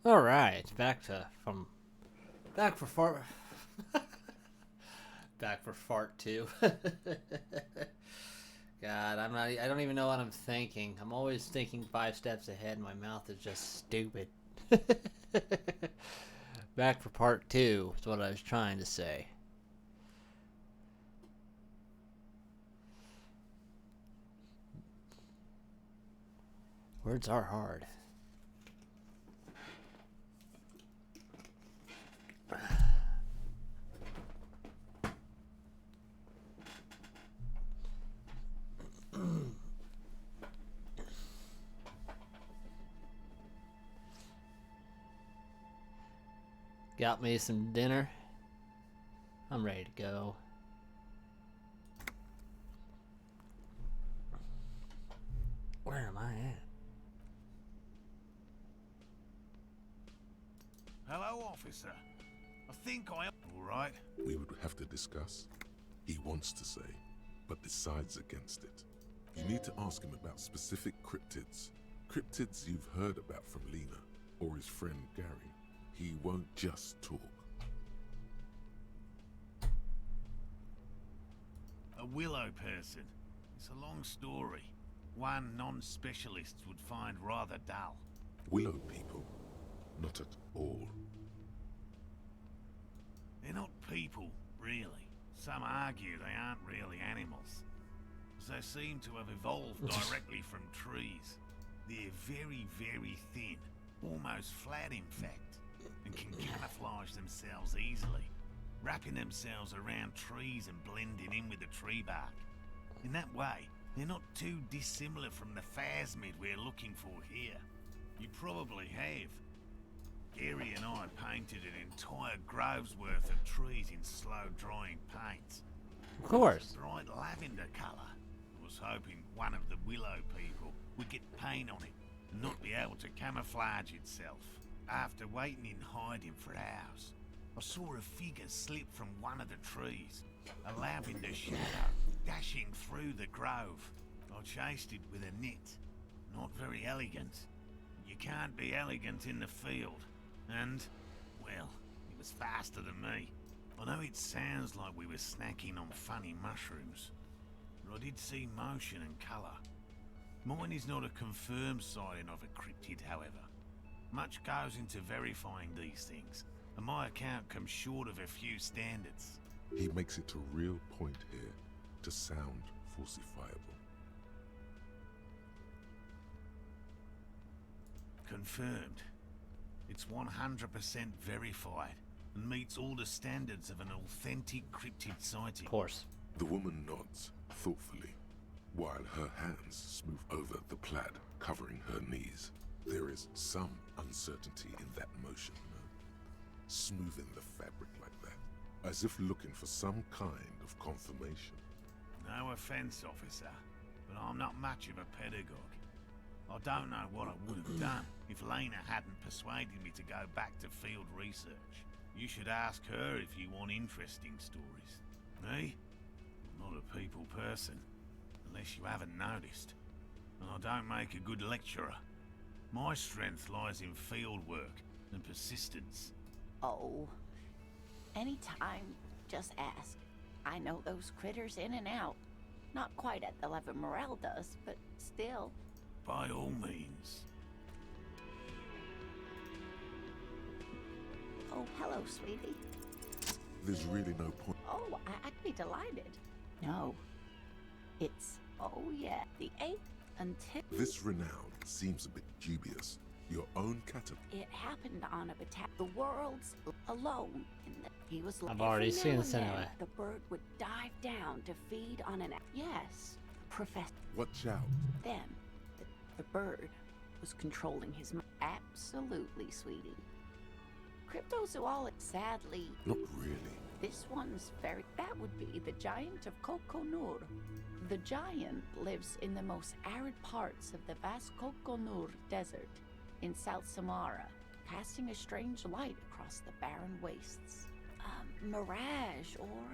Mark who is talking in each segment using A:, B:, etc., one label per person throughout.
A: All right, back for fart back for fart two. God, I'm not. I don't even know what I'm thinking. I'm always thinking 5 steps ahead. My mouth is just stupid. Back for part two is what I was trying to say. Words are hard. Got me some dinner. I'm ready to go. Where am I at?
B: Hello, officer. I think I am all right.
C: We would have to discuss. He wants to say, but decides against it. You need to ask him about specific cryptids. Cryptids you've heard about from Lena or his friend Gary. He won't just talk.
B: A willow person. It's a long story. One non-specialists would find rather dull.
C: Willow people? Not at all.
B: They're not people, really. Some argue they aren't really animals, as they seem to have evolved directly from trees. They're very, very thin, almost flat in fact, and can camouflage themselves easily, wrapping themselves around trees and blending in with the tree bark. In that way, they're not too dissimilar from the phasmid we're looking for here. You probably have. Gary and I painted an entire grove's worth of trees in slow-drying paints.
A: Of course.
B: Bright lavender colour. I was hoping one of the willow people would get paint on it and not be able to camouflage itself. After waiting in hiding for hours, I saw a figure slip from one of the trees, a lavender shadow dashing through the grove. I chased it with a net. Not very elegant. You can't be elegant in the field. And, well, it was faster than me. I know it sounds like we were snacking on funny mushrooms, but I did see motion and colour. Mine is not a confirmed sighting of a cryptid, however. Much goes into verifying these things, and my account comes short of a few standards.
C: He makes it a real point here to sound falsifiable.
B: Confirmed. It's 100% verified and meets all the standards of an authentic cryptid sighting.
A: Of course.
C: The woman nods thoughtfully, while her hands smooth over the plaid covering her knees. There is some uncertainty in that motion, smoothing the fabric like that, as if looking for some kind of confirmation.
B: No offense, officer, but I'm not much of a pedagogue. I don't know what I would have done if Lena hadn't persuaded me to go back to field research. You should ask her if you want interesting stories. Me? I'm not a people person, unless you haven't noticed. And I don't make a good lecturer. My strength lies in field work and persistence.
D: Oh, anytime, just ask. I know those critters in and out. Not quite at the level Morel does, but still.
B: By all means.
D: Oh, hello, sweetie.
C: There's really no point.
D: Oh, I'd be delighted. No. It's, oh yeah, the 8th until...
C: This renown seems a bit dubious. Your own caterpillar.
D: It happened on a battalion. The world's alone. He was.
A: I've already
D: every
A: seen
D: now
A: this
D: and then,
A: anyway.
D: The bird would dive down to feed on an. Yes, Professor.
C: Watch out.
D: Then, the bird was controlling his. Absolutely, sweetie. Cryptozoology. Sadly.
C: Not really.
D: This one's very. That would be the giant of Kokonur. The giant lives in the most arid parts of the vast Kokonur desert in South Samara, casting a strange light across the barren wastes. Mirage or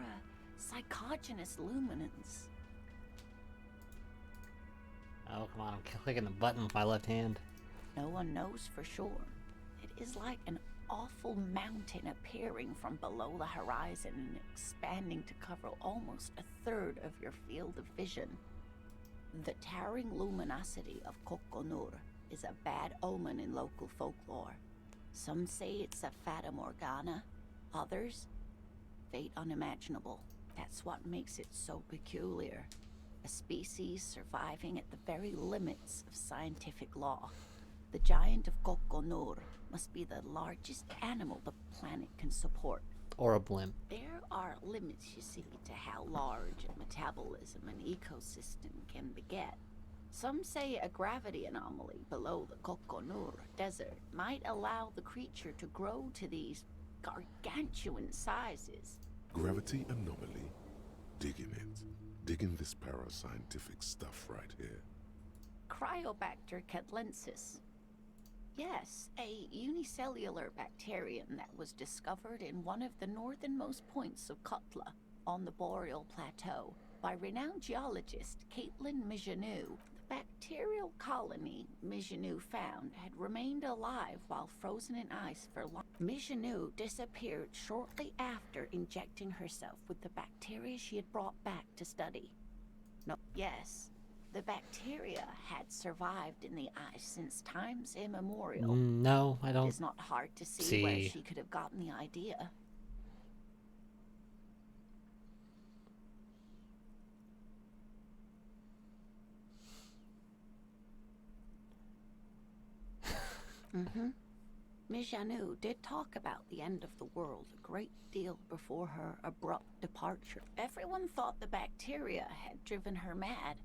D: psychogenous luminance.
A: Oh, come on. I'm clicking the button with my left hand.
D: No one knows for sure. It is like an awful mountain appearing from below the horizon and expanding to cover almost a third of your field of vision. The towering luminosity of Kokonur is a bad omen in local folklore. Some say it's a fata morgana, others, fate unimaginable. That's what makes it so peculiar. A species surviving at the very limits of scientific law. The giant of Kokonur must be the largest animal the planet can support.
A: Or a blimp.
D: There are limits, you see, to how large a metabolism an ecosystem can beget. Some say a gravity anomaly below the Kokonur desert might allow the creature to grow to these gargantuan sizes.
C: Gravity anomaly? Digging it. Digging this parascientific stuff right here.
D: Cryobacter catlensis. Yes, a unicellular bacterium that was discovered in one of the northernmost points of Kotla on the Boreal Plateau by renowned geologist Caitlin Mijanou. The bacterial colony Mijanou found had remained alive while frozen in ice for long. Mijanou disappeared shortly after injecting herself with the bacteria she had brought back to study. No, yes. The bacteria had survived in the ice since times immemorial.
A: No, I don't.
D: It's not hard to see where she could have gotten the idea. Mijanou did talk about the end of the world a great deal before her abrupt departure. Everyone thought the bacteria had driven her mad.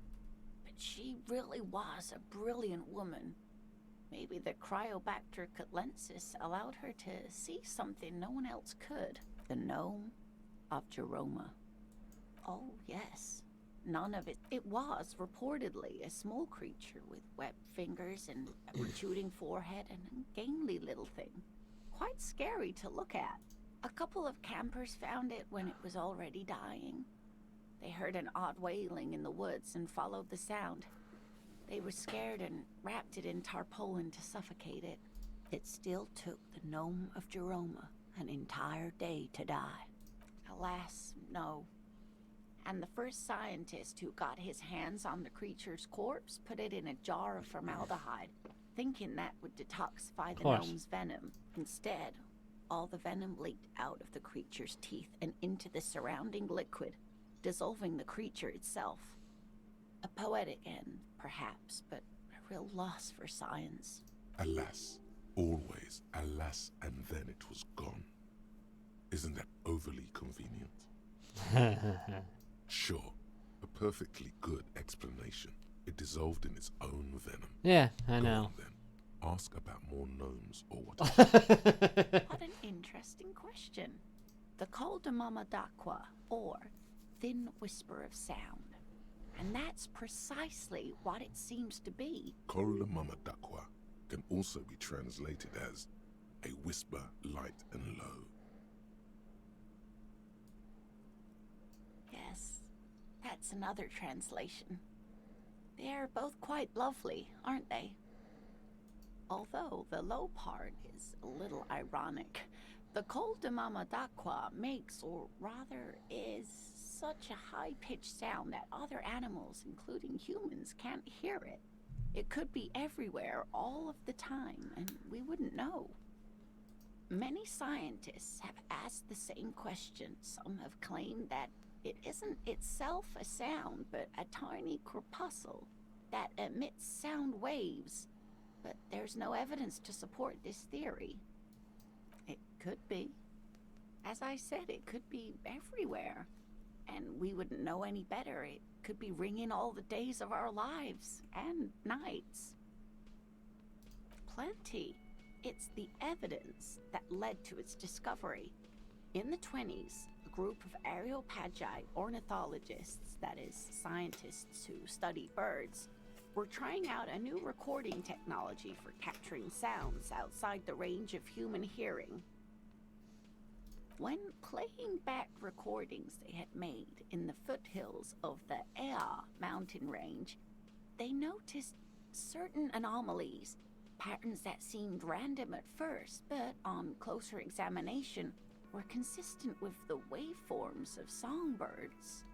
D: She really was a brilliant woman. Maybe the Cryobacter catlensis allowed her to see something no one else could. The gnome of Jeroma. Oh, yes. None of it. It was reportedly a small creature with webbed fingers and a protruding forehead and an ungainly little thing. Quite scary to look at. A couple of campers found it when it was already dying. They heard an odd wailing in the woods and followed the sound. They were scared and wrapped it in tarpaulin to suffocate it. It still took the gnome of Jeroma an entire day to die. Alas, no. And the first scientist who got his hands on the creature's corpse put it in a jar of formaldehyde, thinking that would detoxify the gnome's venom. Instead, all the venom leaked out of the creature's teeth and into the surrounding liquid, dissolving the creature itself. A poetic end, perhaps, but a real loss for science.
C: Alas, always alas, and then it was gone. Isn't that overly convenient? Sure, a perfectly good explanation. It dissolved in its own venom.
A: Yeah, I
C: Go
A: know.
C: on, then. Ask about more gnomes or whatever.
D: What an interesting question. The Col de Mama d'Aqua, or thin whisper of sound. And that's precisely what it seems to be.
C: Kola Mama Dakwa can also be translated as a whisper light and low.
D: Yes, that's another translation. They're both quite lovely, aren't they? Although the low part is a little ironic. The Col de Mama d'Aqua makes, or rather is, such a high-pitched sound that other animals, including humans, can't hear it. It could be everywhere all of the time, and we wouldn't know. Many scientists have asked the same question. Some have claimed that it isn't itself a sound, but a tiny corpuscle that emits sound waves. But there's no evidence to support this theory. It could be. As I said, it could be everywhere. And we wouldn't know any better. It could be ringing all the days of our lives and nights. Plenty. It's the evidence that led to its discovery. In the 20s, a group of Areopagi ornithologists, that is, scientists who study birds, were trying out a new recording technology for capturing sounds outside the range of human hearing. When playing back recordings they had made in the foothills of the Ea mountain range, they noticed certain anomalies. patterns that seemed random at first, but on closer examination were consistent with the waveforms of songbirds.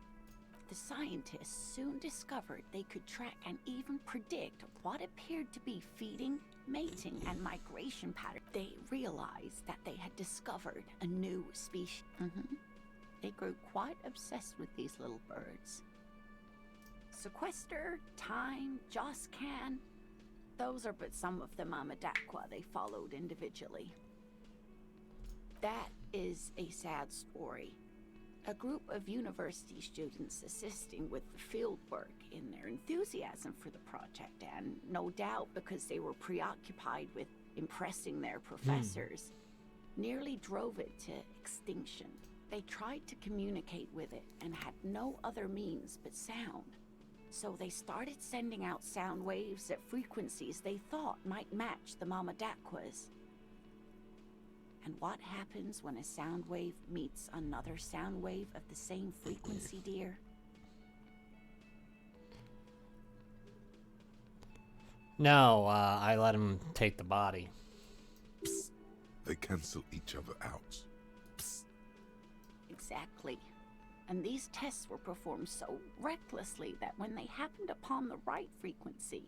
D: The scientists soon discovered they could track and even predict what appeared to be feeding, mating, and migration patterns. They realized that they had discovered a new species. They grew quite obsessed with these little birds. Sequester, Time, Joscan, those are but some of the Mamadakwa they followed individually. That is a sad story. A group of university students assisting with the field work in their enthusiasm for the project, and no doubt because they were preoccupied with impressing their professors, nearly drove it to extinction. They tried to communicate with it and had no other means but sound. So they started sending out sound waves at frequencies they thought might match the Mamadakwas. And what happens when a sound wave meets another sound wave of the same frequency, dear?
A: No, I let him take the body.
C: Psst. They cancel each other out. Psst.
D: Exactly. And these tests were performed so recklessly that when they happened upon the right frequency,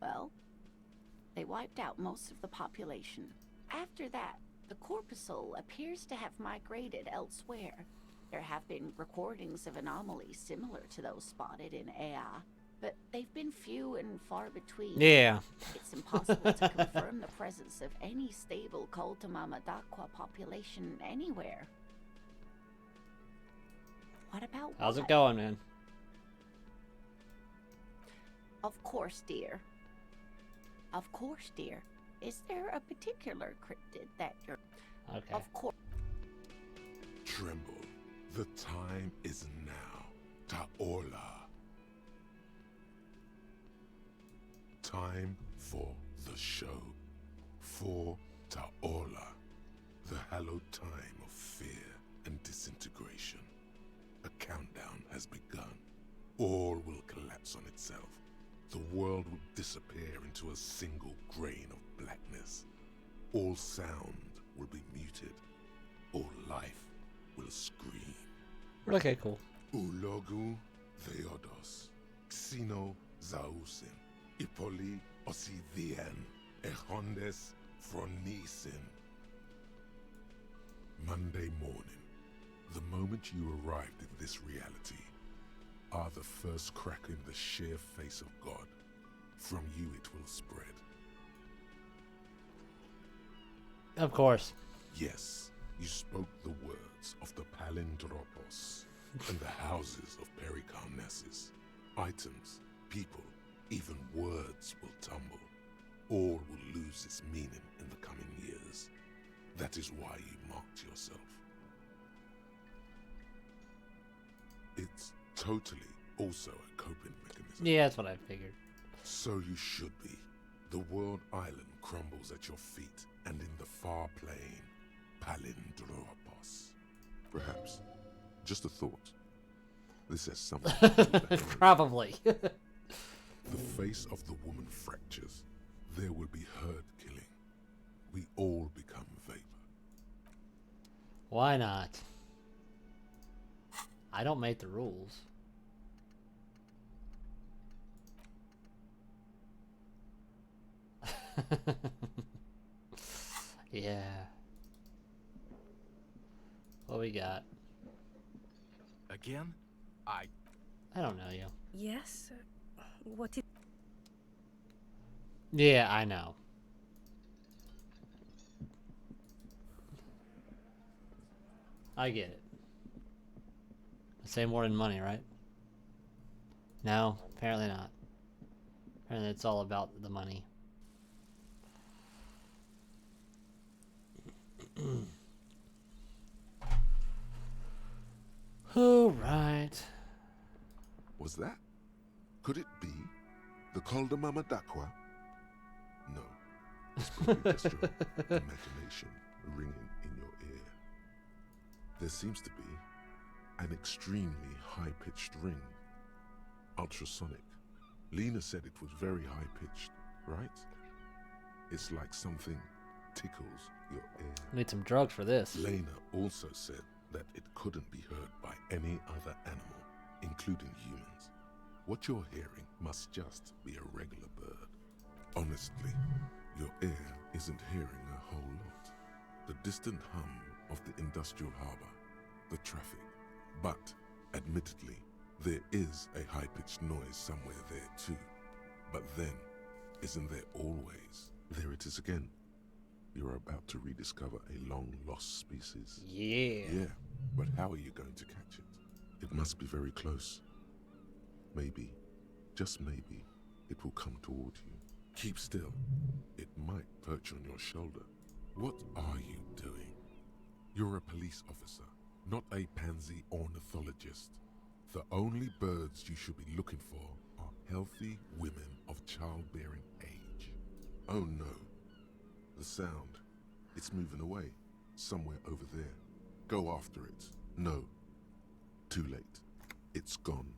D: well, they wiped out most of the population. After that, the corpuscle appears to have migrated elsewhere. There have been recordings of anomalies similar to those spotted in Ea, but they've been few and far between.
A: Yeah.
D: It's impossible to confirm the presence of any stable Kulta Mamadakwa population anywhere. What about
A: How's
D: what?
A: it going, man?
D: Of course, dear. Of course, dear. Is there a particular cryptid that you're...
A: Okay.
D: Of course.
C: Tremble. The time is now. Taola. Time for the show. For Taola. The hallowed time of fear and disintegration. A countdown has begun. All will collapse on itself. The world will disappear into a single grain of blackness. All sound will be muted. All life will scream.
A: Okay, cool.
C: Ulogu Theodos, Xeno Zausin, Ipoli Osidien, Echondes Fronisin. Monday morning, the moment you arrived in this reality, are the first crack in the sheer face of God. From you it will spread.
A: Of course.
C: Yes, you spoke the words of the Palindropos and the houses of Pericarnassus. Items, people, even words will tumble. All will lose its meaning in the coming years. That is why you marked yourself. It's totally also a coping mechanism.
A: Yeah, that's what I figured.
C: So you should be. The world island crumbles at your feet, and in the far plain, Palindropos. Perhaps. Just a thought. This has something to do with that.
A: Probably.
C: The face of the woman fractures. There will be herd killing. We all become vapor.
A: Why not? I don't make the rules. Yeah. What we got?
E: Again?
A: I don't know you.
F: Yes? What is...
A: Yeah, I know. I get it. Say more than money, right? No, apparently not. Apparently it's all about the money. All right.
C: Was that? Could it be the Calder Mama Dakwa? No. It's probably just your imagination ringing in your ear. There seems to be an extremely high-pitched ring. Ultrasonic. Lena said it was very high-pitched, right? It's like something tickles your ear.
A: Need some drugs for this.
C: Lena also said that it couldn't be heard by any other animal, including humans. What you're hearing must just be a regular bird. Honestly, your ear isn't hearing a whole lot. The distant hum of the industrial harbor, the traffic. But, admittedly, there is a high-pitched noise somewhere there too. But then, isn't there always? There it is again. You're about to rediscover a long-lost species.
A: Yeah.
C: Yeah, but how are you going to catch it? It must be very close. Maybe, just maybe, it will come toward you. Keep still. It might perch on your shoulder. What are you doing? You're a police officer, not a pansy ornithologist. The only birds you should be looking for are healthy women of childbearing age. Oh no. The sound. It's moving away. Somewhere over there. Go after it. No. Too late. It's gone.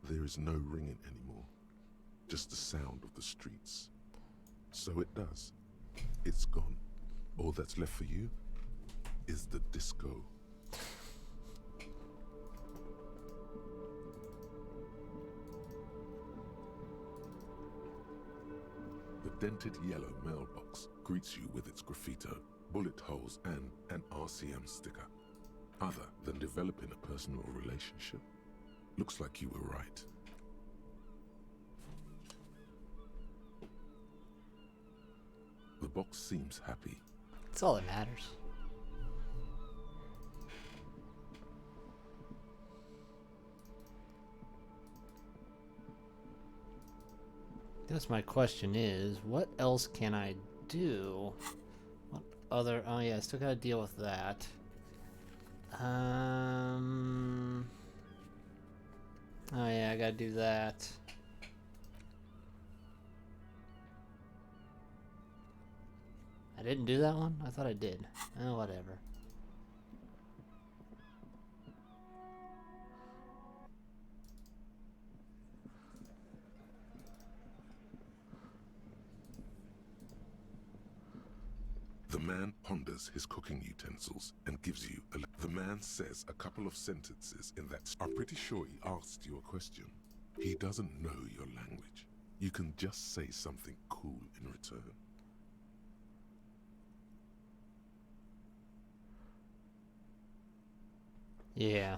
C: There is no ringing anymore. Just the sound of the streets. So it does. It's gone. All that's left for you is the disco. The dented yellow mailbox greets you with its graffito, bullet holes, and an RCM sticker. Other than developing a personal relationship, looks like you were right. The box seems happy.
A: That's all that matters. I guess my question is, what else can I do? What other... Oh yeah, I still gotta deal with that. Oh yeah, I gotta do that. I didn't do that one? I thought I did. Oh, whatever.
C: The man ponders his cooking utensils and gives you a... The man says a couple of sentences in that... I'm pretty sure he asked you a question. He doesn't know your language. You can just say something cool in return.
A: Yeah.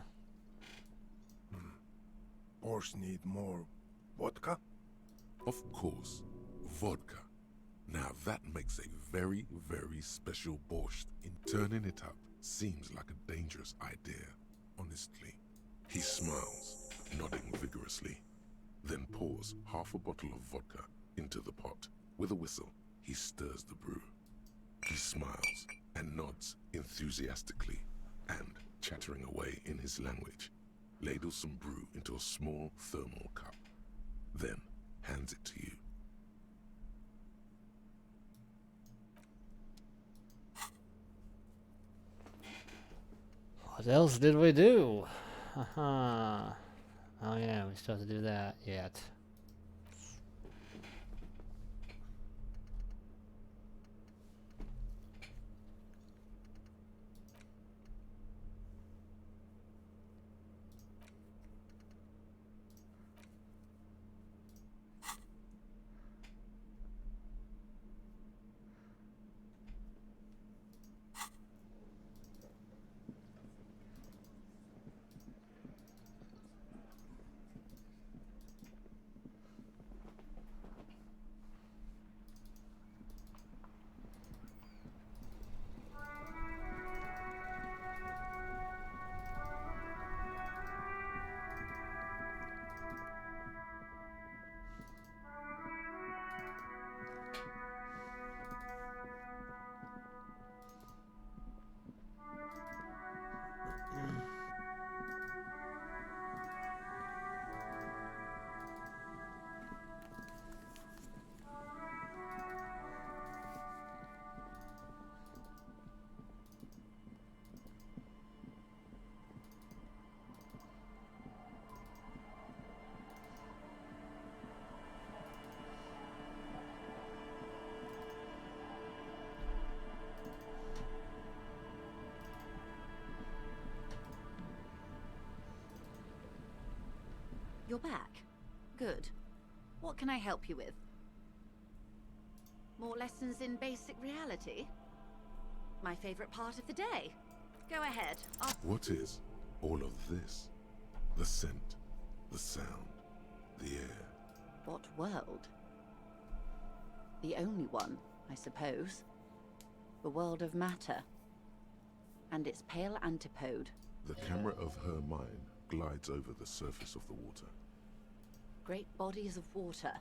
E: Borscht need more vodka?
C: Of course, vodka. Now that makes a very, very special borscht. In turning it up seems like a dangerous idea, honestly. He smiles, nodding vigorously, then pours half a bottle of vodka into the pot. With a whistle, he stirs the brew. He smiles and nods enthusiastically, and, chattering away in his language, ladles some brew into a small thermal cup, then hands it to you.
A: What else did we do? Haha. Oh yeah, we still have to do that yet.
G: you're back. Good. What can I help you with? More lessons in basic reality? My favorite part of the day. Go ahead.
C: What is all of this? The scent, the sound, the air.
G: What world? The only one, I suppose. The world of matter. And its pale antipode.
C: The camera of her mind glides over the surface of the water.
G: Great bodies of water.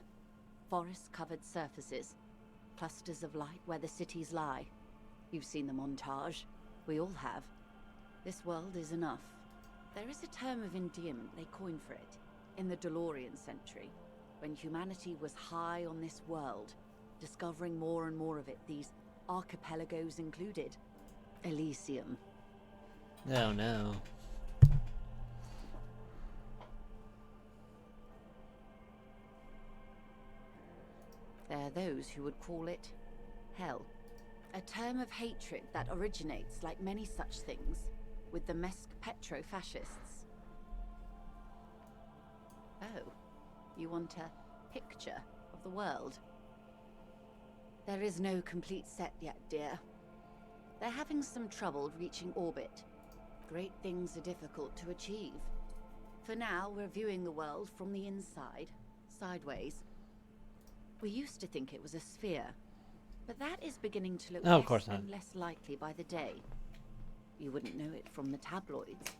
G: Forest-covered surfaces. Clusters of light where the cities lie. You've seen the montage. We all have. This world is enough. There is a term of endearment they coined for it in the DeLorean century, when humanity was high on this world, discovering more and more of it, these archipelagos included. Elysium.
A: Oh no.
G: There are those who would call it hell. A term of hatred that originates, like many such things, with the Mesk petro-fascists. Oh, you want a picture of the world? There is no complete set yet, dear. They're having some trouble reaching orbit. Great things are difficult to achieve. For now, we're viewing the world from the inside, sideways. We used to think it was a sphere, but that is beginning to look
A: No, of
G: less
A: course not.
G: and less likely by the day. You wouldn't know it from the tabloids,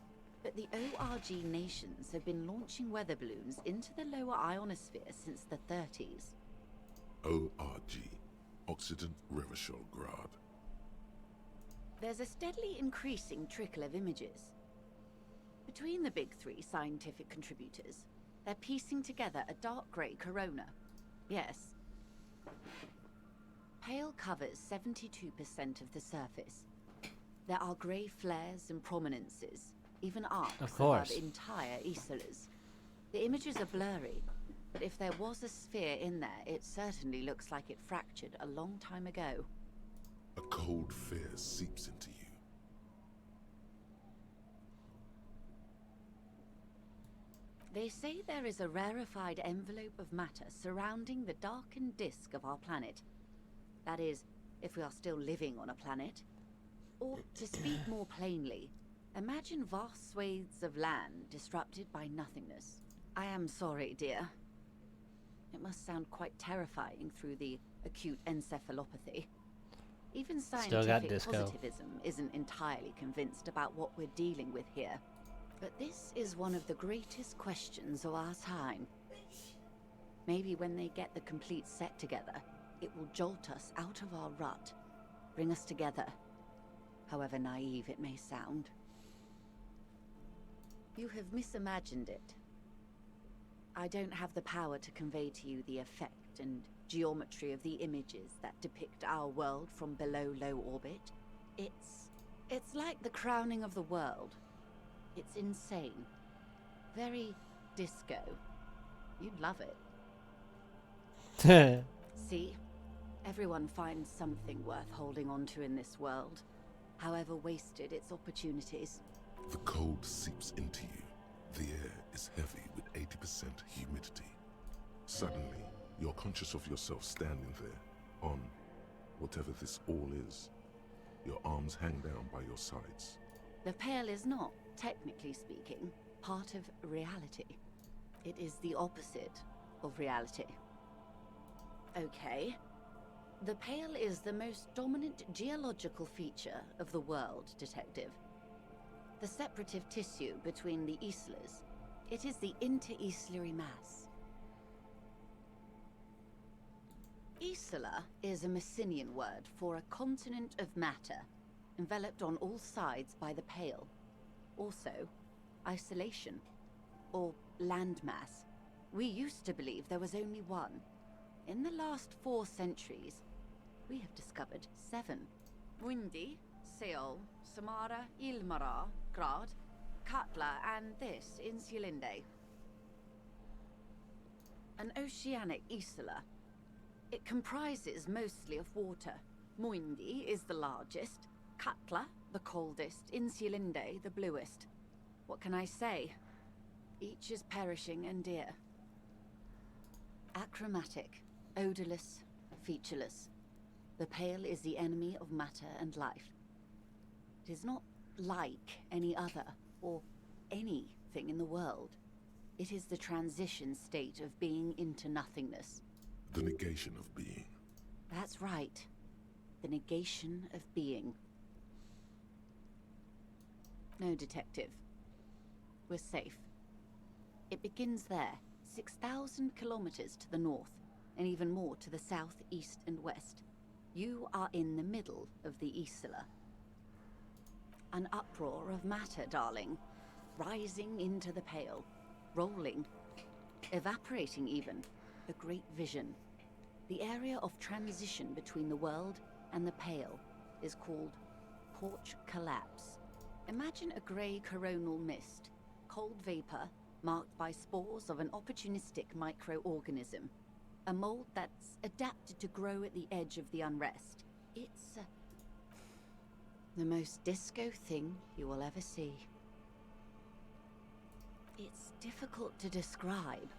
G: but the ORG nations have been launching weather balloons into the lower ionosphere since the 30s.
C: ORG, Occident Revachol Grad.
G: There's a steadily increasing trickle of images. Between the big three scientific contributors, they're piecing together a dark grey corona. Yes. Pale covers 72% of the surface. There are grey flares and prominences, even arcs
A: Of course.
G: above entire isolas. The images are blurry, but if there was a sphere in there, it certainly looks like it fractured a long time ago.
C: A cold fear seeps into you.
G: They say there is a rarefied envelope of matter surrounding the darkened disk of our planet. That is, if we are still living on a planet. Or, to speak more plainly, imagine vast swathes of land disrupted by nothingness. I am sorry, dear. It must sound quite terrifying through the acute encephalopathy. Even
A: Still got
G: scientific
A: disco.
G: positivism isn't entirely convinced about what we're dealing with here. But this is one of the greatest questions of our time. Maybe when they get the complete set together, it will jolt us out of our rut, bring us together, however naive it may sound. You have misimagined it. I don't have the power to convey to you the effect and geometry of the images that depict our world from below low orbit. It's like the crowning of the world. It's insane. Very disco. You'd love it. See? Everyone finds something worth holding on to in this world, however wasted its opportunities.
C: The cold seeps into you. The air is heavy with 80% humidity. Suddenly, you're conscious of yourself standing there, on whatever this all is. Your arms hang down by your sides.
G: The Pale is not, technically speaking, part of reality. It is the opposite of reality. Okay. The Pale is the most dominant geological feature of the world, Detective. The separative tissue between the islas. It is the inter-islary mass. Isla is a Messinian word for a continent of matter, enveloped on all sides by the Pale. Also, isolation, or landmass. We used to believe there was only one. In the last 4 centuries, we have discovered 7. Windy, Seol, Samara, Ilmara, Grad, Katla, and this, Insulinde. An oceanic isla. It comprises mostly of water. Muindi is the largest, Katla the coldest, Insulinde the bluest. What can I say? Each is perishing and dear. Achromatic, odorless, featureless. The Pale is the enemy of matter and life. It is not like any other, or anything in the world. It is the transition state of being into nothingness.
C: The negation of being.
G: That's right. The negation of being. No, detective. We're safe. It begins there, 6,000 kilometers to the north, and even more to the south, east, and west. You are in the middle of the Isla. An uproar of matter, darling. Rising into the Pale. Rolling. Evaporating even. A great vision. The area of transition between the world and the Pale is called Porch Collapse. Imagine a grey coronal mist. Cold vapor, marked by spores of an opportunistic microorganism. A mold that's adapted to grow at the edge of the unrest. It's the most disco thing you will ever see. It's difficult to describe,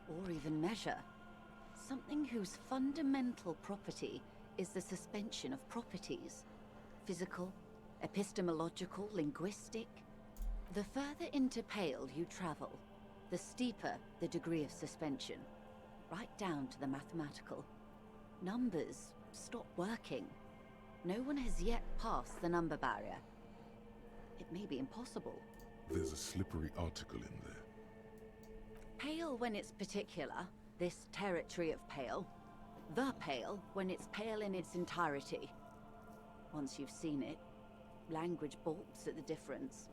G: or even measure. Something whose fundamental property is the suspension of properties. Physical, epistemological, linguistic. The further into Pale you travel, the steeper the degree of suspension. Right down to the mathematical. Numbers stop working. No one has yet passed the number barrier. It may be impossible.
C: There's a slippery article in there.
G: Pale when it's particular, this territory of Pale. The Pale when it's pale in its entirety. Once you've seen it, language balks at the difference.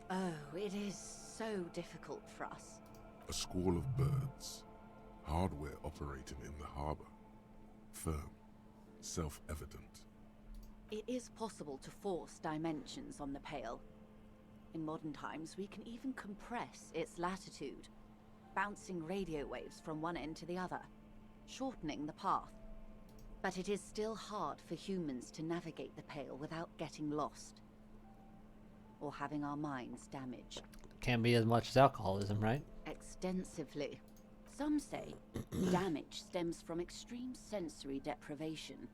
G: Oh, it is so difficult for us.
C: A squall of birds. Hardware operating in the harbor. Firm. Self-evident.
G: It is possible to force dimensions on the Pale. In modern times, we can even compress its latitude, bouncing radio waves from one end to the other, shortening the path. But it is still hard for humans to navigate the Pale without getting lost, or having our minds damaged.
A: Can't be as much as alcoholism, right?
G: Extensively. Some say damage stems from extreme sensory deprivation.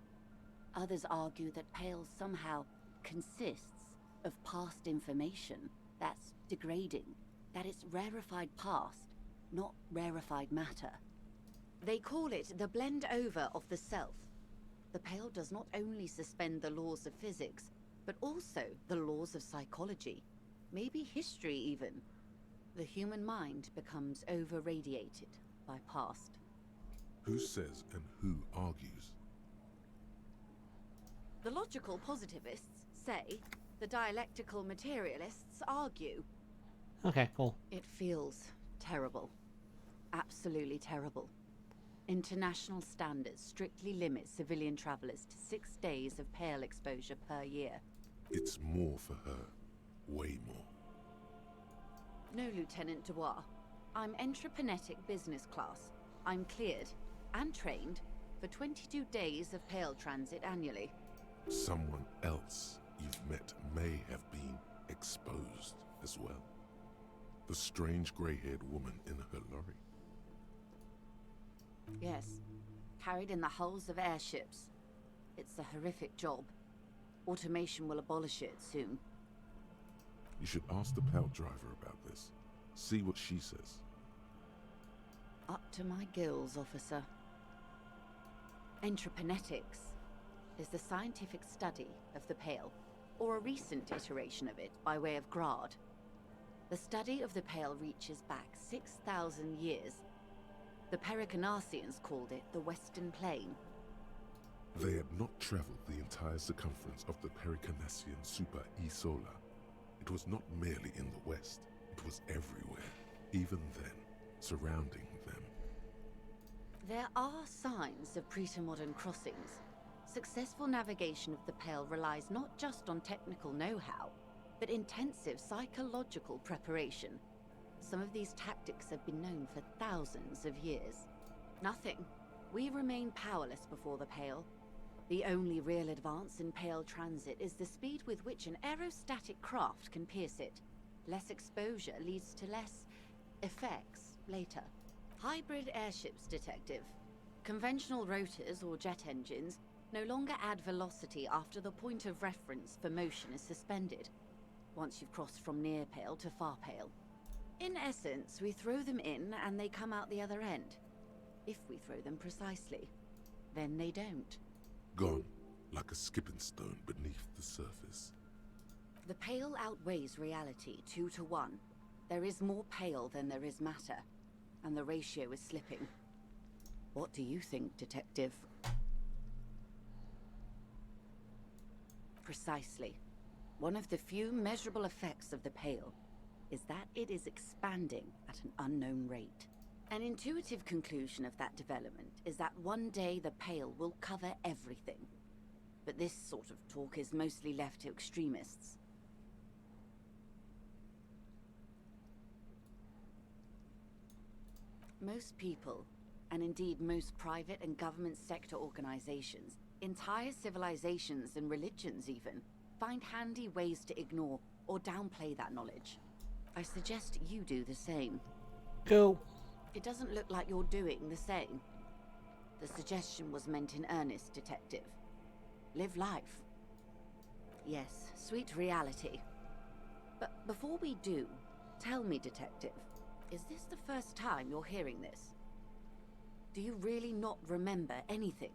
G: Others argue that Pale somehow consists of past information that's degrading, that it's rarefied past, not rarefied matter. They call it the blend over of the self. The Pale does not only suspend the laws of physics, but also the laws of psychology, maybe history even. The human mind becomes over-radiated by past.
C: Who says and who argues?
G: The logical positivists say, the dialectical materialists argue.
A: Okay, cool.
G: It feels terrible. Absolutely terrible. International standards strictly limit civilian travelers to 6 days of Pale exposure per year.
C: It's more for her. Way more.
G: No, Lieutenant Dubois. I'm entreprenetic business class. I'm cleared and trained for 22 days of Pale transit annually.
C: Someone else you've met may have been exposed as well. The strange grey-haired woman in her lorry.
G: Yes, carried in the hulls of airships. It's a horrific job. Automation will abolish it soon.
C: You should ask the Pale driver about this. See what she says.
G: Up to my gills, officer. Entreprenetics is the scientific study of the Pale, or a recent iteration of it by way of Grad. The study of the Pale reaches back 6,000 years. The Pericarnassians called it the Western Plain.
C: They had not traveled the entire circumference of the Pericarnassian Super Isola. It was not merely in the west, it was everywhere, even then, surrounding them.
G: There are signs of pre-modern crossings. Successful navigation of the Pale relies not just on technical know-how, but intensive psychological preparation. Some of these tactics have been known for thousands of years. Nothing. We remain powerless before the Pale. The only real advance in Pale transit is the speed with which an aerostatic craft can pierce it. Less exposure leads to less effects later. Hybrid airships, Detective. Conventional rotors or jet engines no longer add velocity after the point of reference for motion is suspended, once you've crossed from near pale to far pale. In essence, we throw them in and they come out the other end. If we throw them precisely, then they don't.
C: Gone, like a skipping stone beneath the surface.
G: The pale outweighs reality 2 to 1. There is more pale than there is matter, and the ratio is slipping. What do you think, Detective? Precisely. One of the few measurable effects of the pale is that it is expanding at an unknown rate. An intuitive conclusion of that development is that one day the pale will cover everything. But this sort of talk is mostly left to extremists. Most people, and indeed most private and government sector organizations, entire civilizations and religions even, find handy ways to ignore or downplay that knowledge. I suggest you do the same.
A: Go.
G: It doesn't look like you're doing the same. The suggestion was meant in earnest, Detective. Live life. Yes, sweet reality. But before we do, tell me, Detective, is this the first time you're hearing this? Do you really not remember anything?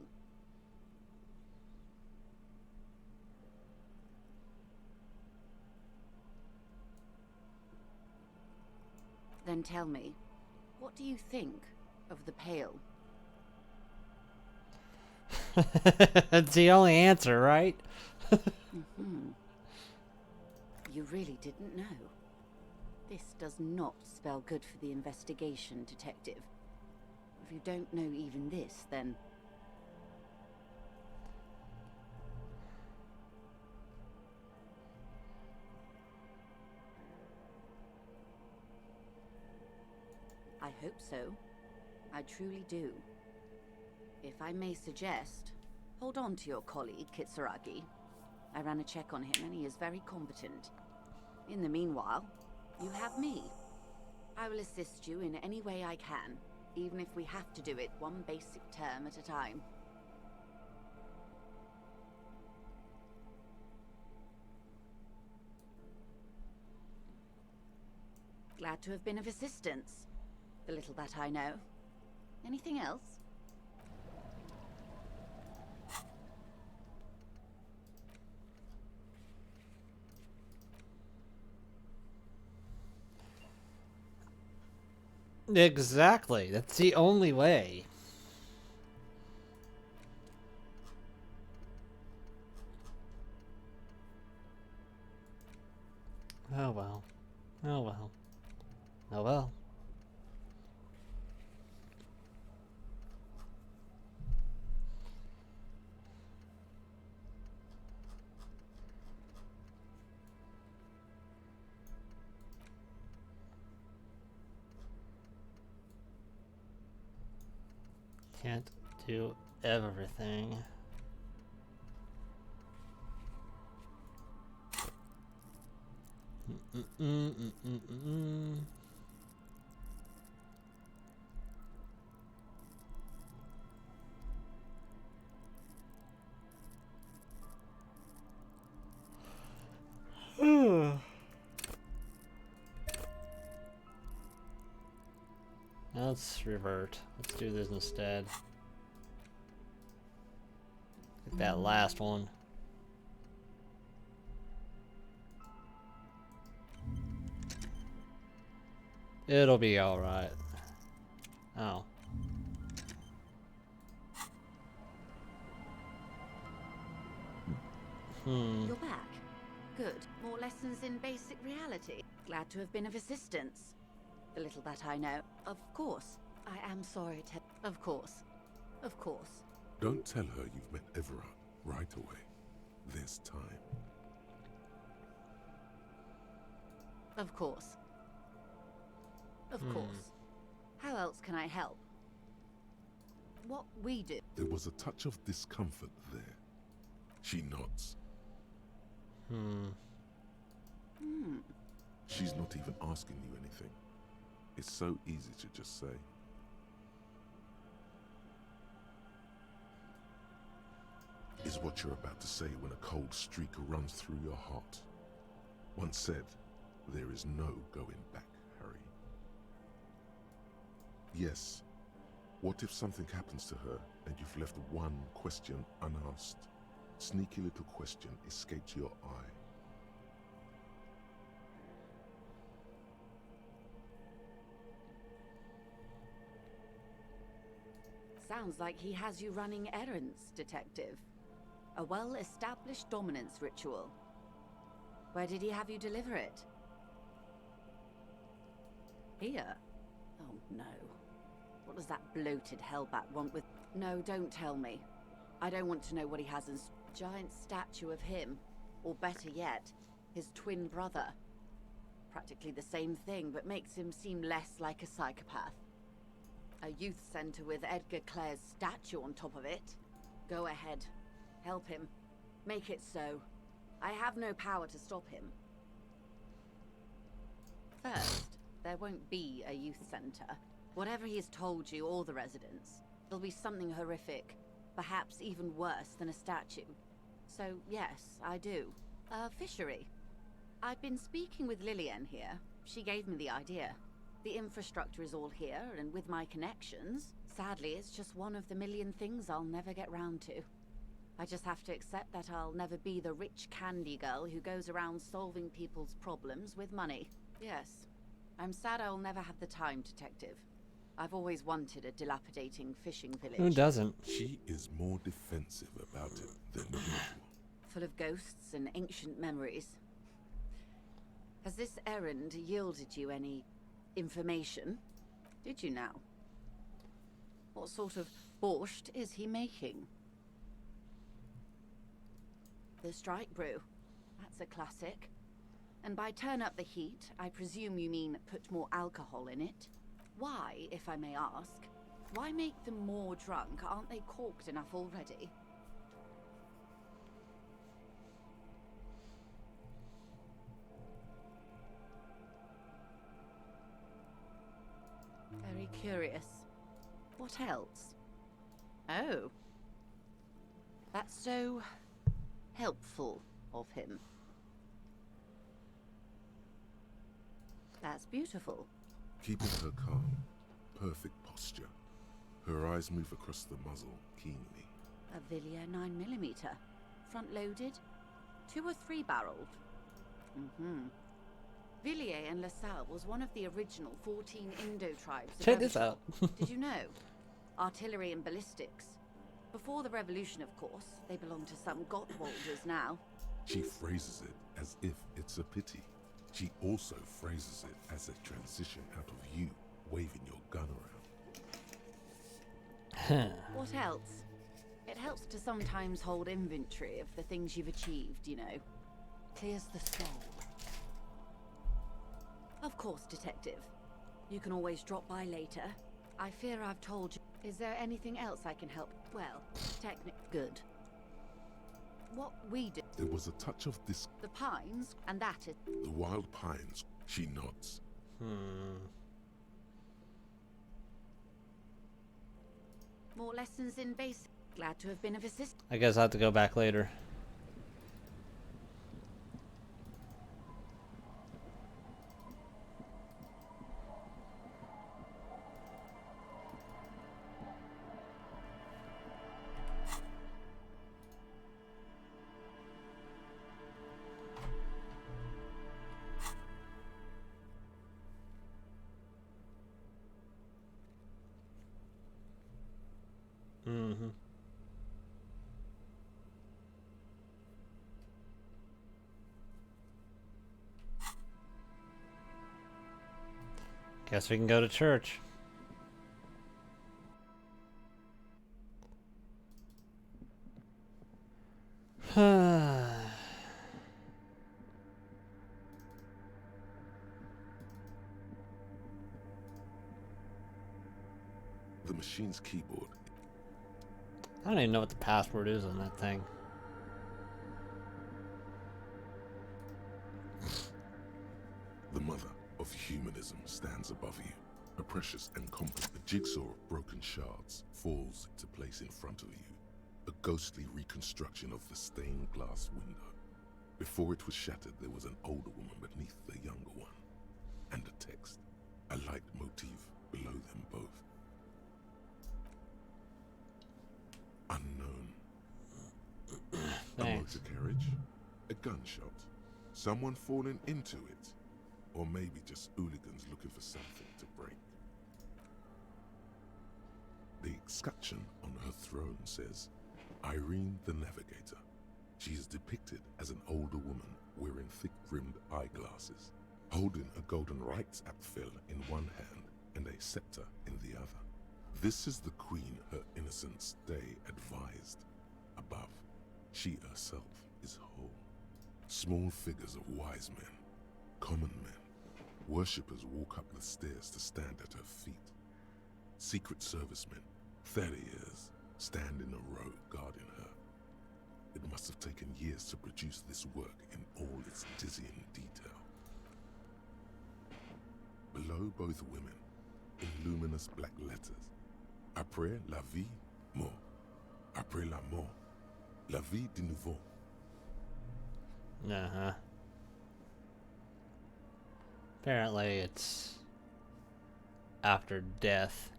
G: Then tell me, what do you think of the Pale?
A: That's the only answer, right?
G: You really didn't know. This does not spell good for the investigation, Detective. If you don't know even this, then... I hope so. I truly do. If I may suggest, hold on to your colleague, Kitsuragi. I ran a check on him and he is very competent. In the meanwhile, you have me. I will assist you in any way I can, even if we have to do it one basic term at a time. Glad to have been of assistance. The little that I know. Anything else?
A: Exactly. That's the only way. Oh well. Oh well. Oh well. Can't do everything. Let's revert. Let's do this instead. Get that last one. It'll be alright. Oh.
G: You're back. Good. More lessons in basic reality. Glad to have been of assistance. The little that I know. Of course. I am sorry to... Of course. Of course.
C: Don't tell her you've met Everard right away. There's time.
G: Of course. Of course. How else can I help? What we do...
C: There was a touch of discomfort there. She nods. She's not even asking you anything. It's so easy to just say. Is what you're about to say when a cold streak runs through your heart. Once said, there is no going back, Harry. Yes. What if something happens to her and you've left one question unasked? Sneaky little question escaped your eye.
G: Sounds like he has you running errands, Detective. A well-established dominance ritual. Where did he have you deliver it? Here? Oh no. What does that bloated hellbat want with... No, don't tell me. I don't want to know what he has in... Giant statue of him. Or better yet, his twin brother. Practically the same thing, but makes him seem less like a psychopath. A youth center with Edgar Clare's statue on top of it. Go ahead. Help him. Make it so. I have no power to stop him. First, there won't be a youth center. Whatever he's told you or the residents, there'll be something horrific, perhaps even worse than a statue. So, yes, I do. A fishery. I've been speaking with Lillian here. She gave me the idea. The infrastructure is all here, and with my connections, sadly, it's just one of the million things I'll never get round to. I just have to accept that I'll never be the rich candy girl who goes around solving people's problems with money. Yes, I'm sad I'll never have the time, Detective. I've always wanted a dilapidating fishing village.
A: Who doesn't?
C: She is more defensive about it than usual.
G: Full of ghosts and ancient memories. Has this errand yielded you any information? Did you now? What sort of borscht is he making? The strike brew. That's a classic. And by turn up the heat, I presume you mean put more alcohol in it? Why, if I may ask? Why make them more drunk? Aren't they corked enough already? Very curious. What else? Oh. That's so helpful of him. That's beautiful.
C: Keeping her calm, perfect posture. Her eyes move across the muzzle keenly.
G: A Villiers 9mm. Front-loaded? 2 or 3 barreled? Villiers and LaSalle was one of the original 14 Indo tribes.
A: Check this out.
G: Did you know? Artillery and ballistics. Before the revolution, of course. They belong to some Gottwalders now.
C: She phrases it as if it's a pity. She also phrases it as a transition out of you waving your gun around.
G: What else? It helps to sometimes hold inventory of the things you've achieved, you know. Clears the soul. Of course, Detective. You can always drop by later. I fear I've told you. Is there anything else I can help? Well, good. What we do.
C: There was a touch of this.
G: The pines, and that is...
C: The wild pines. She nods.
G: More lessons in basic. Glad to have been of assistance.
A: I guess I'll have to go back later. Guess we can go to church.
C: The machine's keyboard.
A: I don't even know what the password is on that thing.
C: The mother of humanism stands above you. A precious and complex jigsaw of broken shards falls into place in front of you. A ghostly reconstruction of the stained glass window. Before it was shattered, there was an older woman beneath the younger one. And a text, a light motif below them both. Unknown. A
A: Thanks.
C: motor carriage, a gunshot, someone falling into it, or maybe just hooligans looking for something to break. The escutcheon on her throne says, Irene the Navigator. She is depicted as an older woman wearing thick-rimmed eyeglasses, holding a golden Reichsapfel in one hand and a scepter in the other. This is the queen her innocence day advised. Above, she herself is whole. Small figures of wise men, common men, worshippers walk up the stairs to stand at her feet. Secret servicemen, 30 years, stand in a row guarding her. It must have taken years to produce this work in all its dizzying detail. Below both women, in luminous black letters, Après la vie, mort. Après la mort, la vie de nouveau.
A: Uh-huh. Apparently it's after death.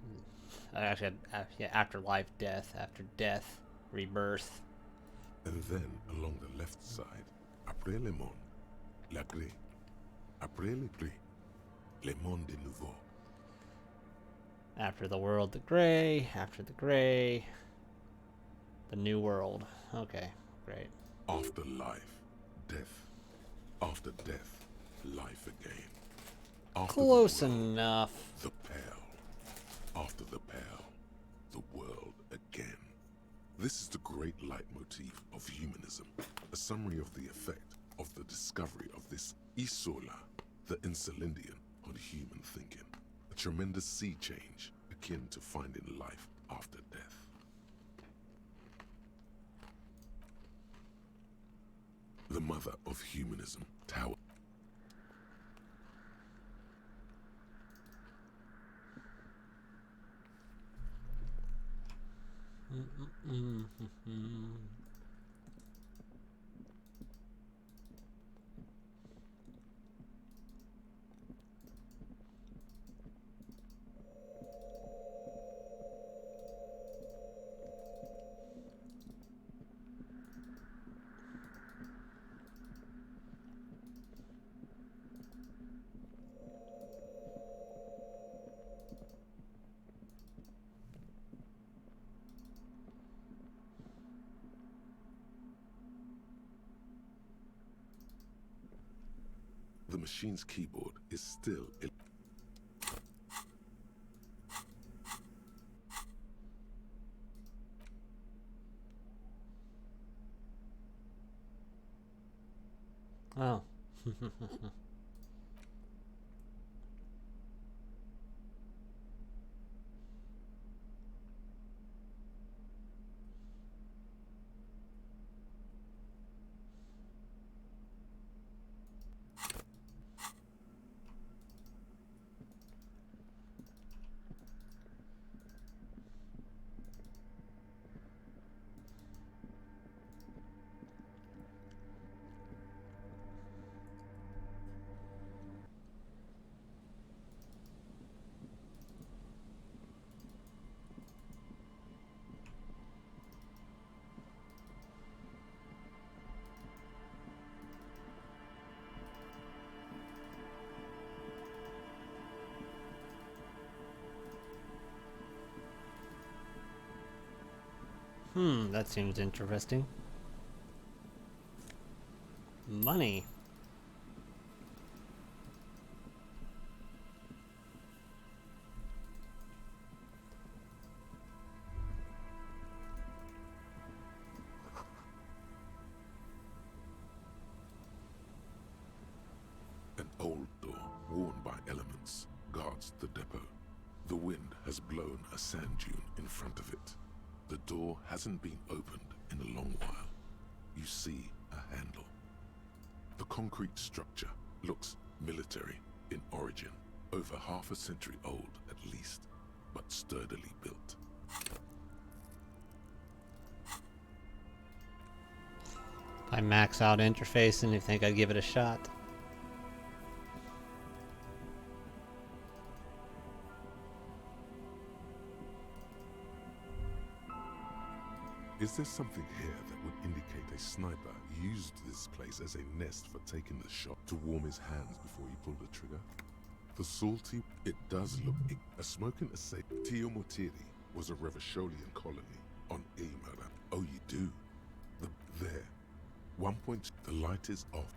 A: Actually, yeah, after life, death. After death, rebirth.
C: And then, along the left side, Après le monde, la gré. Après le gré, le monde de nouveau.
A: After the world, the gray. After the gray, the new world. Okay, great.
C: After life, death. After death, life again. After
A: Close
C: the world,
A: enough.
C: the pale. After the pale, the world again. This is the great leitmotif of humanism, a summary of the effect of the discovery of this Isola, the Insulindian, on human thinking. A tremendous sea change akin to finding life after death. The mother of humanism, Tower. The machine's keyboard is still
A: Oh. That seems interesting. Money.
C: an old door worn by elements guards the depot. The wind has blown a sand dune in front of it. The door hasn't been opened in a long while. You see a handle. The concrete structure looks military, in origin, over half a century old at least, but sturdily built.
A: If I max out interfacing, you think I'd give it a shot?
C: Is there something here that would indicate a sniper used this place as a nest for taking the shot to warm his hands before he pulled the trigger? The salty, it does look a smoking assay. Tio Motiri was a Revacholian colony on Eimera. Oh, you do? There. 1 point, the light is off.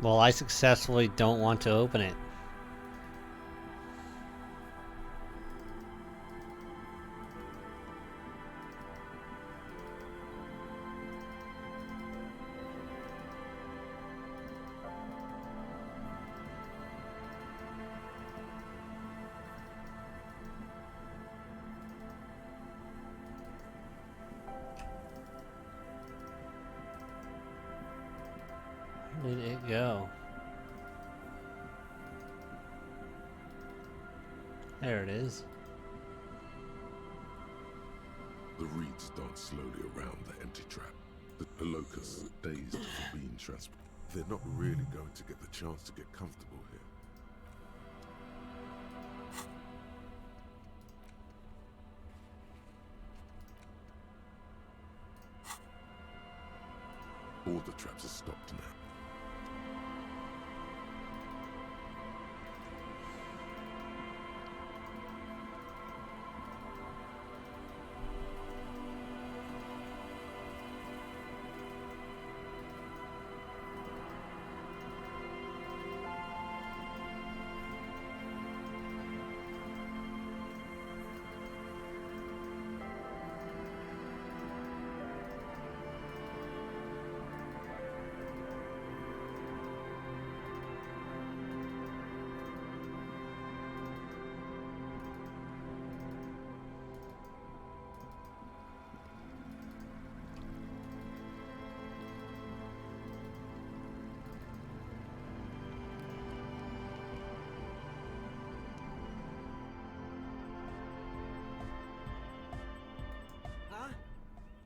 A: Well, I successfully don't want to open it. Where did it go? There it is.
C: The reeds dance slowly around the empty trap. The locusts, dazed from being transported. They're not really going to get the chance to get comfortable here. All the traps are stopped now.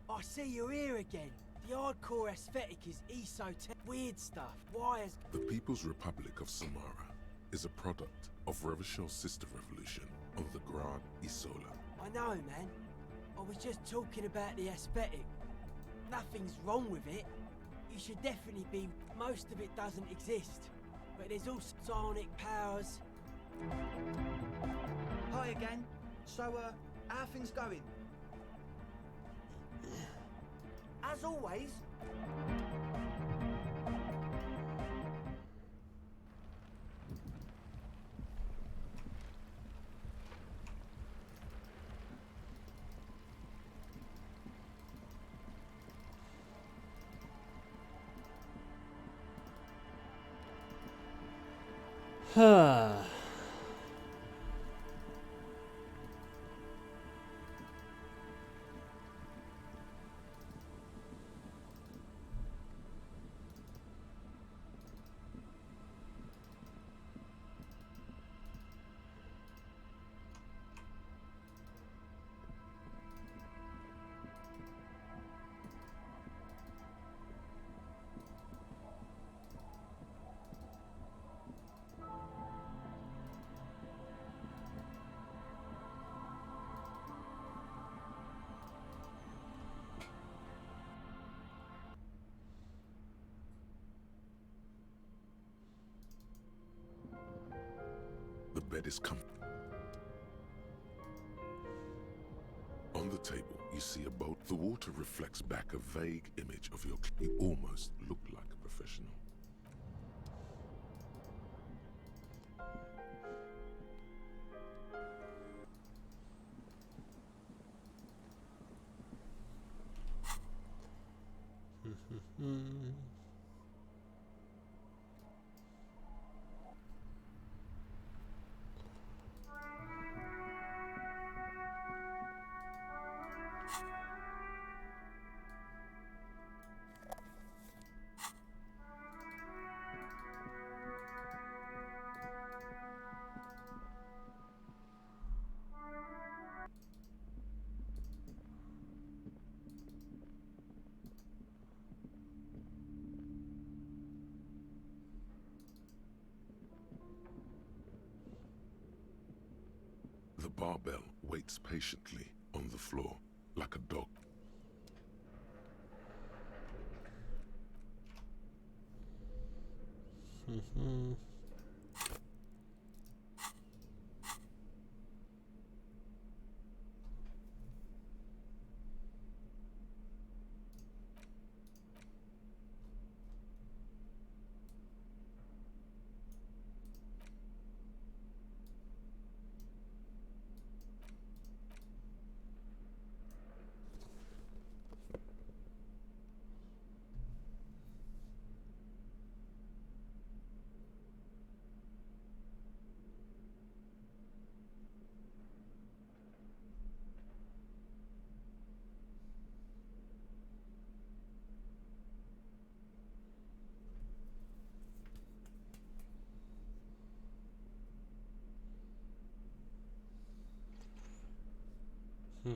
H: I see you're here again. The hardcore aesthetic is esoteric, weird stuff. Wires.
C: The People's Republic of Samara is a product of Revachel's sister revolution on the Gran Isola.
H: I know, man. I was just talking about the aesthetic. Nothing's wrong with it. You should definitely be. Most of it doesn't exist. But there's also psionic powers.
I: Hi again. So, how are things going?
H: As always.
A: Huh.
C: The bed is comfortable. On the table, you see a boat. The water reflects back a vague image of your... You almost look like a professional. barbell waits patiently on the floor, like a dog.
A: Yeah,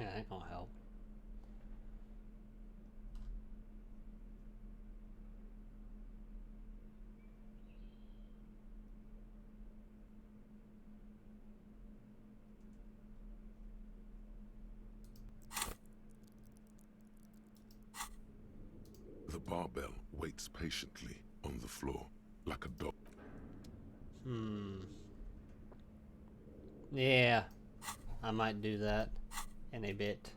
A: that ain't gonna help.
C: The barbell waits patiently on the floor, like a dog.
A: Yeah, I might do that in a bit.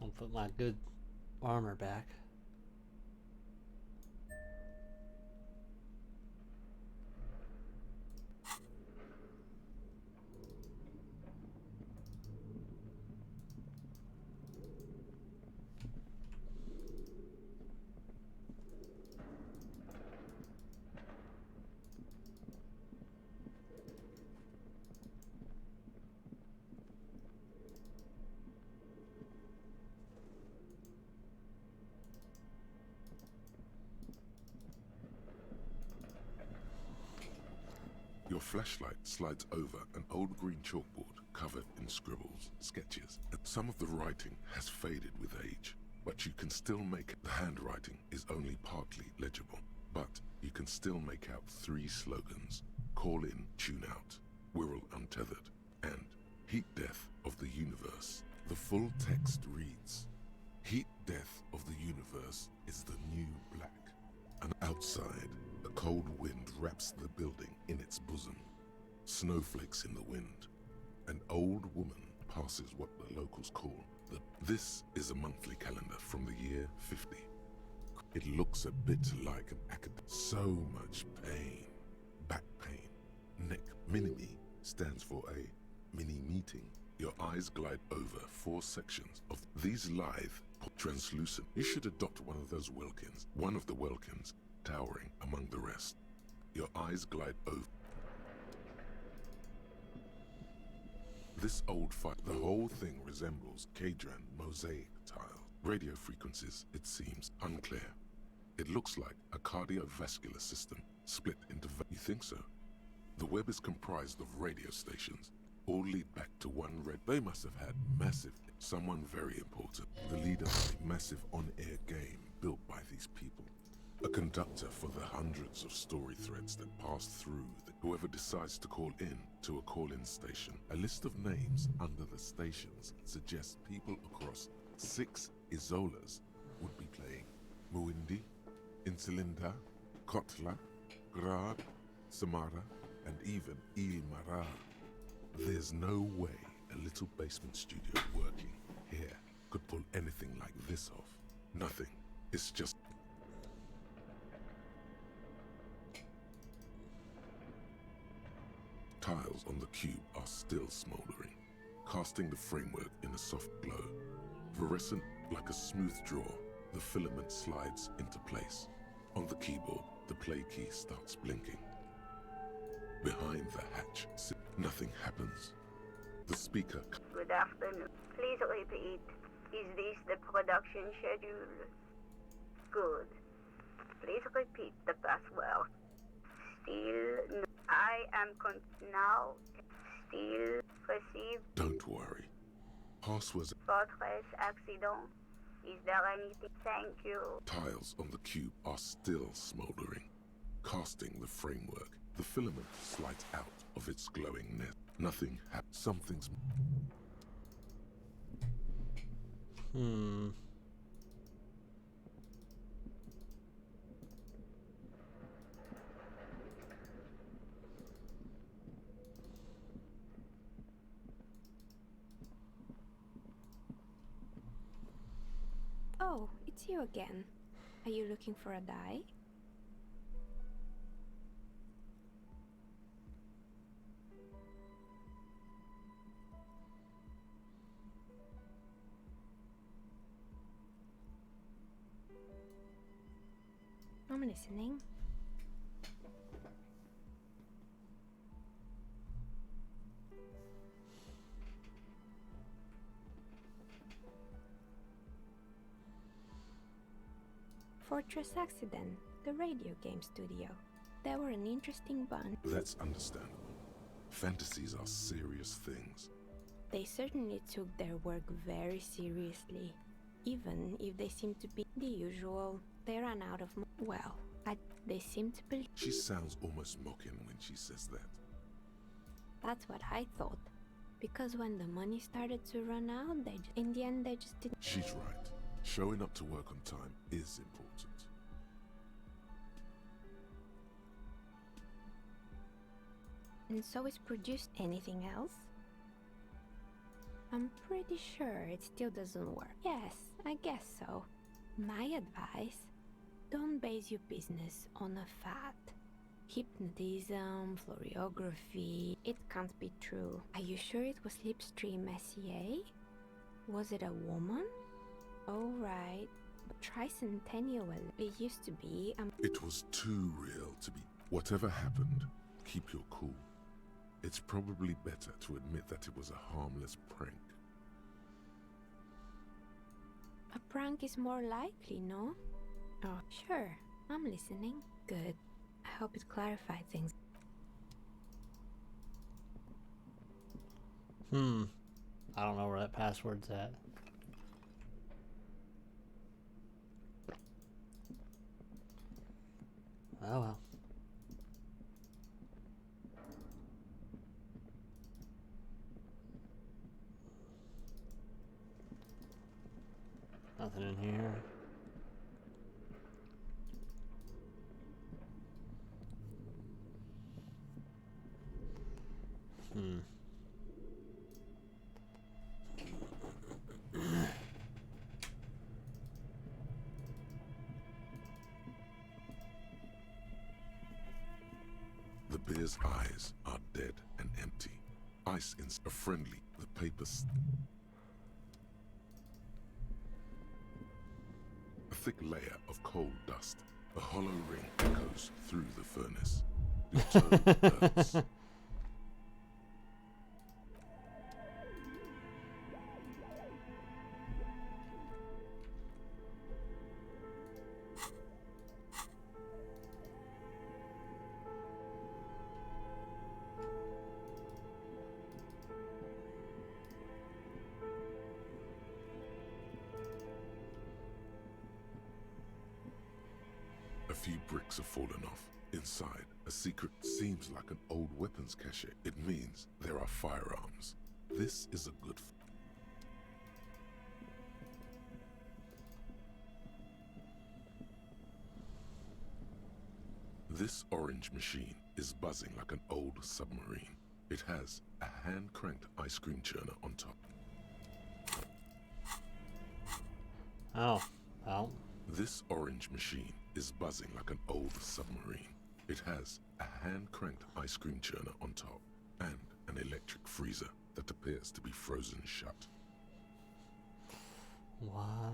A: I'll put my good armor back.
C: Your flashlight slides over an old green chalkboard covered in scribbles, sketches. Some of the writing has faded with age, but you can still make the handwriting is only partly legible. But you can still make out 3 slogans: call in, tune out, Wirral untethered, and heat death of the universe. The full text reads, heat death of the universe is the new black. And outside, a cold wind wraps the building in its bosom. Snowflakes in the wind. An old woman passes what the locals call the... This is a monthly calendar from the year 50. It looks a bit like an academic. So much pain. Back pain. Neck. Mini-me stands for a mini-meeting. Your eyes glide over 4 sections of these lithe, translucent. You should adopt one of those Welkins. One of the Welkins, towering among the rest. Your eyes glide over. This old fight, the whole thing resembles Kadran mosaic tile. Radio frequencies, it seems, unclear. It looks like a cardiovascular system split into... You think so? The web is comprised of radio stations. All lead back to one red. They must have had massive... Someone very important. The leader of a massive on-air game built by these people. A conductor for the hundreds of story threads that pass through whoever decides to call in to a call-in station. A list of names under the stations suggests people across 6 Isolas would be playing. Muindi, Insulinda, Kotla, Grad, Samara, and even Il Mara. There's no way a little basement studio working here could pull anything like this off. Nothing. It's just... Tiles on the cube are still smoldering, casting the framework in a soft glow. Fluorescent like a smooth draw, the filament slides into place. On the keyboard, the play key starts blinking. Behind the hatch, nothing happens. The speaker.
J: Good afternoon. Please repeat. Is this the production schedule? Good. Please repeat the password. Still no. I am now. Still received.
C: Don't worry. Passwords.
J: Fortress accident. Is there anything? Thank you.
C: Tiles on the cube are still smoldering, casting the framework. The filament slides out of its glowing net. Nothing happens. Something's...
F: Oh, it's you again. Are you looking for a die? I'm listening. Fortress Accident, the radio game studio. They were an interesting bunch.
C: That's understandable. Fantasies are serious things.
F: They certainly took their work very seriously. Even if they seemed to be the usual, they ran out of well, they seem to believe.
C: She sounds almost mocking when she says that.
F: That's what I thought. Because when the money started to run out, in the end they just didn't.
C: She's right. Showing up to work on time is important.
F: And so is produced. Anything else? I'm pretty sure it still doesn't work. Yes, I guess so. My advice, don't base your business on a fad. Hypnotism, floriography, it can't be true. Are you sure it was Slipstream SEA? Was it a woman? Oh right, but Tricentennial, it used to be.
C: It was too real to be. Whatever happened, keep your cool. It's probably better to admit that it was a harmless prank.
F: A prank is more likely, no? Oh, sure. I'm listening. Good. I hope it clarified things.
A: I don't know where that password's at. Oh well. Nothing in here.
C: The bear's eyes are dead and empty. Ice in a friendly. The papers. A thick layer of coal dust. A hollow ring echoes through the furnace. Your toe hurts. A few bricks have fallen off. Inside, a secret seems like an old weapons cache. It means there are firearms. This is a good... This orange machine is buzzing like an old submarine. It has a hand-cranked ice cream churner on top.
A: Oh, well.
C: This orange machine is buzzing like an old submarine. It has a hand-cranked ice cream churner on top. and an electric freezer that appears to be frozen shut.
A: Why?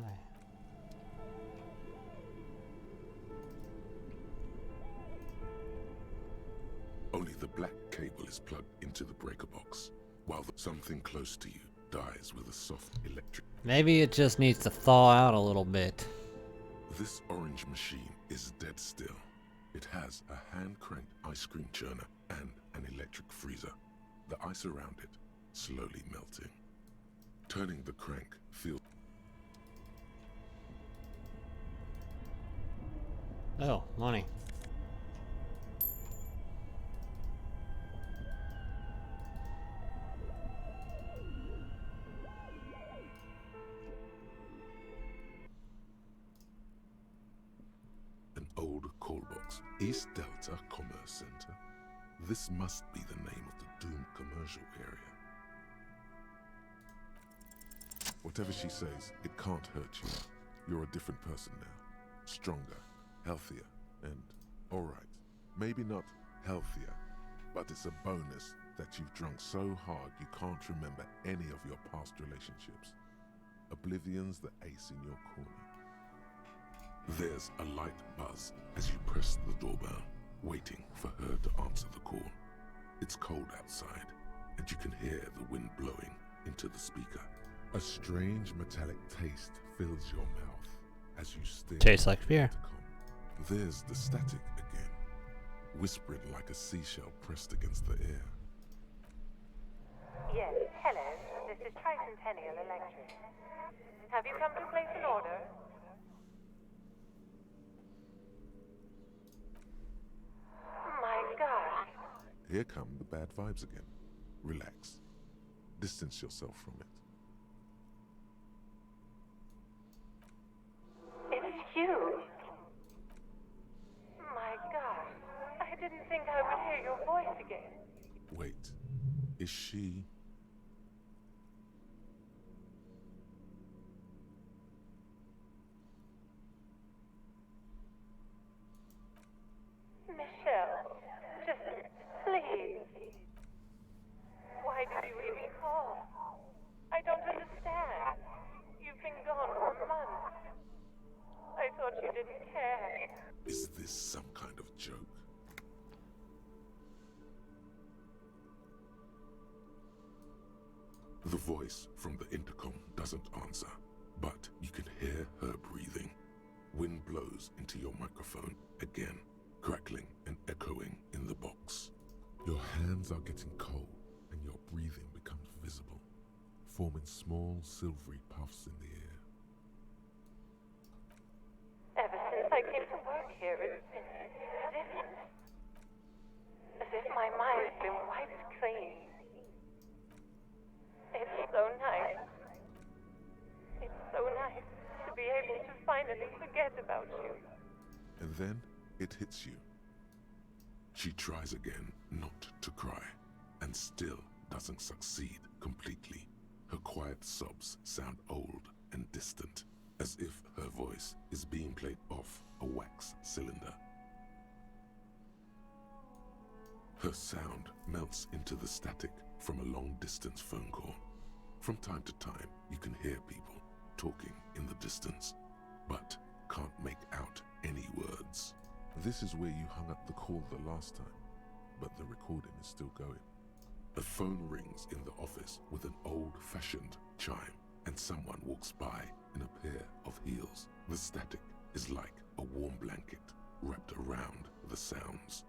C: Only the black cable is plugged into the breaker box, while something close to you dies with a soft electric.
A: Maybe it just needs to thaw out a little bit.
C: This orange machine is dead still. It has a hand-cranked ice cream churner and an electric freezer. The ice around it slowly melting. Turning the crank feels...
A: Oh, money.
C: An old call box. East Delta Commerce Center. This must be the name of the doomed commercial area. Whatever she says, it can't hurt you. You're a different person now. Stronger, healthier, and alright. Maybe not healthier, but it's a bonus that you've drunk so hard you can't remember any of your past relationships. Oblivion's the ace in your corner. There's a light buzz as you press the doorbell, waiting for her to answer the call. It's cold outside, and you can hear the wind blowing into the speaker. A strange metallic taste fills your mouth as you stare.
A: Tastes like beer.
C: There's the static again, whispering like a seashell pressed against the air.
K: Yes, hello. This is Tricentennial Electric. Have you come to place an order? My God.
C: Here come the bad vibes again. Relax. Distance yourself from it.
K: It's you. My God. I didn't think I would hear your voice again.
C: Wait. Is she...
K: Michelle, just please. Why did you even call? I don't understand. You've been gone for months. I thought you didn't care.
C: Is this some kind of joke? The voice from the intercom doesn't answer, but you can hear her breathing. Wind blows into your microphone again, crackling and echoing in the box. Your hands are getting cold and your breathing becomes visible, forming small silvery puffs in the air.
K: Ever since I came to work here, it's been different. As if my mind's been wiped clean. It's so nice. It's so nice to be able to finally forget about you.
C: And then it hits you. She tries again not to cry, and still doesn't succeed completely. Her quiet sobs sound old and distant, as if her voice is being played off a wax cylinder. Her sound melts into the static from a long-distance phone call. From time to time, you can hear people talking in the distance, but can't make out any words. This is where you hung up the call the last time, but the recording is still going. A phone rings in the office with an old-fashioned chime, and someone walks by in a pair of heels. The static is like a warm blanket wrapped around the sounds.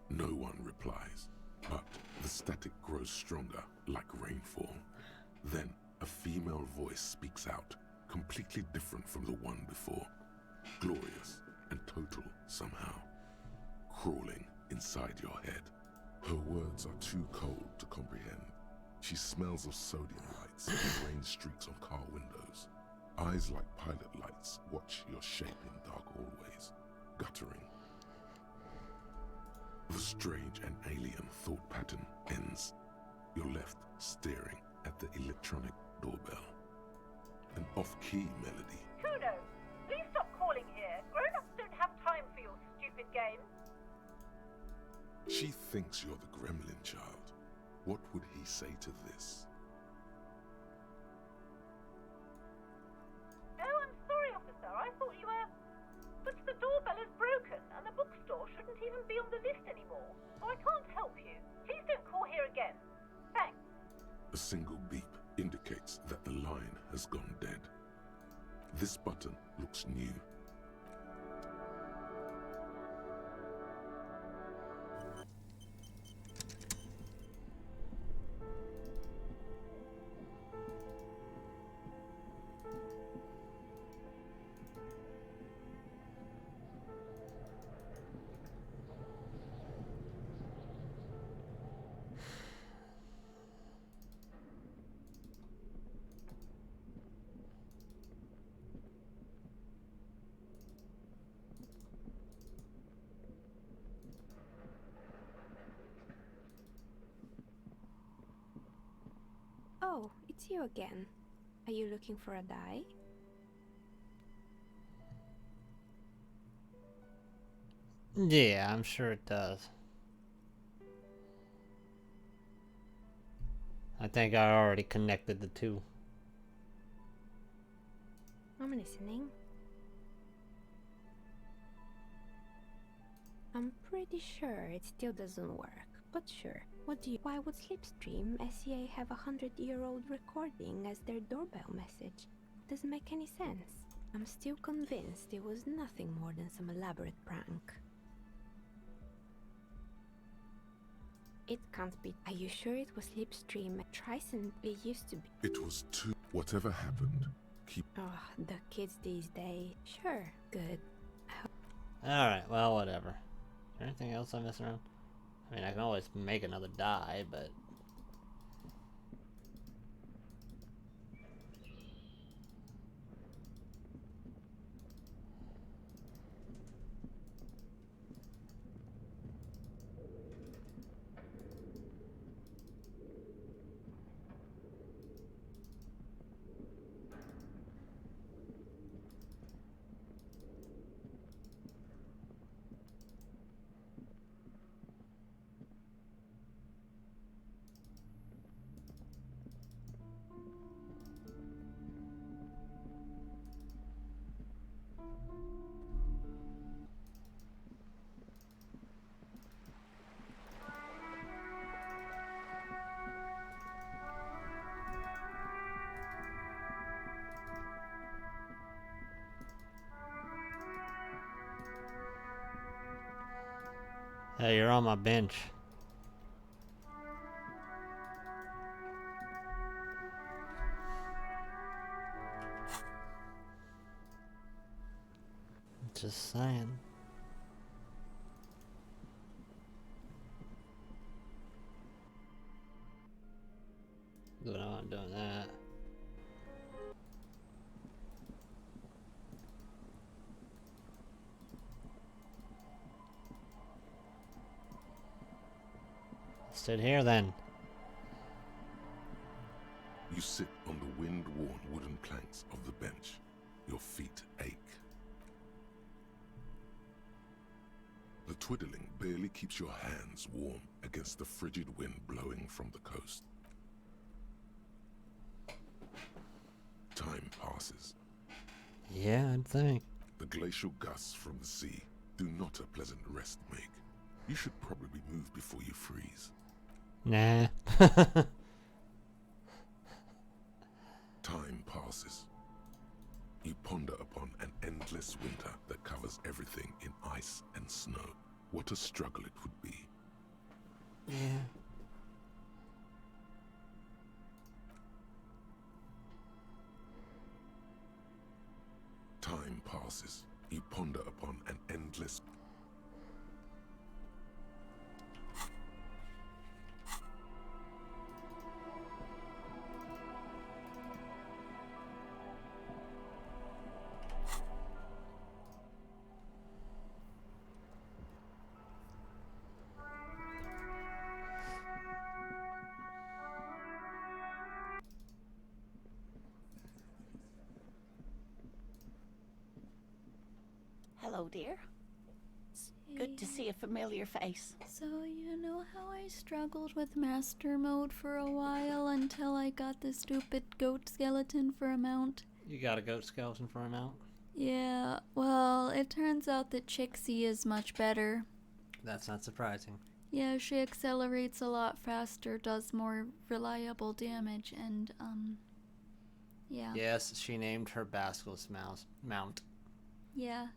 C: No one replies, but the static grows stronger like rainfall. Then a female voice speaks out, completely different from the one before. Glorious and total somehow, crawling inside your head. Her words are too cold to comprehend. She smells of sodium lights and rain streaks on car windows. Eyes like pilot lights watch your shape in dark hallways, guttering. The strange and alien thought pattern ends. You're left staring at the electronic doorbell. An off-key melody.
K: Kudos! Please stop calling here. Grown-ups don't have time for your stupid games.
C: She thinks you're the gremlin child. What would he say to this?
K: Oh, I'm sorry, officer. I thought you were... But the doorbell is broken, and the bookstore shouldn't even be on the list anymore. So I can't help you. Please don't call here again. Thanks.
C: A single beep indicates that the line has gone dead. This button looks new.
F: Oh, it's you again. Are you looking for a dye?
A: Yeah, I'm sure it does. I think I already connected the two.
F: I'm listening. I'm pretty sure it still doesn't work, but sure. Why would Slipstream SCA have a 100-year-old recording as their doorbell message? Doesn't make any sense. I'm still convinced it was nothing more than some elaborate prank. It can't be. Are you sure it was Slipstream? Tricent, it used to be.
C: It was too... Whatever happened, keep...
F: Oh, the kids these days. Sure, good.
A: Alright, well, whatever. Is there anything else I'm missing around? I mean, I can always make another die, but... Hey, you're on my bench. Just saying. Good, I'm not doing that. Sit here then.
C: You sit on the wind-worn wooden planks of the bench. Your feet ache. The twiddling barely keeps your hands warm against the frigid wind blowing from the coast. Time passes.
A: Yeah, I'd think.
C: The glacial gusts from the sea do not a pleasant rest make. You should probably move before you freeze.
A: Nah.
C: Time passes. You ponder upon an endless winter that covers everything in ice and snow. What a struggle it would be.
A: Yeah.
C: Time passes. You ponder upon an endless...
D: Hello, dear. Good to see a familiar face.
L: So, you know how I struggled with master mode for a while until I got the stupid goat skeleton for a mount?
A: You got a goat skeleton for a mount?
L: Yeah, well, it turns out that Chixie is much better.
A: That's not surprising.
L: Yeah, she accelerates a lot faster, does more reliable damage, and, yeah.
A: Yes, she named her Basilisk mount.
L: Yeah.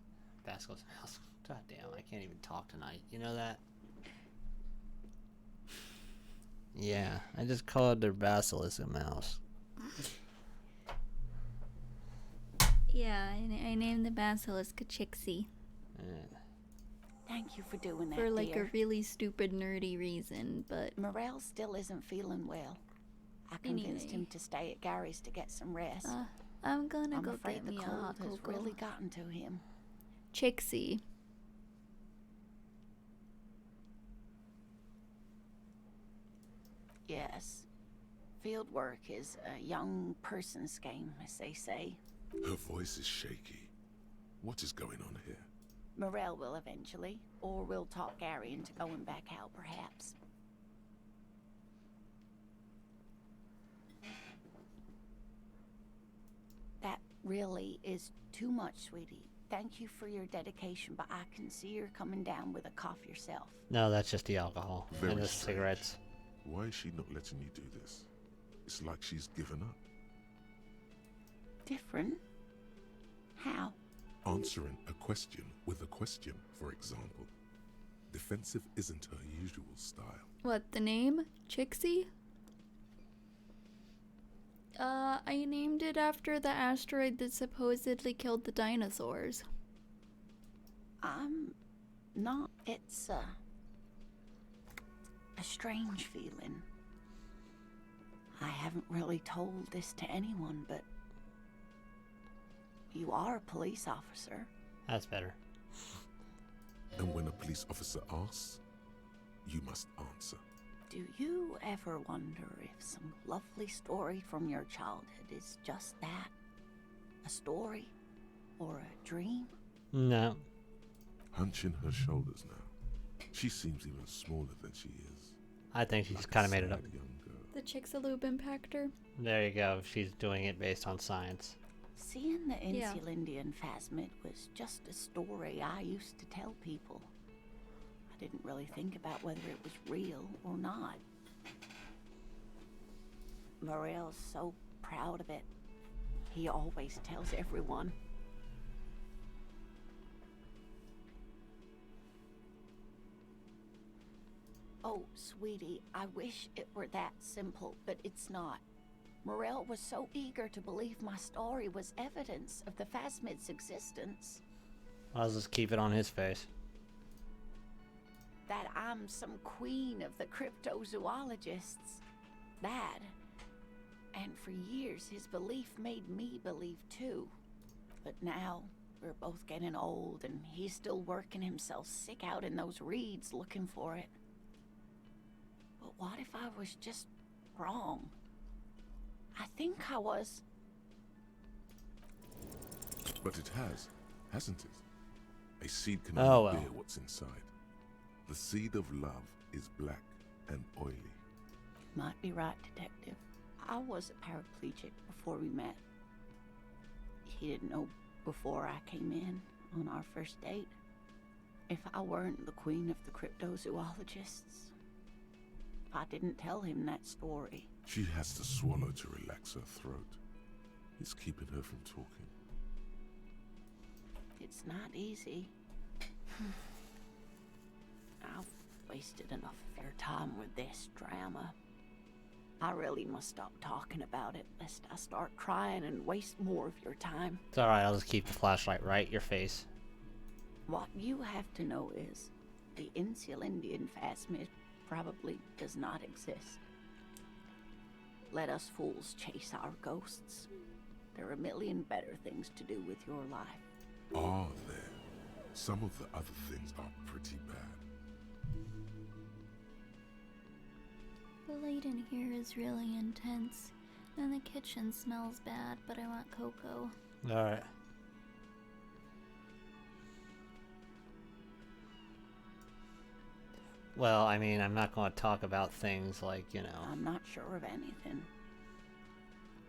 A: Basilisk mouse. God damn, I can't even talk tonight. You know that? Yeah, I just called her Basilisk a mouse.
L: Yeah, I named the basilisk a Chixie.
D: Thank you for doing that,
L: For like
D: dear.
L: a really stupid, nerdy reason, but...
D: Morel still isn't feeling well. I convinced him to stay at Gary's to get some rest.
L: I'm gonna
D: I'm
L: go
D: afraid
L: get
D: the
L: me a
D: cold
L: hot
D: has
L: cocoa.
D: really gotten to him.
L: Chixie.
D: Yes. Field work is a young person's game, as they say.
C: Her voice is shaky. What is going on here?
D: Morel will eventually, or we'll talk Gary into going back out, perhaps. That really is too much, sweetie. Thank you for your dedication, but I can see you're coming down with a cough yourself.
A: No, that's just the alcohol.
C: Very
A: and the
C: strange.
A: cigarettes.
C: Why is she not letting you do this? It's like she's given up.
D: Different? How?
C: Answering a question with a question, for example. Defensive isn't her usual style.
L: What, the name? Chixie? I named it after the asteroid that supposedly killed the dinosaurs.
D: I'm not. It's a strange feeling. I haven't really told this to anyone, but you are a police officer.
A: That's better.
C: And when a police officer asks, you must answer.
D: Do you ever wonder if some lovely story from your childhood is just that? A story? Or a dream?
A: No.
C: Hunching her shoulders now. She seems even smaller than she is.
A: I think she just kind of made it up.
L: The Chicxulub impactor?
A: There you go. She's doing it based on science.
D: Seeing the
L: Yeah.
D: Insulindian phasmid was just a story I used to tell people. I didn't really think about whether it was real or not. Morel's so proud of it. He always tells everyone. Oh, sweetie, I wish it were that simple, but it's not. Morel was so eager to believe my story was evidence of the phasmid's existence
A: I'll just keep it on his face.
D: that I'm some queen of the cryptozoologists. That. And for years, his belief made me believe too. But now, we're both getting old, and he's still working himself sick out in those reeds looking for it. But what if I was just wrong? I think I was.
C: But it has, hasn't it? A seed can
A: Oh,
C: only
A: well.
C: bear what's inside. The seed of love is black and oily.
D: Might be right, Detective. I was a paraplegic before we met. He didn't know before I came in on our first date. If I weren't the queen of the cryptozoologists, if I didn't tell him that story.
C: She has to swallow to relax her throat. It's keeping her from talking.
D: It's not easy. I've wasted enough of your time with this drama. I really must stop talking about it, lest I start crying and waste more of your time.
A: It's alright, I'll just keep the flashlight right in your face.
D: What you have to know is, the Insulindian phasmid probably does not exist. Let us fools chase our ghosts. There are a million better things to do with your life.
C: Are there? Some of the other things are pretty bad.
L: The light in here is really intense, and the kitchen smells bad, but I want cocoa.
A: Alright. Well, I mean, I'm not going to talk about things like, you know.
D: I'm not sure of anything.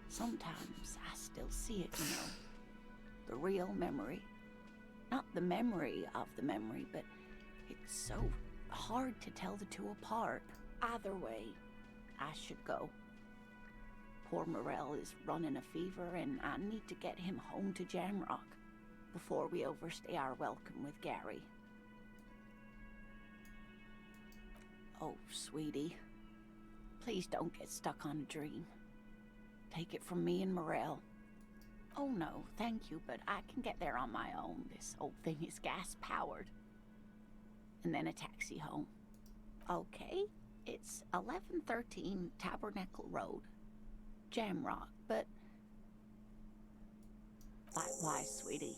D: Sometimes I still see it, you know. The real memory. Not the memory of the memory, but it's so hard to tell the two apart. Either way, I should go. Poor Morel is running a fever, and I need to get him home to Jamrock before we overstay our welcome with Gary. Oh, sweetie, please don't get stuck on a dream. Take it from me and Morel. Oh no, thank you, but I can get there on my own. This old thing is gas-powered. And then a taxi home. Okay, it's 1113 Tabernacle Road, Jamrock, but... Likewise, sweetie.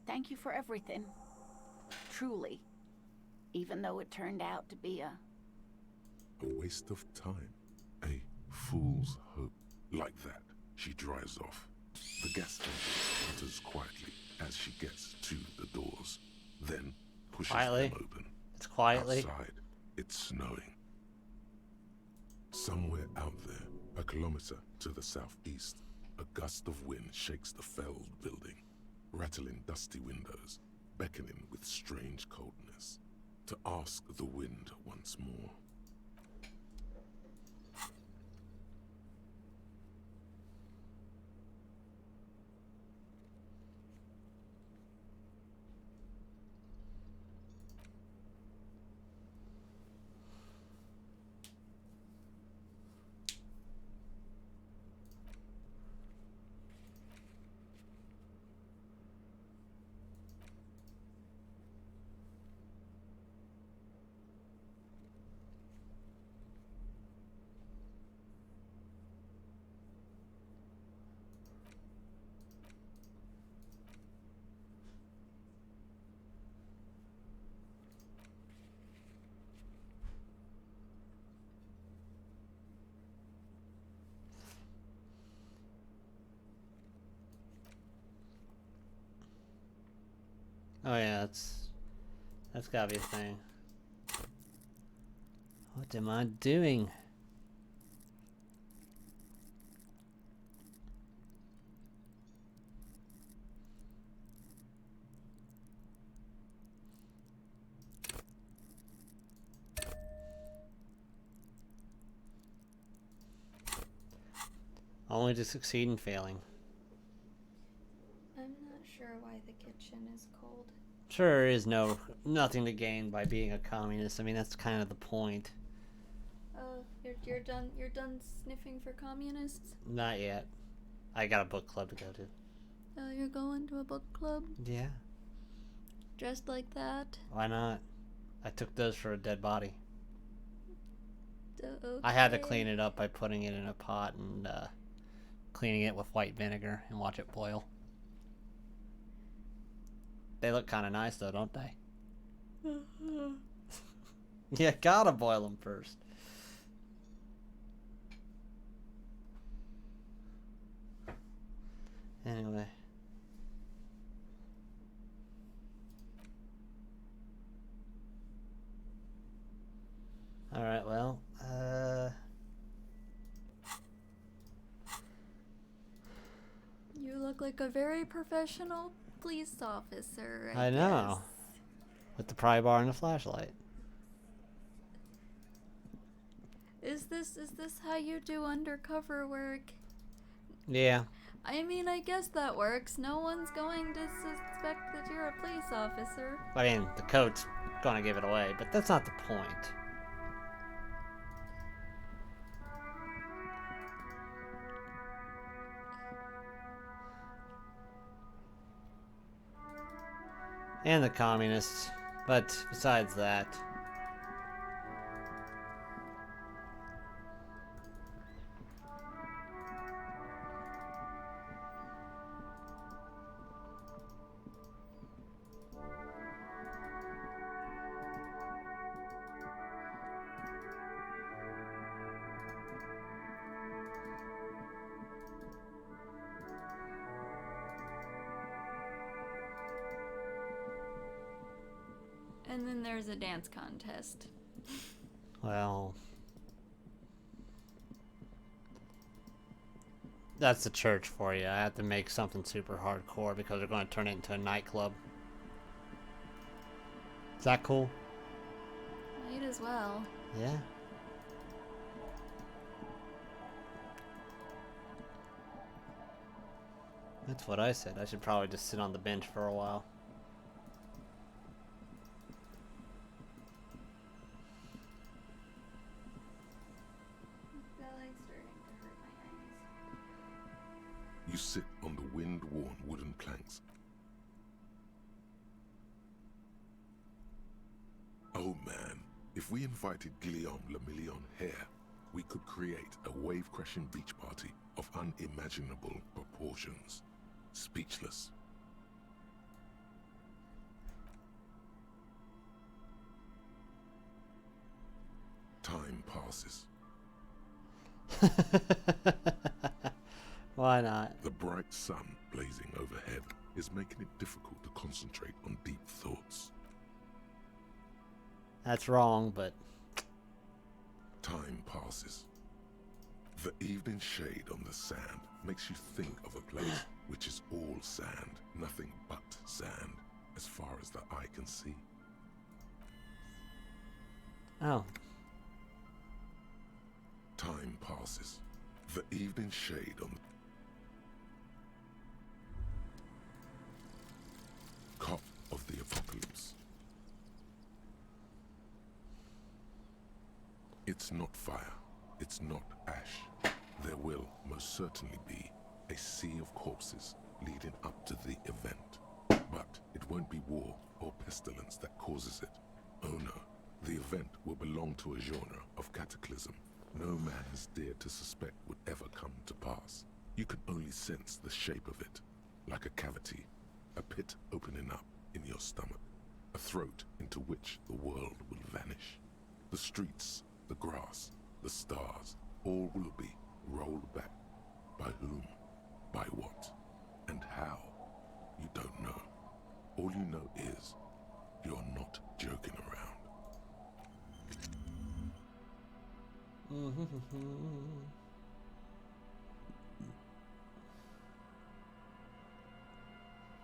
D: Thank you for everything. Truly. Even though it turned out to be
C: A waste of time. A fool's hope. Like that, she drives off. The gas engine enters quietly as she gets to the doors, then pushes them open.
A: It's quietly.
C: Outside, it's snowing. Somewhere out there, a kilometer to the southeast, a gust of wind shakes the felled building, rattling dusty windows, beckoning with strange coldness, to ask the wind once more.
A: Oh yeah, that's gotta be a thing. What am I doing? Only to succeed in failing.
L: I'm not sure why the kitchen is cold.
A: Sure, there is nothing to gain by being a communist. I mean, that's kind of the point.
L: Oh, you're done. You're done sniffing for communists.
A: Not yet. I got a book club to go to.
L: Oh, you're going to a book club?
A: Yeah.
L: Dressed like that?
A: Why not? I took those for a dead body.
L: Okay.
A: I had to clean it up by putting it in a pot and cleaning it with white vinegar and watch it boil. They look kind of nice though, don't they? You gotta boil them first. Anyway. Alright, well,
L: You look like a very professional police officer.
A: I know. With the pry bar and the flashlight.
L: Is this how you do undercover work?
A: Yeah.
L: I mean, I guess that works. No one's going to suspect that you're a police officer.
A: I mean, the code's gonna give it away, but that's not the point. And the communists, but besides that...
L: And then there's a dance contest.
A: Well, that's the church for you. I have to make something super hardcore because they're going to turn it into a nightclub. Is that cool?
L: Might as well.
A: Yeah. That's what I said. I should probably just sit on the bench for a while.
L: The light's starting to hurt my eyes.
C: You sit on the wind-worn wooden planks. Oh man, if we invited Guillaume Le Million here, we could create a wave-crashing beach party of unimaginable proportions. Speechless. Time passes.
A: Why not?
C: The bright sun blazing overhead is making it difficult to concentrate on deep thoughts.
A: That's wrong, but...
C: Time passes. The evening shade on the sand makes you think of a place which is all sand, nothing but sand, as far as the eye can see.
A: Oh.
C: Time passes. The evening shade on the cop of the apocalypse. It's not fire. It's not ash. There will most certainly be a sea of corpses leading up to the event. But it won't be war or pestilence that causes it. Oh no, the event will belong to a genre of cataclysm no man has dared to suspect would ever come to pass. You can only sense the shape of it, like a cavity, a pit opening up in your stomach, a throat into which the world will vanish. The streets, the grass, the stars, all will be rolled back. By whom, by what, and how, you don't know. All you know is, you're not joking around.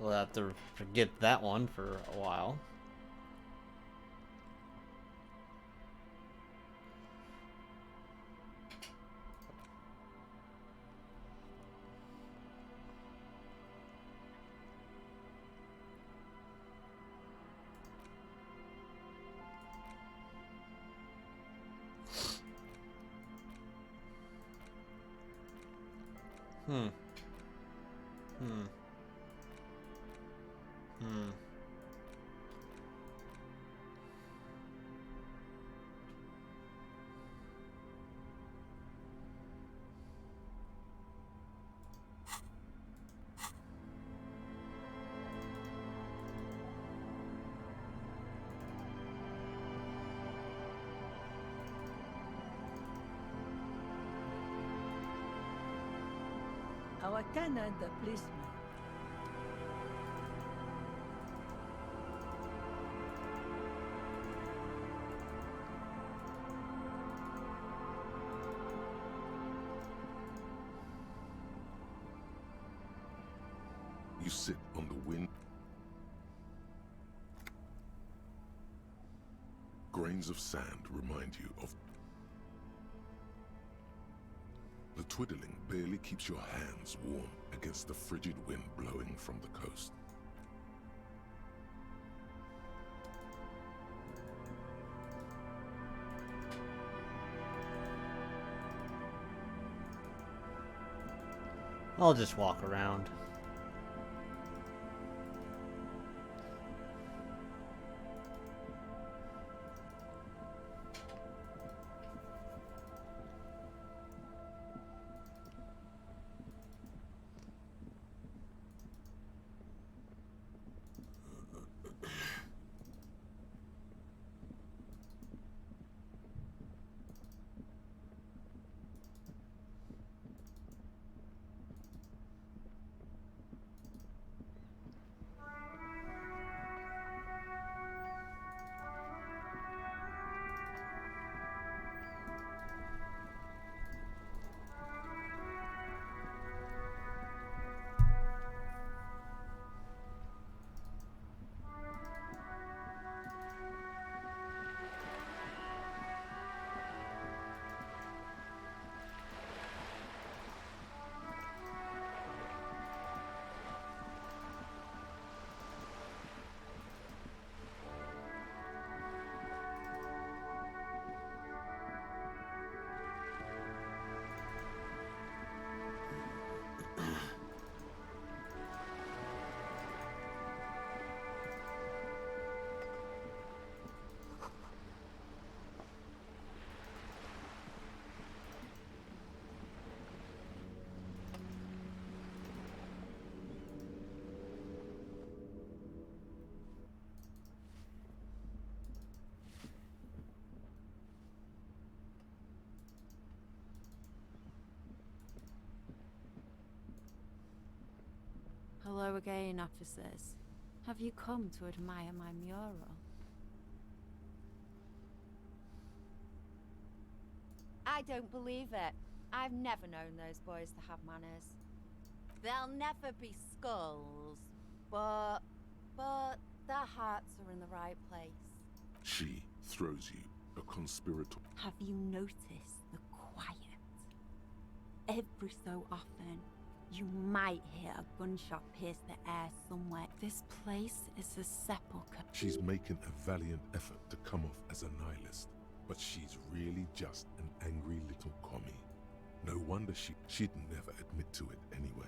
A: We'll have to forget that one for a while. Hmm.
M: How can the policeman?
C: You sit on the wind. Grains of sand remind you of... The twiddling barely keeps your hands warm against the frigid wind blowing from the coast.
A: I'll just walk around.
M: Hello again, officers. Have you come to admire my mural?
G: I don't believe it. I've never known those boys to have manners. They'll never be skulls, but their hearts are in the right place.
C: She throws you a conspirator.
M: Have you noticed the quiet? Every so often, you might hear a gunshot pierce the air somewhere. This place is a sepulchre.
C: She's making a valiant effort to come off as a nihilist, but she's really just an angry little commie. No wonder she'd never admit to it anyway.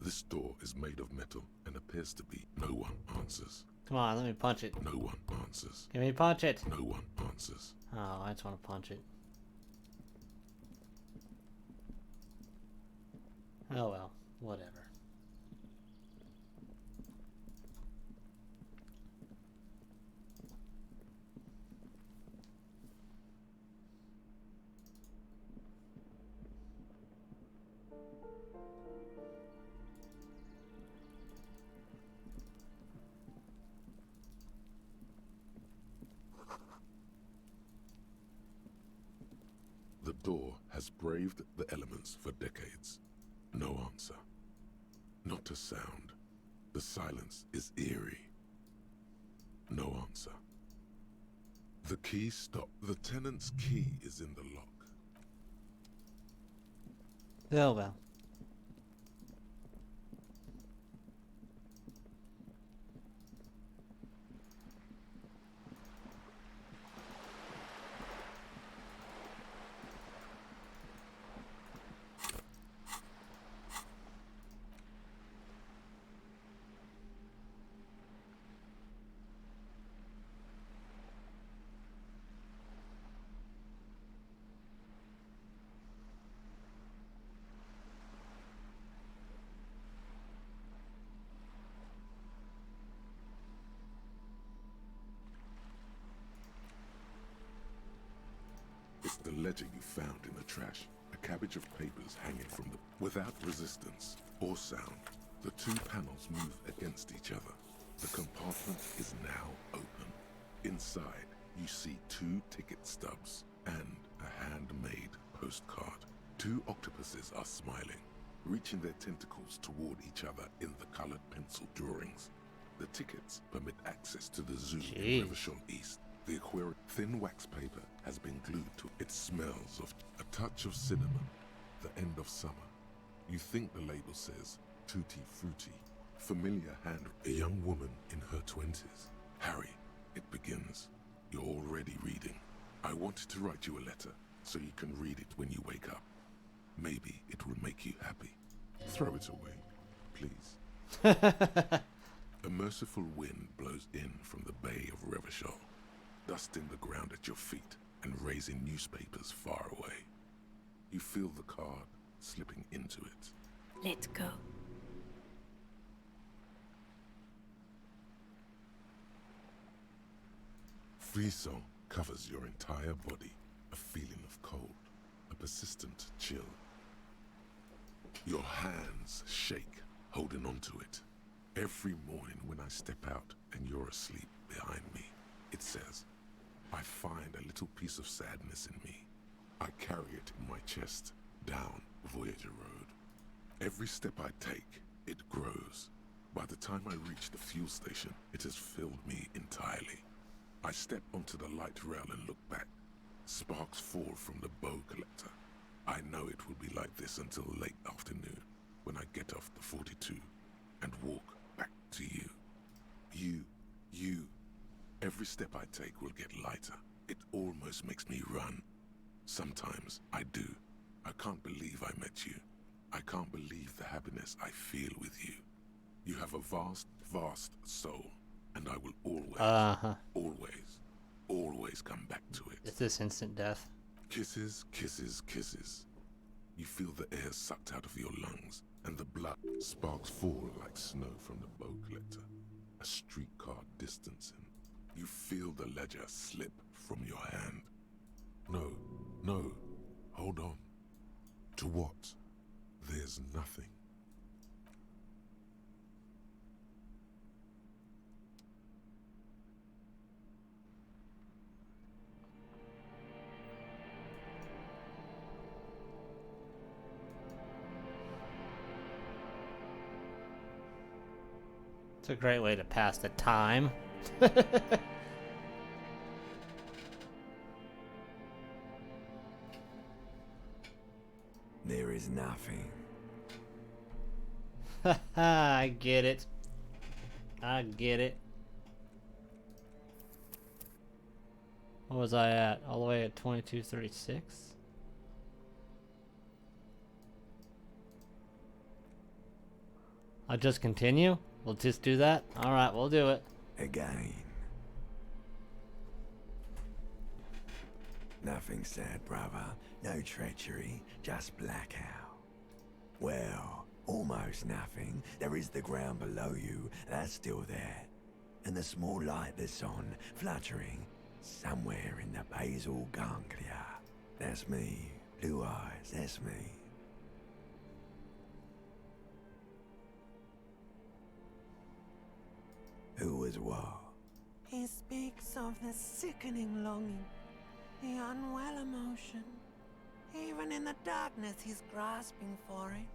C: This door is made of metal and appears to be. No one answers.
A: Come on, let me punch it.
C: No one answers.
A: Give me punch it.
C: No one answers.
A: Oh, I just want to punch it. Oh well, whatever.
C: The door has braved the elements for decades. No answer. Not a sound. The silence is eerie. No answer. The key stopped. The tenant's key is in the lock.
A: Oh well.
C: It's the letter you found in the trash. A cabbage of papers hanging from the... Without resistance or sound, the two panels move against each other. The compartment is now open. Inside, you see two ticket stubs and a handmade postcard. Two octopuses are smiling, reaching their tentacles toward each other in the colored pencil drawings. The tickets permit access to the zoo in Revachol East. The aquarium thin wax paper has been glued to it. It smells of a touch of cinnamon, the end of summer. You think the label says tutti frutti. Familiar hand, a young woman in her 20s. Harry, it begins. You're already reading. I wanted to write you a letter so you can read it when you wake up. Maybe it will make you happy. Throw it away, please. A merciful wind blows in from the Bay of Revachol, dusting the ground at your feet and raising newspapers far away. You feel the card slipping into it.
F: Let's go.
C: Frisson covers your entire body, a feeling of cold, a persistent chill. Your hands shake, holding onto it. Every morning when I step out and you're asleep behind me, it says, I find a little piece of sadness in me. I carry it in my chest, down Voyager Road. Every step I take, it grows. By the time I reach the fuel station, it has filled me entirely. I step onto the light rail and look back. Sparks fall from the bow collector. I know it will be like this until late afternoon, when I get off the 42 and walk back to you. You. Every step I take will get lighter. It almost makes me run. Sometimes I do. I can't believe I met you. I can't believe the happiness I feel with you. You have a vast, vast soul, and I will always come back to it.
A: Is this instant death?
C: Kisses, kisses, kisses. You feel the air sucked out of your lungs, and the blood. Sparks fall like snow from the bow collector. A streetcar distancing. You feel the ledger slip from your hand. No, hold on. To what? There's nothing.
A: It's a great way to pass the time.
E: There is nothing.
A: I get it. I get it. What was I at? All the way at 22:36? I'll just continue? We'll just do that? Alright, we'll do it.
E: Again. Nothing sad, brother. No treachery, just blackout. Well, almost nothing. There is the ground below you, that's still there. And the small light that's on, fluttering, somewhere in the basal ganglia. That's me. Blue eyes, that's me. Who was what?
N: He speaks of the sickening longing, the unwell emotion. Even in the darkness, he's grasping for it.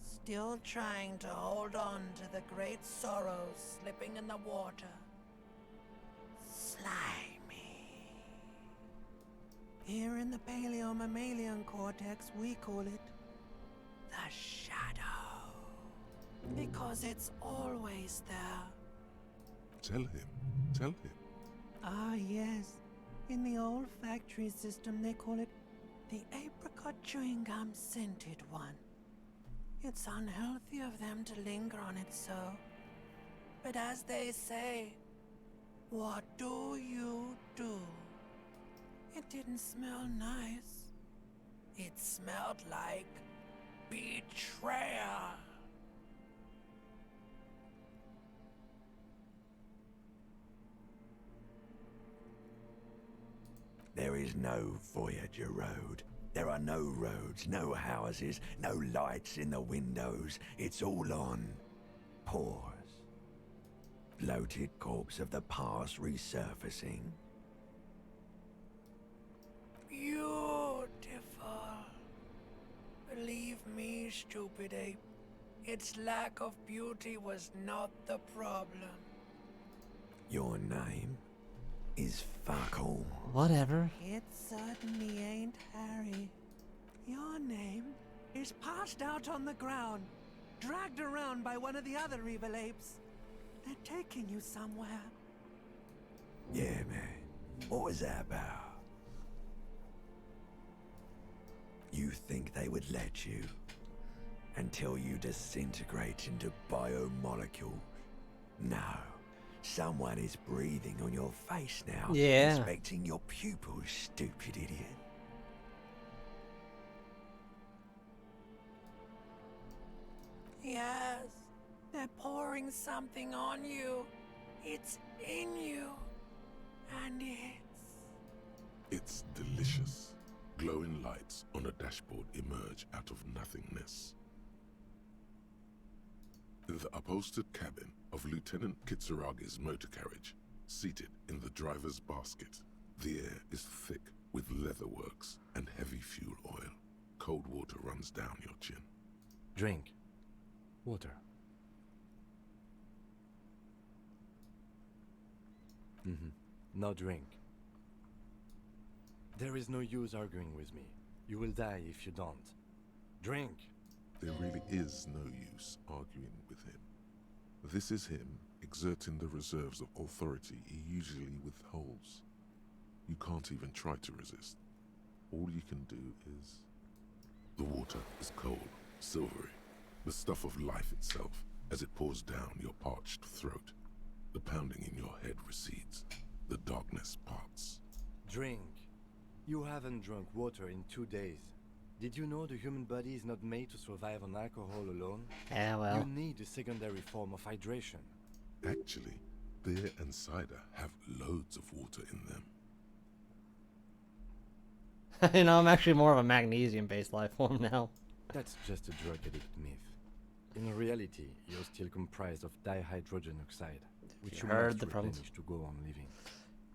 N: Still trying to hold on to the great sorrows slipping in the water. Slimy. Here in the paleo-mammalian cortex, we call it the shadow. Because it's always there.
C: Tell him.
N: Ah, yes. In the olfactory system, they call it the apricot chewing gum scented one. It's unhealthy of them to linger on it so. But as they say, what do you do? It didn't smell nice. It smelled like betrayal.
E: There is no Voyager Road. There are no roads, no houses, no lights in the windows. It's all on pause. Bloated corpse of the past resurfacing.
N: Beautiful. Believe me, stupid ape, its lack of beauty was not the problem.
E: Your name is fuck all.
A: Whatever.
N: It certainly ain't Harry. Your name is passed out on the ground, dragged around by one of the other evil apes. They're taking you somewhere.
E: Yeah, man. What was that about? You think they would let you? Until you disintegrate into biomolecule? No. Someone is breathing on your face now.
A: Yeah.
E: Inspecting your pupils, stupid idiot.
N: Yes, they're pouring something on you. It's in you. And
C: It's delicious. Glowing lights on a dashboard emerge out of nothingness. In the upholstered cabin of Lieutenant Kitsuragi's motor carriage, seated in the driver's basket, the air is thick with leatherworks and heavy fuel oil. Cold water runs down your chin.
O: Drink. Water. No drink. There is no use arguing with me. You will die if you don't. Drink!
C: There really is no use arguing with him. This is him exerting the reserves of authority he usually withholds. You can't even try to resist. All you can do is... The water is cold, silvery, the stuff of life itself, as it pours down your parched throat. The pounding in your head recedes. The darkness parts.
O: Drink. You haven't drunk water in 2 days. Did you know the human body is not made to survive on alcohol alone?
A: Yeah, well.
O: You need a secondary form of hydration.
C: Actually, beer and cider have loads of water in them.
A: You know, I'm actually more of a magnesium-based life form now.
O: That's just a drug addict myth. In reality, you're still comprised of dihydrogen oxide, which you must replenish to go on living.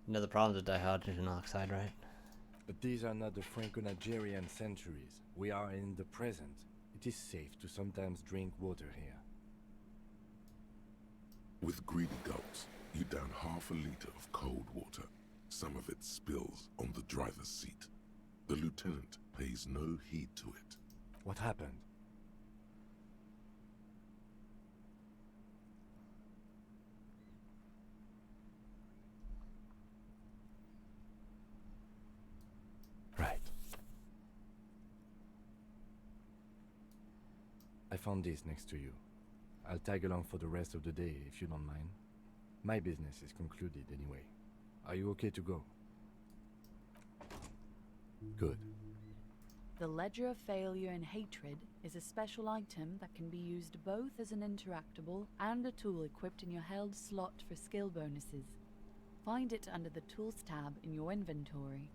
A: You know the problems with dihydrogen oxide, right?
O: But these are not the Franco-Nigerian centuries. We are in the present. It is safe to sometimes drink water here.
C: With greedy gulps, you down half a liter of cold water. Some of it spills on the driver's seat. The lieutenant pays no heed to it.
O: What happened? Right. I found this next to you. I'll tag along for the rest of the day if you don't mind. My business is concluded anyway. Are you okay to go? Good.
P: The Ledger of Failure and Hatred is a special item that can be used both as an interactable and a tool equipped in your held slot for skill bonuses. Find it under the Tools tab in your inventory.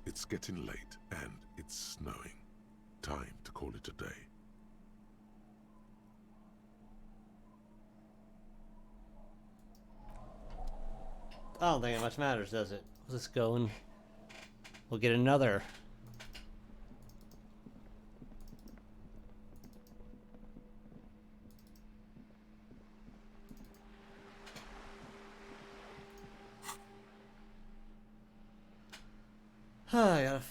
C: It's getting late, and it's snowing. Time to call it a day.
A: I don't think it much matters, does it? Let's go and we'll get another. I gotta.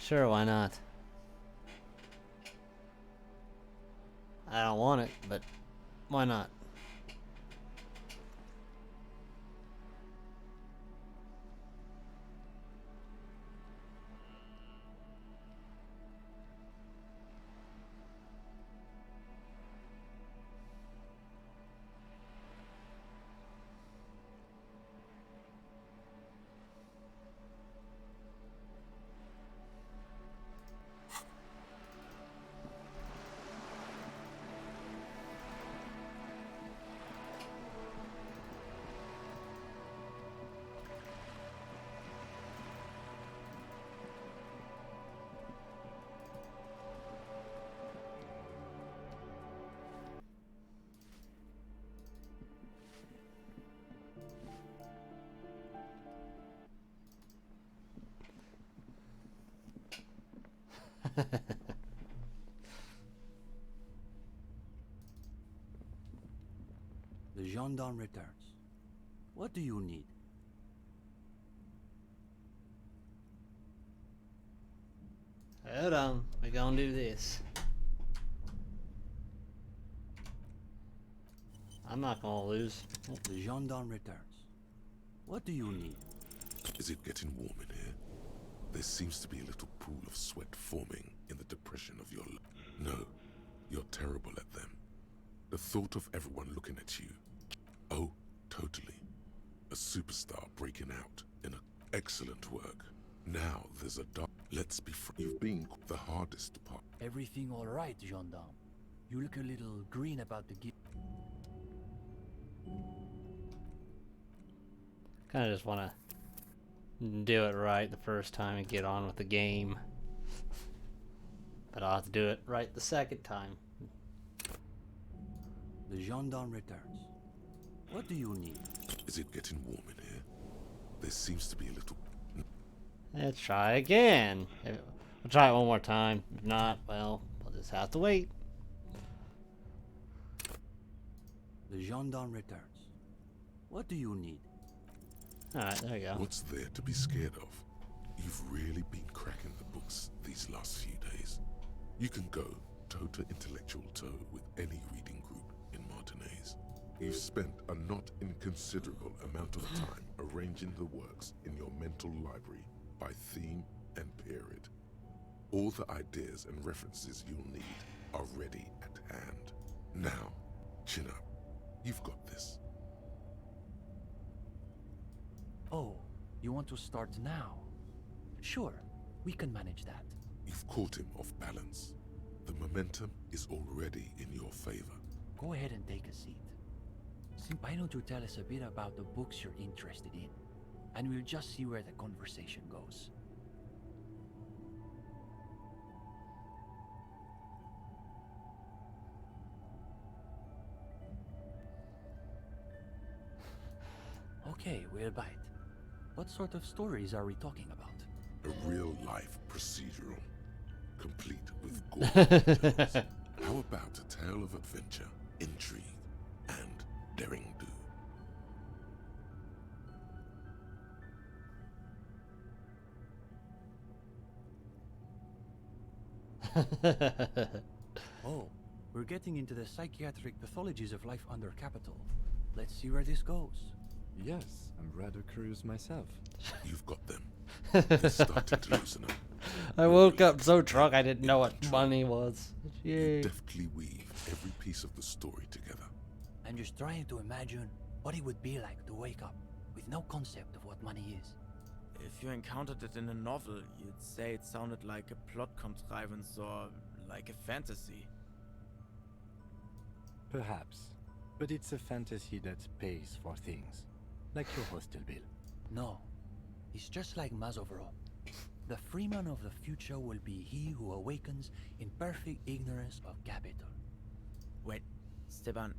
A: Sure, why not? I don't want it, but why not?
Q: The gendarme returns. What do you need?
A: Hold on, we're gonna do this. I'm not gonna lose.
Q: The gendarme returns. What do you need?
C: Is it getting warm in here? There seems to be a little pool of sweat forming in the depression of your... No, you're terrible at them. The thought of everyone looking at you. Oh, totally. A superstar breaking out in excellent work. Now there's a dark... Let's be you've been the hardest part.
Q: Everything all right, gendarme? You look a little green about the gift.
A: Kind of just want to do it right the first time and get on with the game. But I'll have to do it right the second time.
Q: The gendarme returns. What do you need?
C: Is it getting warm in here? There seems to be a little...
A: Let's try again. We'll try it one more time. If not, well, we'll just have to wait.
Q: The gendarme returns. What do you need?
A: Alright, there you go.
C: What's there to be scared of? You've really been cracking the books these last few days. You can go toe to intellectual toe with any reading group in Martinez. You've spent a not inconsiderable amount of time arranging the works in your mental library by theme and period. All the ideas and references you'll need are ready at hand. Now, chin up. You've got this.
Q: Oh, you want to start now? Sure, we can manage that.
C: You've caught him off balance. The momentum is already in your favor.
Q: Go ahead and take a seat. Why don't you tell us a bit about the books you're interested in, and we'll just see where the conversation goes. Okay, we'll bite. What sort of stories are we talking about?
C: A real-life procedural, complete with gore details. How about a tale of adventure, intrigue, and daring do?
Q: Oh, we're getting into the psychiatric pathologies of life under capital. Let's see where this goes.
O: Yes, I'm rather curious myself.
C: You've got them. They're starting to loosen up.
A: I woke up so drunk I didn't know what money was.
C: You
A: Yay.
C: deftly weave every piece of the story together.
Q: I'm just trying to imagine what it would be like to wake up with no concept of what money is.
R: If you encountered it in a novel, you'd say it sounded like a plot contrivance or like a fantasy.
O: Perhaps. But it's a fantasy that pays for things. Like your hostel bill.
Q: No. It's just like Mazovro. The freeman of the future will be he who awakens in perfect ignorance of capital.
R: Wait, Steban,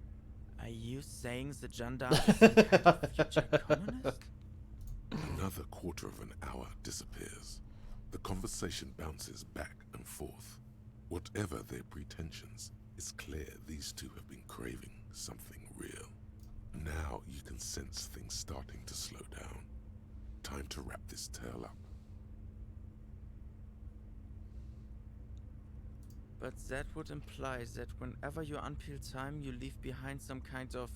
R: are you saying the gendarme is some kind of future communist?
C: Another quarter of an hour disappears. The conversation bounces back and forth. Whatever their pretensions, it's clear these two have been craving something real. Now you can sense things starting to slow down. Time to wrap this tale up.
R: But that would imply that whenever you unpeel time, you leave behind some kind of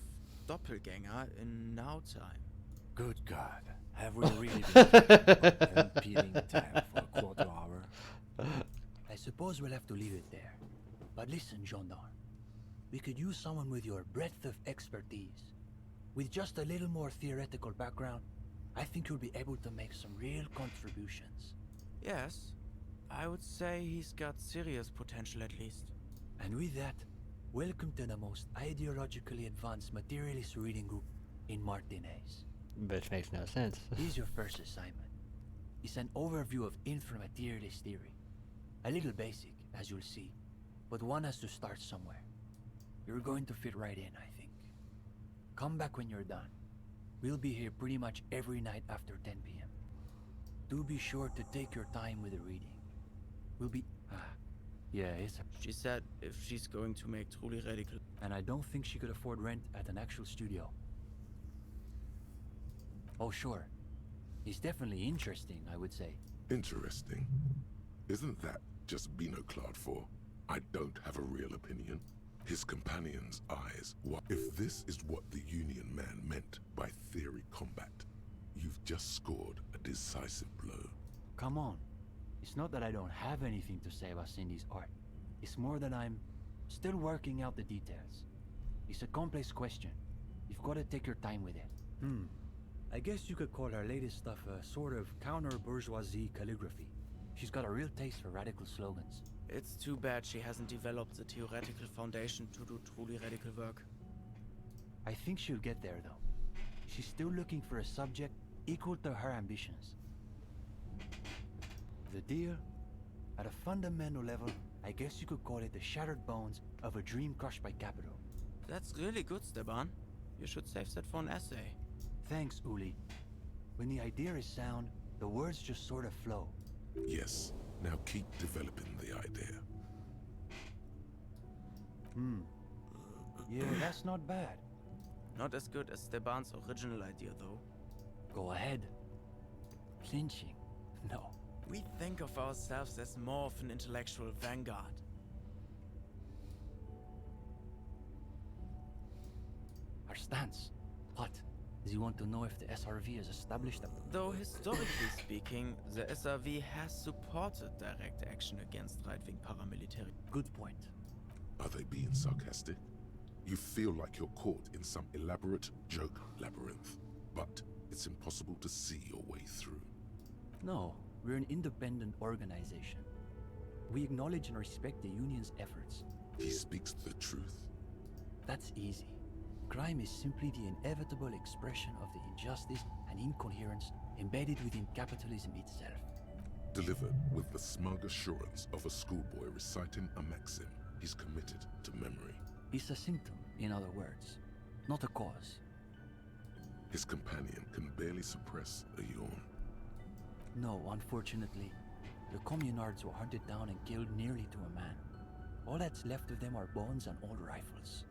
R: doppelganger in now time.
Q: Good God, have we really been
O: unpeeling time for a quarter hour?
Q: I suppose we'll have to leave it there. But listen, gendarme. We could use someone with your breadth of expertise. With just a little more theoretical background, I think you'll be able to make some real contributions.
R: Yes, I would say he's got serious potential at least.
Q: And with that, welcome to the most ideologically advanced materialist reading group in Martinez.
A: Which makes no sense.
Q: Here's your first assignment. It's an overview of inframaterialist theory. A little basic, as you'll see, but one has to start somewhere. You're going to fit right in, I think. Come back when you're done. We'll be here pretty much every night after 10 p.m. Do be sure to take your time with the reading. We'll be... yeah, it's...
R: She said if she's going to make truly radical...
Q: And I don't think she could afford rent at an actual studio. Oh, sure. He's definitely interesting, I would say.
C: Interesting? Isn't that just Binoclard for I don't have a real opinion? His companion's eyes. What if this is what the Union man meant by theory combat? You've just scored a decisive blow.
Q: Come on. It's not that I don't have anything to say about Cindy's art. It's more that I'm still working out the details. It's a complex question. You've got to take your time with it. I guess you could call her latest stuff a sort of counter-bourgeoisie calligraphy. She's got a real taste for radical slogans.
R: It's too bad she hasn't developed the theoretical foundation to do truly radical work.
Q: I think she'll get there, though. She's still looking for a subject equal to her ambitions. The deal, at a fundamental level, I guess you could call it the shattered bones of a dream crushed by capital.
R: That's really good, Steban. You should save that for an essay.
Q: Thanks, Uli. When the idea is sound, the words just sort of flow.
C: Yes, now keep developing the idea.
Q: Yeah, that's not bad.
R: Not as good as Steban's original idea, though.
Q: Go ahead. Clinching? No.
R: We think of ourselves as more of an intellectual vanguard.
Q: Our stance. What? Does he want to know if the SRV is established?
R: Though historically speaking, the SRV has supported direct action against right-wing paramilitary.
Q: Good point.
C: Are they being sarcastic? You feel like you're caught in some elaborate joke labyrinth, but it's impossible to see your way through.
Q: No, we're an independent organization. We acknowledge and respect the union's efforts.
C: He speaks the truth.
Q: That's easy. Crime is simply the inevitable expression of the injustice and incoherence embedded within capitalism itself.
C: Delivered with the smug assurance of a schoolboy reciting a maxim he's committed to memory.
Q: It's a symptom, in other words, not a cause.
C: His companion can barely suppress a yawn.
Q: No, unfortunately, the communards were hunted down and killed nearly to a man. All that's left of them are bones and old rifles.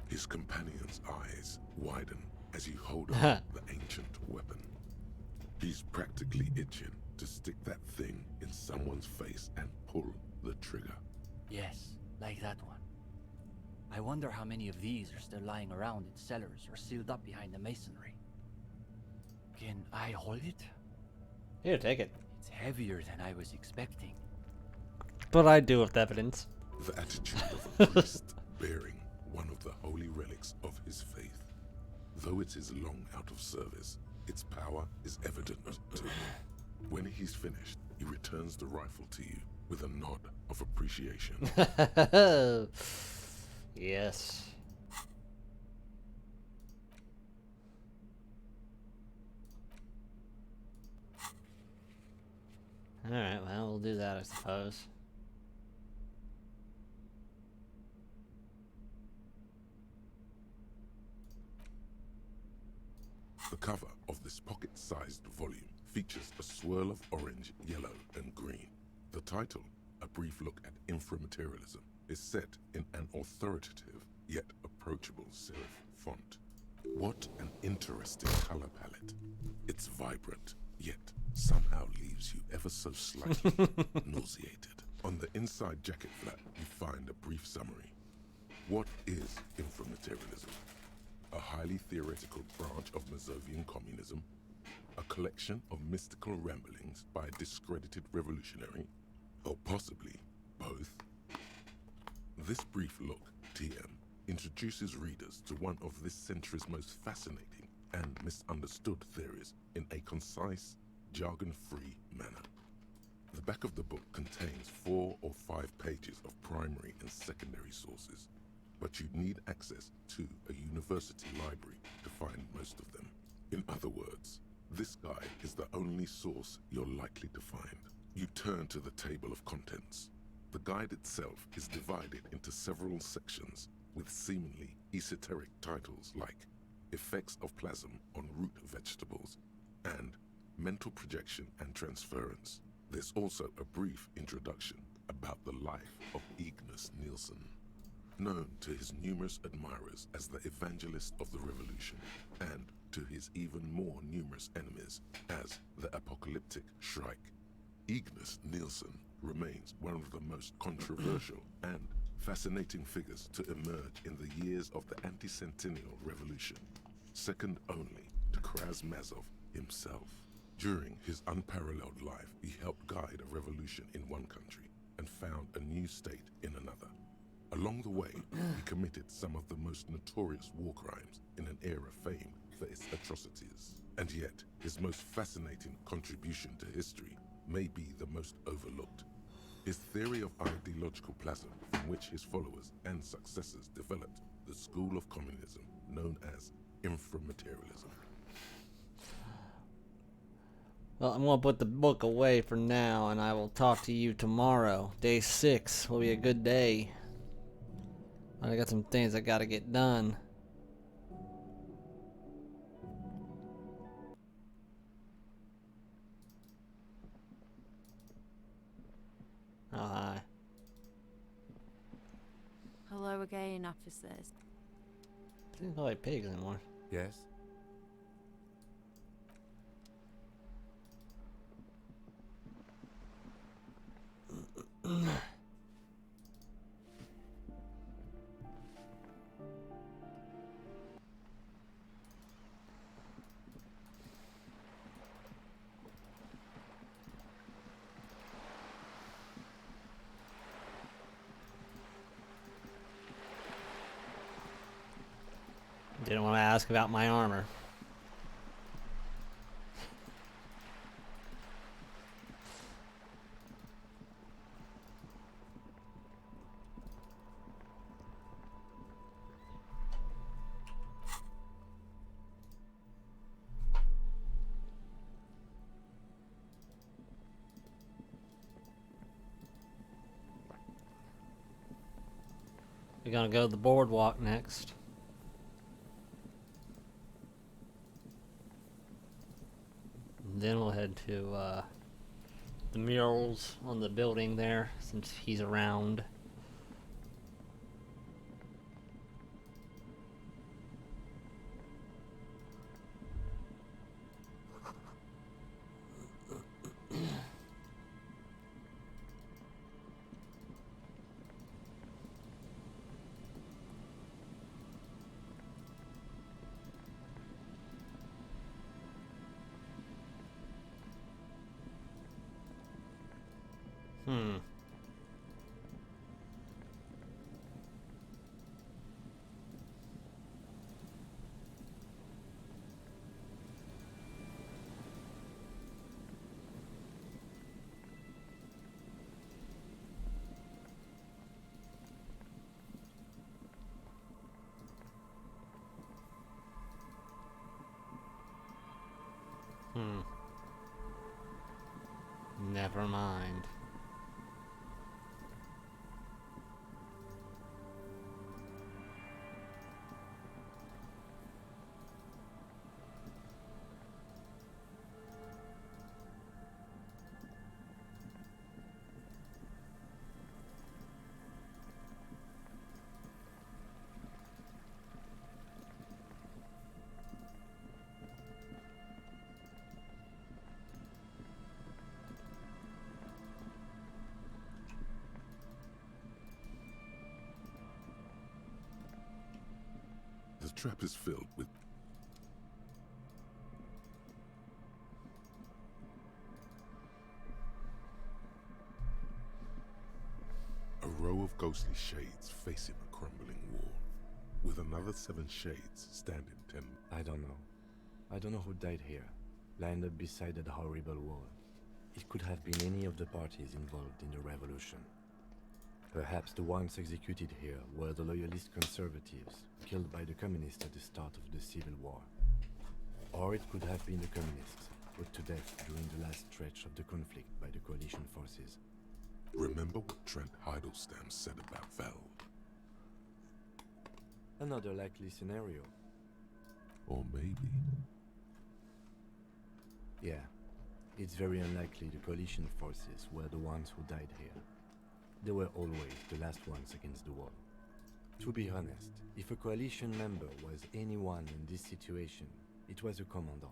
C: His companion's eyes widen as you hold up the ancient weapon. He's practically itching to stick that thing in someone's face and pull the trigger.
Q: Yes, like that one. I wonder how many of these are still lying around in cellars or sealed up behind the masonry. Can I hold it?
A: Here, take it.
Q: It's heavier than I was expecting.
A: What I do with evidence.
C: The attitude of a priest bearing one of the holy relics of his faith. Though it is long out of service, its power is evident to him. When he's finished, he returns the rifle to you with a nod of appreciation.
A: Yes. Alright, well, we'll do that, I suppose.
C: The cover of this pocket-sized volume features a swirl of orange, yellow, and green. The title, A Brief Look at Inframaterialism, is set in an authoritative yet approachable serif font. What an interesting color palette. It's vibrant, yet somehow leaves you ever so slightly nauseated. On the inside jacket flap, you find a brief summary. What is inframaterialism? A highly theoretical branch of Mazovian communism, a collection of mystical ramblings by a discredited revolutionary, or possibly both? This brief look, TM, introduces readers to one of this century's most fascinating and misunderstood theories in a concise, jargon-free manner. The back of the book contains 4 or 5 pages of primary and secondary sources, but you'd need access to a university library to find most of them. In other words, this guide is the only source you're likely to find. You turn to the table of contents. The guide itself is divided into several sections with seemingly esoteric titles like Effects of Plasm on Root Vegetables and Mental Projection and Transference. There's also a brief introduction about the life of Ignis Nielsen, known to his numerous admirers as the evangelist of the revolution, and to his even more numerous enemies as the apocalyptic Shrike. Ignis Nielsen remains one of the most controversial and fascinating figures to emerge in the years of the anti-centennial revolution, second only to Krasmazov himself. During his unparalleled life, he helped guide a revolution in one country and found a new state in another. Along the way, he committed some of the most notorious war crimes in an era famed for its atrocities. And yet, his most fascinating contribution to history may be the most overlooked. His theory of ideological plasm, from which his followers and successors developed the school of communism known as inframaterialism.
A: Well, I'm gonna put the book away for now, and I will talk to you tomorrow. Day 6 will be a good day. I got some things I gotta get done. Oh, hi.
M: Hello again, officers.
A: They don't call like pigs anymore.
O: Yes?
A: Didn't want to ask about my armor. We're gonna go to the boardwalk next. And then we'll head to the murals on the building there, since he's around. Hmm. Hmm. Never mind.
C: The trap is filled with a row of ghostly shades facing a crumbling wall, with another 7 shades standing 10.
O: I don't know. I don't know who died here, lined up beside that horrible wall. It could have been any of the parties involved in the revolution. Perhaps the ones executed here were the loyalist conservatives, killed by the communists at the start of the Civil War. Or it could have been the communists, put to death during the last stretch of the conflict by the coalition forces.
C: Remember what Trent Heidelstein said about Val?
O: Another likely scenario.
C: Or maybe...
O: Yeah, it's very unlikely the coalition forces were the ones who died here. They were always the last ones against the wall. To be honest, if a coalition member was anyone in this situation, it was a commandant,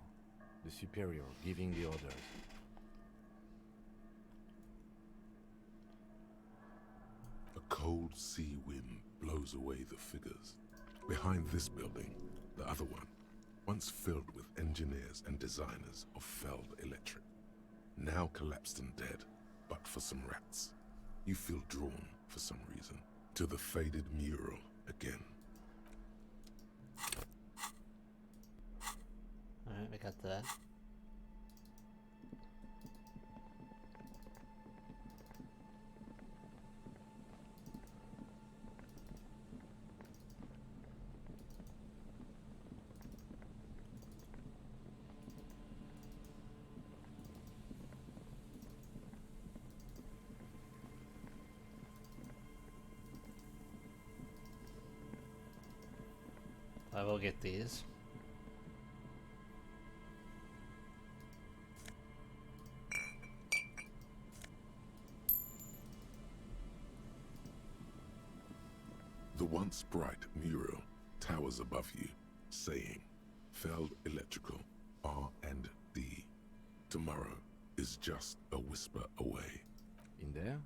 O: the superior giving the orders.
C: A cold sea wind blows away the figures. Behind this building, the other one, once filled with engineers and designers of Feld Electric, now collapsed and dead, but for some rats. You feel drawn, for some reason, to the faded mural again.
A: Alright, got that. I will get these.
C: The once bright mural towers above you, saying, Feld Electrical, R&D. Tomorrow is just a whisper away.
O: In there?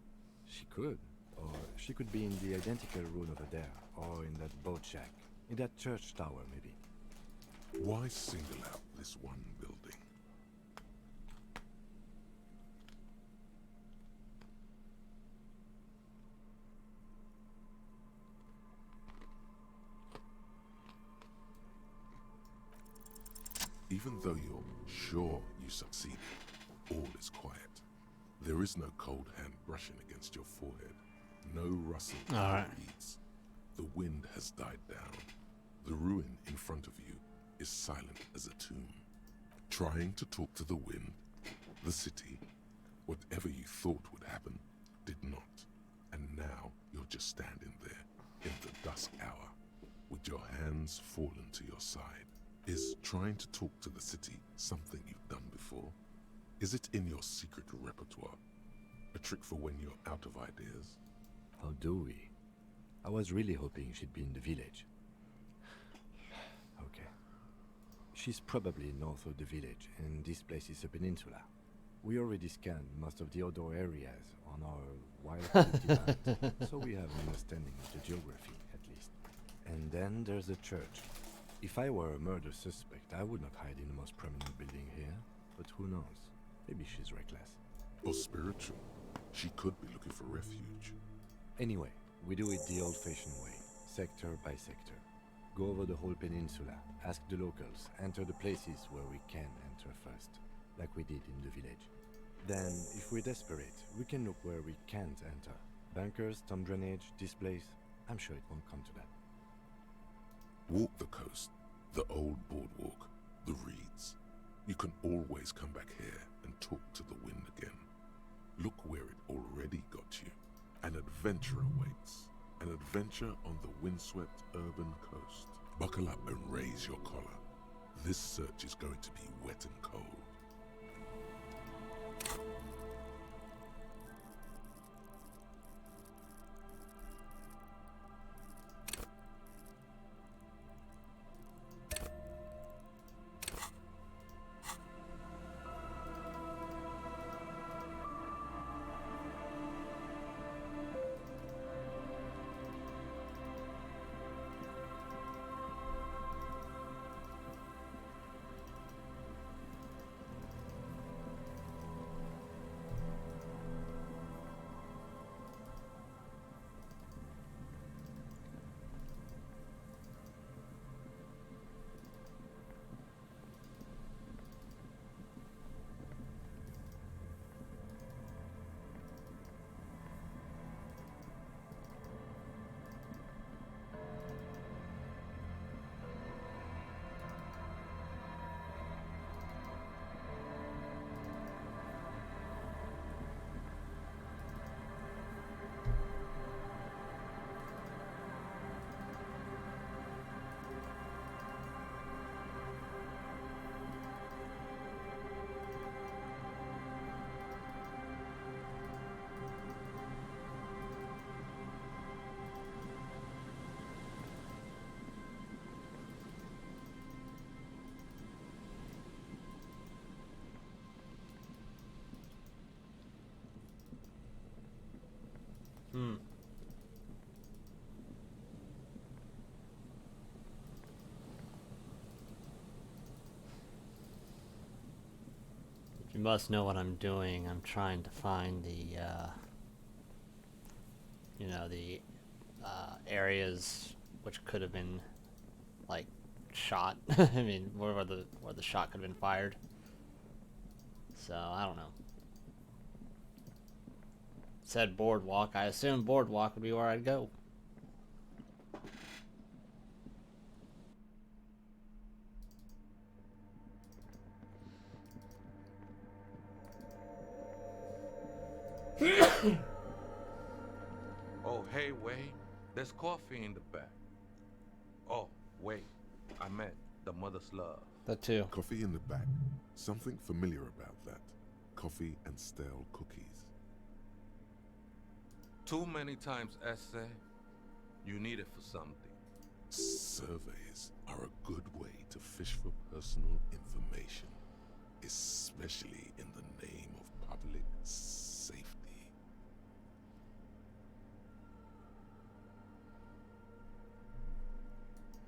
O: She could. Or she could be in the identical room over there, or in that boat shack. In that church tower, maybe.
C: Why single out this one building? Even though you're sure you succeeded, all is quiet. There is no cold hand brushing against your forehead. No rustle in the reeds. The wind has died down. The ruin in front of you is silent as a tomb. Trying to talk to the wind, the city, whatever you thought would happen, did not. And now you're just standing there in the dusk hour, with your hands fallen to your side. Is trying to talk to the city something you've done before? Is it in your secret repertoire? A trick for when you're out of ideas?
O: How do we? I was really hoping she'd be in the village. Okay. She's probably north of the village, and this place is a peninsula. We already scanned most of the outdoor areas on our wild map, so we have an understanding of the geography, at least. And then there's the church. If I were a murder suspect, I would not hide in the most prominent building here. But who knows? Maybe she's reckless.
C: Or spiritual. She could be looking for refuge.
O: Anyway, we do it the old-fashioned way, sector by sector. Go over the whole peninsula, ask the locals, enter the places where we can enter first, like we did in the village. Then, if we're desperate, we can look where we can't enter. Bunkers, storm drainage, this place. I'm sure it won't come to that.
C: Walk the coast, the old boardwalk, the reeds. You can always come back here and talk to the wind again. Look where it already got you. An adventure awaits. An adventure on the windswept urban coast. Buckle up and raise your collar. This search is going to be wet and cold.
A: You must know what I'm doing. I'm trying to find the, you know, the areas which could have been, like, shot. I mean, where the shot could have been fired. So I don't know. It said boardwalk. I assumed boardwalk would be where I'd go.
S: Oh, hey, wait. There's coffee in the back. Oh, wait. I meant the mother's love.
A: That too.
C: Coffee in the back. Something familiar about that. Coffee and stale cookies.
S: Too many times, essay. You need it for something.
C: Surveys are a good way to fish for personal information, especially in the name of public safety.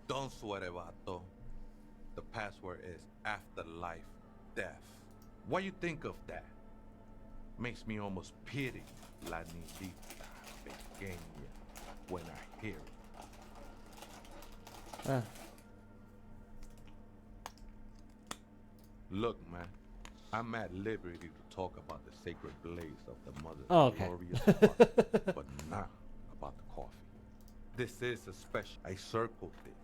S: Don't sweat it, vato. The password is afterlife death. What you think of that? Makes me almost pity la niñita pequeña when I hear it. Look, man, I'm at liberty to talk about the sacred blaze of the mother's glorious heart, but not about the coffee. This is a special. I circled it.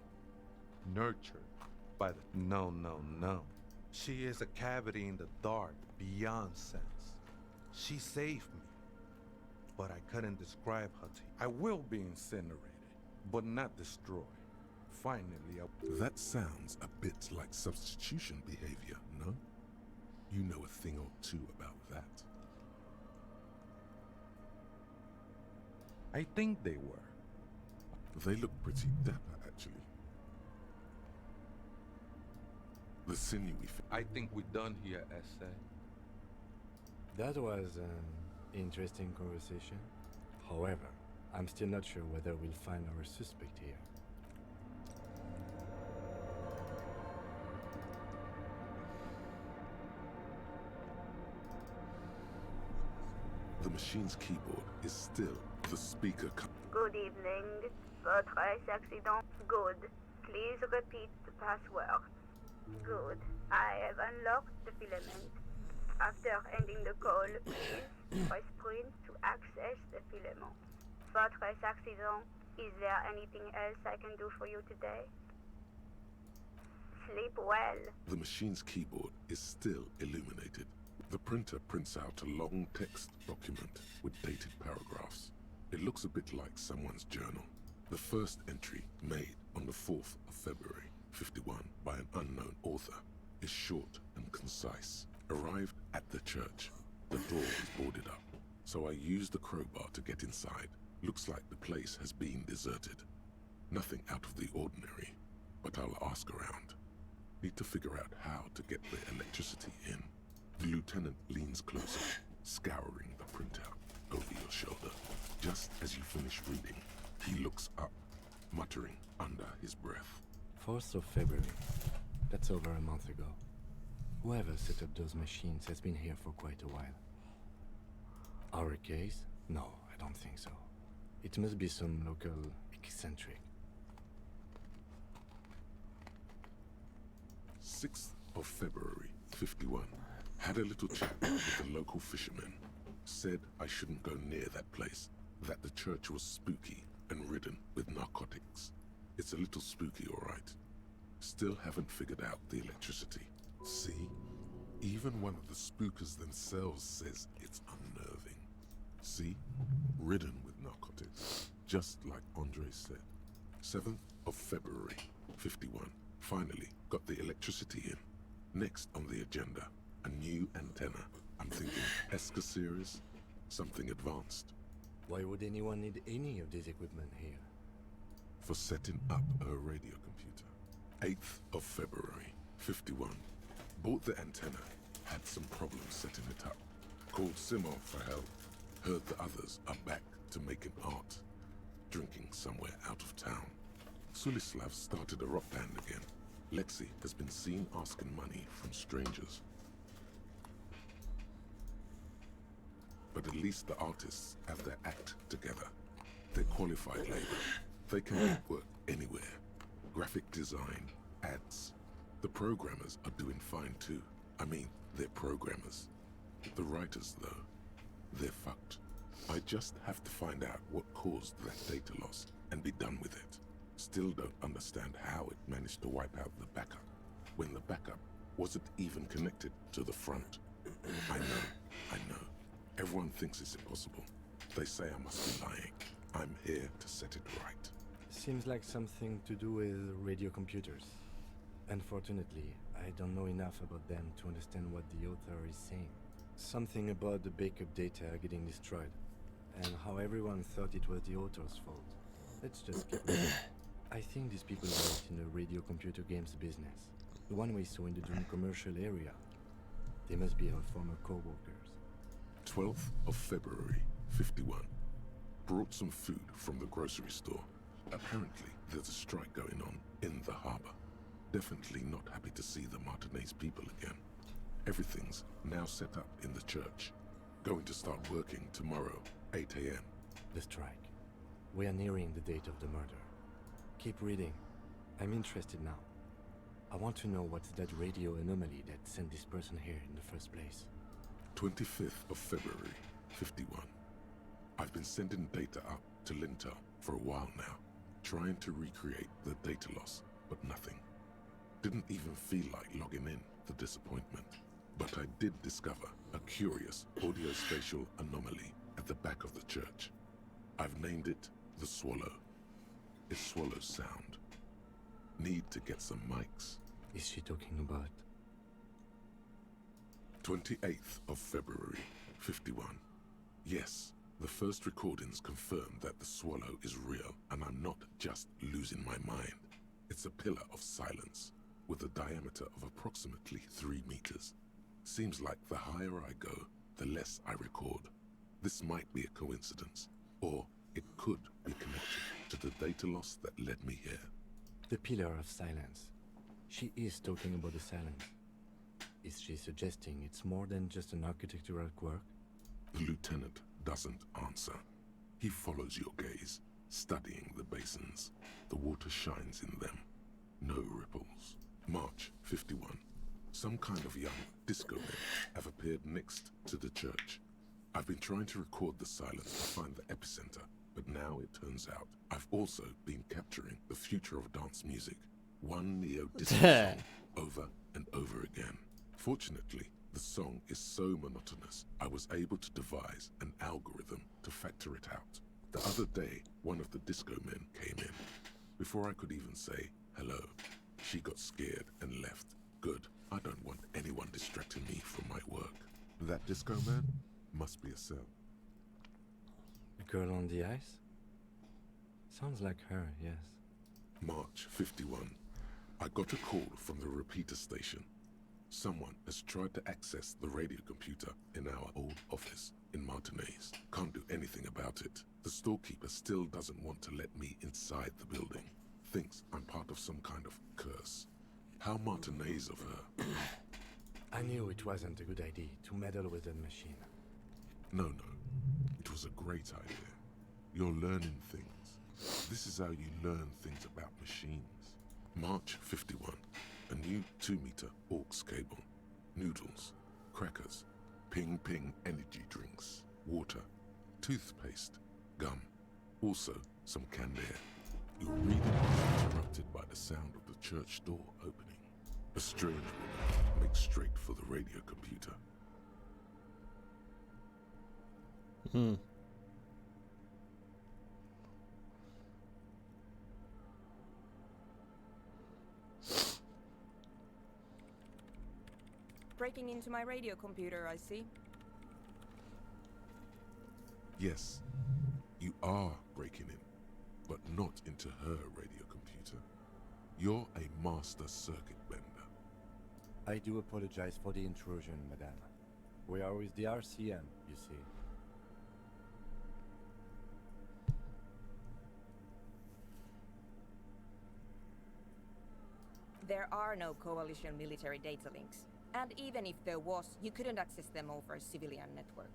S: Nurtured by the no. She is a cavity in the dark beyond sense. She saved me, but I couldn't describe her to you. I will be incinerated, but not destroyed. Finally,
C: That sounds a bit like substitution behavior, no? You know a thing or two about that.
S: I think they were.
C: They look pretty dapper, actually. The sinewy.
S: I think we're done here, essay.
O: That was an interesting conversation. However, I'm still not sure whether we'll find our suspect here.
C: The machine's keyboard is still the speaker.
J: Good evening. Votre accident. Good. Please repeat the password. Good. I have unlocked the filament. After ending the call, please press print to access the filament. Votre accident. Is there anything else I can do for you today? Sleep well.
C: The machine's keyboard is still illuminated. The printer prints out a long text document with dated paragraphs. It looks a bit like someone's journal. The first entry, made on the 4th of February, 51, by an unknown author, is short and concise. Arrived at the church. The door is boarded up, so I use the crowbar to get inside. Looks like the place has been deserted. Nothing out of the ordinary, but I'll ask around. Need to figure out how to get the electricity in. The lieutenant leans closer, scouring the printout over your shoulder. Just as you finish reading, he looks up, muttering under his breath.
O: 4th of February. That's over a month ago. Whoever set up those machines has been here for quite a while. Our case? No, I don't think so. It must be some local eccentric.
C: 6th of February, 51. Had a little chat with the local fishermen. Said I shouldn't go near that place, that the church was spooky and ridden with narcotics. It's a little spooky, all right. Still haven't figured out the electricity. See? Even one of the spookers themselves says it's unnerving. See? Ridden with narcotics. Just like Andre said. 7th of February, 51. Finally got the electricity in. Next on the agenda, a new antenna. I'm thinking Eska series, something advanced.
O: Why would anyone need any of this equipment here?
C: For setting up a radio computer. 8th of February, 51. Bought the antenna, had some problems setting it up. Called Simon for help. Heard the others are back to making art. Drinking somewhere out of town. Sulislav started a rock band again. Lexi has been seen asking money from strangers. But at least the artists have their act together. They're qualified labor. They can make work anywhere. Graphic design, ad ads. The programmers are doing fine too. I mean, they're programmers. The writers, though, they're fucked. I just have to find out what caused that data loss and be done with it. Still don't understand how it managed to wipe out the backup, when the backup wasn't even connected to the front. I know. Everyone thinks it's impossible. They say I must be lying. I'm here to set it right.
O: Seems like something to do with radio computers. Unfortunately, I don't know enough about them to understand what the author is saying. Something about the backup data getting destroyed, and how everyone thought it was the author's fault. Let's just keep moving. I think these people worked in the radio computer games business. The one we saw in the Doom commercial area. They must be our former co-workers.
C: 12th of February, 51. Brought some food from the grocery store. Apparently, there's a strike going on in the harbor. Definitely not happy to see the Martinez people again. Everything's now set up in the church. Going to start working tomorrow, 8 a.m.
O: The strike. We are nearing the date of the murder. Keep reading. I'm interested now. I want to know what's that radio anomaly that sent this person here in the first place.
C: 25th of February, 51. I've been sending data up to Lintel for a while now, trying to recreate the data loss, but nothing. Didn't even feel like logging in, the disappointment. But I did discover a curious audio-spatial anomaly at the back of the church. I've named it the Swallow. It swallows sound. Need to get some mics.
O: Is she talking about?
C: 28th of February, 51. Yes, the first recordings confirm that the Swallow is real, and I'm not just losing my mind. It's a pillar of silence, with a diameter of approximately 3 meters. Seems like the higher I go, the less I record. This might be a coincidence, or it could be connected to the data loss that led me here.
O: The pillar of silence. She is talking about the silence. Is she suggesting it's more than just an architectural quirk?
C: The lieutenant doesn't answer. He follows your gaze, studying the basins. The water shines in them. No ripples. March 51. Some kind of young disco men have appeared next to the church. I've been trying to record the silence to find the epicenter, but now it turns out I've also been capturing the future of dance music. One neo-disco song over and over again. Fortunately, the song is so monotonous, I was able to devise an algorithm to factor it out. The other day, one of the disco men came in. Before I could even say hello, she got scared and left. Good. I don't want anyone distracting me from my work. That disco man must be a cell.
O: A girl on the ice? Sounds like her, yes.
C: March 51. I got a call from the repeater station. Someone has tried to access the radio computer in our old office in Martinez. Can't do anything about it. The storekeeper still doesn't want to let me inside the building. Thinks I'm part of some kind of curse. How Martinez of her.
O: I knew it wasn't a good idea to meddle with that machine.
C: No. It was a great idea. You're learning things. This is how you learn things about machines. March 51. A new 2-meter aux cable. Noodles. Crackers. Ping energy drinks. Water. Toothpaste. Gum. Also, some canned air. Your reading was interrupted by the sound of the church door opening. A strange woman makes straight for the radio computer.
T: Breaking into my radio computer, I see.
C: Yes, you are breaking in, but not into her radio computer. You're a master circuit bender.
O: I do apologize for the intrusion, madame. We are with the RCM, you see.
T: There are no coalition military data links. And even if there was, you couldn't access them over a civilian network.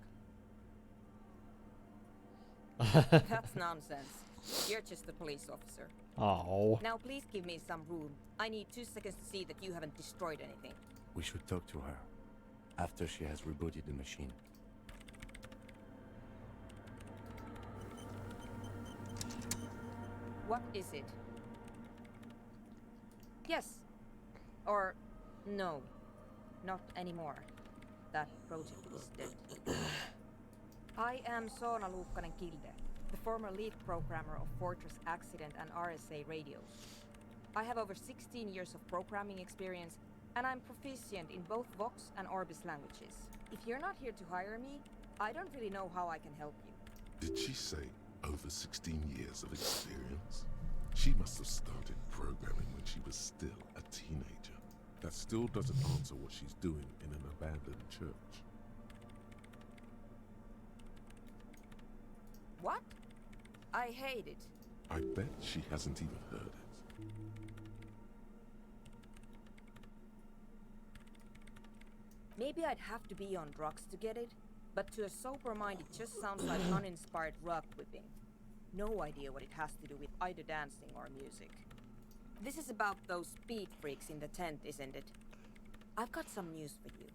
T: That's nonsense. You're just a police officer.
A: Oh.
T: Now please give me some room. I need 2 seconds to see that you haven't destroyed anything.
O: We should talk to her after she has rebooted the machine.
T: What is it? Yes. Or no. Not anymore. That project is dead. I am Soona Luukkanen-Kilde, the former lead programmer of Fortress Accident and RSA radios. I have over 16 years of programming experience, and I'm proficient in both Vox and Orbis languages. If you're not here to hire me, I don't really know how I can help you.
C: Did she say over 16 years of experience? She must have started programming when she was still a teenager. That still doesn't answer what she's doing in an abandoned church.
T: What? I hate it.
C: I bet she hasn't even heard it.
T: Maybe I'd have to be on drugs to get it, but to a sober mind it just sounds like uninspired rug whipping. No idea what it has to do with either dancing or music. This is about those speed freaks in the tent, isn't it? I've got some news for you.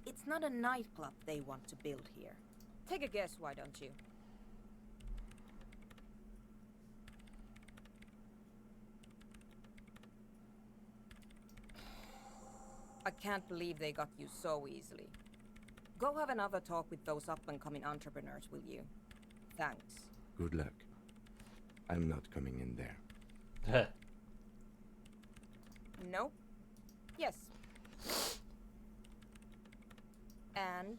T: It's not a nightclub they want to build here. Take a guess, why don't you? I can't believe they got you so easily. Go have another talk with those up-and-coming entrepreneurs, will you? Thanks.
O: Good luck. I'm not coming in there.
T: No? Yes. And?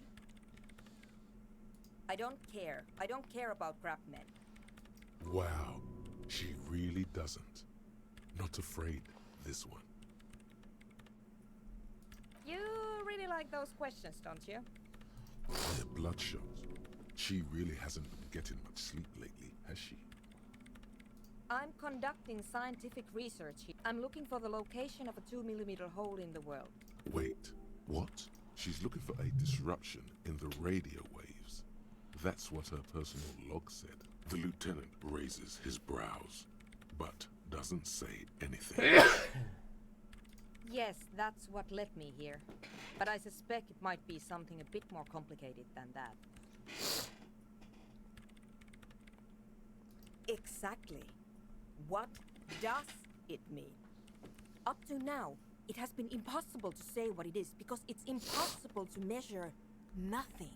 T: I don't care. I don't care about crap men.
C: Wow, she really doesn't. Not afraid, this one.
T: You really like those questions, don't you?
C: They're bloodshot. She really hasn't been getting much sleep lately, has she?
T: I'm conducting scientific research here. I'm looking for the location of a 2mm hole in the world.
C: Wait, what? She's looking for a disruption in the radio waves. That's what her personal log said. The lieutenant raises his brows, but doesn't say anything.
T: Yes, that's what led me here. But I suspect it might be something a bit more complicated than that. Exactly. What does it mean? Up to now, it has been impossible to say what it is because it's impossible to measure nothing.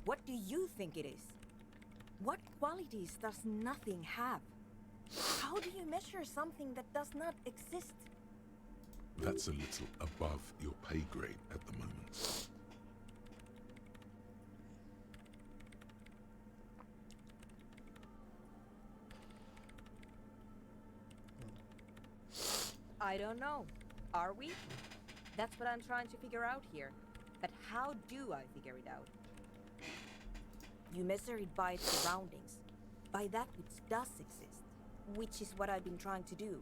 T: What do you think it is? What qualities does nothing have? How do you measure something that does not exist?
C: That's a little above your pay grade at the moment.
T: I don't know. Are we? That's what I'm trying to figure out here. But how do I figure it out? You measure it by its surroundings, by that which does exist, which is what I've been trying to do.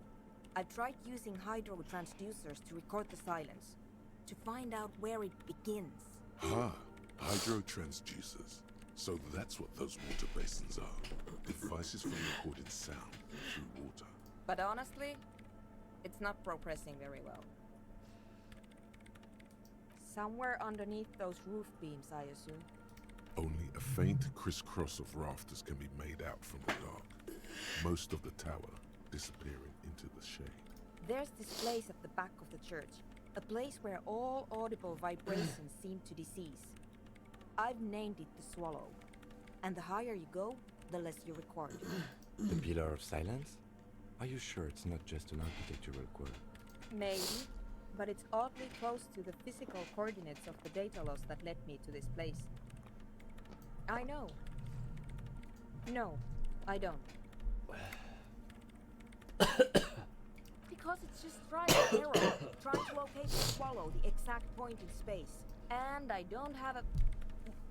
T: I've tried using hydro transducers to record the silence, to find out where it begins.
C: Ah, hydro transducers. So that's what those water basins are. Devices for recording sound through water.
T: But honestly, it's not progressing very well. Somewhere underneath those roof beams, I assume.
C: Only a faint crisscross of rafters can be made out from the dark. Most of the tower disappearing into the shade.
T: There's this place at the back of the church. A place where all audible vibrations seem to decease. I've named it the Swallow. And the higher you go, the less you record.
O: The Pillar of Silence? Are you sure it's not just an architectural quirk?
T: Maybe, but it's oddly close to the physical coordinates of the data loss that led me to this place. I know. No, I don't. Because it's just trial and error, trying to locate the Swallow, the exact point in space. And I don't have a...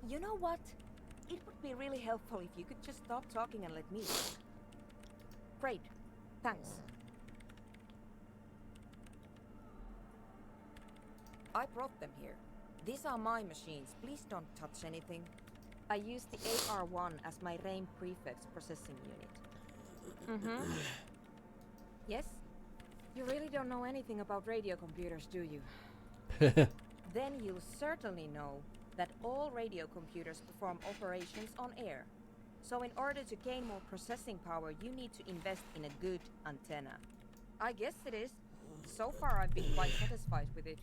T: You know what? It would be really helpful if you could just stop talking and let me. Great. Thanks. I brought them here. These are my machines. Please don't touch anything. I use the AR-1 as my RAIN prefix processing unit. Mm-hmm. Yes? You really don't know anything about radio computers, do you? Then you'll certainly know that all radio computers perform operations on air. So in order to gain more processing power, you need to invest in a good antenna. I guess it is. So far I've been quite satisfied with it.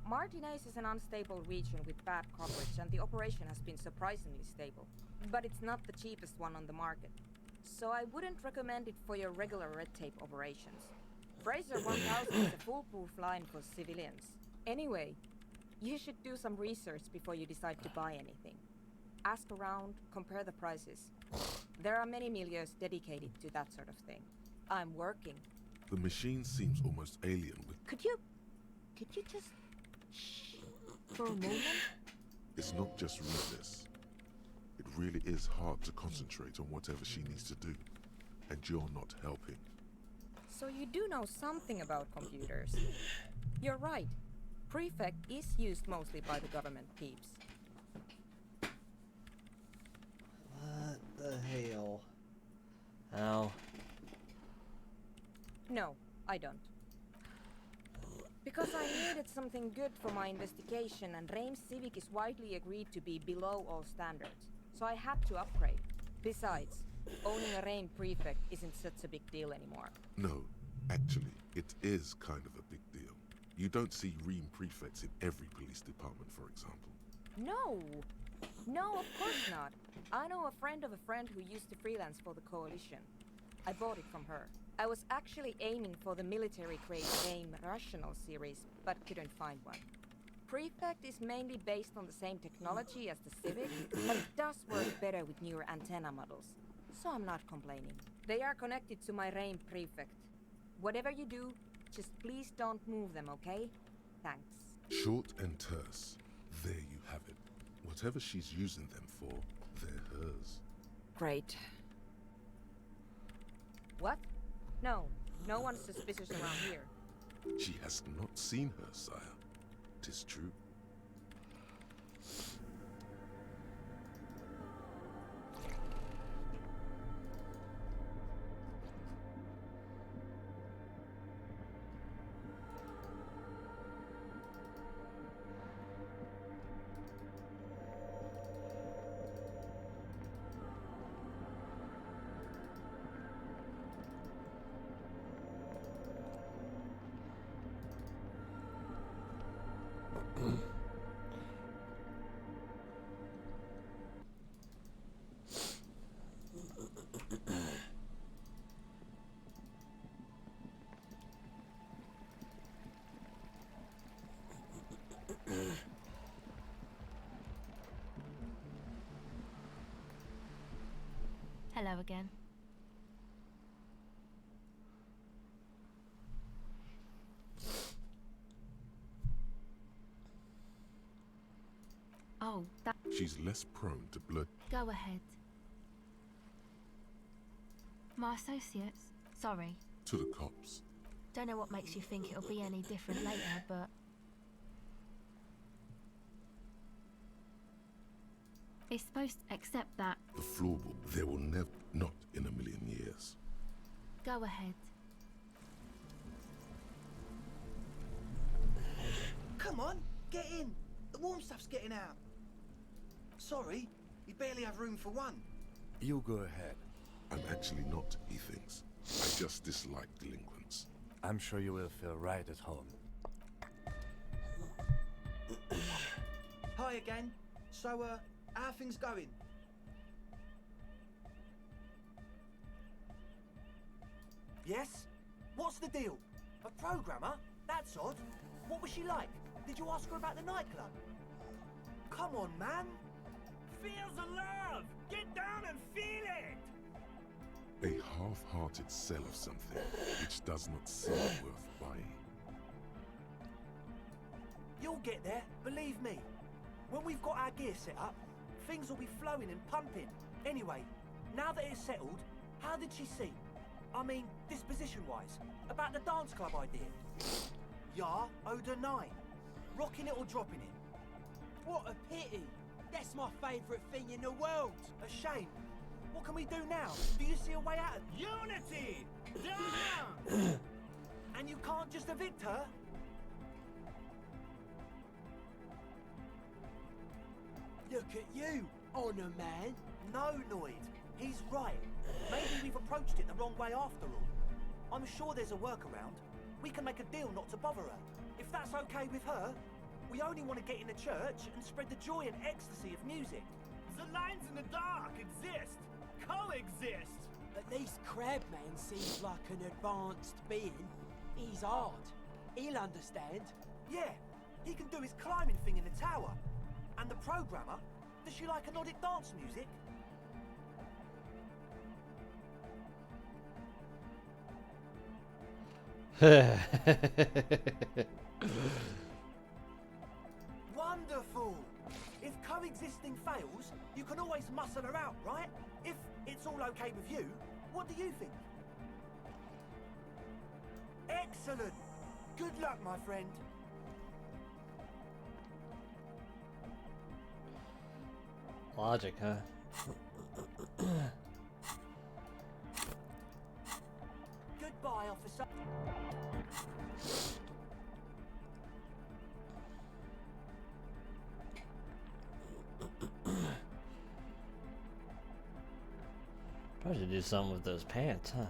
T: Martinez is an unstable region with bad coverage, and the operation has been surprisingly stable. But it's not the cheapest one on the market. So I wouldn't recommend it for your regular red tape operations. Fraser 1000 is a foolproof line for civilians. Anyway, you should do some research before you decide to buy anything. Ask around, compare the prices. There are many milieux dedicated to that sort of thing. I'm working.
C: The machine seems almost alien with...
T: Could you just... shh for a moment?
C: It's not just rudeness. It really is hard to concentrate on whatever she needs to do. And you're not helping.
T: So you do know something about computers. You're right. Prefect is used mostly by the government peeps.
A: What the hell? Ow.
T: No, I don't. Because I needed something good for my investigation, and Reims Civic is widely agreed to be below all standards. So I had to upgrade. Besides, owning a Reims prefect isn't such a big deal anymore.
C: No, actually, it is kind of a big deal. You don't see Ream prefects in every police department, for example.
T: No! No, of course not. I know a friend of a friend who used to freelance for the Coalition. I bought it from her. I was actually aiming for the military-grade game Rational series, but couldn't find one. Prefect is mainly based on the same technology as the Civic, but it does work better with newer antenna models. So I'm not complaining. They are connected to my Reim Prefect. Whatever you do, just please don't move them, okay? Thanks.
C: Short and terse. There you have it. Whatever she's using them for, they're hers.
T: Great. What? No, no one's suspicious around here.
C: She has not seen her, sire. 'Tis true.
L: Hello again. Oh, that...
C: She's less prone to blood.
L: Go ahead. My associates? Sorry.
C: To the cops.
L: Don't know what makes you think it'll be any different later, but... It's supposed to accept that...
C: The floorball, there will never, not in a million years.
L: Go ahead.
I: Come on, get in. The warm stuff's getting out. Sorry, you barely have room for one.
O: You go ahead.
C: I'm actually not, he thinks. I just dislike delinquents.
O: I'm sure you will feel right at home.
I: Hi again. So, how are things going? Yes? What's the deal? A programmer? That's odd. What was she like? Did you ask her about the nightclub? Come on, man.
B: Feel the love! Get down and feel it!
C: A half-hearted sell of something which does not seem worth buying.
I: You'll get there, believe me. When we've got our gear set up, things will be flowing and pumping. Anyway, now that it's settled, how did she seem? I mean, disposition-wise, about the dance club idea. Yeah, owed her 9. Rocking it or dropping it?
H: What a pity. That's my favourite thing in the world.
I: A shame. What can we do now? Do you see a way out? Unity! Down! And you can't just evict her?
H: Look at you, Honor Man.
I: No, Noid. He's right. Maybe we've approached it the wrong way after all. I'm sure there's a workaround. We can make a deal not to bother her. If that's okay with her, we only want to get in the church and spread the joy and ecstasy of music.
U: The lines in the dark exist. Coexist.
H: At least Crabman seems like an advanced being. He's hard. He'll understand.
I: Yeah, he can do his climbing thing in the tower. And the programmer, does she like Nordic dance music? Wonderful! If coexisting fails, you can always muscle her out, right? If it's all okay with you, what do you think? Excellent! Good luck, my friend.
A: Logic, huh?
I: Goodbye, officer.
A: Probably should do something with those pants, huh?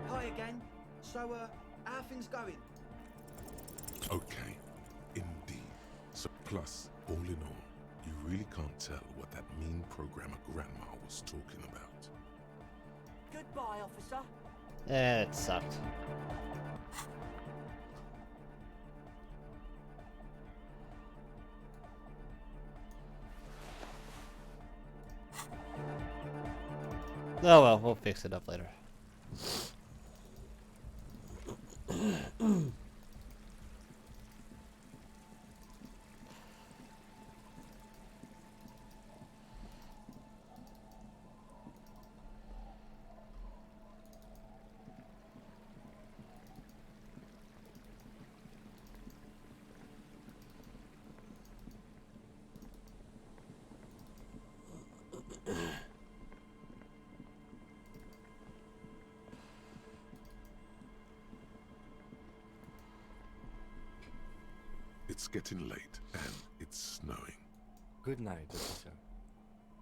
I: Hi again. So, how are things going?
C: Okay, indeed. So plus, all in all, you really can't tell what that mean programmer grandma was talking about.
I: Goodbye, officer.
A: It sucked. Oh well, we'll fix it up later.
C: It's getting late, and it's snowing.
O: Good night, officer.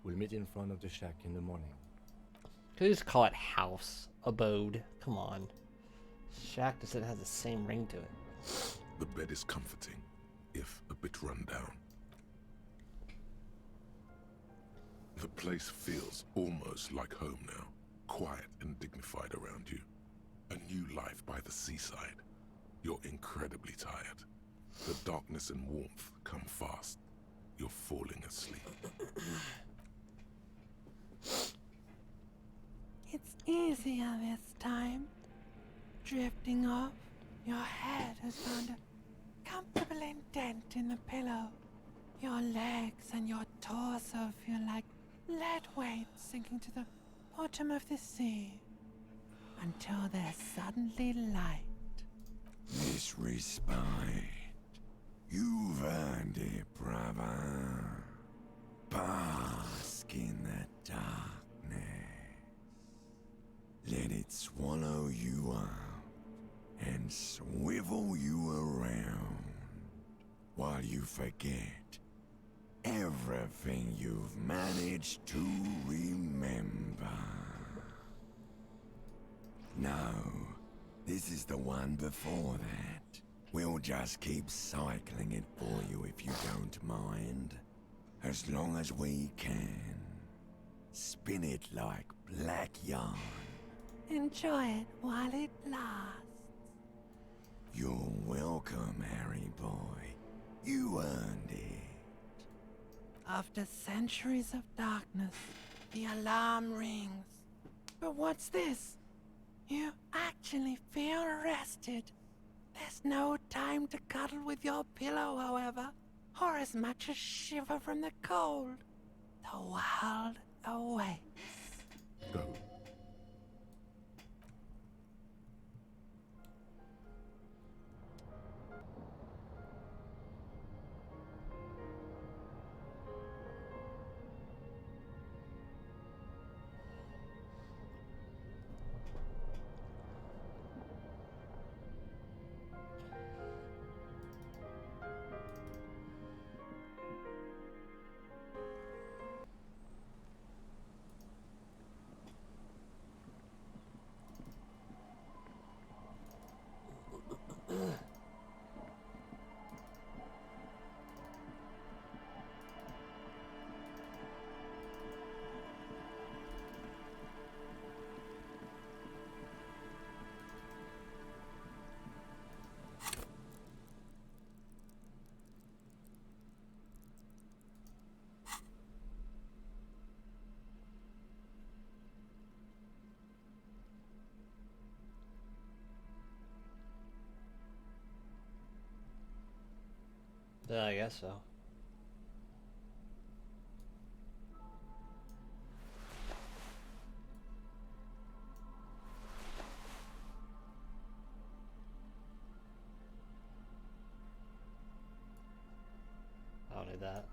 O: We'll meet in front of the shack in the morning.
A: Could you just call it house, abode? Come on. Shack just has the same ring to it.
C: The bed is comforting, if a bit run down. The place feels almost like home now, quiet and dignified around you. A new life by the seaside. You're incredibly tired. The darkness and warmth come fast. You're falling asleep.
N: It's easier this time. Drifting off, your head has found a comfortable indent in the pillow. Your legs and your torso feel like lead weights sinking to the bottom of the sea. Until they're suddenly light.
E: This respite. You've earned it, brother. Bask in the darkness. Let it swallow you up and swivel you around while you forget everything you've managed to remember. No, this is the one before that. We'll just keep cycling it for you if you don't mind. As long as we can. Spin it like black yarn.
N: Enjoy it while it lasts.
E: You're welcome, Harry boy. You earned it.
N: After centuries of darkness, the alarm rings. But what's this? You actually feel rested. There's no time to cuddle with your pillow, however. or as much as shiver from the cold. The world awaits.
C: Go.
A: Yeah, I guess so. I don't need that.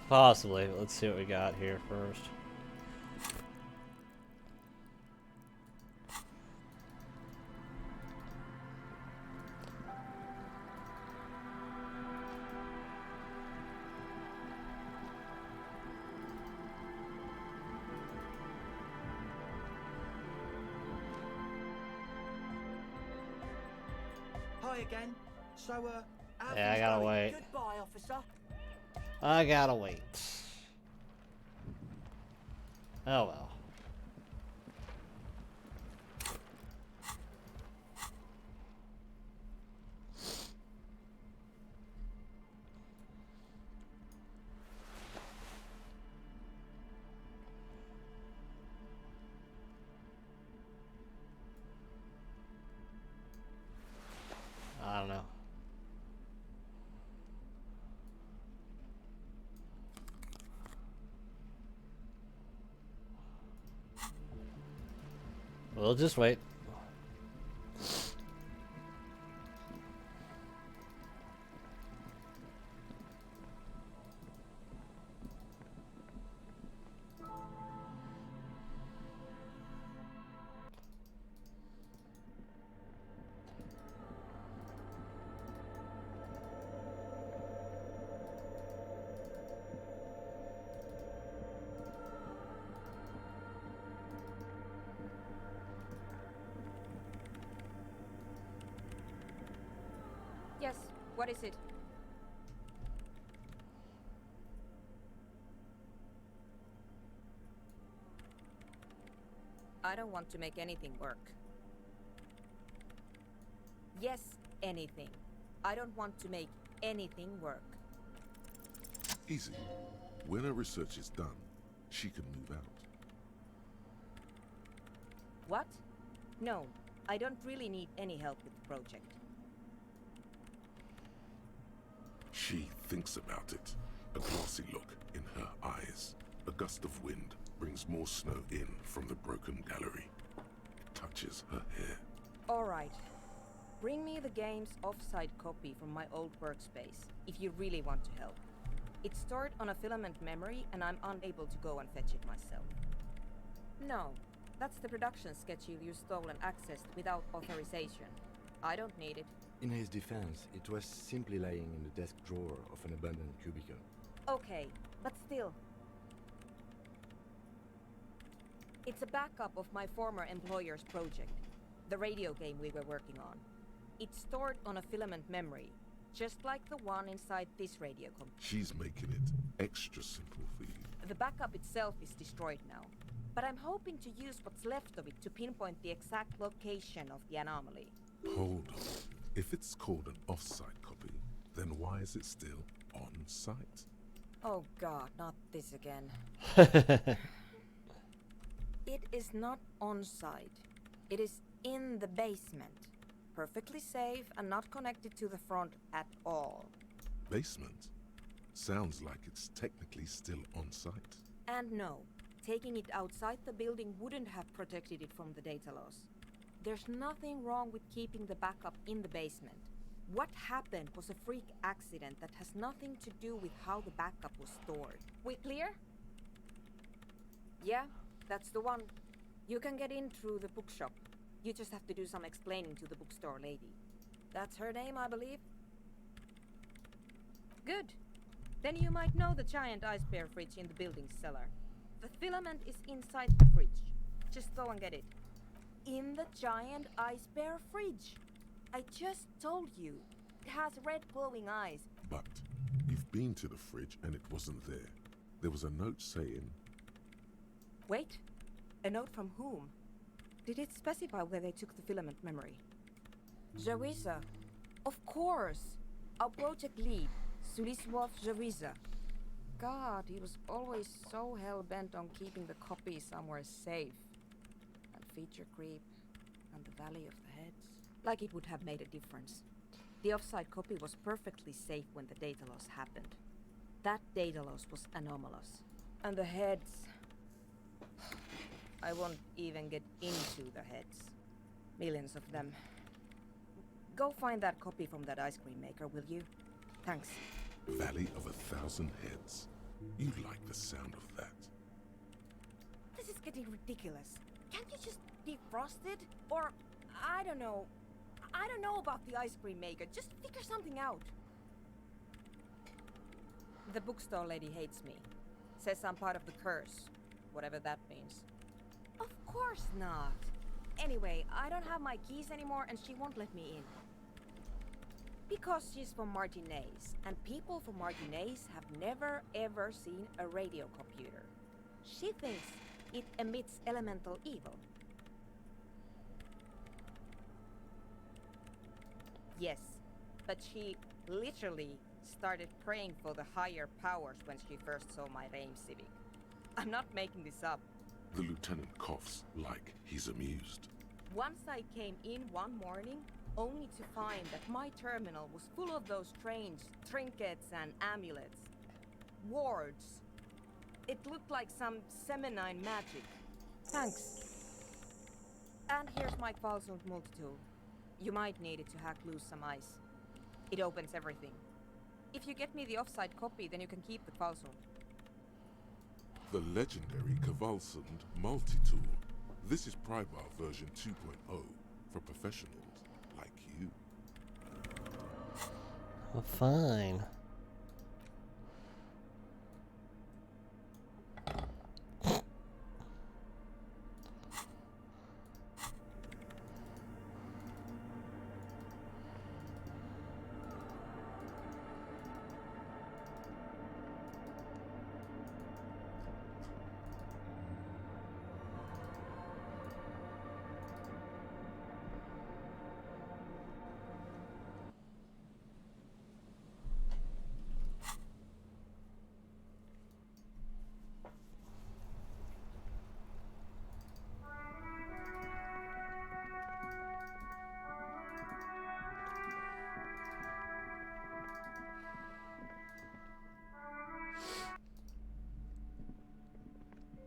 A: Possibly. Let's see what we got here first.
I: Hi again. So, how
A: Yeah, I
I: things
A: gotta
I: going?
A: wait.
I: Goodbye, officer.
A: I gotta wait. Oh well. I don't know. We'll just wait.
T: Yes, what is it? I don't want to make anything work. Yes, anything. I don't want to make anything work.
C: Easy. When her research is done, she can move out.
T: What? No, I don't really need any help with the project.
C: She thinks about it. A glassy look in her eyes. A gust of wind brings more snow in from the broken gallery. It touches her hair.
T: All right. Bring me the game's off-site copy from my old workspace, if you really want to help. It's stored on a filament memory, and I'm unable to go and fetch it myself. No, that's the production schedule you stole and accessed without authorization. I don't need it.
O: In his defense, it was simply lying in the desk drawer of an abandoned cubicle.
T: Okay, but still. It's a backup of my former employer's project. The radio game we were working on. It's stored on a filament memory, just like the one inside this radio computer.
C: She's making it extra simple for you.
T: The backup itself is destroyed now, but I'm hoping to use what's left of it to pinpoint the exact location of the anomaly.
C: Hold on. If it's called an off-site copy, then why is it still on-site?
T: Oh god, not this again. It is not on-site. It is in the basement. Perfectly safe and not connected to the front at all.
C: Basement? Sounds like it's technically still on-site.
T: And no, taking it outside the building wouldn't have protected it from the data loss. There's nothing wrong with keeping the backup in the basement. What happened was a freak accident that has nothing to do with how the backup was stored. We clear? Yeah, that's the one. You can get in through the bookshop. You just have to do some explaining to the bookstore lady. That's her name, I believe. Good. Then you might know the giant ice bear fridge in the building's cellar. The filament is inside the fridge. Just go and get it. In the giant ice bear fridge. I just told you. It has red glowing eyes.
C: But you've been to the fridge and it wasn't there. There was a note saying...
T: Wait. A note from whom? Did it specify where they took the filament memory? Zawiza. Of course. Our project lead, Suliswov Zawiza. God, he was always so hell-bent on keeping the copy somewhere safe. And feature creep, and the Valley of the Heads. Like it would have made a difference. The offsite copy was perfectly safe when the data loss happened. That data loss was anomalous. And the heads... I won't even get into the heads. Millions of them. Go find that copy from that ice cream maker, will you? Thanks.
C: Valley of 1,000 Heads. You like the sound of that.
T: This is getting ridiculous. Can't you just defrost it? Or, I don't know. I don't know about the ice cream maker. Just figure something out. The bookstore lady hates me. Says I'm part of the curse. Whatever that means. Of course not. Anyway, I don't have my keys anymore and she won't let me in. Because she's from Martinez, and people from Martinez have never ever seen a radio computer. She thinks it emits elemental evil. Yes, but she literally started praying for the higher powers when she first saw my Reim Civic. I'm not making this up.
C: The lieutenant coughs like he's amused.
T: Once I came in one morning, only to find that my terminal was full of those strange trinkets and amulets. Wards. It looked like some Semenine magic. Thanks. And here's my Kvalsund multitool. You might need it to hack loose some ice. It opens everything. If you get me the offsite copy, then you can keep the Kvalsund.
C: The legendary Kvalsund multi-tool. This is Privar version 2.0 for professionals like you.
A: Well, fine.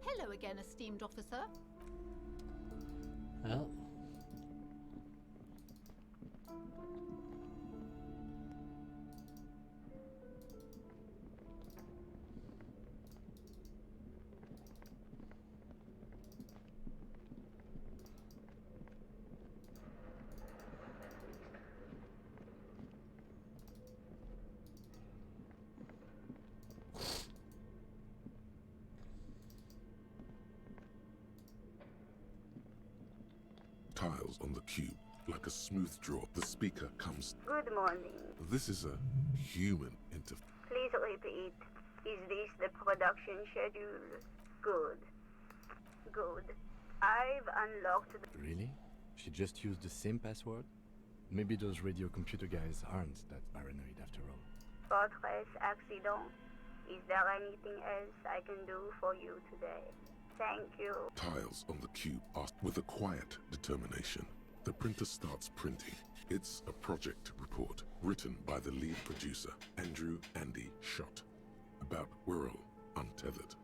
D: Hello again, esteemed officer.
A: Well.
C: tiles on the cube. Like a smooth draw, the speaker comes.
J: Good morning.
C: This is a human interface.
J: Please repeat. Is this the production schedule? Good. Good. I've unlocked the...
O: Really? She just used the same password? Maybe those radio computer guys aren't that paranoid after all.
J: Fortress accident. Is there anything else I can do for you today? Thank you.
C: Tiles on the cube are with a quiet determination. The printer starts printing. It's a project report written by the lead producer, Andrew Andy Schott, about Whirl Untethered,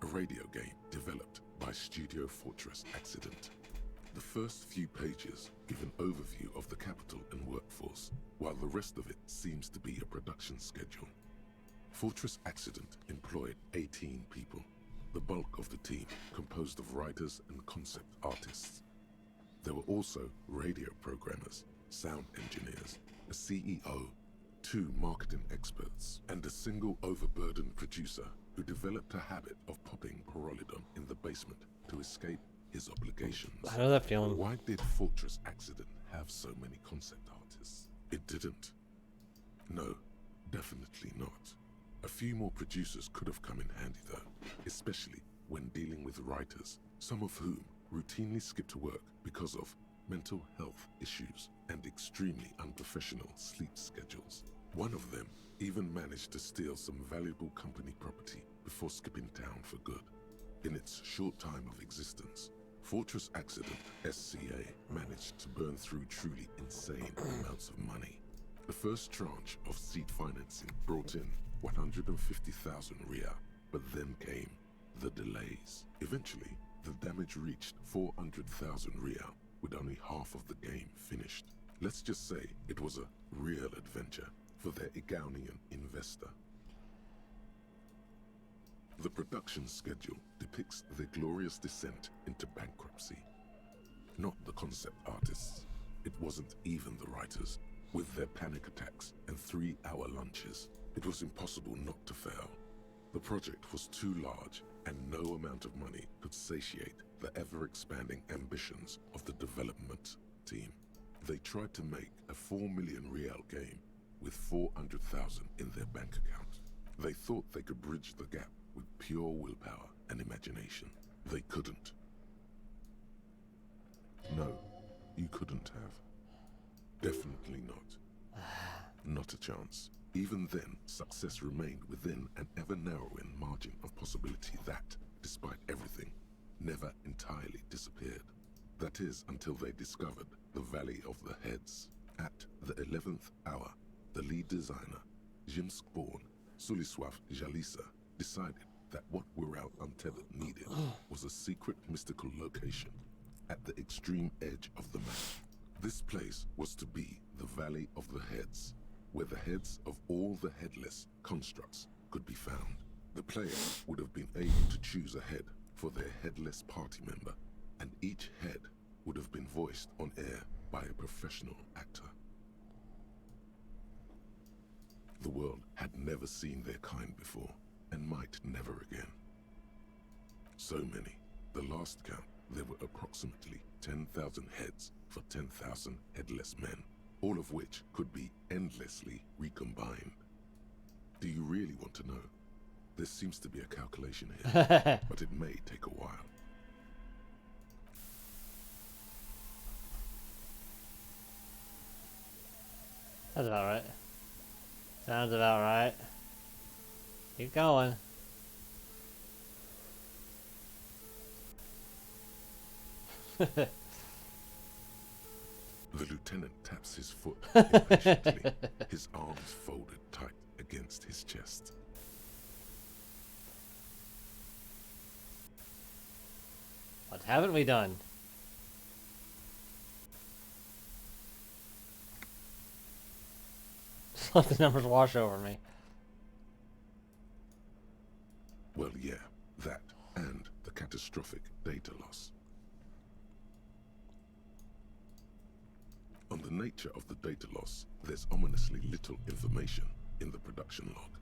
C: a radio game developed by Studio Fortress Accident. The first few pages give an overview of the capital and workforce, while the rest of it seems to be a production schedule. Fortress Accident employed 18 people, the bulk of the team composed of writers and concept artists. There were also radio programmers, sound engineers, a CEO, 2 marketing experts, and a single overburdened producer who developed a habit of popping Pyrrolidon in the basement to escape his obligations.
A: I know that feeling.
C: Why did Fortress Accident have so many concept artists? It didn't. No, definitely not. A few more producers could have come in handy though, especially when dealing with writers, some of whom routinely skip to work because of mental health issues and extremely unprofessional sleep schedules. One of them even managed to steal some valuable company property before skipping town for good. In its short time of existence, Fortress Accident SCA managed to burn through truly insane amounts of money. The first tranche of seed financing brought in 150,000 Ria, but then came the delays. Eventually, the damage reached 400,000 Ria, with only half of the game finished. Let's just say it was a real adventure for their Igaunian investor. The production schedule depicts their glorious descent into bankruptcy. Not the concept artists. It wasn't even the writers. With their panic attacks and 3-hour lunches, it was impossible not to fail. The project was too large, and no amount of money could satiate the ever-expanding ambitions of the development team. They tried to make a 4 million Rial game with 400,000 in their bank account. They thought they could bridge the gap with pure willpower and imagination. They couldn't. No, you couldn't have. Definitely not. Not a chance. Even then, success remained within an ever-narrowing margin of possibility that, despite everything, never entirely disappeared. That is, until they discovered the Valley of the Heads. At the 11th hour, the lead designer, Jimsk-born Suliswav Jalisa, decided that what Whirl Untethered needed was a secret mystical location at the extreme edge of the map. This place was to be the Valley of the Heads, where the heads of all the headless constructs could be found. The player would have been able to choose a head for their headless party member, and each head would have been voiced on air by a professional actor. The world had never seen their kind before, and might never again. So many. The last count, there were approximately 10,000 heads for 10,000 headless men, all of which could be endlessly recombined. Do you really want to know? There seems to be a calculation here, but it may take a while.
A: That's about right. Sounds about right. Keep going.
C: The lieutenant taps his foot impatiently, his arms folded tight against his chest.
A: What haven't we done? Just let the numbers wash over me.
C: Well, yeah, that and the catastrophic data loss. On the nature of the data loss, there's ominously little information in the production log.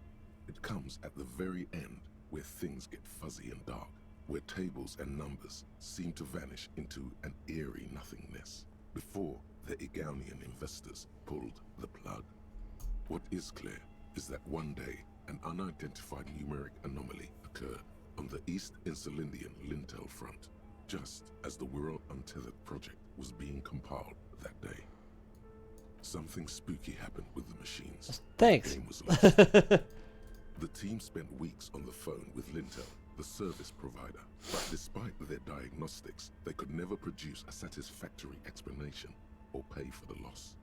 C: It comes at the very end, where things get fuzzy and dark. where tables and numbers seemed to vanish into an eerie nothingness before the Egonian investors pulled the plug. What is clear is that one day an unidentified numeric anomaly occurred on the East Insulindian Lintel front, just as the Wirral Untethered project was being compiled that day. Something spooky happened with the machines.
A: Thanks.
C: The game was lost. The team spent weeks on the phone with Lintel, the service provider, but despite their diagnostics, they could never produce a satisfactory explanation or pay for the loss.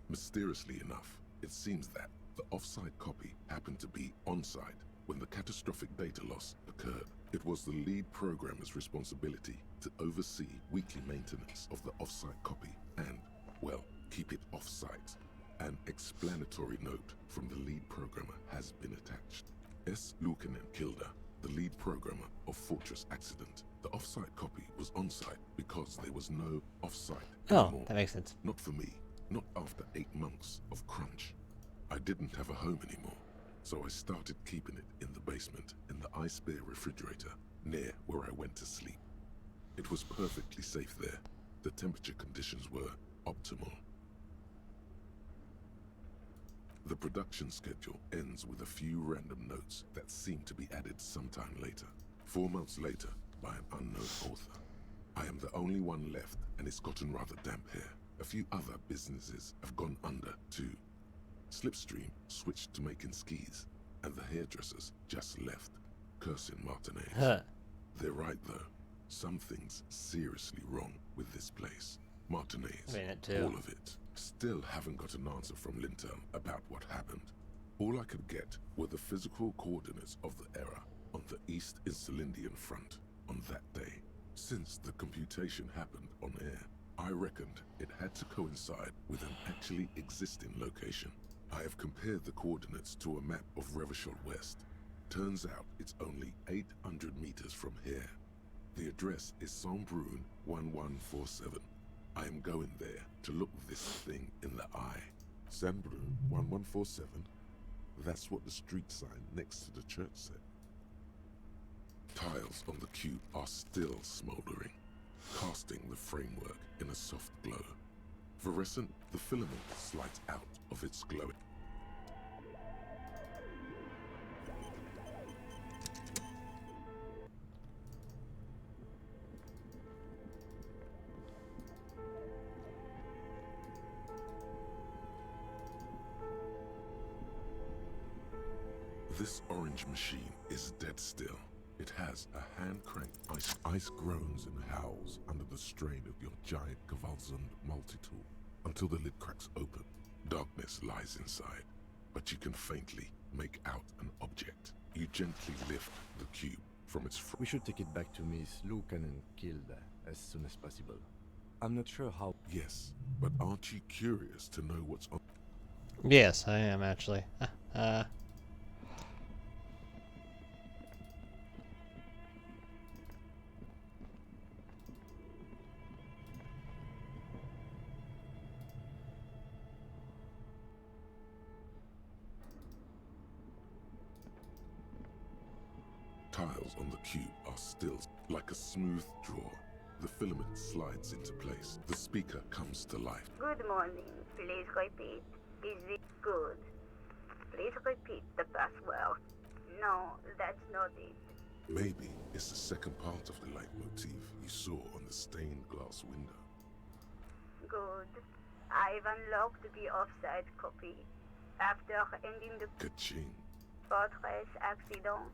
C: Mysteriously enough, it seems that the offsite copy happened to be on-site when the catastrophic data loss occurred. It was the lead programmer's responsibility to oversee weekly maintenance of the offsite copy and, well, keep it off-site. An explanatory note from the lead programmer has been attached. S. Lukanen Kilda, the lead programmer of Fortress Accident. The off-site copy was on-site because there was no off-site anymore.
A: That makes sense.
C: Not for me, not after 8 months of crunch. I didn't have a home anymore, so I started keeping it in the basement in the ice bear refrigerator near where I went to sleep. It was perfectly safe there. The temperature conditions were optimal. The production schedule ends with a few random notes that seem to be added sometime later. 4 months later, by an unknown author. I am the only one left, and it's gotten rather damp here. A few other businesses have gone under, too. Slipstream switched to making skis, and the hairdressers just left, cursing Martinez. They're right, though. Something's seriously wrong with this place. Martinez, all of it. Still haven't got an answer from Lintel about what happened. All I could get were the physical coordinates of the error on the East Insulindian front on that day. Since the computation happened on air, I reckoned it had to coincide with an actually existing location. I have compared the coordinates to a map of Revachol West. Turns out it's only 800 meters from here. The address is Saint-Brun 1147. I am going there to look this thing in the eye. Saint-Brun 1147? That's what the street sign next to the church said. Tiles on the cube are still smoldering, casting the framework in a soft glow. Fluorescent, the filament slides out of its glowing. This orange machine is dead still. It has a hand-cranked ice groans and howls under the strain of your giant Gewaltsund multi-tool until the lid cracks open. Darkness lies inside, but you can faintly make out an object. You gently lift the cube from its
O: We should take it back to Miss Lukanen Kilda as soon as possible. I'm not sure how...
C: Yes, but aren't you curious to know what's on...
A: Yes, I am actually.
C: Tiles on the cube are still like a smooth draw. The filament slides into place. The speaker comes to life.
J: Good morning. Please repeat. Is it good? Please repeat the password. No, that's not it.
C: Maybe it's the second part of the leitmotif you saw on the stained glass window.
J: Good. I've unlocked the offside copy. After ending the
C: Ka-ching.
J: Fortress Accident.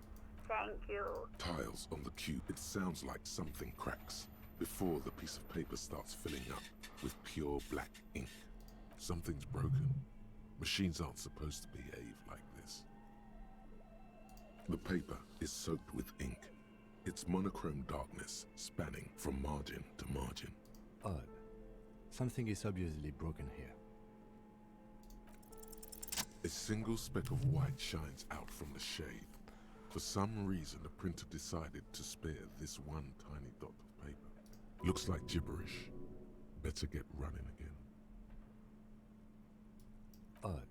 J: Thank you.
C: Tiles on the cube. It sounds like something cracks before the piece of paper starts filling up with pure black ink. Something's broken. Machines aren't supposed to behave like this. The paper is soaked with ink. Its monochrome darkness spanning from margin to margin.
O: Odd. Something is obviously broken here.
C: A single speck of white shines out from the shade. For some reason, the printer decided to spare this one tiny dot of paper. Looks like gibberish. Better get running again.
O: Odd.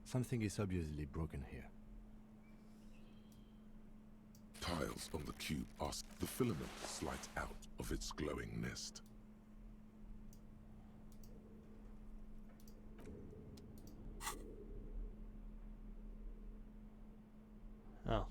O: Something is obviously broken here.
C: Tiles on the cube are... The filament slides out of its glowing nest.
A: Oh.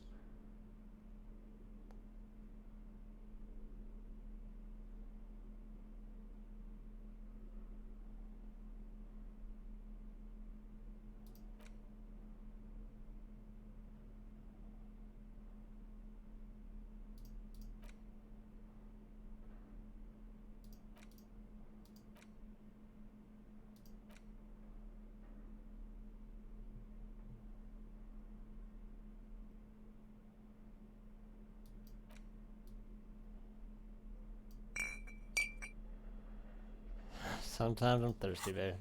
A: Sometimes I'm thirsty, baby.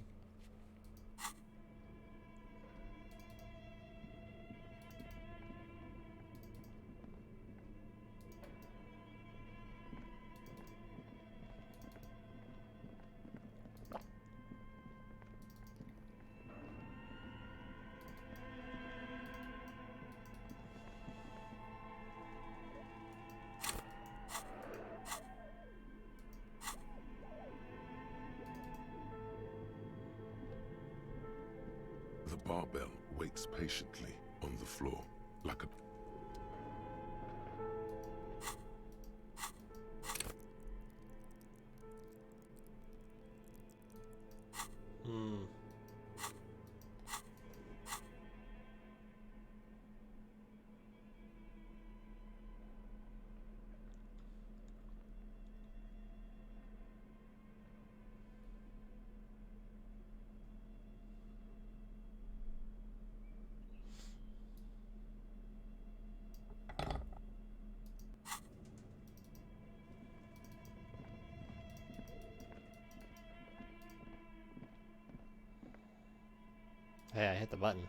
C: The barbell waits patiently on the floor, like a... Hey, I hit the button.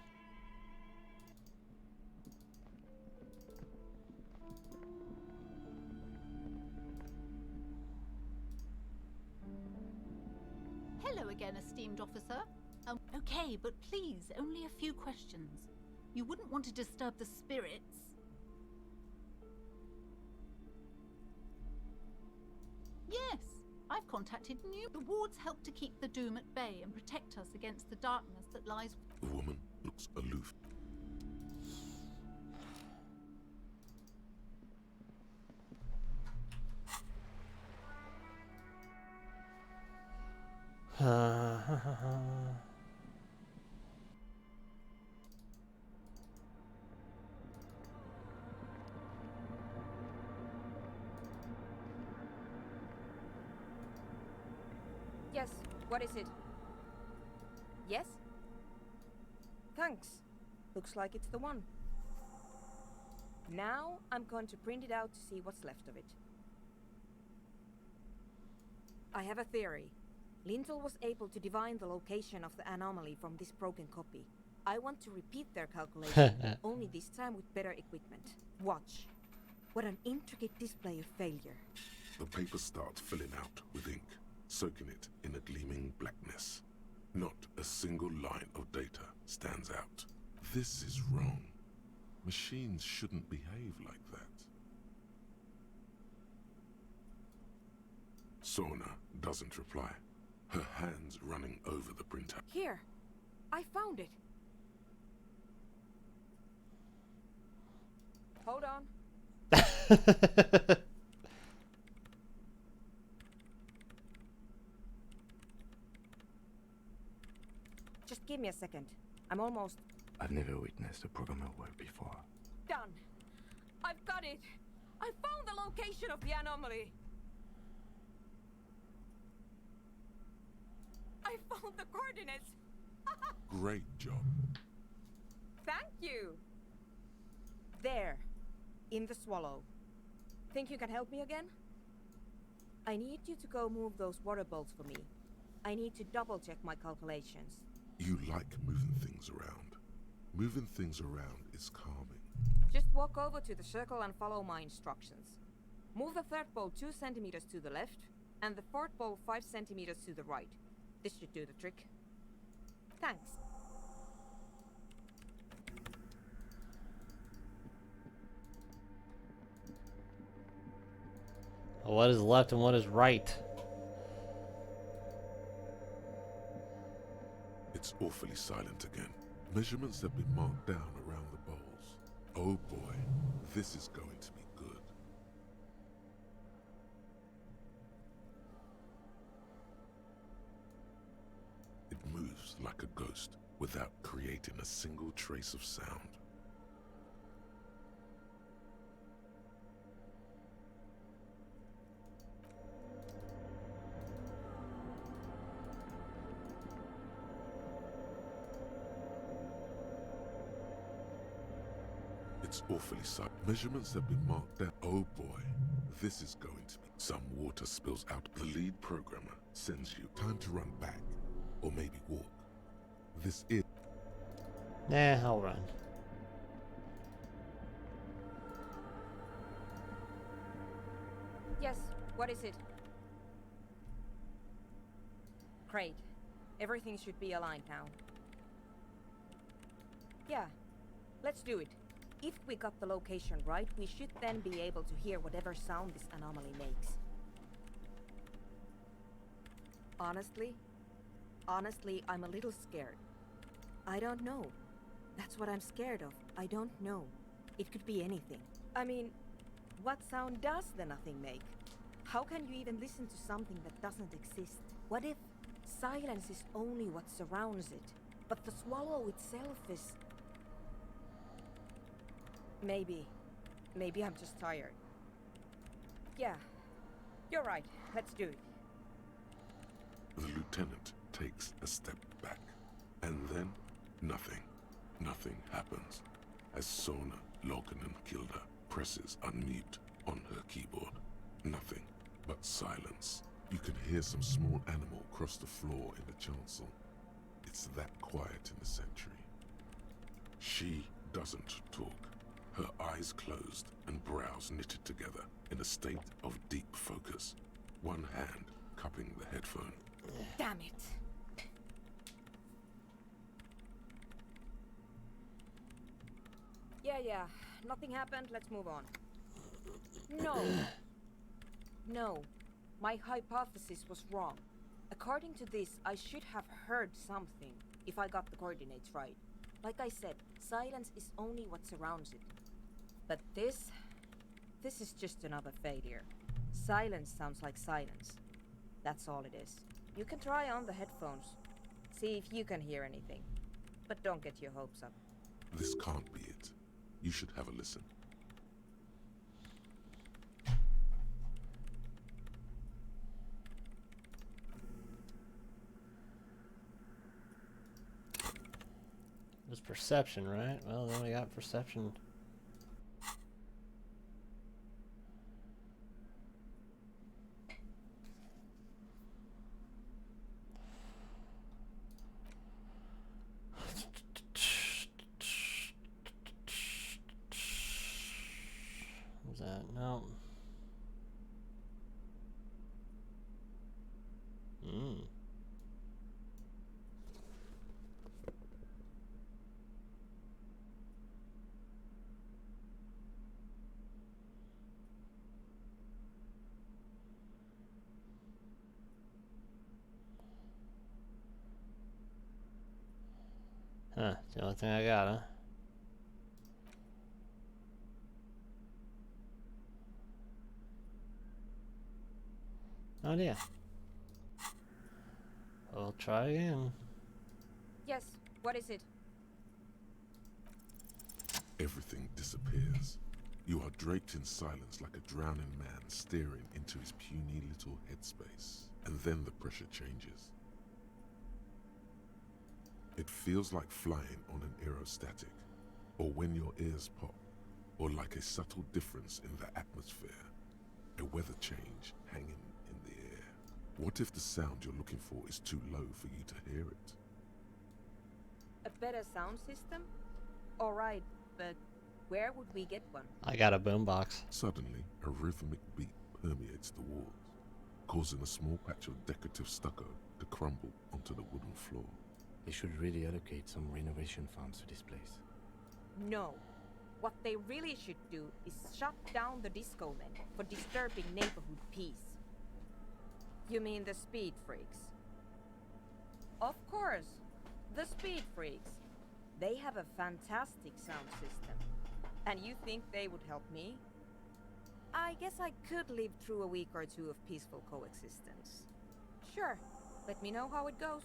D: Hello again, esteemed officer. Okay, but please, only a few questions. You wouldn't want to disturb the spirits. Yes, I've contacted new. The wards help to keep the doom at bay and protect us against the darkness that lies.
C: The woman looks aloof.
T: Yes, what is it? Yes? Thanks. Looks like it's the one. Now I'm going to print it out to see what's left of it. I have a theory. Lintel was able to divine the location of the anomaly from this broken copy. I want to repeat their calculation, only this time with better equipment. Watch. What an intricate display of failure.
C: The paper starts filling out with ink, soaking it in a gleaming blackness. Not a single line of data stands out. This is wrong. Machines shouldn't behave like that. Sona doesn't reply, her hands running over the printer.
T: Here, I found it. Hold on. Just give me a second. I'm almost...
O: I've never witnessed a programmer work before.
T: done. I've got it. I found the location of the anomaly. I found the coordinates.
C: Great job.
T: Thank you. There, in the swallow. Think you can help me again? I need you to go move those water bolts for me. I need to double check my calculations.
C: You like moving things around. Moving things around is calming.
T: Just walk over to the circle and follow my instructions. Move the third bolt 2 centimeters to the left, and the fourth bolt 5 centimeters to the right. This should do the trick. Thanks.
A: What is left and what is right?
C: It's awfully silent again. Measurements have been marked down around the bowls. Oh boy, this is going to be good. It moves like a ghost without creating a single trace of sound. It's awfully silent. Measurements have been marked down. Oh boy, this is going to be. Some water spills out. The lead programmer sends you time to run back, or maybe walk. This is.
A: Nah, I'll run.
T: Yes, what is it? Great. Everything should be aligned now. Yeah, let's do it. If we got the location right, we should then be able to hear whatever sound this anomaly makes. Honestly, I'm a little scared. I don't know. That's what I'm scared of. I don't know. It could be anything. I mean, what sound does the nothing make? How can you even listen to something that doesn't exist? What if silence is only what surrounds it, but the swallow itself is... Maybe I'm just tired. Yeah, you're right. Let's do it.
C: The lieutenant takes a step back, and then nothing happens as Sona Lokanen-Kilda presses unmute on her keyboard. Nothing but silence. You can hear some small animal cross the floor in the chancel. It's that quiet in the sanctuary. She doesn't talk. Her eyes closed and brows knitted together in a state of deep focus. One hand cupping the headphone.
T: Damn it. Yeah, nothing happened, let's move on. No, my hypothesis was wrong. According to this, I should have heard something if I got the coordinates right. Like I said, silence is only what surrounds it. But this is just another failure. Silence sounds like silence. That's all it is. You can try on the headphones. See if you can hear anything. But don't get your hopes up.
C: This can't be it. You should have a listen.
A: It's perception, right? Well, then we got perception. What's that? No. Huh, it's the only thing I got, huh? Oh dear. I'll try again.
T: Yes, what is it?
C: Everything disappears. You are draped in silence like a drowning man staring into his puny little headspace. And then the pressure changes. It feels like flying on an aerostatic, or when your ears pop, or like a subtle difference in the atmosphere, a weather change hanging in the air. What if the sound you're looking for is too low for you to hear it?
T: A better sound system? Alright, but where would we get one?
A: I got a boombox.
C: Suddenly, a rhythmic beat permeates the walls, causing a small patch of decorative stucco to crumble onto the wooden floor.
O: They should really allocate some renovation funds to this place.
T: No. What they really should do is shut down the disco men for disturbing neighborhood peace. You mean the speed freaks? Of course, the speed freaks. They have a fantastic sound system. And you think they would help me? I guess I could live through a week or two of peaceful coexistence. Sure, let me know how it goes.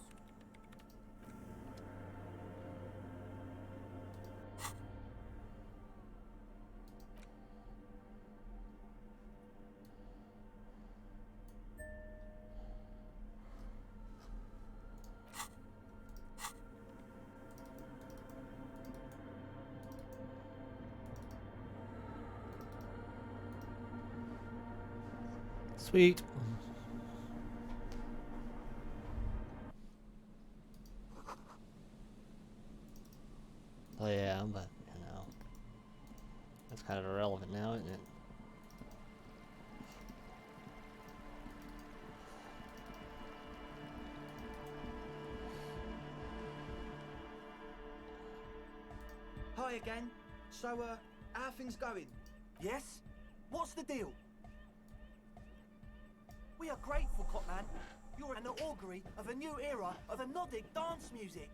A: Sweet. Oh yeah, but you know, that's kind of irrelevant now, isn't it?
I: Hi again. So, how are things going? Yes? What's the deal? We are grateful, Cotman. You're an augury of a new era of anodic dance music.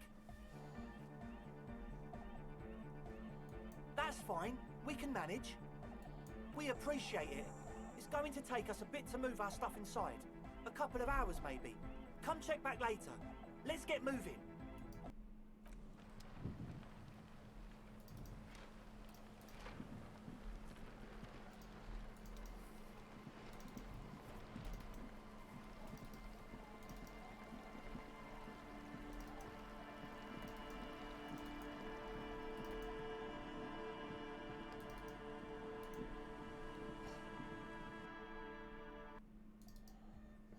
I: That's fine. We can manage. We appreciate it. It's going to take us a bit to move our stuff inside. A couple of hours, maybe. Come check back later. Let's get moving.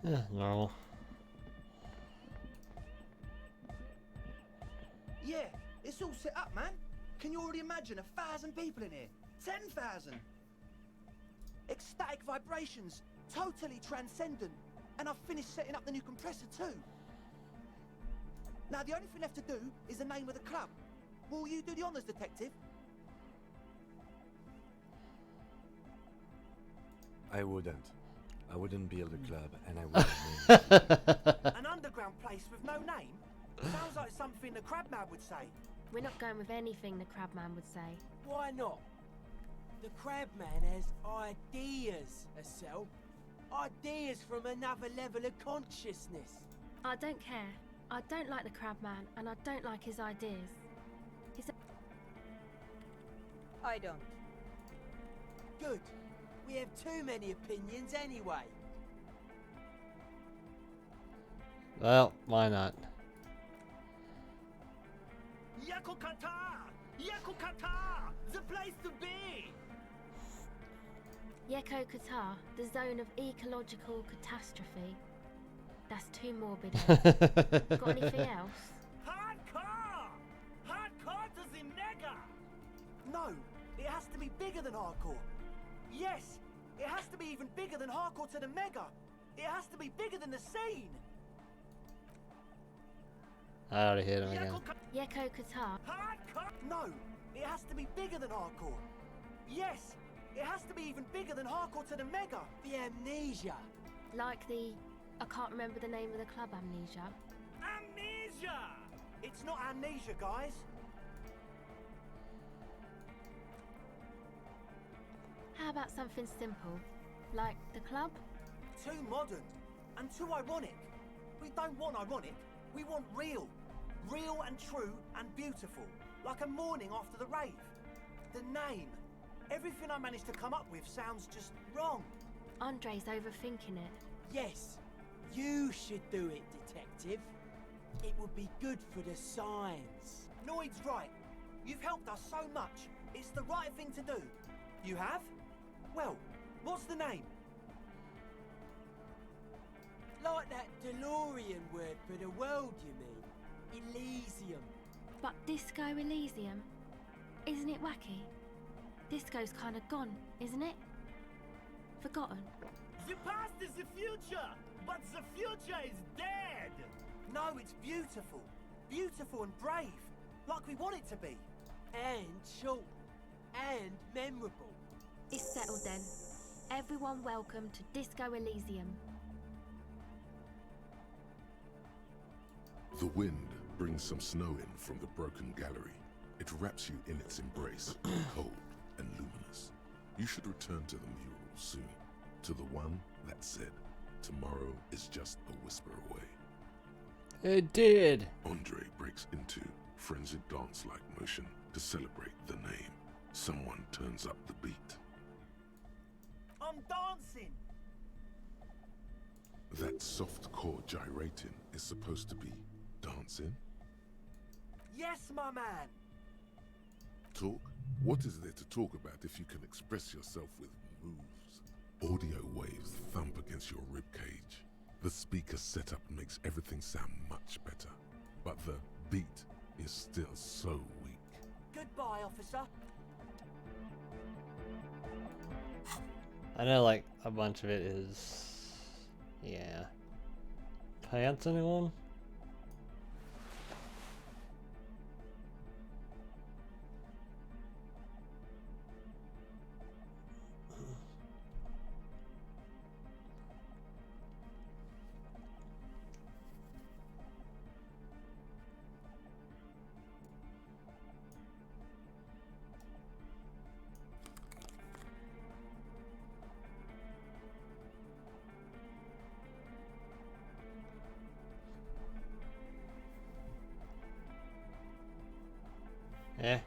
A: Yeah, normal.
I: Yeah, it's all set up, man. Can you already imagine 1,000 people in here? 10,000! Ecstatic vibrations, totally transcendent. And I've finished setting up the new compressor too. Now the only thing left to do is the name of the club. Will you do the honours, detective?
O: I wouldn't. I wouldn't build a club, and I wouldn't.
I: An underground place with no name? Sounds like something the Crabman would say.
F: We're not going with anything the Crabman would say.
H: Why not? The Crabman has ideas, Estelle. Ideas from another level of consciousness.
F: I don't care. I don't like the Crabman, and I don't like his ideas.
T: I don't.
H: Good. We have too many opinions anyway.
A: Well, why not?
I: Yakukata! Yakukata! The place to be!
F: Yeko Qatar, the zone of ecological catastrophe. That's too morbid. Got anything else?
I: Hardcore! Hardcore to the mega! No, it has to be bigger than hardcore. Yes, it has to be even bigger than hardcore to the mega. It has to be bigger than the scene.
A: I already hit him again.
F: Yeko Qatar.
I: Hardcore! No, it has to be bigger than hardcore. Yes, it has to be even bigger than hardcore to the mega.
H: The amnesia.
F: Like the... I can't remember the name of the club, Amnesia.
I: Amnesia! It's not amnesia, guys.
F: How about something simple? Like the club?
I: Too modern and too ironic. We don't want ironic. We want real. Real and true and beautiful. Like a morning after the rave. The name. Everything I managed to come up with sounds just wrong.
F: Andre's overthinking it.
H: Yes, you should do it, detective. It would be good for the signs.
I: Noid's right. You've helped us so much. It's the right thing to do. You have? Well, what's the name?
H: Like that DeLorean word for the world, you mean? Elysium.
F: But Disco Elysium? Isn't it wacky? Disco's kind of gone, isn't it? Forgotten.
I: The past is the future, but the future is dead. No, it's beautiful. Beautiful and brave. Like we want it to be.
H: And short. and memorable.
K: It's settled then. Everyone welcome to Disco Elysium.
C: The wind brings some snow in from the broken gallery. It wraps you in its embrace, cold and luminous. You should return to the mural soon, to the one that said, tomorrow is just a whisper away.
A: It did.
C: Andre breaks into frenzied dance-like motion to celebrate the name. Someone turns up the beat.
I: I'm dancing!
C: That soft core gyrating is supposed to be dancing?
I: Yes, my man!
C: Talk? What is there to talk about if you can express yourself with moves? Audio waves thump against your ribcage. The speaker setup makes everything sound much better, but the beat is still so weak.
I: Goodbye, officer.
A: I know, like, a bunch of it is... yeah. Pants, anyone? Eh.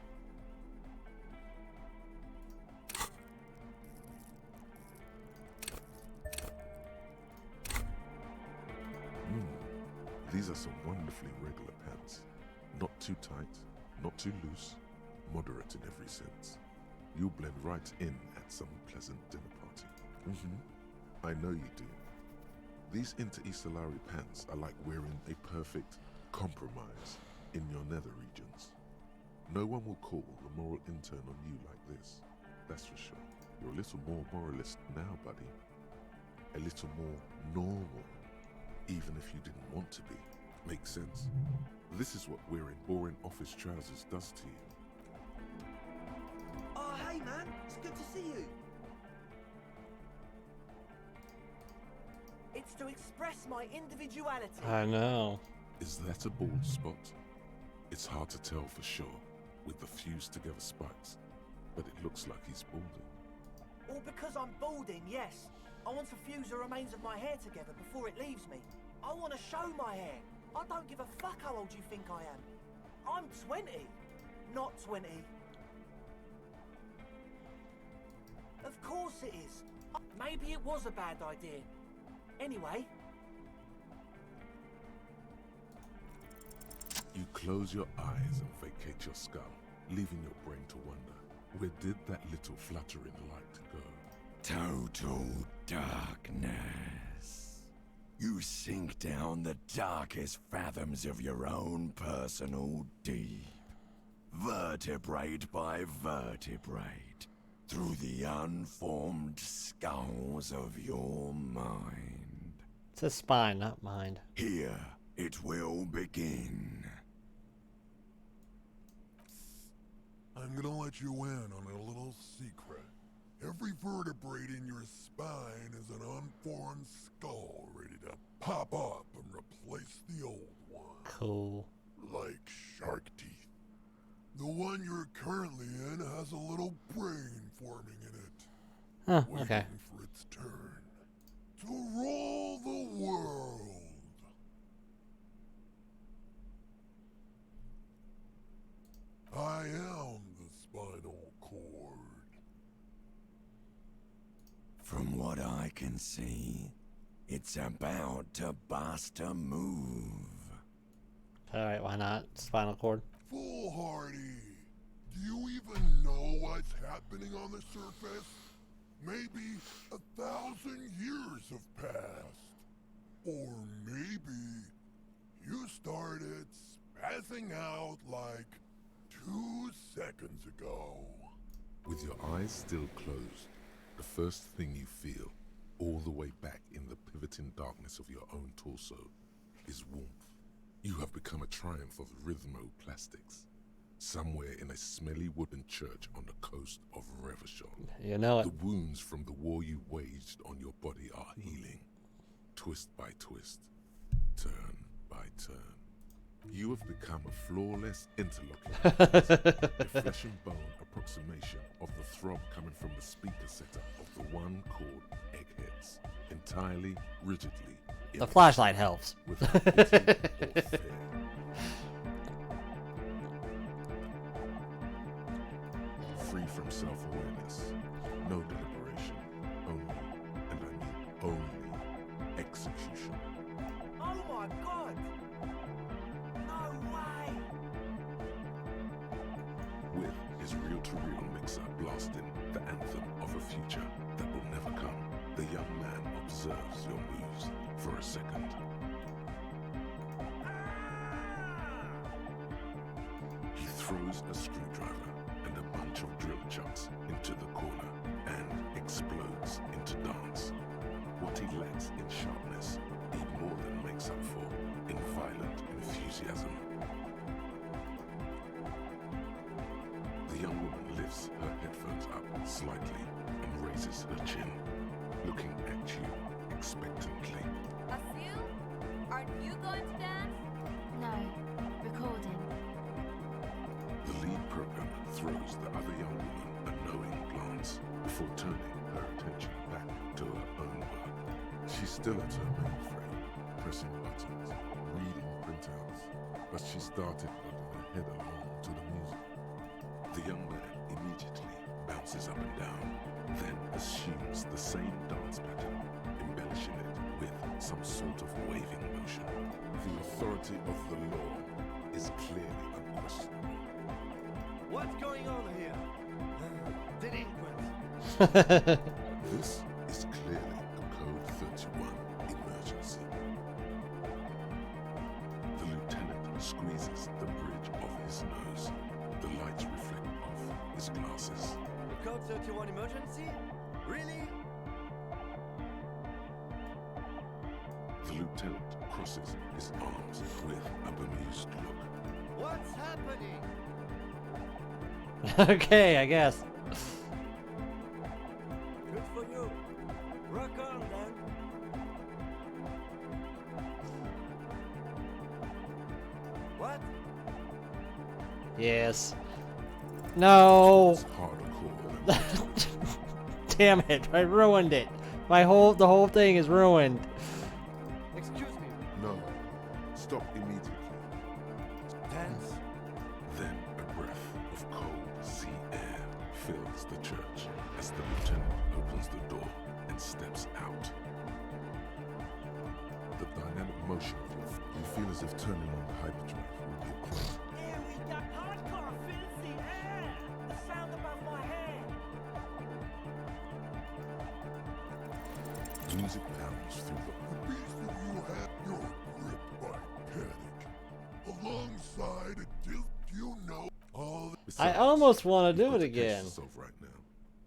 C: These are some wonderfully regular pants. Not too tight, not too loose, moderate in every sense. You'll blend right in at some pleasant dinner party. I know you do. These inter-Isolari pants are like wearing a perfect compromise in your nether regions. No one will call the moral intern on you like this, that's for sure. You're a little more moralist now, buddy. A little more normal, even if you didn't want to be. Makes sense? This is what wearing boring office trousers does to you.
I: Oh, hey man, it's good to see you. It's to express my individuality.
A: I know.
C: Is that a bald spot? It's hard to tell for sure, with the fused together spikes, but it looks like he's balding.
I: All because I'm balding, yes. I want to fuse the remains of my hair together before it leaves me. I want to show my hair. I don't give a fuck how old you think I am. I'm 20, not 20. Of course it is. Maybe it was a bad idea. Anyway.
C: You close your eyes and vacate your skull, leaving your brain to wonder, where did that little fluttering light go?
E: Total darkness. You sink down the darkest fathoms of your own personal deep, vertebrate by vertebrate, through the unformed skulls of your mind.
A: It's a spine, not mind.
E: Here it will begin.
V: I'm gonna let you in on a little secret. Every vertebrae in your spine is an unformed skull ready to pop up and replace the old one.
A: Cool.
V: Like shark teeth. The one you're currently in has a little brain forming in it.
A: Huh,
V: waiting
A: okay.
V: for its turn to rule the world. I am the spinal cord.
E: From what I can see, it's about to bust a move.
A: Alright, why not? Spinal cord.
V: Foolhardy, do you even know what's happening on the surface? Maybe 1,000 years have passed. Or maybe you started spazzing out like 2 seconds ago.
C: With your eyes still closed, the first thing you feel, all the way back in the pivoting darkness of your own torso, is warmth. You have become a triumph of rhythmoplastics. somewhere in a smelly wooden church on the coast of Revachol.
A: You know it.
C: The wounds from the war you waged on your body are healing, twist by twist, turn by turn. You have become a flawless interlocutor, a flesh and bone approximation of the throb coming from the speaker setup of the one called Eggheads, entirely, rigidly.
A: The flashlight helps.
C: Without pity or fear. Free from self-awareness, no deliberation, only, and I mean only, execution.
I: Oh my god! No way!
C: With his reel-to-reel mixer blasting the anthem of a future that will never come, the young man observes your moves for a second. He throws a screwdriver and a bunch of drill chucks into the corner and explodes into dance. What he lacks in sharpness, he more than makes up for in violent enthusiasm. The young woman lifts her headphones up slightly and raises her chin, looking at you expectantly.
T: Asil, aren't you going to dance?
K: No, recording.
C: The lead programmer throws the other young woman a knowing glance before turning her attention back to her own work. She's still at her mainframe, pressing buttons, reading printouts, but she started nodding her head along to the music. The young man immediately bounces up and down, then assumes the same dance pattern, embellishing it with some sort of waving motion. The authority of the law is clearly unquestionable.
I: What's going on here? Delinquents.
C: This is clearly a Code 31 emergency. The lieutenant squeezes the bridge of his nose. The lights reflect off his glasses.
I: A Code 31 emergency? Really?
C: The lieutenant crosses his arms with a bemused look.
I: What's happening?
A: Okay, I guess.
I: Good for you. Rock on, then. What?
A: Yes. No.
C: It's harder core than
A: Damn it! I ruined it. The whole thing is ruined.
I: Excuse me.
C: No. Stop immediately.
I: Dance.
C: Then a breath of cold sea air fills the church as the lieutenant opens the door and steps out. The dynamic motion of your you feel as if turning on the hyperdrive would be a pleasure.
I: Here we go. Hardcore filthy air. The sound above my head.
C: Music pounds through the beast that you have. You're gripped by panic. Alongside a do you know all the
A: I almost want to do it again.
C: Solve right now,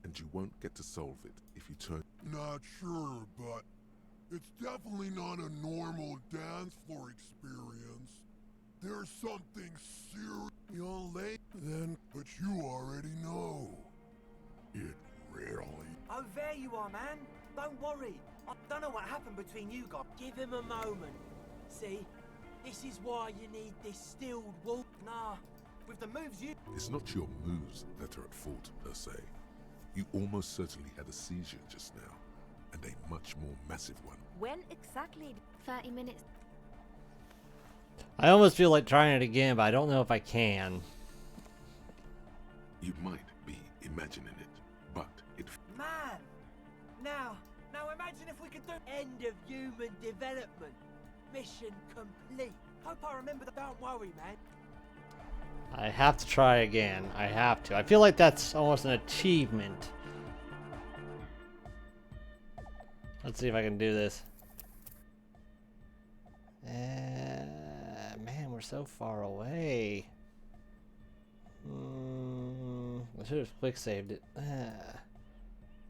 C: and you won't get to solve it if you turn.
V: Not sure, but it's definitely not a normal dance floor experience. There's something serious. You're late then, but you already know. It really.
I: Oh, there you are, man. Don't worry. I don't know what happened between you guys. Give him a moment. See, this is why you need distilled water. Nah, with the moves you...
C: It's not your moves that are at fault, per se. You almost certainly had a seizure just now, and a much more massive one.
T: When exactly?
K: 30 minutes.
A: I almost feel like trying it again, but I don't know if I can.
C: You might be imagining it, but it...
I: Man! Now imagine if we could do end of human development. Mission complete. Hope I remember that. Don't worry, man.
A: I have to try again. I have to. I feel like that's almost an achievement. Let's see if I can do this. Man, we're so far away. I should have quick saved it.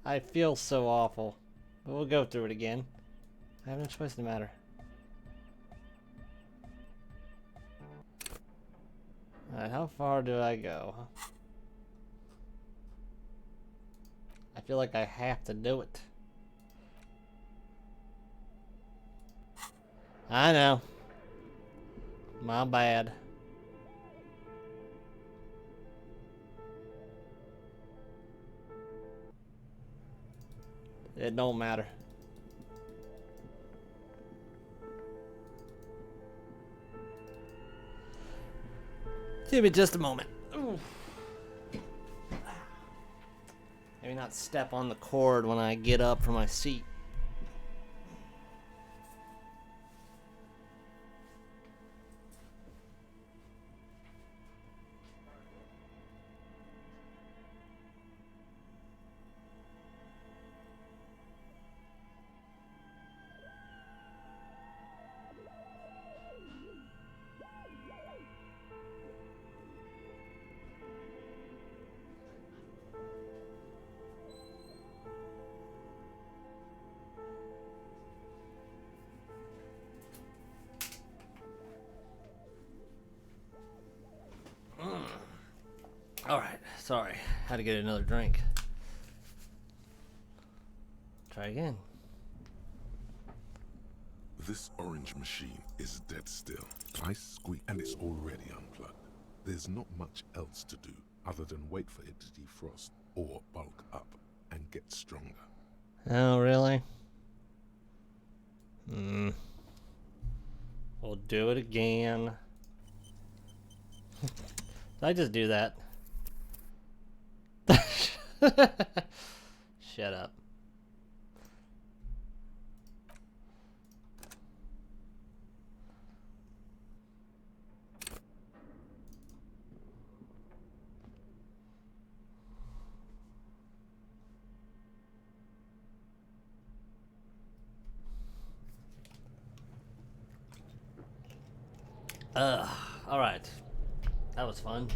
A: I feel so awful. But we'll go through it again. I have no choice in the matter. Alright, how far do I go? I feel like I have to do it. I know. My bad. It don't matter. Give me just a moment. Ooh. Maybe not step on the cord when I get up from my seat. Alright, sorry. Had to get another drink. Try again.
C: This orange machine is dead still. I squeak and it's already unplugged. There's not much else to do other than wait for it to defrost or bulk up and get stronger.
A: Oh, really? We'll do it again. Did I just do that? Shut up. All right. That was fun.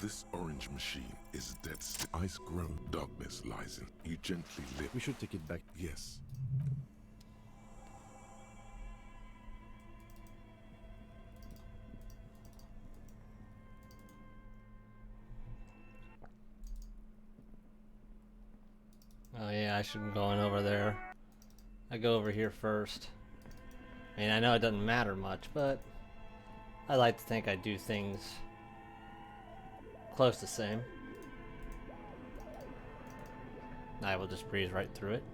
C: This orange machine is dead still. Ice-grown darkness lies in. You gently lift.
O: We should take it back.
C: Yes.
A: Oh yeah, I should be going over there. I go over here first. I mean, I know it doesn't matter much, but I like to think I do things close to the same. I will just breeze right through it.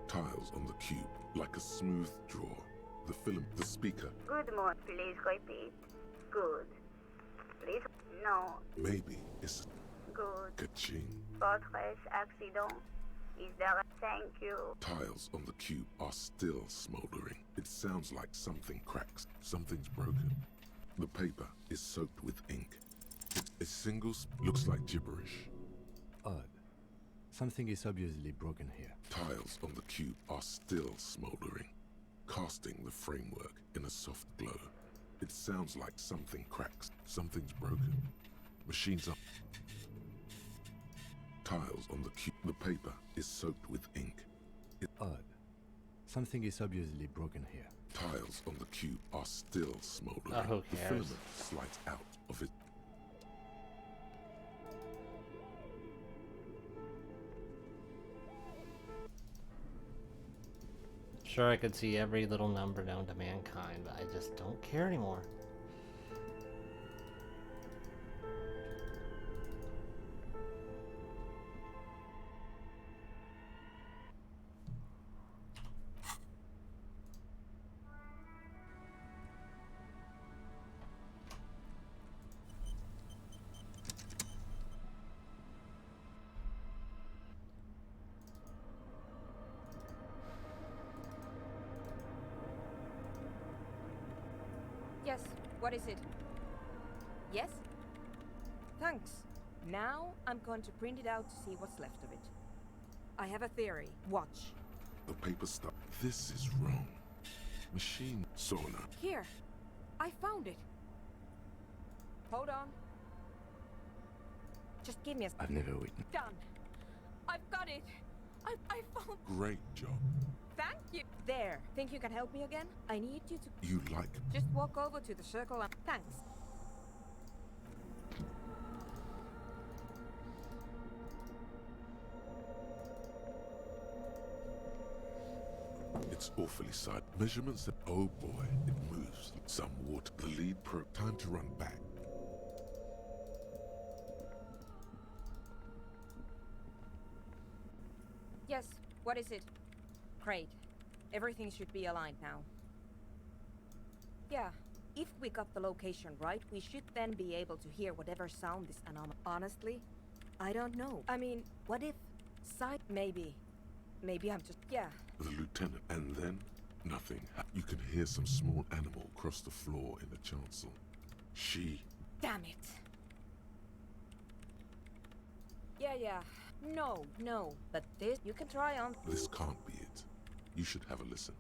C: Tiles on the cube, like a smooth draw. The film, the speaker.
J: Good morning. Please repeat. Good. Please. No.
C: Maybe it's
J: Good.
C: ka-ching.
J: Fortress accident. Is there a thank you?
C: Tiles on the cube are still smoldering. It sounds like something cracks. Something's broken. The paper is soaked with ink. A single looks like gibberish.
O: Odd. Something is obviously broken here.
C: Tiles on the cube are still smoldering, casting the framework in a soft glow. It sounds like something cracks. Something's broken. Machines up. Tiles on the cube. The paper is soaked with ink.
O: Odd. Something is obviously broken here.
C: Tiles on the cube are still smoldering.
A: Oh, who
C: The
A: cares?
C: filament slides out of it.
A: Sure, I could see every little number known to mankind, but I just don't care anymore.
T: Yes, what is it? Yes? Thanks. Now I'm going to print it out to see what's left of it. I have a theory. Watch.
C: The paper stuck. This is wrong. Machine sonar.
T: Here. I found it. Hold on. Just give me a...
O: I've never witnessed.
T: Done. I've got it. I found...
C: Great job.
T: Thank you. There. Think you can help me again? I need you to...
C: You like...
T: Just walk over to the circle and... Thanks.
C: It's awfully side. Measurements that... Oh boy, it moves. Some water. The lead pro... Time to run back.
T: Yes. What is it? Great. Everything should be aligned now. Yeah. If we got the location right, we should then be able to hear whatever sound this anomaly... Honestly, I don't know. I mean, what if... Maybe. Maybe I'm just... Yeah.
C: The lieutenant, and then nothing. You can hear some small animal cross the floor in the chancel. She...
T: Damn it. Yeah. No. But this, you can try on.
C: This can't be it. You should have a listen.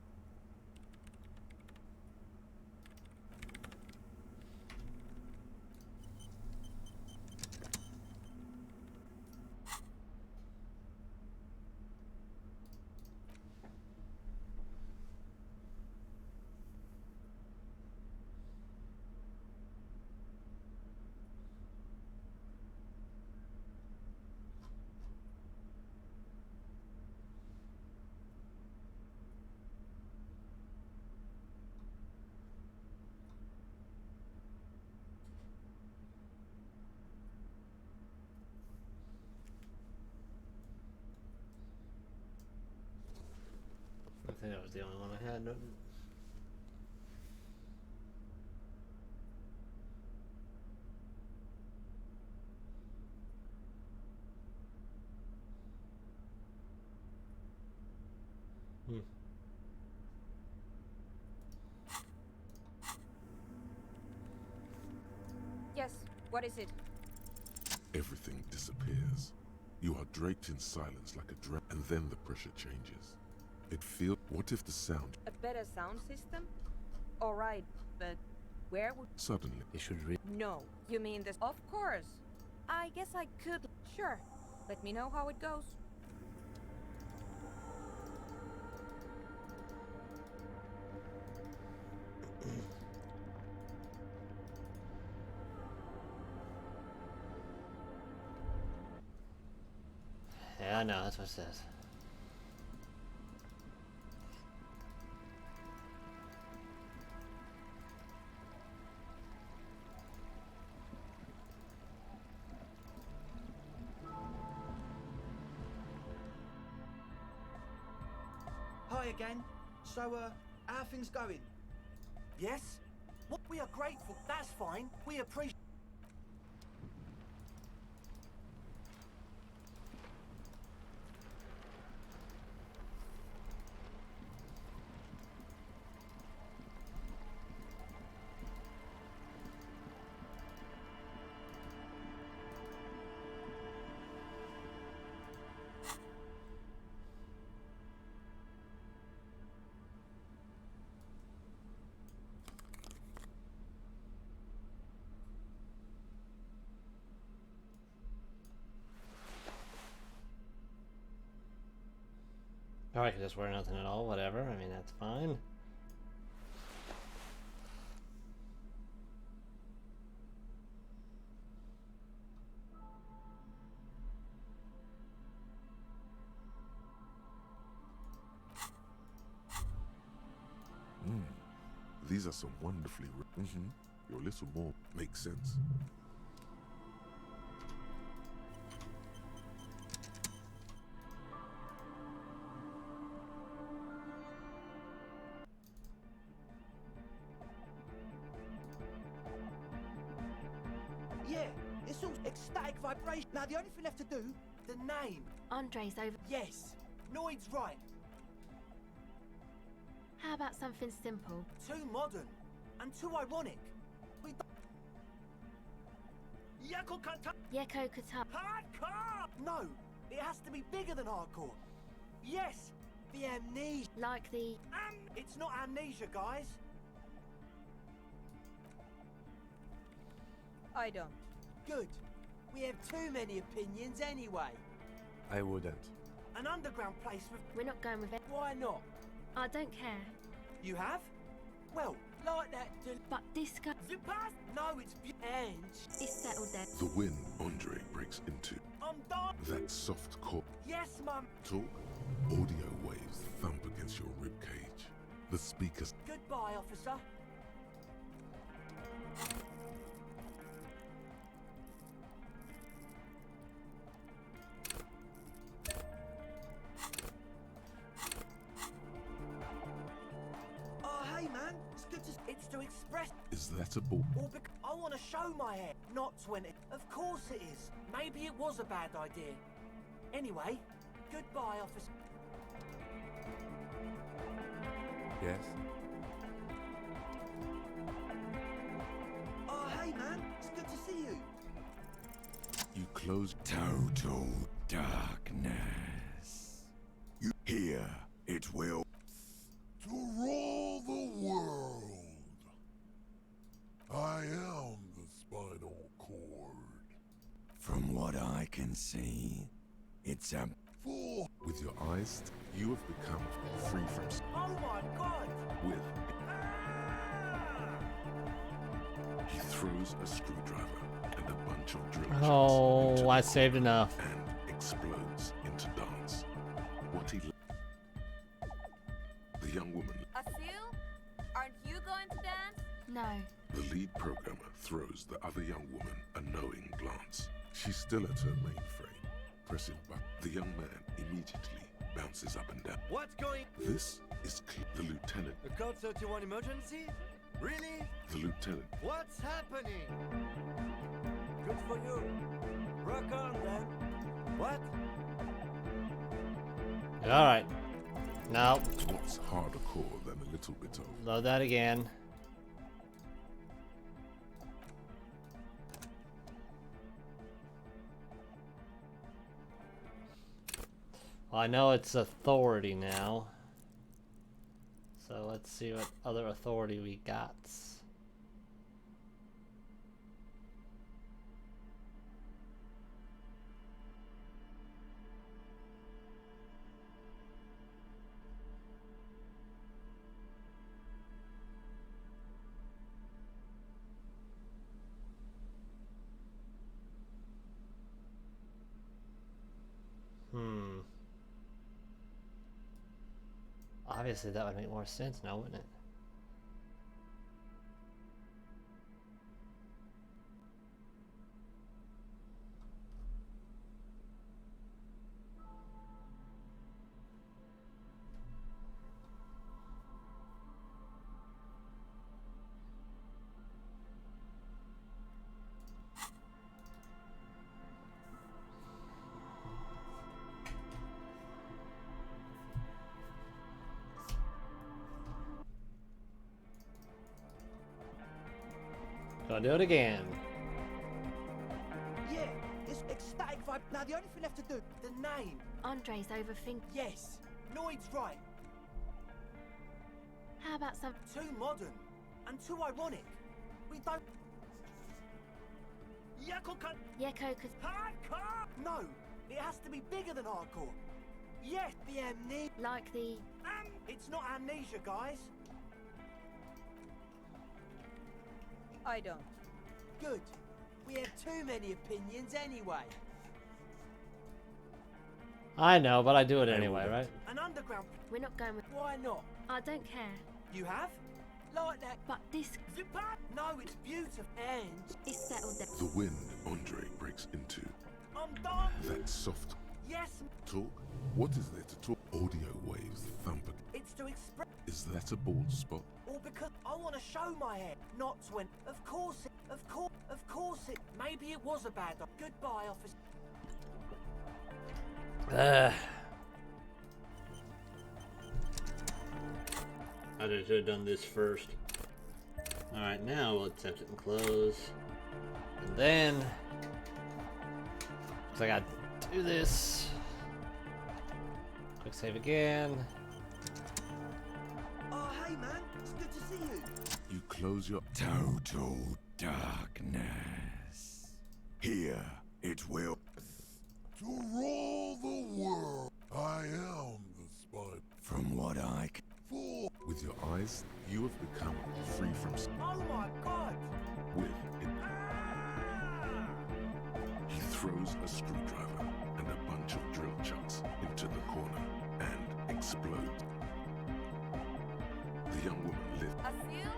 A: I think that was the only one I had. No.
T: Yes. What is it?
C: Everything disappears. You are draped in silence like a drag, and then the pressure changes. It feels... What if the sound...
T: A better sound system? Alright, but where would...
C: Suddenly...
O: It should
T: No. You mean this... Of course. I guess I could... Sure. Let me know how it goes.
A: Yeah, I know, that's what it says.
I: Hi again. So, how are things going? Yes? What? We are grateful. That's fine. We appreciate...
A: Or I could just wear nothing at all, whatever. I mean, that's fine.
C: These are some wonderfully... Your little more makes sense.
I: Yeah, it's all ecstatic vibration. Now, the only thing left to do, the name.
K: Andre's over.
I: Yes, Noid's right.
K: How about something simple?
I: Too modern and too ironic. We Yeko
K: Kata.
I: Hardcore! No, it has to be bigger than hardcore. Yes, the amnesia.
K: Like the...
I: It's not amnesia, guys.
T: I don't.
H: Good. We have too many opinions anyway.
O: I wouldn't.
H: An underground place with...
K: We're not going with it.
H: Why not?
K: I don't care.
H: You have? Well, like that...
K: But disco...
H: The past? No, it's... And...
K: It's settled then.
C: The wind Andre breaks into.
H: I'm done.
C: That soft core.
H: Yes, Mum.
C: Talk. Audio waves thump against your ribcage. The speakers.
H: Goodbye, officer. Oh, hey, man. It's good to... It's to express...
C: Is that a ball?
H: I want to show my hair, not 20. Of course it is. Maybe it was a bad idea. Anyway, goodbye, officer.
O: Yes?
H: Oh, hey, man. It's good to see you.
C: You close.
E: Total darkness. You hear it will.
V: To rule the world. I am the spinal cord.
E: From what I can see, it's a
V: Full.
C: With your eyes, you have become free from.
H: Oh my God!
C: With. He throws a screwdriver and a bunch of drill chunks
A: Oh,
C: into
A: I
C: the
A: saved enough.
C: and explodes into dance. What he. The young woman,
T: Asil? Aren't you going to dance?
K: No.
C: the lead programmer, throws the other young woman a knowing glance. She's still at her mainframe, pressing button. The young man immediately bounces up and down.
G: What's going?
C: This is the lieutenant.
G: The Code 31 emergency? Really?
C: The lieutenant.
G: What's happening? Good for you. Rock on then. What?
A: Alright. No.
C: What's harder core than a little bit of?
A: Load that again. Well, I know it's authority now. So let's see what other authority we got. Obviously that would make more sense now, wouldn't it? Gonna do it again.
H: Yeah, it's ecstatic vibe. Now the only thing left to do, the name.
K: Andre's overthinking.
H: Yes, Lloyd's right.
K: How about some...
H: Too modern and too ironic. We don't...
K: Yeko could...
H: Hardcore! No, it has to be bigger than hardcore. Yes, the amnesia.
K: Like the...
H: It's not amnesia, guys.
T: I don't.
H: Good. We have too many opinions anyway.
A: I know, but I do it anyway, right?
H: An underground...
K: We're not going with...
H: Why not?
K: I don't care.
H: You have? Like that...
K: But this...
H: No, it's beautiful. And...
K: It's settled then.
C: The wind Andre breaks into.
H: I'm done.
C: That soft
H: Yes.
C: talk. What is there to talk? Audio waves thump.
H: It's to express...
C: Is that a bald spot?
H: Or because I want to show my hair, not when... Of course it... Of course it... Maybe it was a bad... Goodbye, officer.
A: I should have done this first. Alright, now we'll attempt it and close. And then... So I gotta do this. Quick save again.
H: Oh, hey, man. It's good to see you.
C: You close your...
E: Total darkness. Here it will...
V: To rule the world, I am the spine.
E: From what I can...
V: Full.
C: With your eyes, you have become free from...
I: Oh my god!
C: With it. He throws a screwdriver and a bunch of drill chucks into the corner and explodes. The young woman lifts.
P: Asil?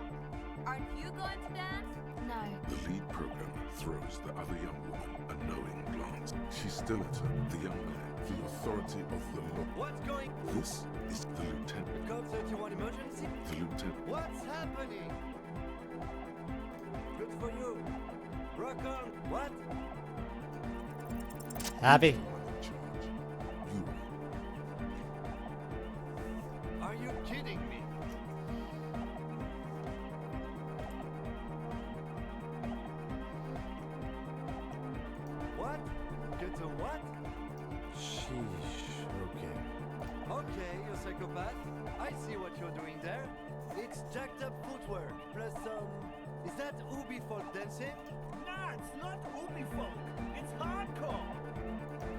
P: Aren't you going to dance?
L: No.
C: The lead programmer throws the other young woman a knowing glance. She still at her. The young man, the authority of the law.
G: What's going?
C: This is the lieutenant.
G: Code 31 emergency?
C: The lieutenant.
G: What's happening? Good for you. Rock on. What?
A: Happy?
G: Are you kidding me? What? Get a what?
O: Sheesh, okay.
G: Okay, you psychopath. I see what you're doing there. It's jacked up footwork, plus is that Ubi folk dancing?
I: Nah, it's not Ubi folk. It's hardcore.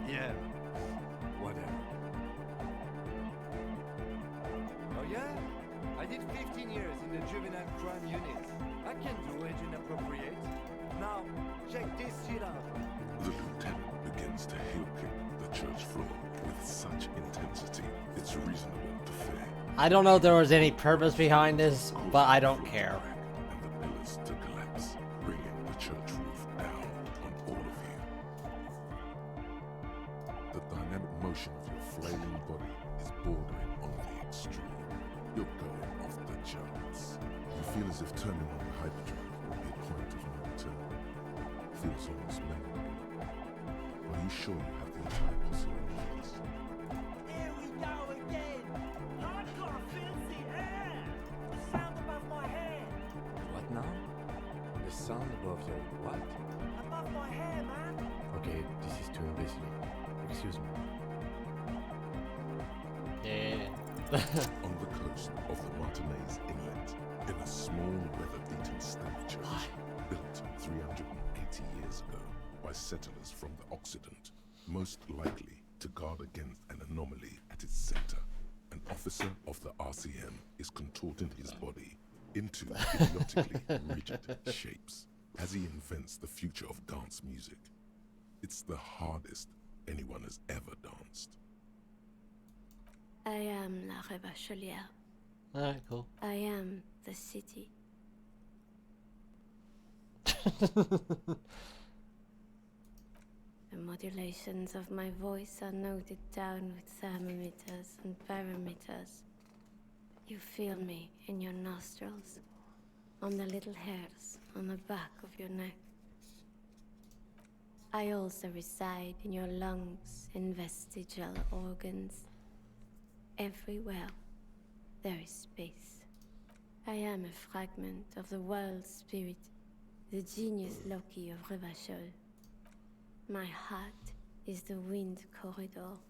G: Yeah. Whatever. Oh yeah? I did 15 years in the juvenile crime unit. I can do age inappropriate. Now, check this shit out.
C: The lieutenant begins to heel kick the church floor with such intensity, it's reasonable to fear.
A: I don't know if there was any purpose behind this, but I don't care.
C: And the pillars to collapse, bringing the church roof down on all of you. The dynamic motion of your flailing body is bordering on the extreme. You're going off the charts. You feel as if turning on the hyperdrive will be a point of no return. Feels almost memorable. Are you sure you have the entire posse on this?
I: Here we go again. Hardcore fills the air. The sound above my head.
O: What now? The sound above your what?
I: Above my hair, man.
O: Okay, this is too imbecile. Excuse me.
C: Yeah. On the coast of the Martinez Inlet, in a small weather-beaten stave church built 380 years ago by settlers from the Occident, most likely to guard against an anomaly at its center. An officer of the RCM is contorting his body into idiotically rigid shapes as he invents the future of dance music. It's the hardest anyone has ever danced.
F: I am La Rebachelière.
A: Alright, cool.
F: I am the city. The modulations of my voice are noted down with thermometers and barometers. You feel me in your nostrils, on the little hairs on the back of your neck. I also reside in your lungs and vestigial organs. Everywhere there is space. I am a fragment of the world spirit, the genius Loki of Revachol. My heart is the wind corridor.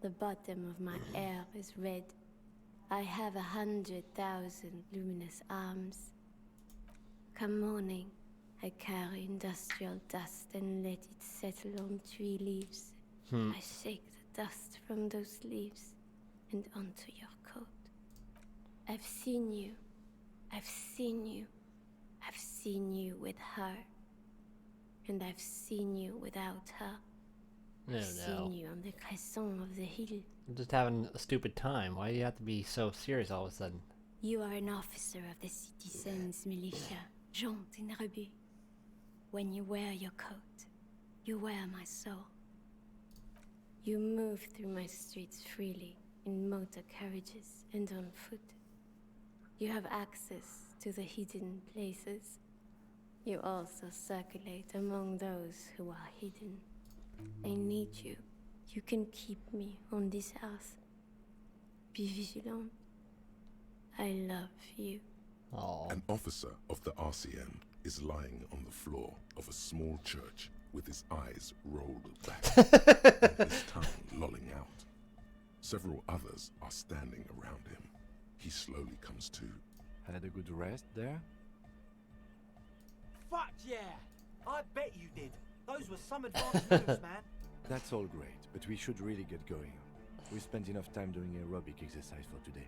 F: The bottom of my air is red. I have 100,000 luminous arms. Come morning, I carry industrial dust and let it settle on tree leaves. I shake the dust from those leaves and onto your coat. I've seen you. I've seen you. I've seen you with her. And I've seen you without her. I've seen you on the crescent of the hill.
A: I'm just having a stupid time. Why do you have to be so serious all of a sudden?
F: You are an officer of the citizens' militia, Jaunt in Rebut. When you wear your coat, you wear my soul. You move through my streets freely, in motor carriages and on foot. You have access to the hidden places. You also circulate among those who are hidden. I need you. You can keep me on this earth. Be vigilant. I love you.
C: An officer of the RCM is lying on the floor of a small church with his eyes rolled back and his tongue lolling out. Several others are standing around him. He slowly comes to.
O: Had a good rest there?
H: fuck yeah!
I: I bet you did. Those were some advanced moves, man.
O: That's all great, but we should really get going. We spent enough time doing aerobic exercise for today.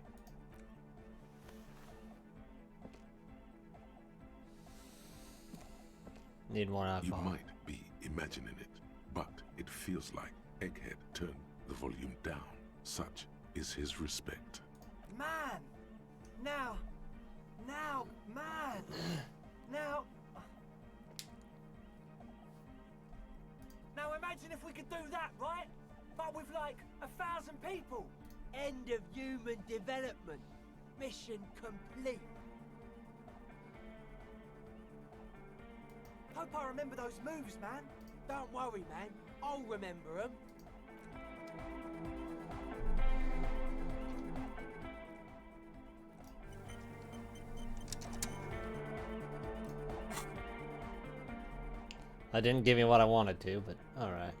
A: Need more alcohol.
C: You might be imagining it, but it feels like Egghead turned the volume down. Such is his respect.
I: Man! Now, man! Now imagine if we could do that, right? But with like 1,000 people.
H: End of human development. Mission complete.
I: Hope I remember those moves, man.
H: Don't worry, man. I'll remember them.
A: I didn't give you what I wanted to, but alright.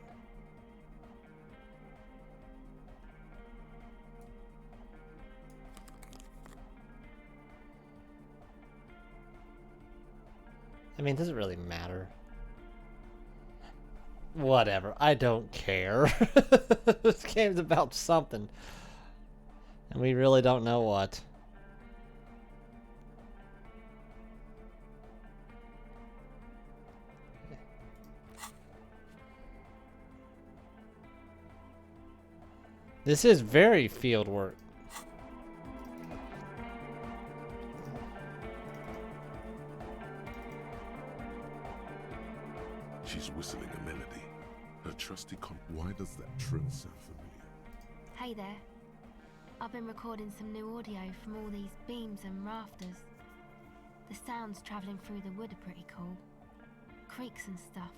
A: I mean, does it really matter? Whatever, I don't care. This game's about something. And we really don't know what. This is very field work.
C: She's whistling a melody. Her trusty Why does that trill sound familiar?
K: Hey there. I've been recording some new audio from all these beams and rafters. The sounds travelling through the wood are pretty cool. Creaks and stuff.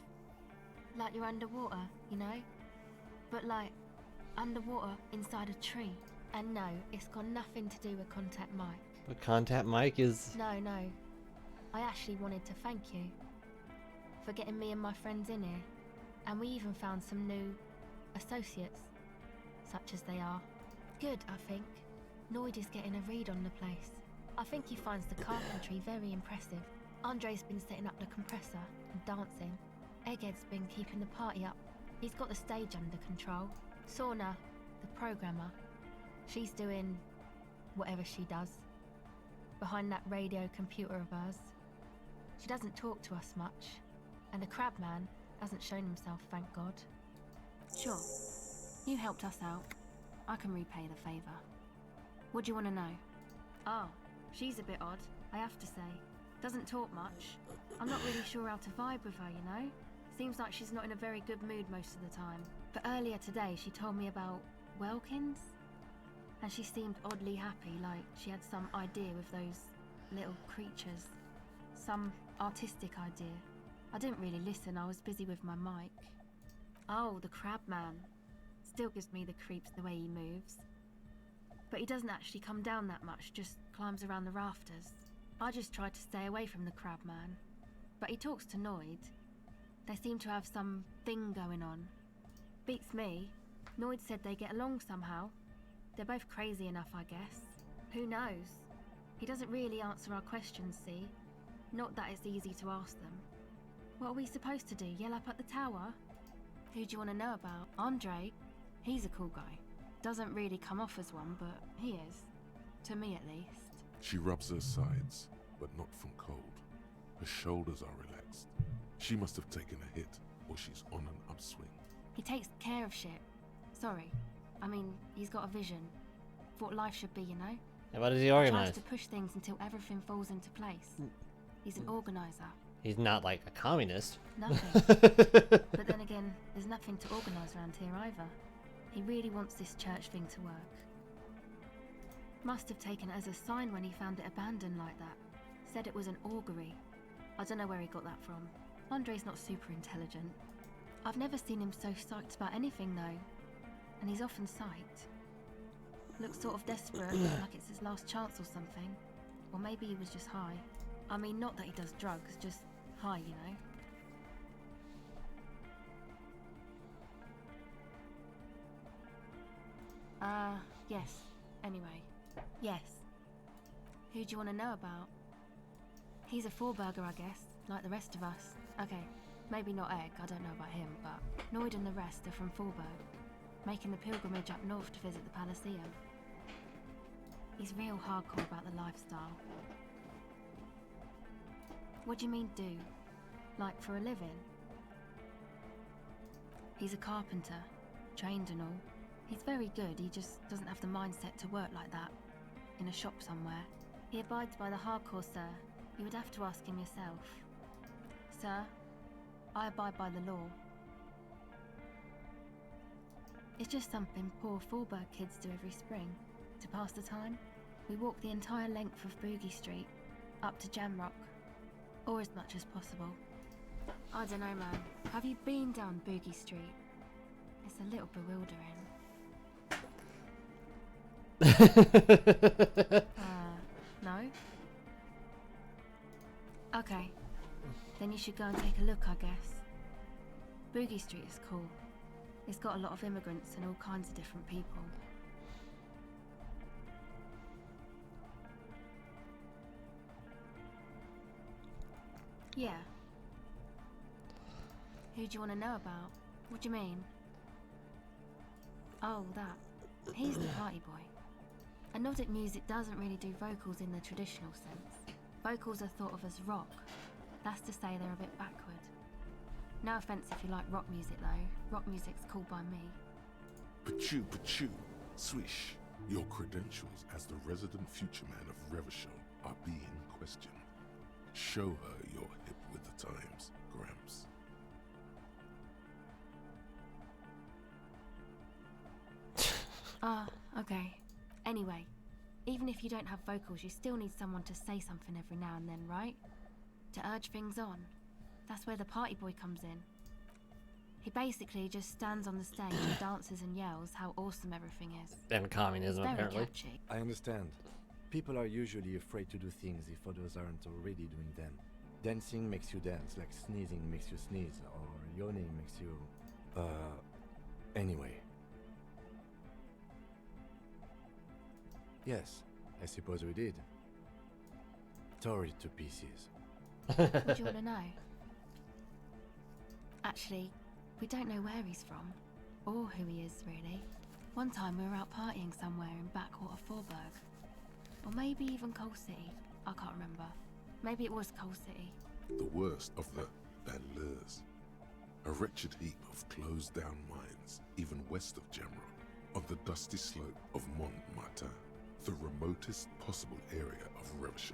K: Like you're underwater, you know? But like, underwater inside a tree. And no, it's got nothing to do with Contact Mike.
A: But Contact Mike is...
K: No. I actually wanted to thank you for getting me and my friends in here. And we even found some new associates, such as they are. Good, I think. Noid is getting a read on the place. I think he finds the carpentry very impressive. Andre's been setting up the compressor and dancing. Egghead's been keeping the party up. He's got the stage under control. Sorna, the programmer, she's doing whatever she does behind that radio computer of hers. She doesn't talk to us much, and the Crabman hasn't shown himself, thank God. Sure, you helped us out. I can repay the favour. What do you want to know? Oh, she's a bit odd, I have to say. Doesn't talk much. I'm not really sure how to vibe with her, you know? Seems like she's not in a very good mood most of the time. But earlier today she told me about Welkins, and she seemed oddly happy, like she had some idea with those little creatures. Some artistic idea. I didn't really listen, I was busy with my mic. Oh, the Crabman. Still gives me the creeps the way he moves. But he doesn't actually come down that much, just climbs around the rafters. I just try to stay away from the Crabman. But he talks to Noid. They seem to have some thing going on. Beats me. Noid said they get along somehow. They're both crazy enough, I guess. Who knows? He doesn't really answer our questions, see? Not that it's easy to ask them. What are we supposed to do, yell up at the tower? Who do you want to know about? Andre? He's a cool guy. Doesn't really come off as one, but he is. To me, at least.
C: She rubs her sides, but not from cold. Her shoulders are relaxed. She must have taken a hit, or she's on an upswing.
K: He takes care of shit. Sorry. I mean, he's got a vision. For what life should be, you know?
A: Yeah, what does he
K: He
A: organize?
K: tries to push things until everything falls into place. He's an organizer.
A: He's not like a communist.
K: Nothing. But then again, there's nothing to organise around here either. He really wants this church thing to work. Must have taken it as a sign when he found it abandoned like that. Said it was an augury. I don't know where he got that from. Andre's not super intelligent. I've never seen him so psyched about anything though. And he's often psyched. Looks sort of desperate, like it's his last chance or something. Or maybe he was just high. I mean, not that he does drugs, just high, you know? Yes. Anyway. Yes. Who do you want to know about? He's a four-burger, I guess, like the rest of us. Okay, maybe not Egg, I don't know about him, but Noid and the rest are from Forburg, making the pilgrimage up north to visit the Elysium. He's real hardcore about the lifestyle. What do you mean, do? Like, for a living? He's a carpenter, trained and all. He's very good, he just doesn't have the mindset to work like that, in a shop somewhere. He abides by the hardcore, sir. You would have to ask him yourself. Sir, I abide by the law. It's just something poor Forburg kids do every spring. To pass the time, we walk the entire length of Boogie Street, up to Jamrock, or as much as possible. I don't know, man. Have you been down Boogie Street? It's a little bewildering. No? Okay. Then you should go and take a look, I guess. Boogie Street is cool. It's got a lot of immigrants and all kinds of different people. Yeah. Who do you want to know about? What do you mean? Oh, that. He's the party boy. And Nordic music doesn't really do vocals in the traditional sense. Vocals are thought of as rock. That's to say they're a bit backward. No offense if you like rock music though. Rock music's cool by me.
C: Pachoo, swish. Your credentials as the resident future man of Revachol are being questioned. Show her you're hip with the times, Gramps.
K: Okay. Anyway, even if you don't have vocals, you still need someone to say something every now and then, right? To urge things on. That's where the party boy comes in. He basically just stands on the stage and dances and yells how awesome everything is.
A: And communism,
K: It's very
A: apparently.
K: catchy.
O: I understand. People are usually afraid to do things if others aren't already doing them. Dancing makes you dance, like sneezing makes you sneeze, or yawning makes you... Anyway. Yes, I suppose we did. Tore it to pieces.
K: What do you want to know? Actually, we don't know where he's from, or who he is, really. One time we were out partying somewhere in backwater Forburg. Or maybe even Coal City. I can't remember. Maybe it was Coal City.
C: The worst of the Banlieues. A wretched heap of closed-down mines, even west of Jamrock, on the dusty slope of Montmartin, the remotest possible area of Revachol.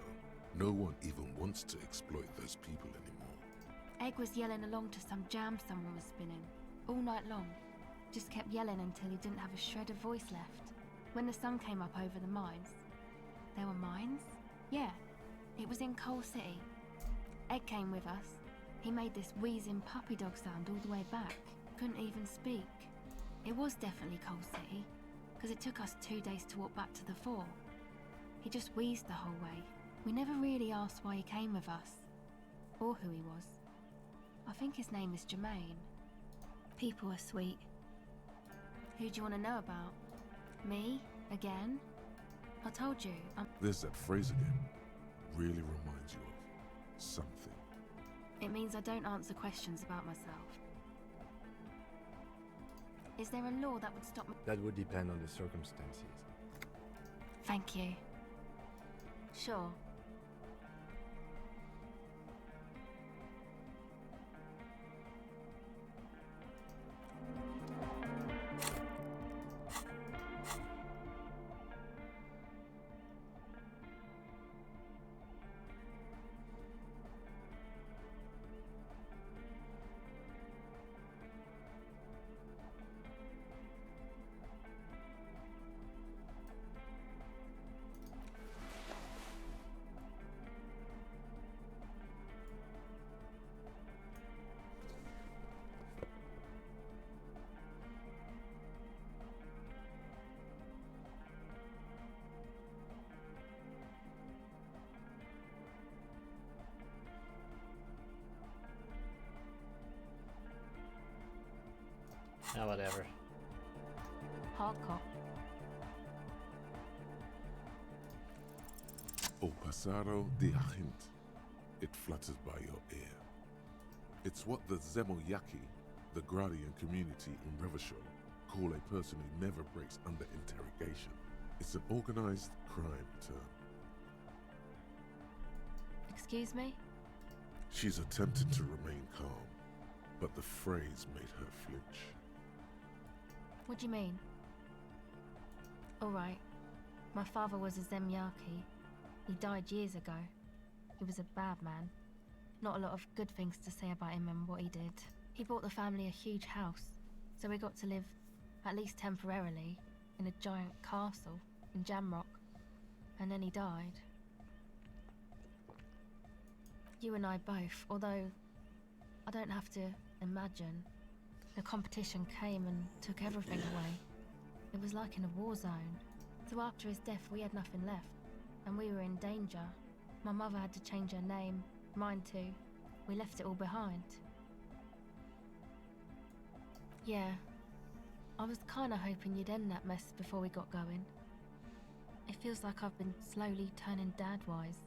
C: No one even wants to exploit those people anymore.
K: Egg was yelling along to some jam someone was spinning, all night long. Just kept yelling until he didn't have a shred of voice left. When the sun came up over the mines... There were mines? Yeah, it was in Coal City. Egg came with us. He made this wheezing puppy dog sound all the way back. Couldn't even speak. It was definitely Coal City, because it took us 2 days to walk back to the fort. He just wheezed the whole way. We never really asked why he came with us, or who he was. I think his name is Jermaine. People are sweet. Who do you want to know about? Me? Again? I told you,
C: There's that phrase again. Really reminds you of something.
K: It means I don't answer questions about myself. Is there a law that would stop me?
O: That would depend on the circumstances.
K: Thank you. Sure.
A: Ah, whatever.
K: Hardcore.
C: O Passaro de Agente. flutters by your ear. It's what the Zemoyaki, the Gradian community in Revachol, call a person who never breaks under interrogation. It's an organized crime term.
K: Excuse me?
C: She's attempted to remain calm, but the phrase made her flinch.
K: What do you mean? Alright. My father was a Zemyaki. He died years ago. He was a bad man. Not a lot of good things to say about him and what he did. He bought the family a huge house, so we got to live, at least temporarily, in a giant castle in Jamrock. And then he died. You and I both, although I don't have to imagine. The competition came and took everything away. It was like in a war zone. So after his death, we had nothing left, and we were in danger. My mother had to change her name, mine too. We left it all behind. Yeah, I was kinda hoping you'd end that mess before we got going. It feels like I've been slowly turning dad-wise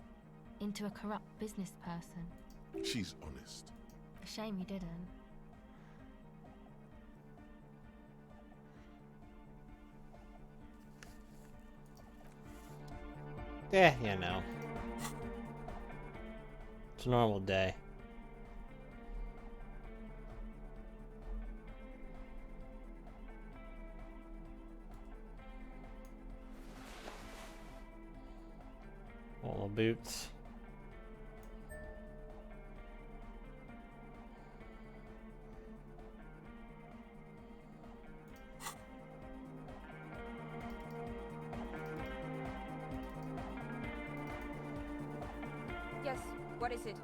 K: into a corrupt business person.
C: She's honest.
K: A shame you didn't.
A: Yeah, you know. It's a normal day. All the boots.
T: Yes, what is it?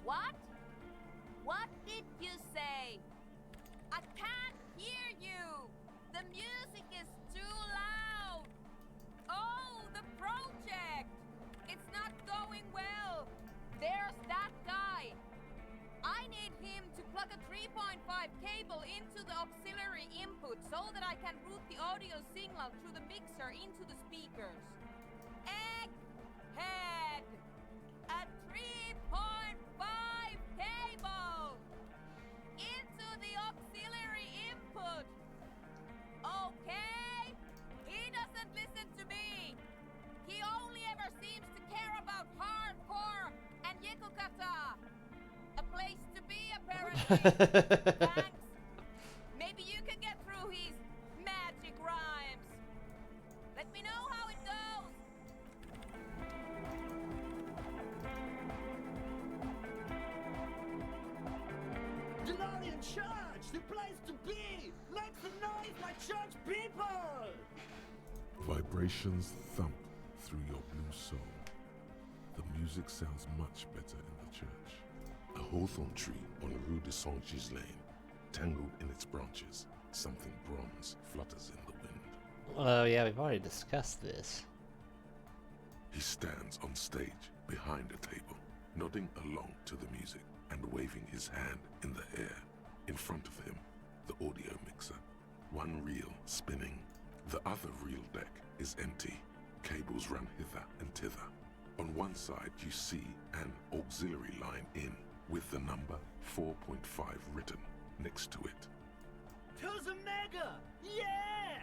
P: What? What did you say? I can't hear you! The music is too loud! Oh, the project! It's not going well! There's that guy! I need him to plug a 3.5 cable into the auxiliary input so that I can route the audio signal through the mixer into the speakers. Egghead! A 3.5 cable! Into the auxiliary input! Okay? He doesn't listen to me! He only ever seems to care about hardcore and Yekukata! A place to be, apparently! Thanks! Maybe you can get through his magic rhymes! Let me know how it goes!
I: Denarian Church! The place to be! Make some noise, my church people!
C: Vibrations thump through your blue soul. The music sounds much better in the church. A hawthorn tree on Rue de Saint-Gislain, tangled in its branches, something bronze flutters in the wind.
A: Oh yeah, we've already discussed this.
C: He stands on stage behind a table, nodding along to the music and waving his hand in the air. In front of him, the audio mixer, one reel spinning. The other reel deck is empty. Cables run hither and thither. On one side you see an auxiliary line in with the number 4.5 written next to it.
I: To the mega! Yeah!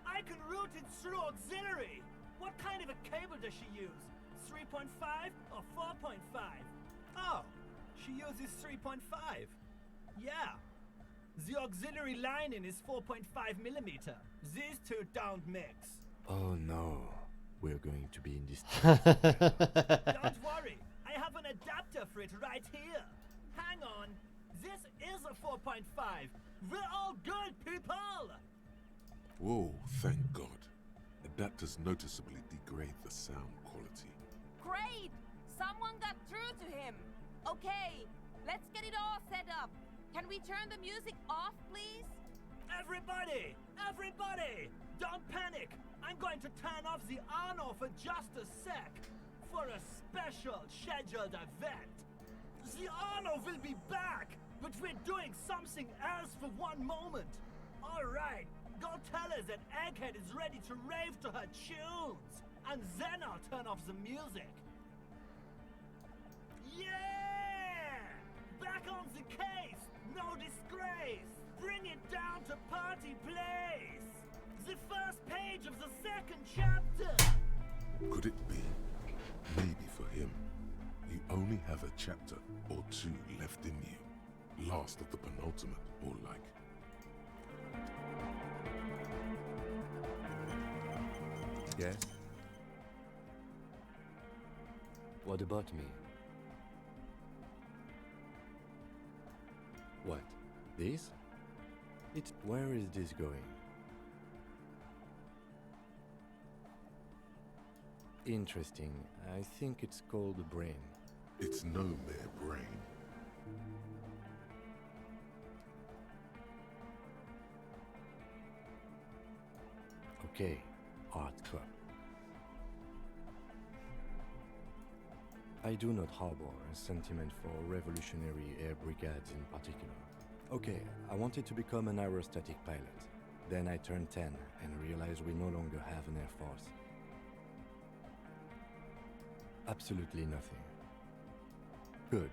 I: I can route it through auxiliary! What kind of a cable does she use? 3.5 or 4.5? Oh, she uses 3.5. Yeah. The auxiliary lining is 4.5 millimeter. These two don't mix.
O: Oh no, we're going to be in this.
I: Don't worry, I have an adapter for it right here. Hang on, this is a 4.5. We're all good, people!
C: Whoa, thank God. Adapters noticeably degrade the sound quality.
P: Great! Someone got through to him! Okay, let's get it all set up. Can we turn the music off, please?
I: Everybody! Everybody! Don't panic! I'm going to turn off the on-off for just a sec. For a special scheduled event. The on-off will be back, but we're doing something else for one moment. Alright, go tell her that Egghead is ready to rave to her tunes. And then I'll turn off the music. no disgrace! Bring it down to party place! The first page of the second chapter!
C: Could it be? Maybe for him, you only have a chapter or two left in you. Last of the penultimate, or like.
O: Yes? What about me? What? This? Where is this going? Interesting. I think it's called a brain.
C: It's no mere brain.
O: Okay, art cup. I do not harbor a sentiment for revolutionary air brigades in particular. Okay, I wanted to become an aerostatic pilot. Then I turned 10 and realized we no longer have an air force. Absolutely nothing. Good.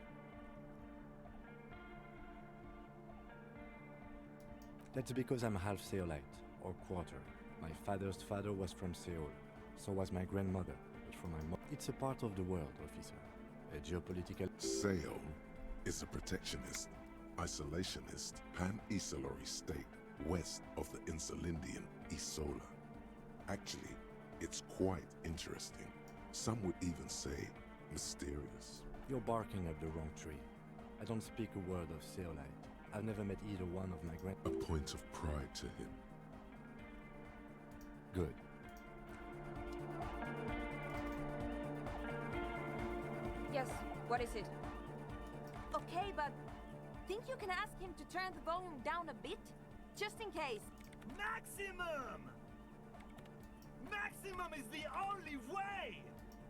O: That's because I'm half Seolite, or quarter. My father's father was from Seoul, so was my grandmother, but from my mother. It's a part of the world, officer. A geopolitical...
C: Seoul is a protectionist, isolationist, pan-Isolari state west of the Insulindian Isola. Actually, it's quite interesting. Some would even say mysterious.
O: You're barking up the wrong tree. I don't speak a word of Seolite. I've never met either one of my
C: A point of pride to him.
O: Good.
T: Yes, what is it? Okay, but think you can ask him to turn the volume down a bit? Just in case.
I: Maximum! Maximum is the only way!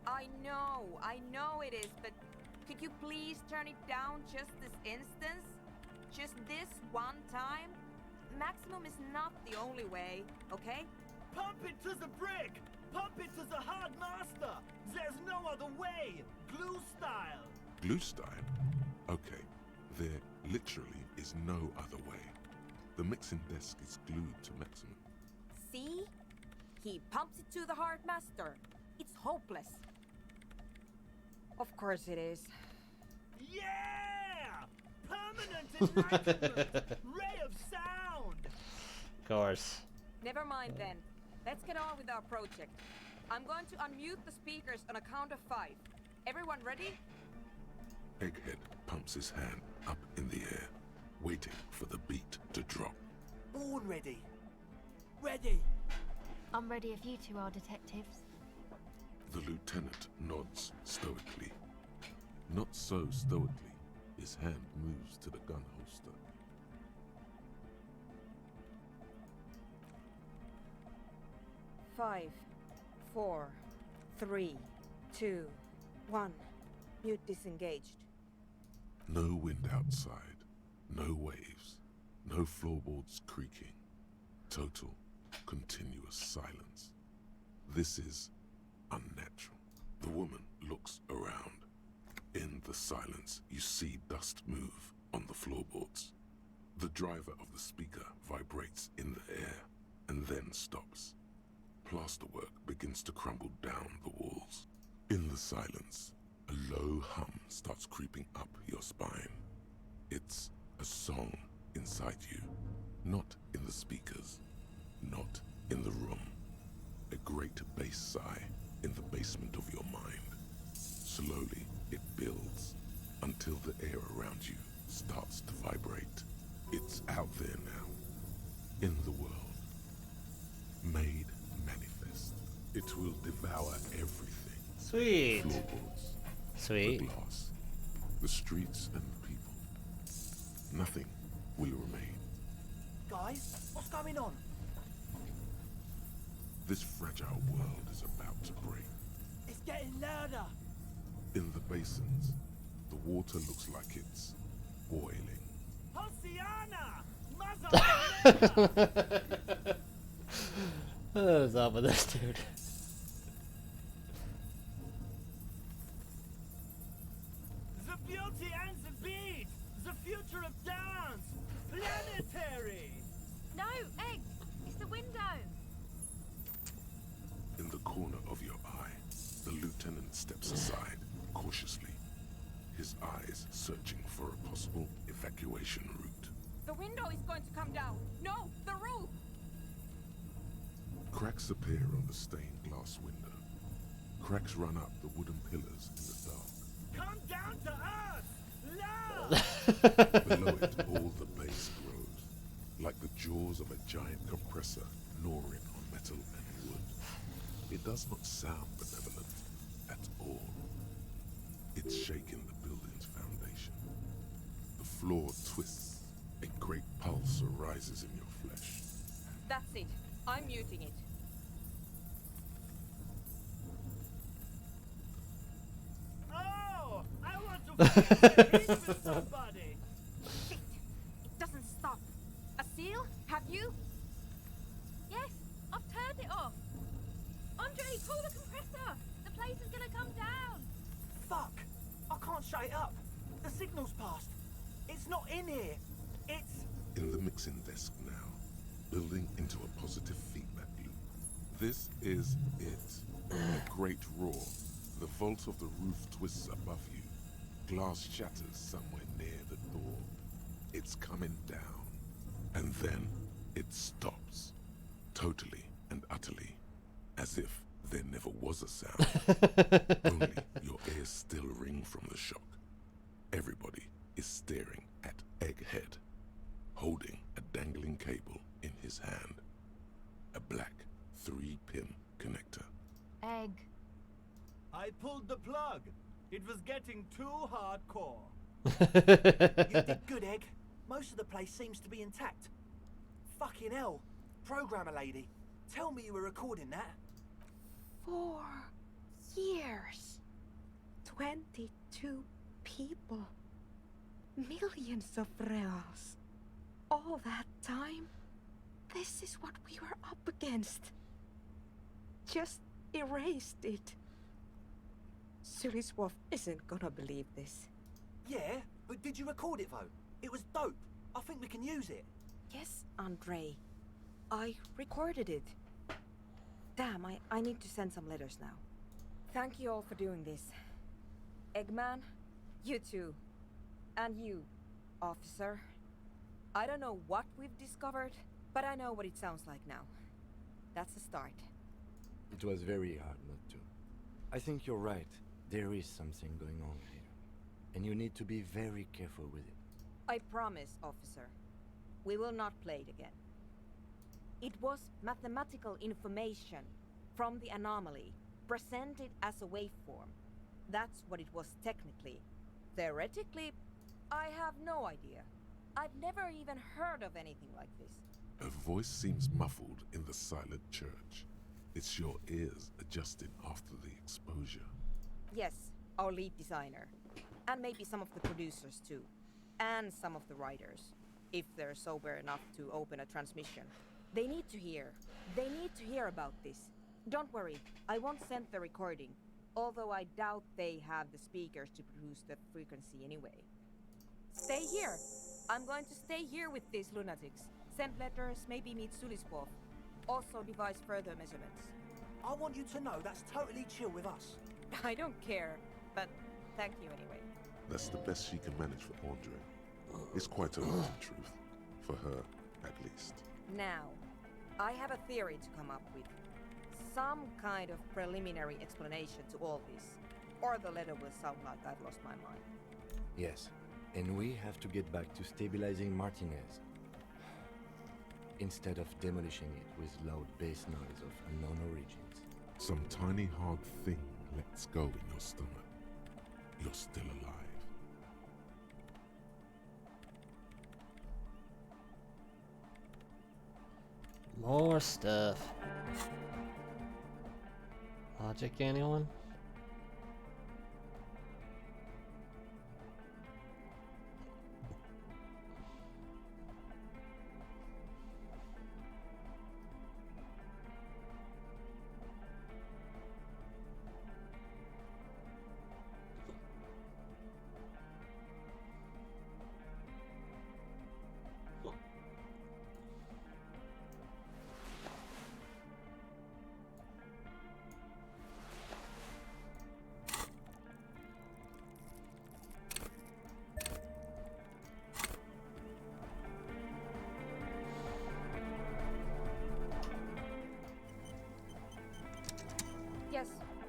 T: I know it is, but could you please turn it down just this instance? Just this one time? Maximum is not the only way, okay?
I: Pump it to the brick! Pump it to the hard master! There's no other way! Glue style!
C: Glue style? Okay, there literally is no other way. The mixing desk is glued to maximum.
T: See? He pumps it to the hard master. It's hopeless. Of course it is.
I: Yeah! Permanent enlightenment! Ray of sound!
A: Of course.
T: Never mind then. Let's get on with our project. I'm going to unmute the speakers on a count of 5. Everyone ready?
C: Egghead pumps his hand up in the air, waiting for the beat to drop.
I: All ready. Ready.
K: I'm ready if you two are detectives.
C: The lieutenant nods stoically. Not so stoically, his hand moves to the gun holster.
T: Five, 4, 3, 2, 1. Mute disengaged.
C: No wind outside, no waves, no floorboards creaking. Total, continuous silence. This is unnatural. The woman looks around. In the silence, you see dust move on the floorboards. The driver of the speaker vibrates in the air and then stops. Plasterwork begins to crumble down the walls. In the silence, a low hum starts creeping up your spine. It's a song inside you, not in the speakers, not in the room. A great bass sigh in the basement of your mind. Slowly, it builds until the air around you starts to vibrate. It's out there now, in the world, made manifest. It will devour everything.
A: Sweet.
C: Floorboards,
A: Sweet.
C: the glass, the streets and the people. Nothing will remain.
I: Guys, what's going on?
C: This fragile world is about to break.
I: It's getting louder.
C: In the basins, the water looks like it's boiling.
I: Hosiana! Mother!
A: What's up with this dude?
I: The beauty and the beat! The future of dance! Planetary!
P: No, Egg! It's the window!
C: In the corner of your eye, the lieutenant steps aside, cautiously, his eyes searching for a possible evacuation route.
T: The window is going to come down! No, the roof!
C: Cracks appear on the stained glass window. Cracks run up the wooden pillars in the dark.
I: Come down to us! Love!
C: Below it, all the base grows, like the jaws of a giant compressor gnawing on metal and wood. It does not sound benevolent at all. It's shaking the building's foundation. The floor twists. A great pulse arises in your flesh.
T: That's it. I'm muting it.
I: Oh! I want to feel with somebody!
T: Shit! It doesn't stop. A seal? Have you?
K: Yes, I've turned it off. Andre, pull the compressor. The place is gonna come down.
I: Fuck! I can't shut it up. The signal's passed. It's not in here. It's...
C: In the mixing desk now, building into a positive feedback loop. This is it. A great roar. The vault of the roof twists above you. Glass shatters somewhere near the door. It's coming down. And then it stops. Totally and utterly. As if there never was a sound. Only your ears still ring from the shock. Everybody is staring at Egghead, holding a dangling cable in his hand. A black 3-pin connector.
K: Egg.
I: I pulled the plug. It was getting too hardcore. You did good, Egg. Most of the place seems to be intact. Fucking hell. Programmer lady, tell me you were recording that.
F: 4 years. 22 people. Millions of reals. All that time? This is what we were up against. Just erased it. Suliswolf isn't gonna believe this.
I: Yeah, but did you record it though? It was dope. I think we can use it.
T: Yes, Andre. I recorded it. Damn, I need to send some letters now. Thank you all for doing this. Eggman, you too. And you, officer. I don't know what we've discovered, but I know what it sounds like now. That's the start.
O: It was very hard not to. I think you're right. There is something going on here. And you need to be very careful with it.
T: I promise, officer. We will not play it again. It was mathematical information from the anomaly, presented as a waveform. That's what it was technically. Theoretically, I have no idea. I've never even heard of anything like this.
C: A voice seems muffled in the silent church. It's your ears adjusting after the exposure.
T: Yes, our lead designer. And maybe some of the producers too. And some of the writers. If they're sober enough to open a transmission. They need to hear. They need to hear about this. Don't worry, I won't send the recording. Although I doubt they have the speakers to produce the frequency anyway. Stay here. I'm going to stay here with these lunatics. Send letters, maybe meet Suliswolf. Also devise further measurements.
I: I want you to know that's totally chill with us.
T: I don't care, but thank you anyway.
C: That's the best she can manage for Andre. It's quite a lot in truth. For her, at least.
T: Now, I have a theory to come up with. Some kind of preliminary explanation to all this. Or the letter will sound like I've lost my mind.
O: Yes, and we have to get back to stabilizing Martinez. Instead of demolishing it with loud bass noise of unknown origins.
C: Some tiny hard thing lets go in your stomach. You're still alive.
A: More stuff. Logic, anyone?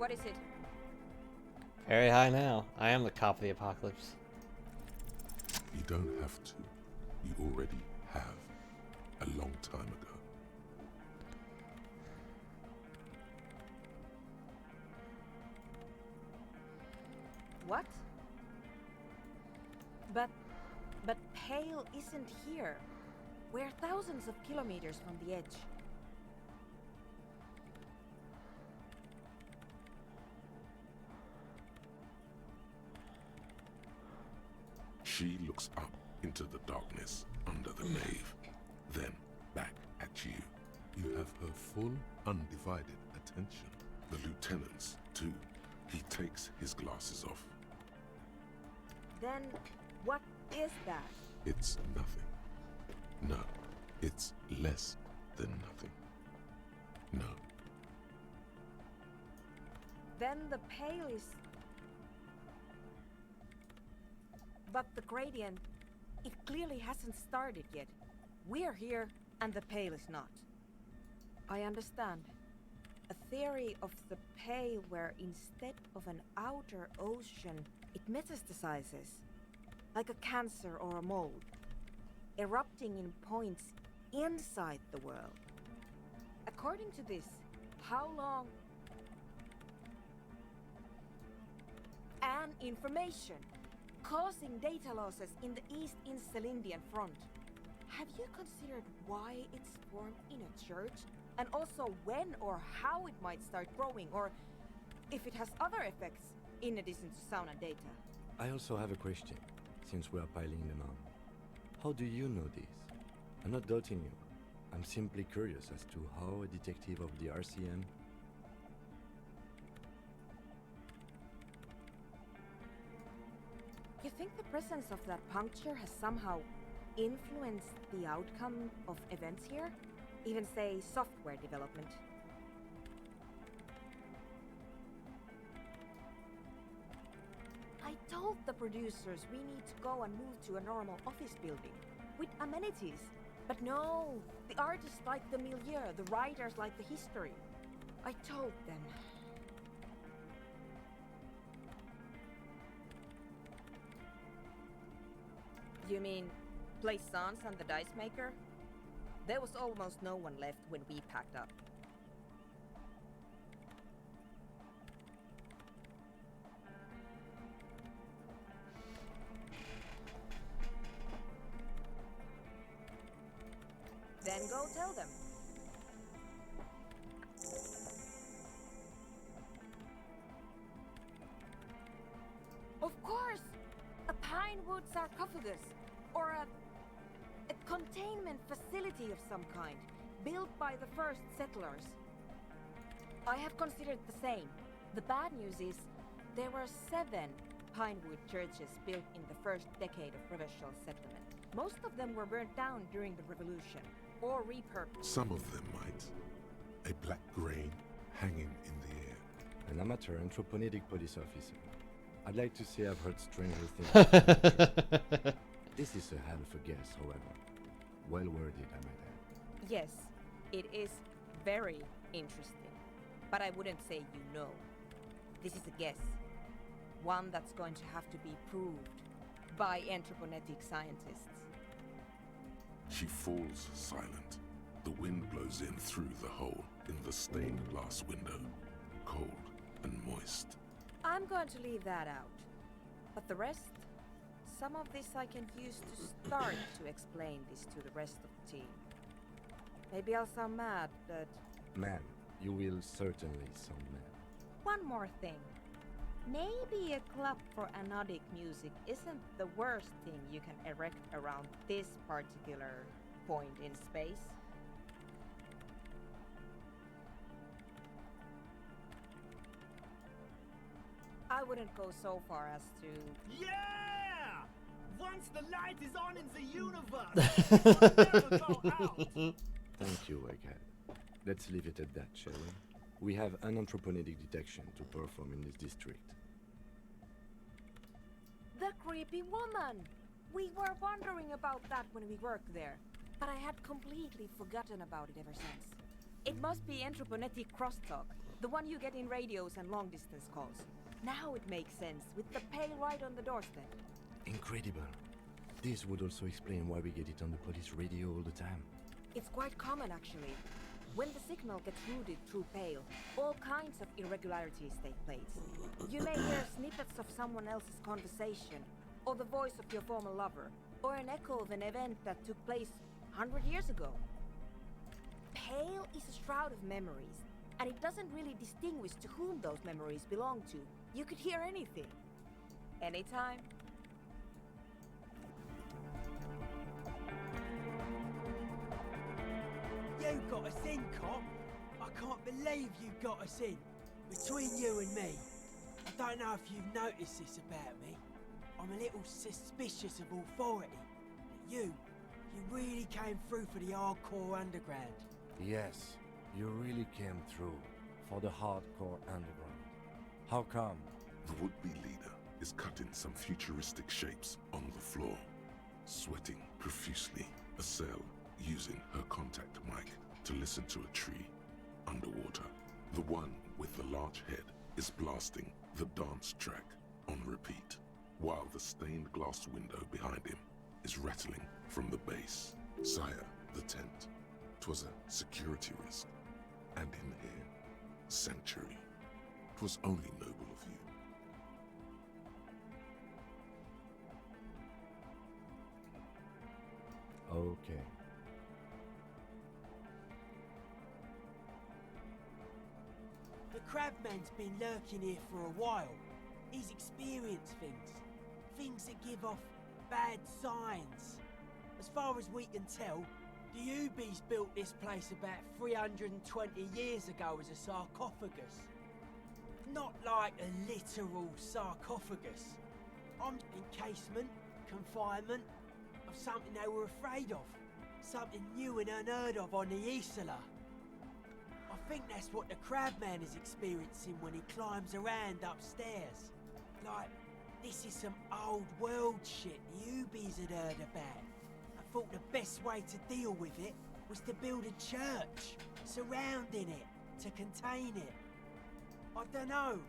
T: What is it?
A: Very high now. I am the cop of the apocalypse.
C: You don't have to. You already have. A long time ago.
T: What? But Pale isn't here. We're thousands of kilometers from the edge.
C: She looks up into the darkness under the nave, then back at you. You have her full, undivided attention. The lieutenant's, too. He takes his glasses off.
T: Then, what is that?
C: It's nothing. No, it's less than nothing. No.
T: Then the Pale is... But the gradient, it clearly hasn't started yet. We're here, and the Pale is not. I understand. A theory of the Pale where instead of an outer ocean, it metastasizes. Like a cancer or a mold. Erupting in points inside the world. According to this, how long... And information. Causing data losses in the East Insulindian front. Have you considered why it's formed in a church? And also when or how it might start growing, or if it has other effects in addition to sound and data?
O: I also have a question, since we are piling them on. How do you know this? I'm not doubting you. I'm simply curious as to how a detective of the RCM...
T: You think the presence of that puncture has somehow influenced the outcome of events here? Even say software development? I told the producers we need to go and move to a normal office building with amenities. But no, the artists like the milieu, the writers like the history. I told them. You mean Plaisance and the Dice Maker? There was almost no one left when we packed up. Then go tell them. Of course! A pine wood sarcophagus, or a containment facility of some kind, built by the first settlers. I have considered the same. The bad news is, there were 7 pinewood churches built in the first decade of provincial settlement. Most of them were burnt down during the revolution, or repurposed.
C: Some of them might. A black grain hanging in the air.
O: An amateur anthropomedic police officer. I'd like to say I've heard stranger things. This is a hell of a guess, however. Well worded, I might add.
T: Yes, it is very interesting. But I wouldn't say you know. This is a guess. One that's going to have to be proved by anthroponetic scientists.
C: She falls silent. The wind blows in through the hole in the stained glass window. Cold and moist.
T: I'm going to leave that out. But the rest? Some of this I can use to start to explain this to the rest of the team. Maybe I'll sound mad, but...
O: Man, you will certainly sound mad.
T: One more thing. Maybe a club for anodic music isn't the worst thing you can erect around this particular point in space. I wouldn't go so far as to...
I: Yeah! Once the light is on in the universe, it will never go out!
O: Thank you, Egghead. Let's leave it at that, shall we? We have an anthroponetic detection to perform in this district.
T: The creepy woman! We were wondering about that when we worked there, but I had completely forgotten about it ever since. It must be anthroponetic crosstalk. The one you get in radios and long-distance calls. Now it makes sense, with the Pale right on the doorstep.
O: Incredible. This would also explain why we get it on the police radio all the time.
T: It's quite common, actually. When the signal gets routed through Pale, all kinds of irregularities take place. You may hear snippets of someone else's conversation, or the voice of your former lover, or an echo of an event that took place 100 years ago. Pale is a shroud of memories, and it doesn't really distinguish to whom those memories belong to. You could hear anything. Anytime.
H: You got us in, cop. I can't believe you got us in. Between you and me, I don't know if you've noticed this about me. I'm a little suspicious of authority. But you really came through for the hardcore underground.
O: Yes, you really came through for the hardcore underground. How come?
C: The would-be leader is cutting some futuristic shapes on the floor, sweating profusely. A cell using her contact mic to listen to a tree underwater. The one with the large head is blasting the dance track on repeat, while the stained glass window behind him is rattling from the base. Sire, the tent. 'Twas a security risk, and in here, sanctuary. 'Twas only noble of you.
O: Okay.
H: The Crabman's been lurking here for a while. He's experienced things. Things that give off bad signs. As far as we can tell, the Ubies built this place about 320 years ago as a sarcophagus. Not like a literal sarcophagus. Encasement, confinement, of something they were afraid of. Something new and unheard of on the Isla. I think that's what the Crabman is experiencing when he climbs around upstairs. Like, this is some old world shit the Ubies had heard about. I thought the best way to deal with it was to build a church surrounding it, to contain it. I don't know,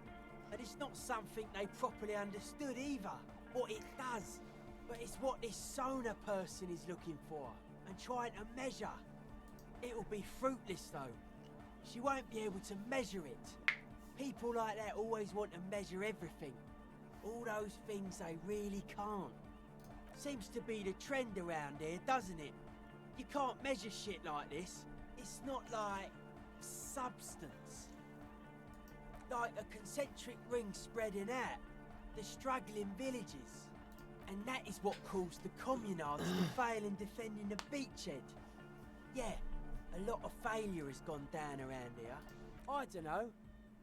H: and it's not something they properly understood either, what it does. But it's what this Sona person is looking for, and trying to measure. It'll be fruitless though. She won't be able to measure it. People like that always want to measure everything. All those things they really can't. Seems to be the trend around here, doesn't it? You can't measure shit like this. It's not like substance. Like a concentric ring spreading out. The struggling villages. And that is what caused the communards to fail in defending the beachhead. Yeah, a lot of failure has gone down around here. I don't know.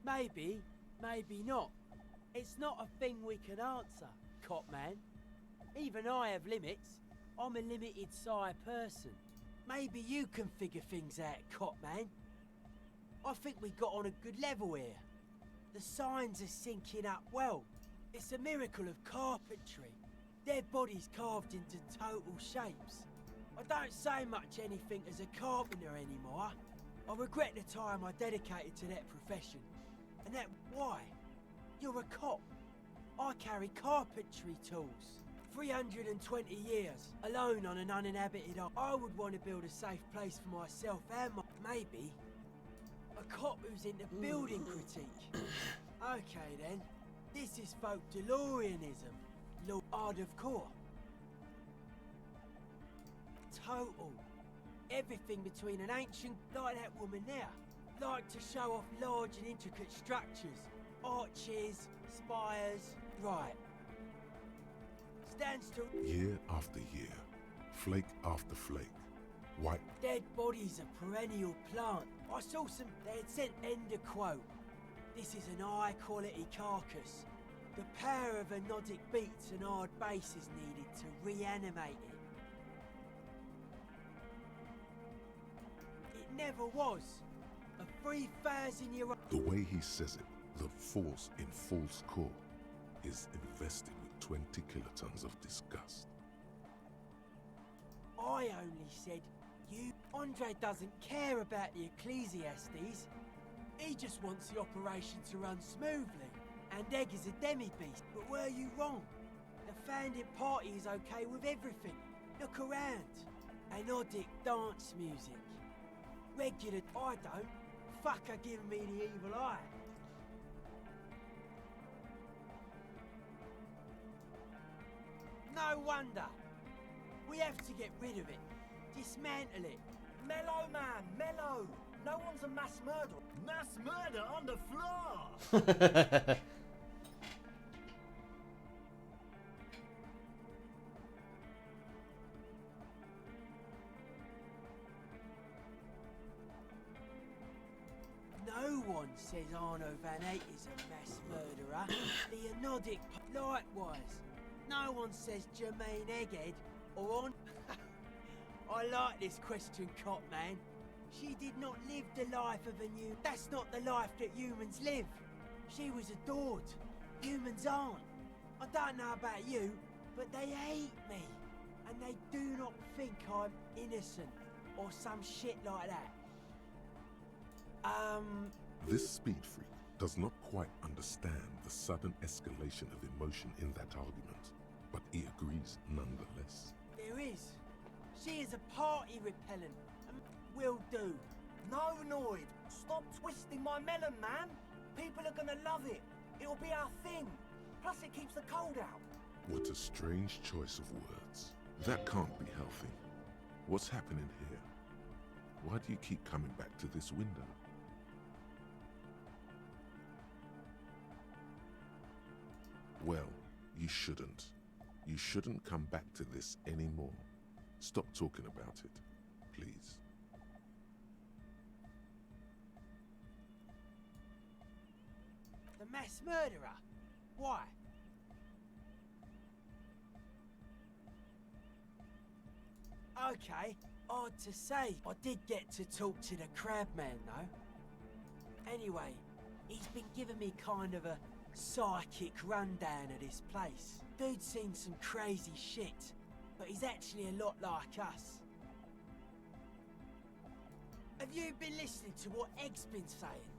H: Maybe, maybe not. It's not a thing we can answer, Copman. Even I have limits. I'm a limited-size person. Maybe you can figure things out, Copman. I think we got on a good level here. The signs are syncing up well. It's a miracle of carpentry. Their bodies carved into total shapes. I don't say much anything as a carpenter anymore. I regret the time I dedicated to that profession. And that why? You're a cop. I carry carpentry tools. 320 years, alone on an uninhabited island. I would want to build a safe place for myself and maybe a cop who's into building critique. Okay then, this is folk DeLoreanism. Hardcore. Total. Everything between an ancient, like that woman there. Like to show off large and intricate structures. Arches, spires. Right. Stands to...
C: Year after year, flake after flake, white...
H: Dead bodies of perennial plant. I saw some... They had sent end a quote. This is an high-quality carcass. The power of anodic beats and hard bass is needed to reanimate it. It never was. A 3,000-year-old...
C: The way he says it, the force in false core is invested with 20 kilotons of disgust.
H: I only said you... Andre doesn't care about the Ecclesiastes. He just wants the operation to run smoothly. And Egg is a demi-beast, but were you wrong? The founding party is okay with everything. Look around. Anodic dance music. Regular, I don't. Fucker giving me the evil eye. No wonder. We have to get rid of it. Dismantle it.
I: Mellow, man, mellow. No one's a mass murderer.
U: Mass murder on the floor!
H: No one says Arno Van Eyck is a mass murderer. The Anodic, likewise. No one says Jermaine Egghead or on. I like this question, Cop Man. She did not live the life of a new. That's not the life that humans live. She was adored. Humans aren't. I don't know about you, but they hate me. And they do not think I'm innocent or some shit like that.
C: This speed freak does not quite understand the sudden escalation of emotion in that argument, but he agrees nonetheless.
H: There is. She is a party repellent. Will do.
I: No, Noid. Stop twisting my melon, man. People are gonna love it. It'll be our thing. Plus it keeps the cold out.
C: What a strange choice of words. That can't be healthy. What's happening here? Why do you keep coming back to this window? Well, you shouldn't. You shouldn't come back to this anymore. Stop talking about it, please.
H: The mass murderer? Why? Okay, odd to say. I did get to talk to the crab man, though. Anyway, he's been giving me kind of a psychic rundown of this place. Dude's seen some crazy shit, but he's actually a lot like us. Have you been listening to what Egg's been saying?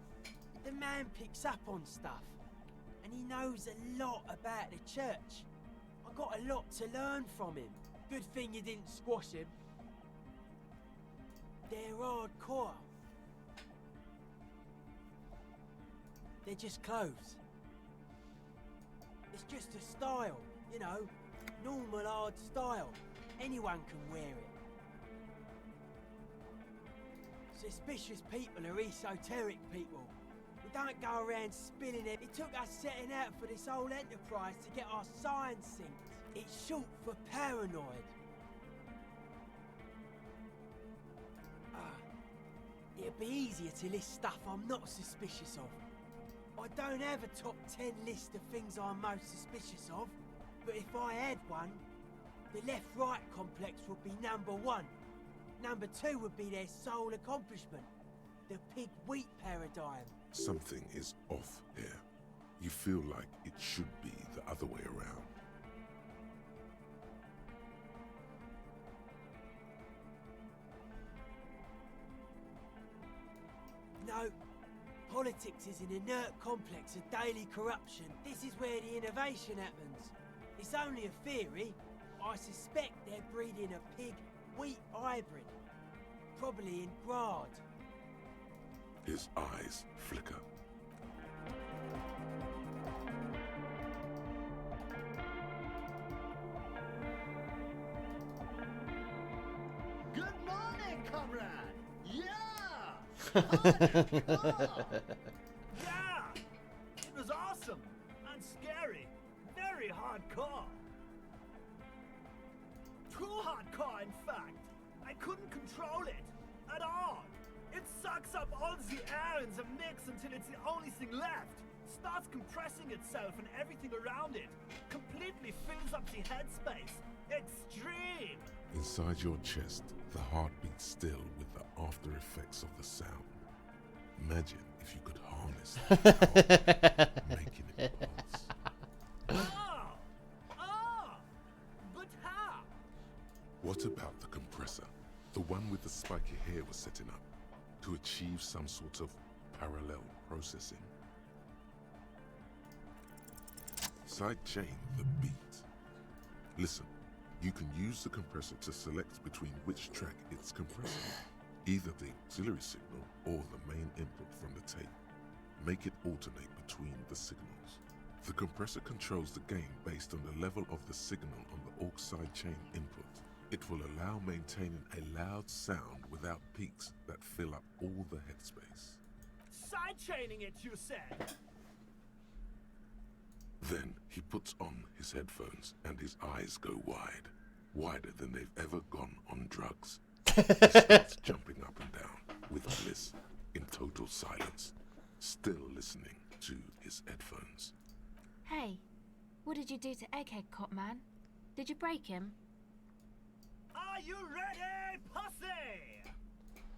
H: The man picks up on stuff, and he knows a lot about the church. I got a lot to learn from him. Good thing you didn't squash him. They're hardcore. They're just clothes. It's just a style, you know, normal hard style. Anyone can wear it. Suspicious people are esoteric people. We don't go around spilling it. It took us setting out for this whole enterprise to get our science synced. It's short for paranoid. It'd be easier to list stuff I'm not suspicious of. I don't have a top 10 list of things I'm most suspicious of, but if I had one, the left-right complex would be number 1. Number 2 would be their sole accomplishment, the pig-wheat paradigm.
C: Something is off here. You feel like it should be the other way around.
H: No. Politics is an inert complex of daily corruption. This is where the innovation happens. It's only a theory. I suspect they're breeding a pig-wheat hybrid. Probably in Grad.
C: His eyes flicker.
U: Good morning, comrade! Yeah! Hardcore! Yeah! It was awesome and scary. Very hardcore. Too hardcore, in fact. I couldn't control it at all. It sucks up all the air in the mix until it's the only thing left. Starts compressing itself and everything around it. Completely fills up the headspace. Extreme!
C: Inside your chest, the heart beats still with the after effects of the sound. Imagine if you could harness the power, making it pulse.
U: But how?
C: What about the compressor? The one with the spiky hair was setting up to achieve some sort of parallel processing. Sidechain the beat. Listen, you can use the compressor to select between which track it's compressing, either the auxiliary signal or the main input from the tape. Make it alternate between the signals. The compressor controls the gain based on the level of the signal on the aux sidechain input. It will allow maintaining a loud sound without peaks that fill up all the headspace.
I: Sidechaining it, you said?
C: Then he puts on his headphones and his eyes go wide. Wider than they've ever gone on drugs. He starts jumping up and down with bliss in total silence, still listening to his headphones.
K: Hey, what did you do to Egghead Cop Man? Did you break him?
I: Are you ready, pussy?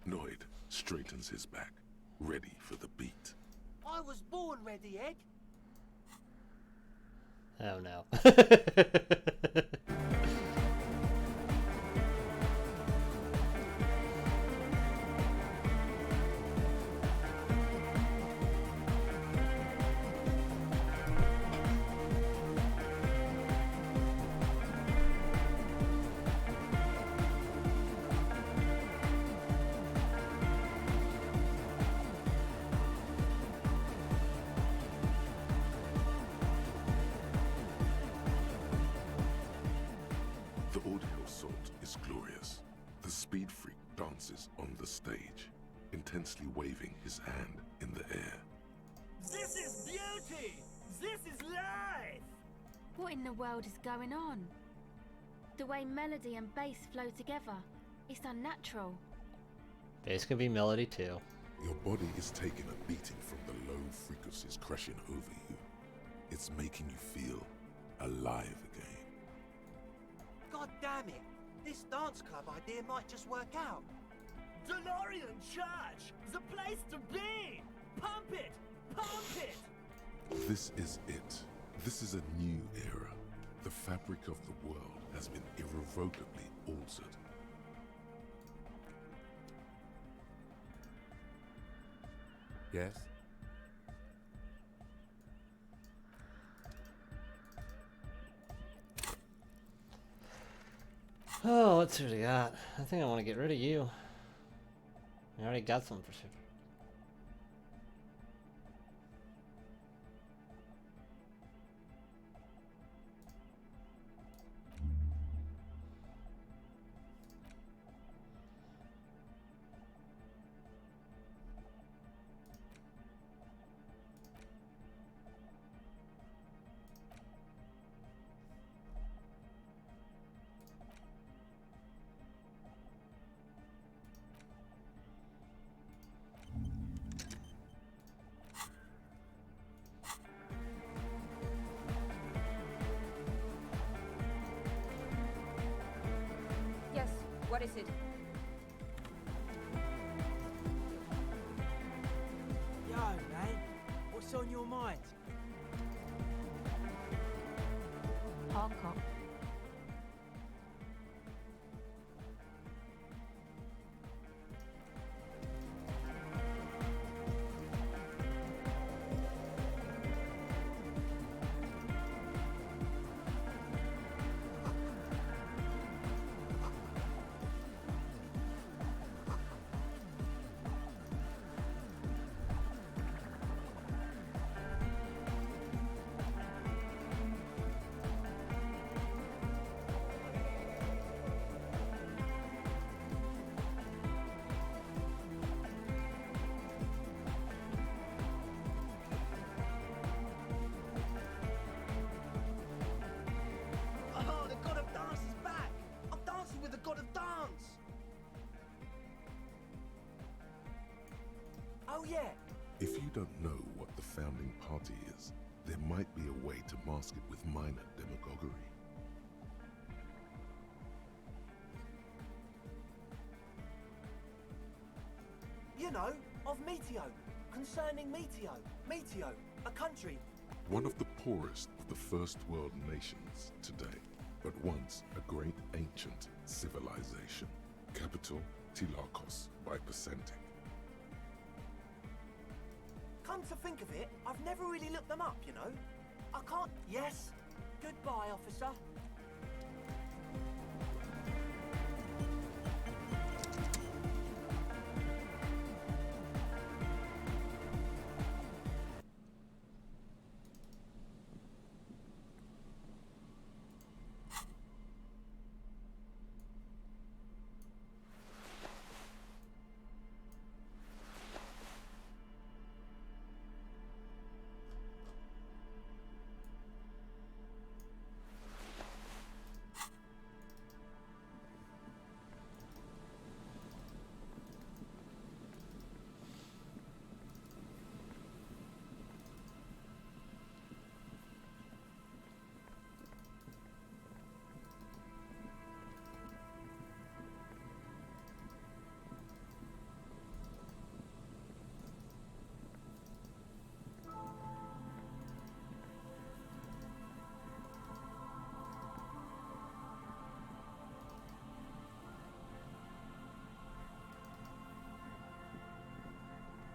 C: Noid straightens his back, ready for the beat.
H: I was born ready, Egg.
A: Oh no.
C: The audio assault is glorious. The speed freak dances on the stage, intensely waving his hand in the air.
I: This is beauty! This is life!
K: What in the world is going on? The way melody and bass flow together, it's unnatural.
A: Bass can be melody too.
C: Your body is taking a beating from the low frequencies crashing over you. It's making you feel alive again.
I: God damn it! This dance club idea might just work out. DeLorean Church! The place to be! Pump it! Pump it!
C: This is it. This is a new era. The fabric of the world has been irrevocably altered.
O: Yes?
A: Oh, let's see what we got. I think I want to get rid of you. I already got some for sure.
T: Yes, what is it?
H: Yo, man. What's on your mind?
K: Hardcore.
I: Oh, the god of dance is back! I'm dancing with the god of dance! Oh yeah,
C: If you don't know what the founding party is, there might be a way to mask it with minor demagoguery.
I: you know, of Meteo. Concerning Meteo. Meteo, a country.
C: One of the poorest of the first world nations today, but once a great ancient civilization. Capital, Tilakos by Percentic.
I: come to think of it, I've never really looked them up, you know? I can't... Yes? Goodbye, officer.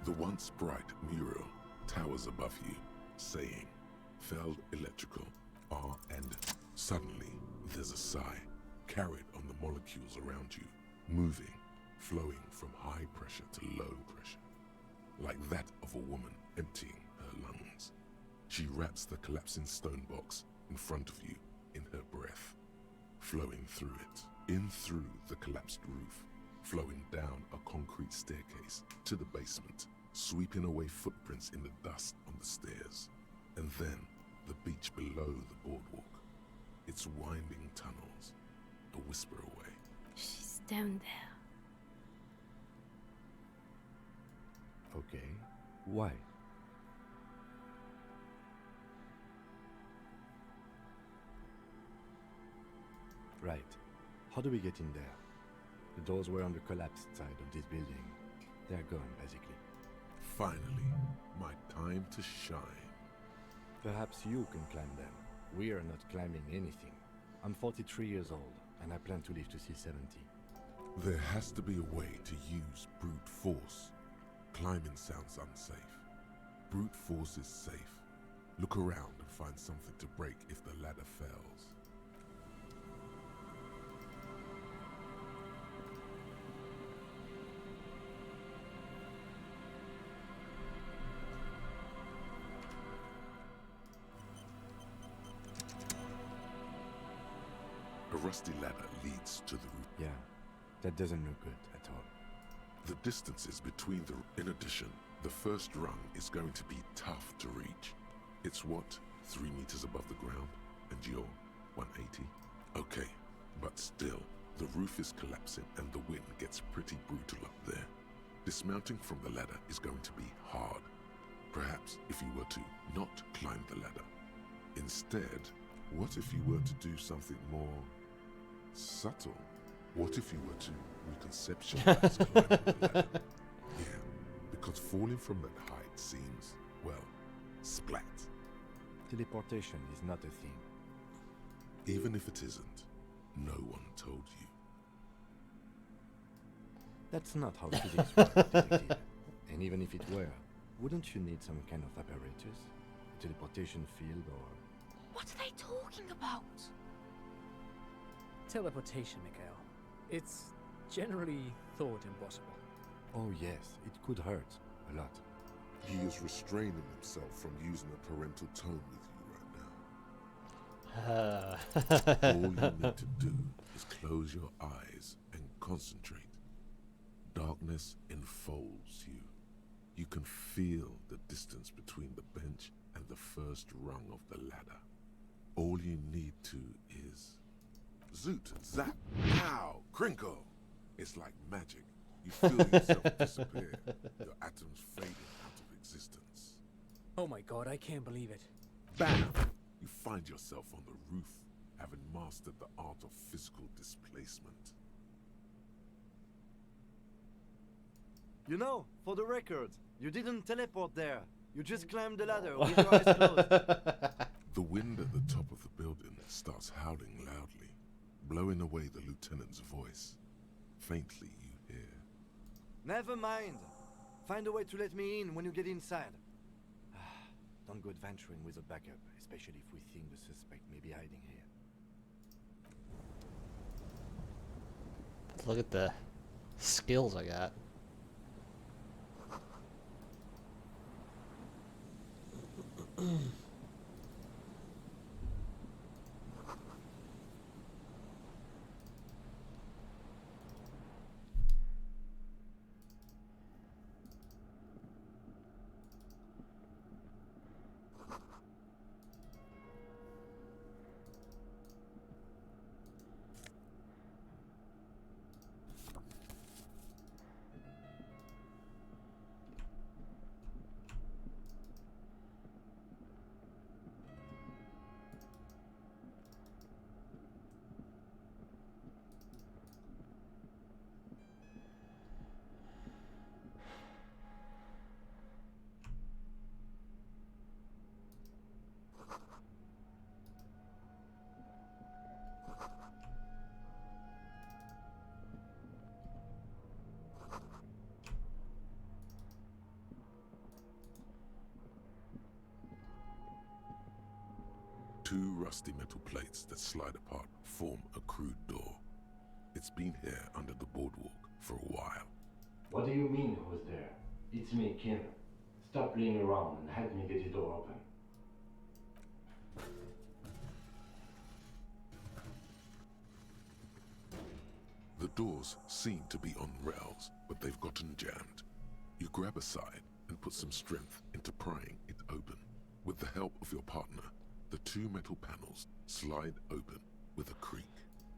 C: The once bright mural towers above you, saying, Feld Electrical R and suddenly there's a sigh, carried on the molecules around you, moving, flowing from high pressure to low pressure, like that of a woman emptying her lungs. She wraps the collapsing stone box in front of you in her breath, flowing through it, in through the collapsed roof, flowing down a concrete staircase to the basement, sweeping away footprints in the dust on the stairs, and then the beach below the boardwalk, its winding tunnels, a whisper away.
F: She's down there.
O: Okay, why? Right. How do we get in there? The doors were on the collapsed side of this building. They're gone, basically.
C: Finally, my time to shine.
O: Perhaps you can climb them. We are not climbing anything. I'm 43 years old, and I plan to live to see 70.
C: There has to be a way to use brute force. Climbing sounds unsafe. Brute force is safe. Look around and find something to break if the ladder fails. A rusty ladder leads to the roof.
O: Yeah, that doesn't look good at all.
C: The distances between in addition, the first rung is going to be tough to reach. It's what, 3 meters above the ground, and you're 180? Okay, but still, the roof is collapsing and the wind gets pretty brutal up there. Dismounting from the ladder is going to be hard. Perhaps if you were to not climb the ladder. Instead, what if you were to do something more subtle? What if you were to reconceptualize climbing the ladder? Yeah, because falling from that height seems, well, splat.
O: Teleportation is not a thing.
C: Even if it isn't, no one told you.
O: That's not how physics works, detective. And even if it were, wouldn't you need some kind of apparatus? A teleportation field or...
D: What are they talking about?
Q: Teleportation, Mikhail. It's generally thought impossible.
O: Oh yes, it could hurt. A lot.
C: He is restraining himself from using a parental tone with you right now. All you need to do is close your eyes and concentrate. Darkness enfolds you. You can feel the distance between the bench and the first rung of the ladder. All you need to is... Zoot, zap, pow, crinkle. It's like magic. You feel yourself disappear, your atoms fading out of existence.
Q: Oh my god, I can't believe it.
C: Bam! You find yourself on the roof, having mastered the art of physical displacement.
G: You know, for the record, you didn't teleport there. You just climbed the ladder with your eyes closed.
C: The wind at the top of the building starts howling loudly, blowing away the lieutenant's voice. Faintly you hear.
G: Never mind. Find a way to let me in when you get inside.
O: Don't go adventuring with a backup, especially if we think the suspect may be hiding here.
A: Look at the skills I got.
C: Two rusty metal plates that slide apart form a crude door. It's been here under the boardwalk for a while.
O: What do you mean, who's there? It's me, Kim. Stop playing around and help me get the door open.
C: The doors seem to be on rails, but they've gotten jammed. You grab a side and put some strength into prying it open. With the help of your partner, the two metal panels slide open with a creak.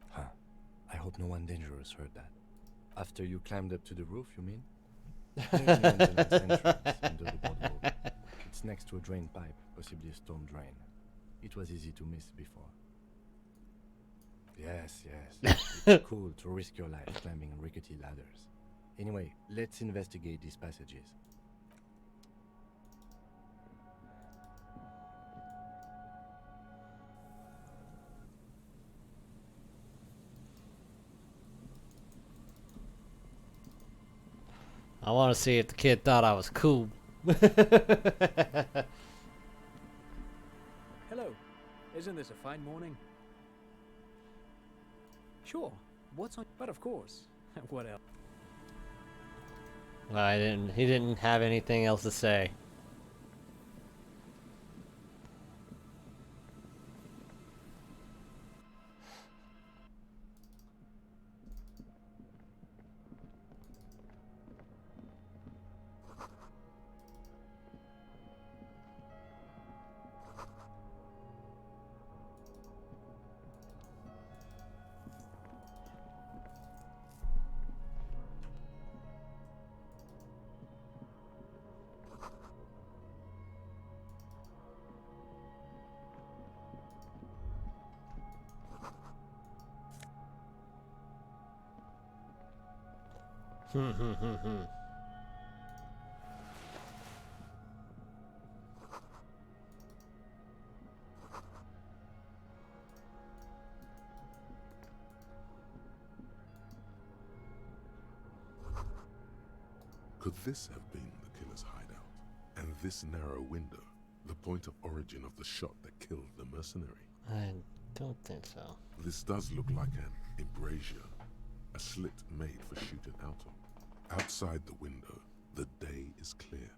O: Huh. I hope no one dangerous heard that. After you climbed up to the roof, you mean? There's the entrance under the boardwalk. It's next to a drain pipe, possibly a stone drain. It was easy to miss before. Yes. It's cool to risk your life climbing rickety ladders. Anyway, let's investigate these passages.
A: I want to see if the kid thought I was cool.
Q: Hello. Isn't this a fine morning? Sure. What's on? But of course. What else?
A: Well, he didn't have anything else to say.
C: Could this have been the killer's hideout? And this narrow window, the point of origin of the shot that killed the mercenary?
A: I don't think so.
C: This does look like an embrasure, a slit made for shooting out of. Outside the window, the day is clear,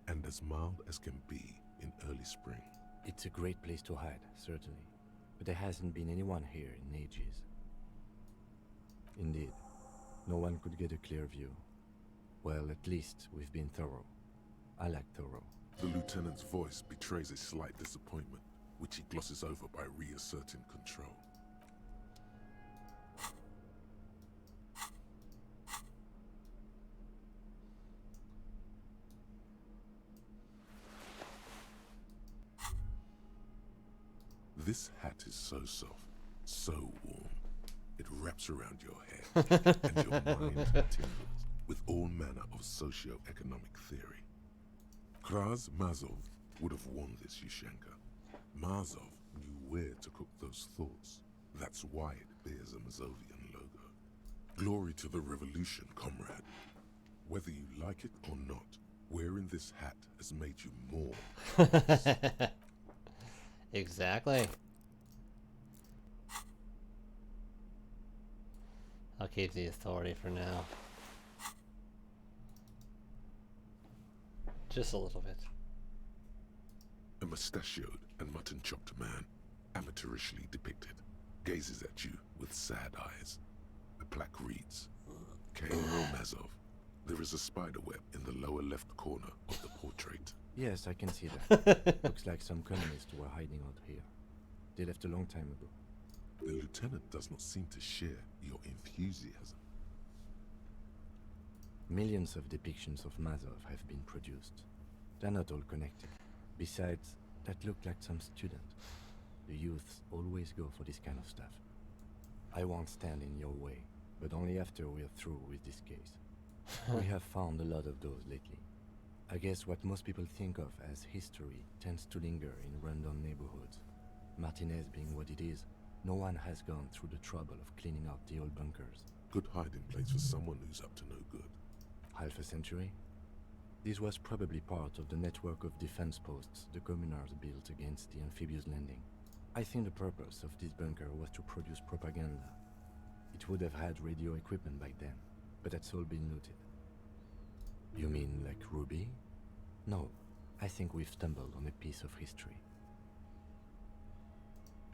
C: and as mild as can be in early spring.
O: It's a great place to hide, certainly. But there hasn't been anyone here in ages. Indeed, no one could get a clear view. Well, at least we've been thorough. I like thorough.
C: The lieutenant's voice betrays a slight disappointment, which he glosses over by reasserting control. This hat is so soft, so warm. It wraps around your head, and your mind tingles with all manner of socio-economic theory. Kraz Mazov would have worn this Yushenka. Mazov knew where to cook those thoughts. That's why it bears a Mazovian logo. Glory to the revolution, comrade. Whether you like it or not, Wearing this hat has made you more.
A: Exactly. I'll keep the authority for now. Just a little bit.
C: A mustachioed and mutton-chopped man, amateurishly depicted, gazes at you with sad eyes. The plaque reads, K. Romazov. There is a spider web in the lower left corner of the portrait.
O: Yes, I can see that. Looks like some communists were hiding out here. They left a long time ago.
C: The lieutenant does not seem to share your enthusiasm.
O: Millions of depictions of Mazov have been produced. They're not all connected. Besides, that looked like some student. The youths always go for this kind of stuff. I won't stand in your way, but only after we're through with this case. We have found a lot of those lately. I guess what most people think of as history tends to linger in rundown neighborhoods. Martinez being what it is, no one has gone through the trouble of cleaning out the old bunkers.
C: Good hiding place for someone who's up to no good.
O: Half a century? This was probably part of the network of defense posts the communards built against the amphibious landing. I think the purpose of this bunker was to produce propaganda. It would have had radio equipment back then, but that's all been looted. You mean like Ruby? No, I think we've stumbled on a piece of history.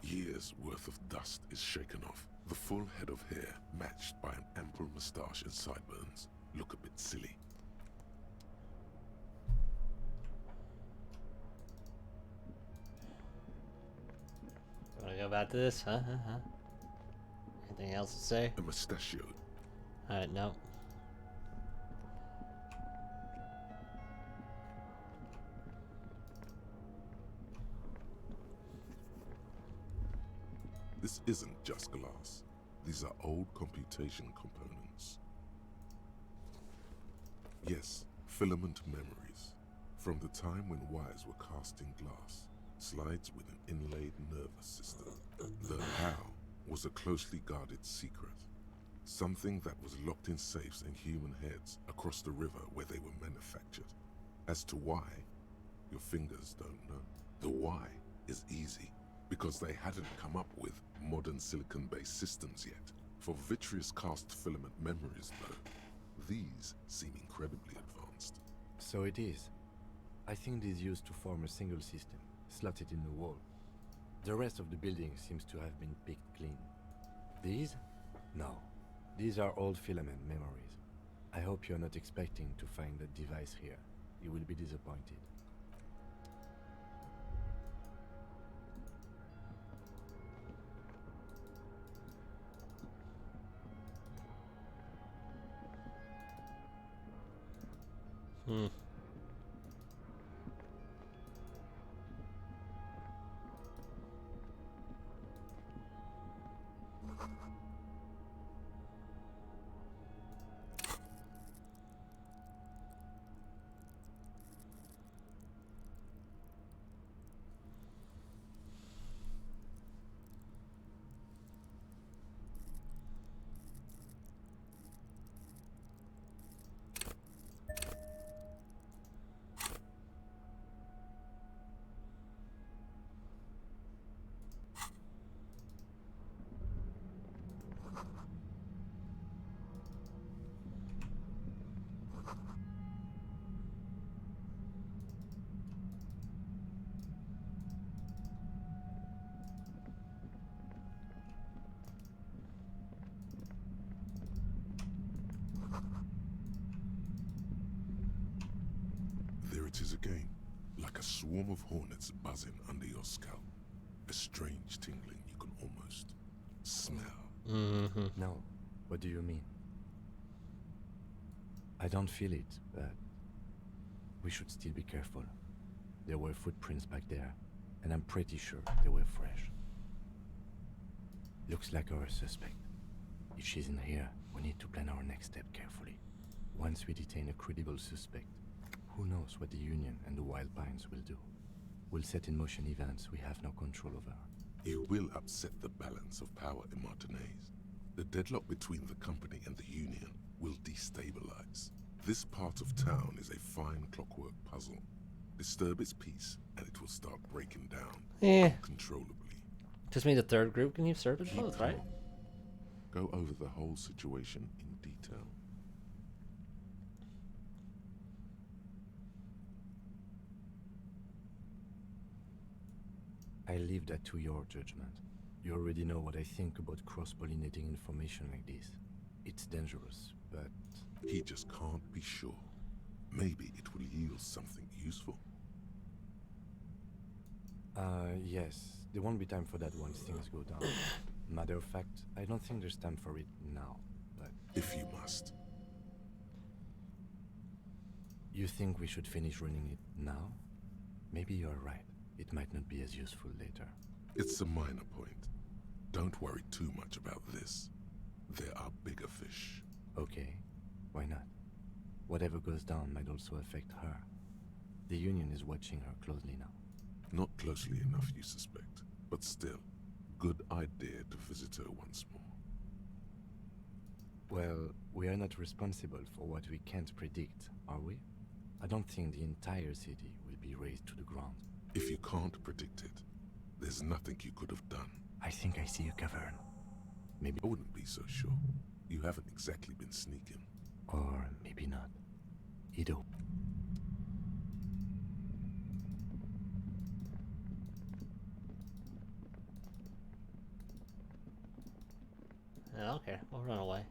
C: Years worth of dust is shaken off. The full head of hair, matched by an ample moustache and sideburns, look a bit silly.
A: Wanna go back to this? Huh? Anything else to say?
C: A mustachioed.
A: Alright, no.
C: This isn't just glass. These are old computation components. Yes, filament memories. From the time when wires were cast in glass, slides with an inlaid nervous system. The how was a closely guarded secret. Something that was locked in safes and human heads across the river where they were manufactured. As to why, your fingers don't know. The why is easy, because they hadn't come up with modern silicon-based systems yet. For vitreous cast filament memories, though, these seem incredibly advanced.
O: So it is. I think these used to form a single system, slotted in the wall. The rest of the building seems to have been picked clean. These? No. These are old filament memories. I hope you're not expecting to find that device here. You will be disappointed.
C: There it is again, like a swarm of hornets buzzing under your scalp. A strange tingling you can almost smell.
O: No, what do you mean? I don't feel it, but we should still be careful. There were footprints back there, and I'm pretty sure they were fresh. Looks like our suspect. If she's in here, we need to plan our next step carefully. Once we detain a credible suspect, who knows what the Union and the Wild Pines will do? We'll set in motion events we have no control over.
C: It will upset the balance of power in Martinez. The deadlock between the company and the Union will destabilize. This part of town is a fine clockwork puzzle. Disturb its peace, and it will start breaking down uncontrollably.
A: Just made the third group. Can you serve it both, right?
C: Go over the whole situation in detail.
O: I leave that to your judgment. You already know what I think about cross-pollinating information like this. It's dangerous, but...
C: He just can't be sure. Maybe it will yield something useful.
O: Yes. There won't be time for that once things go down. Matter of fact, I don't think there's time for it now, but...
C: If you must.
O: You think we should finish running it now? Maybe you're right. It might not be as useful later.
C: It's a minor point. Don't worry too much about this. There are bigger fish.
O: Okay. Why not? Whatever goes down might also affect her. The Union is watching her closely now.
C: Not closely enough, you suspect. But still, good idea to visit her once more.
O: Well, we are not responsible for what we can't predict, are we? I don't think the entire city will be razed to the ground.
C: If you can't predict it, there's nothing you could have done.
O: I think I see a cavern. Maybe...
C: I wouldn't be so sure. You haven't exactly been sneaking.
O: Or maybe not. Ido.
A: I don't care. We'll run away.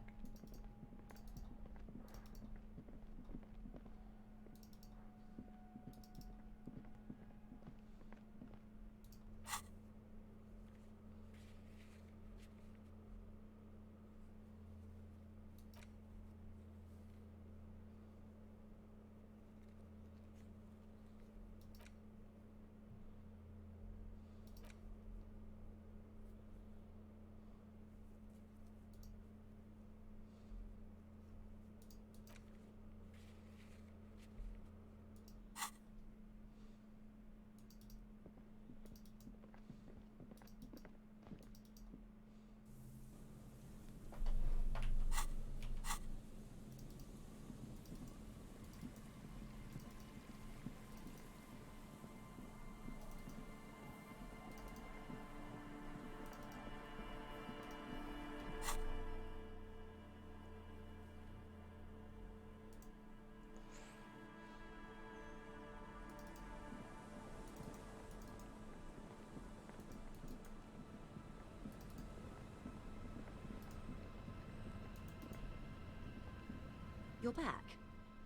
D: You're back.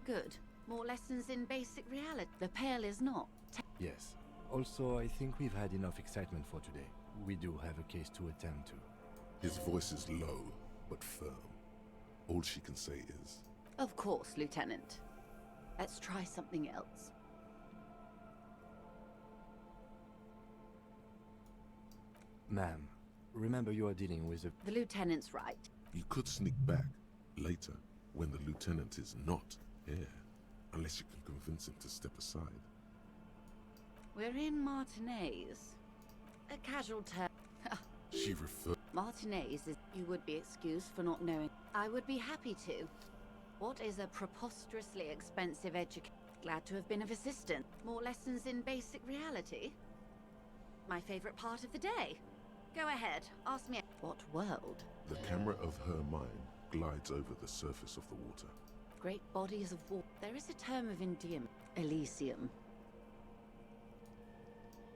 D: Good. More lessons in basic reality. The Pale is not.
O: Yes. Also, I think we've had enough excitement for today. We do have a case to attend to.
C: His voice is low, but firm. All she can say is...
D: Of course, Lieutenant. Let's try something else.
O: Ma'am, remember you are dealing with a...
D: The Lieutenant's right.
C: You could sneak back later when the Lieutenant is not here. Unless you can convince him to step aside.
D: We're in Martinez. A casual term.
C: She referred...
D: Martinez is... You would be excused for not knowing. I would be happy to. What is a preposterously expensive education? Glad to have been of assistance. More lessons in basic reality? My favorite part of the day. Go ahead, ask me. What world?
C: The camera of her mind glides over the surface of the water.
D: Great bodies of water. There is a term of endearment. Elysium.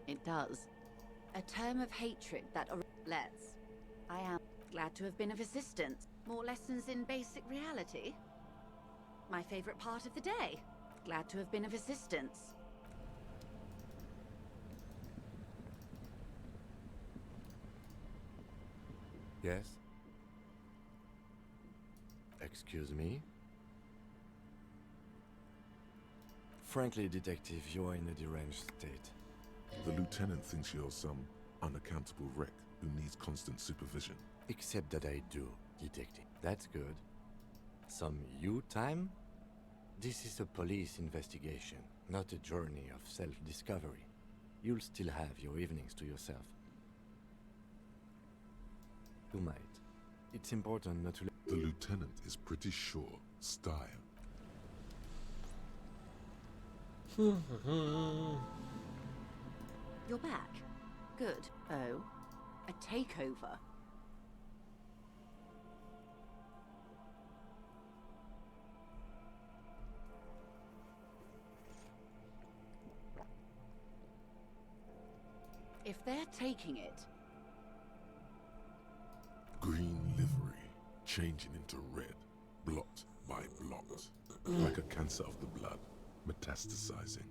D: It does. A term of hatred that... Let's. I am glad to have been of assistance. More lessons in basic reality? My favorite part of the day. Glad to have been of assistance.
O: Yes? Excuse me? Frankly, Detective, you are in a deranged state.
C: The Lieutenant thinks you're some unaccountable wreck who needs constant supervision.
O: Except that I do, Detective. That's good. Some you time? This is a police investigation, not a journey of self-discovery. You'll still have your evenings to yourself. You might. It's important not to...
C: The Lieutenant is pretty sure style
D: You're back. Good. Oh, a takeover. If they're taking it...
C: Green livery, changing into red, blot by blot, like a cancer of the blood, metastasizing.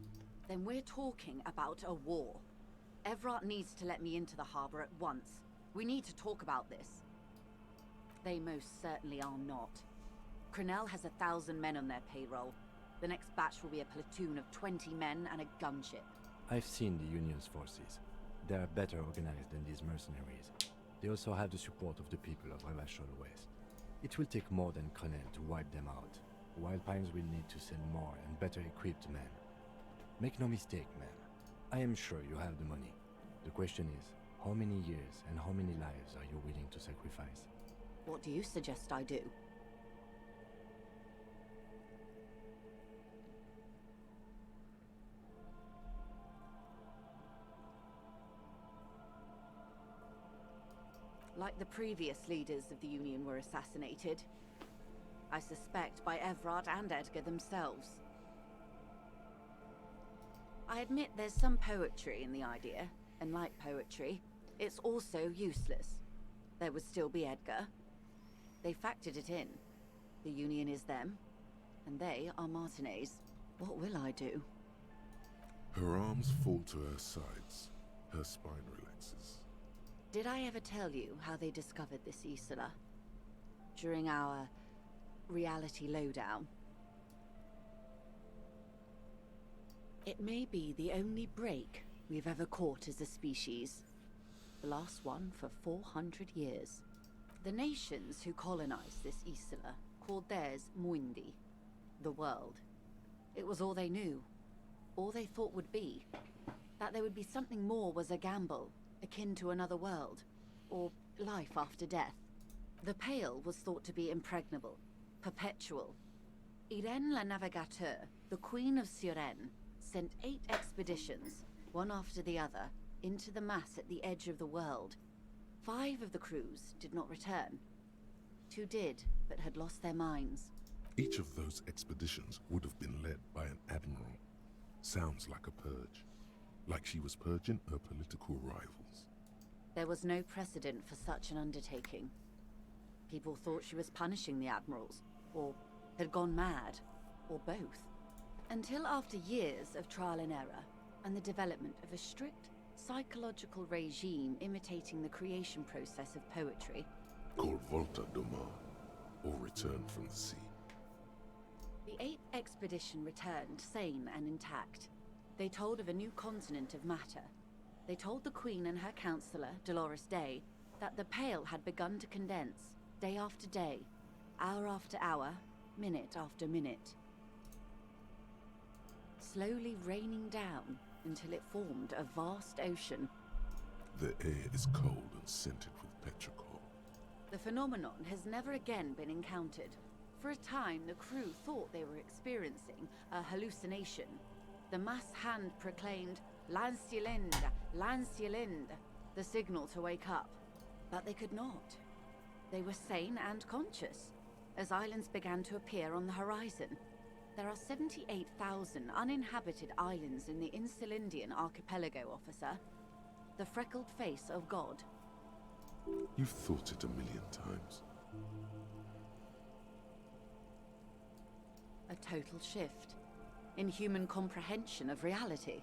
D: Then we're talking about a war. Evrart needs to let me into the harbor at once. We need to talk about this. They most certainly are not. Crenell has 1,000 men on their payroll. The next batch will be a platoon of 20 men and a gunship.
O: I've seen the Union's forces. They are better organized than these mercenaries. They also have the support of the people of Revachol West. It will take more than Crenell to wipe them out. Wild Pines will need to send more and better equipped men. Make no mistake, man. I am sure you have the money. The question is, how many years and how many lives are you willing to sacrifice?
D: What do you suggest I do? Like the previous leaders of the Union were assassinated. I suspect by Evrart and Edgar themselves. I admit there's some poetry in the idea, and like poetry, it's also useless. There would still be Edgar. They factored it in. The Union is them, and they are Martinez. What will I do?
C: Her arms fall to her sides. Her spine relaxes.
D: Did I ever tell you how they discovered this Isola? During our reality lowdown? It may be the only break we've ever caught as a species. The last one for 400 years. The nations who colonized this Isola called theirs Muindi, the world. It was all they knew, all they thought would be. That there would be something more was a gamble, akin to another world, or life after death. The Pale was thought to be impregnable, perpetual. Irene la Navigateur, the Queen of Suren, sent 8 expeditions, one after the other, into the mass at the edge of the world. 5 of the crews did not return. 2 did, but had lost their minds.
C: Each of those expeditions would have been led by an admiral. Sounds like a purge. Like she was purging her political rivals.
D: There was no precedent for such an undertaking. People thought she was punishing the admirals, or had gone mad, or both. Until after years of trial and error, and the development of a strict psychological regime imitating the creation process of poetry.
C: Called Volta do Mar, or Return from the Sea.
D: The 8th expedition returned sane and intact. They told of a new continent of matter. They told the Queen and her counselor, Dolores Day, that the Pale had begun to condense, day after day, hour after hour, minute after minute. Slowly raining down until it formed a vast ocean.
C: The air is cold and scented with petrichor.
D: The phenomenon has never again been encountered. For a time, the crew thought they were experiencing a hallucination. The mass hand proclaimed, Lancielinde, Lancielinde, the signal to wake up. But they could not. They were sane and conscious, as islands began to appear on the horizon. There are 78,000 uninhabited islands in the Insulindian archipelago, officer. The freckled face of God.
C: You've thought it 1,000,000 times.
D: A total shift in human comprehension of reality.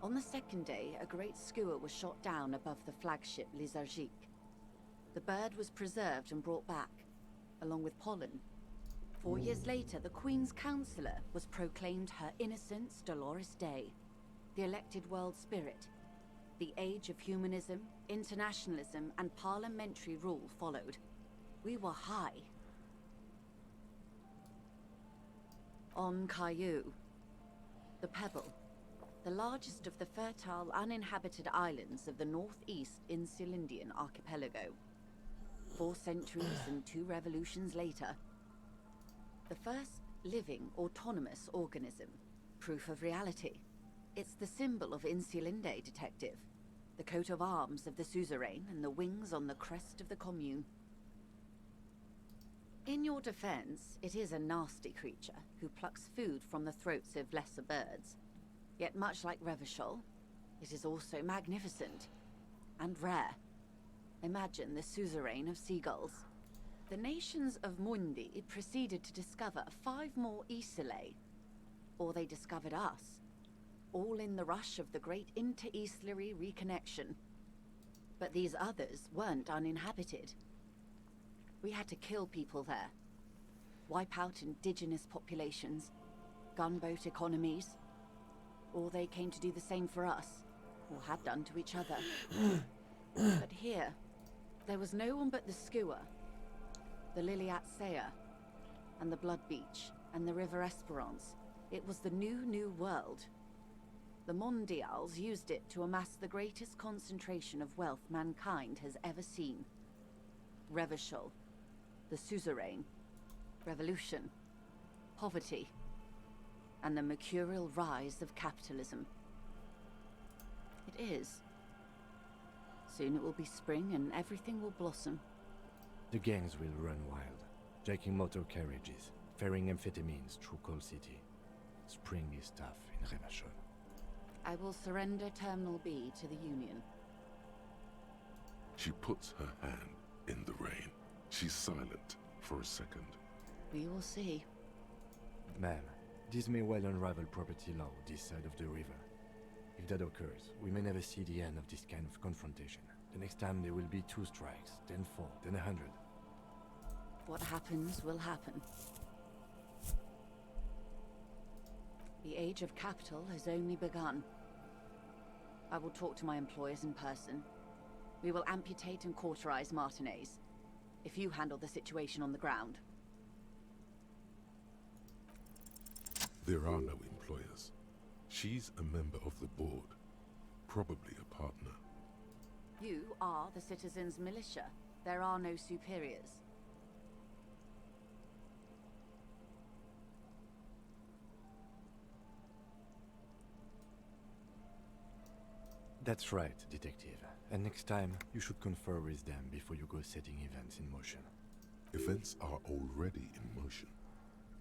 D: On the 2nd day, a great skua was shot down above the flagship Lizargique. The bird was preserved and brought back, along with pollen. 4 years later, the Queen's Counselor was proclaimed Her Innocence Dolores Day, the elected world spirit. The age of humanism, internationalism, and parliamentary rule followed. We were high. On Caillou, the Pebble, the largest of the fertile, uninhabited islands of the northeast Insulindian archipelago. 4 centuries and 2 revolutions later, the first living autonomous organism,
M: proof of reality. It's the symbol of Insulinde, Detective. The coat of arms of the suzerain and the wings on the crest of the commune. In your defense, it is a nasty creature who plucks food from the throats of lesser birds. Yet much like Revachol, it is also magnificent and rare. Imagine the suzerain of seagulls. The nations of Mundi proceeded to discover 5 more Isolae, or they discovered us, all in the rush of the great inter-Islary reconnection. But these others weren't uninhabited. We had to kill people there, wipe out indigenous populations, gunboat economies, or they came to do the same for us, or had done to each other. But here, there was no one but the Skua, the Liliat Sea, and the Blood Beach, and the River Esperance. It was the new world. The Mondials used it to amass the greatest concentration of wealth mankind has ever seen. Revachol, the suzerain, revolution, poverty, and the mercurial rise of capitalism. It is. Soon it will be spring and everything will blossom.
O: The gangs will run wild, jacking motor carriages, ferrying amphetamines through Coal City. Spring is tough in Revachol.
M: I will surrender Terminal B to the Union.
C: She puts her hand in the rain. She's silent for a second.
M: We will see.
O: Ma'am, this may well unravel property law this side of the river. If that occurs, we may never see the end of this kind of confrontation. The next time there will be 2 strikes, then 4, then 100.
M: What happens will happen. The age of capital has only begun. I will talk to my employers in person. We will amputate and cauterize Martinez, if you handle the situation on the ground.
C: There are no employers. She's a member of the board, probably a partner.
M: You are the citizens' militia. There are no superiors.
O: That's right, Detective. And next time, you should confer with them before you go setting events in motion.
C: Events are already in motion.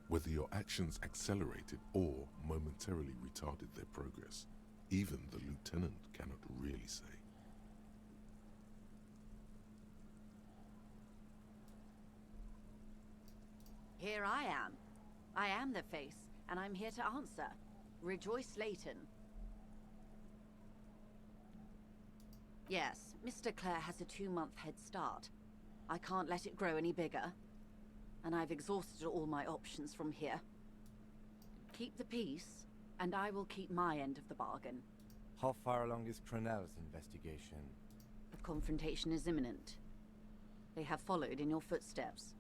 C: Whether your actions accelerated or momentarily retarded their progress, even the lieutenant cannot really say.
M: Here I am. I am the face, and I'm here to answer. Rejoice Layton. Yes, Mr. Clare has a 2-month head start. I can't let it grow any bigger. And I've exhausted all my options from here. Keep the peace, and I will keep my end of the bargain.
O: How far along is Cronell's investigation?
M: A confrontation is imminent. They have followed in your footsteps.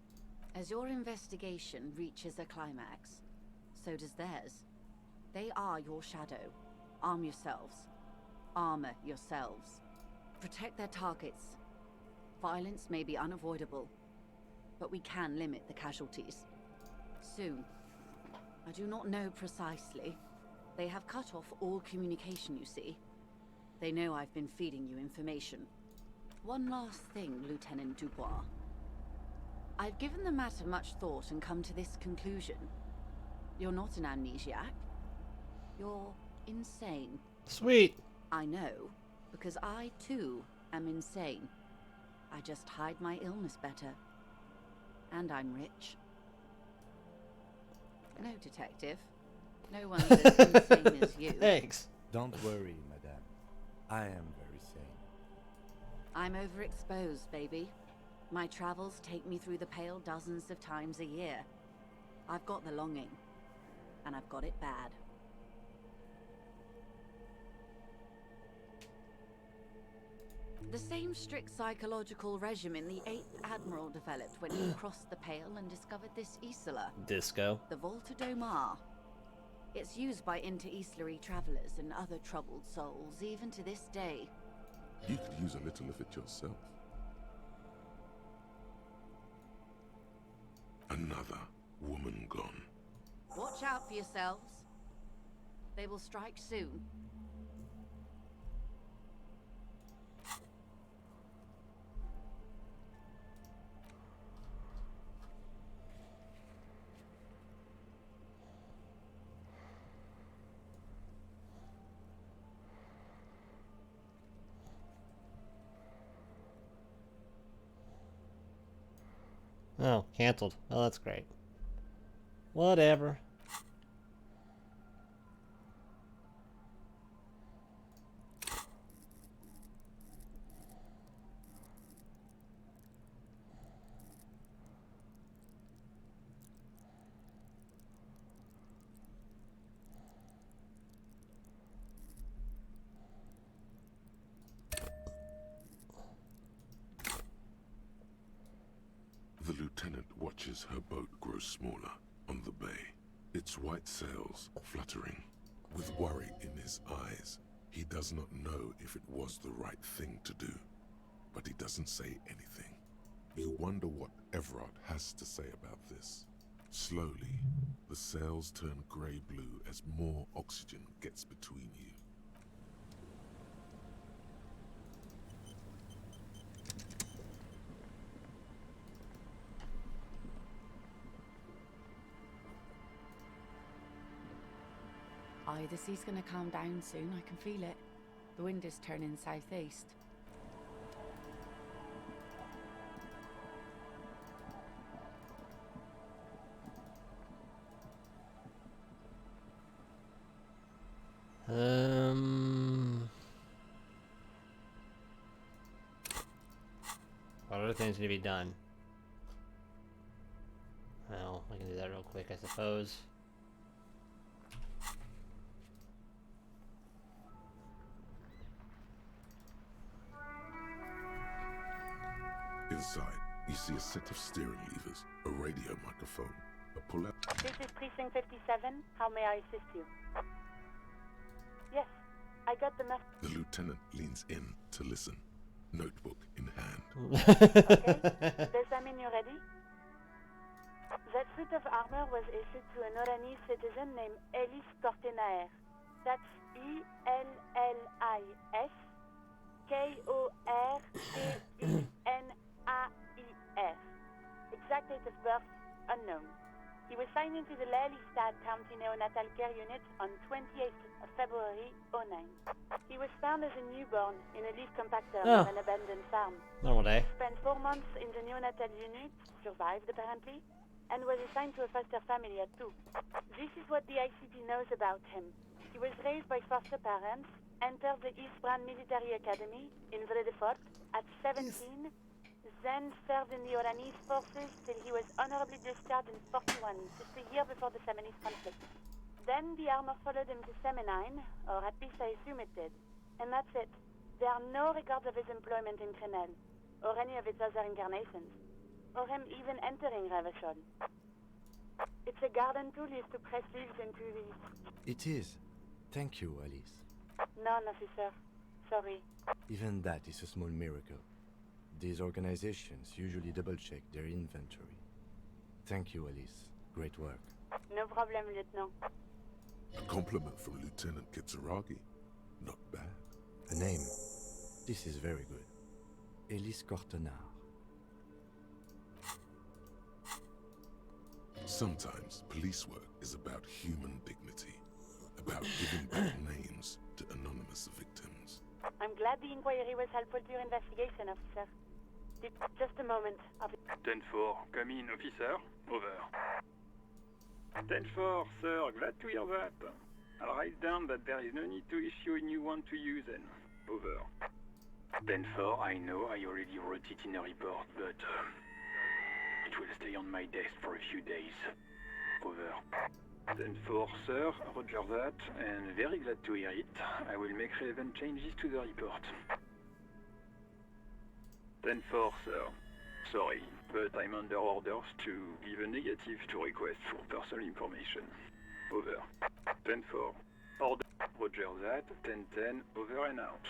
M: As your investigation reaches a climax, so does theirs. They are your shadow. Arm yourselves. Armor yourselves. Protect their targets. Violence may be unavoidable, but we can limit the casualties. Soon. I do not know precisely. They have cut off all communication, you see. They know I've been feeding you information. One last thing, Lieutenant Dubois. I've given the matter much thought and come to this conclusion. You're not an amnesiac. You're insane.
A: Sweet.
M: I know, because I too am insane. I just hide my illness better. And I'm rich. No, Detective. No one's as insane as you.
A: Thanks.
O: Don't worry, madame. I am very sane.
M: I'm overexposed, baby. My travels take me through the Pale dozens of times a year. I've got the longing. And I've got it bad. The same strict psychological regimen the 8th Admiral developed when he crossed the Pale and discovered this Isola.
A: Disco.
M: The Volta do Mar. It's used by inter-Islary travelers and other troubled souls, even to this day.
C: You could use a little of it yourself. Another woman gone.
M: Watch out for yourselves. They will strike soon.
A: Oh, canceled. Oh, that's great. Whatever.
C: The lieutenant watches her boat grow smaller on the bay, its white sails fluttering. With worry in his eyes, he does not know if it was the right thing to do, but he doesn't say anything. You wonder what Everard has to say about this. Slowly, the sails turn grey-blue as more oxygen gets between you.
D: Aye, the sea's gonna calm down soon, I can feel it. The wind is turning southeast.
A: What other things need to be done? Well, I can do that real quick, I suppose.
C: Inside, you see a set of steering levers, a radio microphone, a pull-out.
J: This is Precinct 57. How may I assist you? Yes, I got the message.
C: The lieutenant leans in to listen, notebook in hand.
J: Okay, does that mean you're ready? That suit of armor was issued to an Oranese citizen named Ellis Cortenaer. That's Ellis Kortenaer. Exact date of birth unknown. He was signed into the Lelystad County Neonatal Care Unit on 28th of February 09. He was found as a newborn in a leaf compactor on an abandoned farm.
A: Normal day.
J: Spent 4 months in the neonatal unit, survived apparently, and was assigned to a foster family at 2. This is what the ICP knows about him. He was raised by foster parents, entered the East Brand Military Academy in Vredefort at 17, then served in the Oranese forces till he was honorably discharged in 41, just a year before the Seminese conflict. Then the armor followed him to Seminine, or at least I assume it did. And that's it. There are no records of his employment in Crenel, or any of its other incarnations, or him even entering Revachol. It's a garden tool used to press leaves into these.
O: It is. Thank you, Alice.
J: None, officer. Sorry.
O: Even that is a small miracle. These organizations usually double-check their inventory. Thank you, Alice. Great work.
J: No problem, Lieutenant.
C: A compliment from Lieutenant Kitsuragi. Not bad.
O: A name. This is very good. Ellis Cortenaer.
C: Sometimes police work is about human dignity, about giving back names to anonymous victims.
J: I'm glad the inquiry was helpful to your investigation, officer. Just a moment.
R: 10-4, come in, officer. Over. 10-4, sir, glad to hear that. I'll write down that there is no need to issue a new one to you then. Over. 10-4, I know I already wrote it in a report, but it will stay on my desk for a few days. Over. 10-4, sir, roger that, and very glad to hear it. I will make relevant changes to the report. 10-4, sir. Sorry, but I'm under orders to give a negative to request for personal information. Over. 10-4. Order. Roger that. 10-10. Over and out.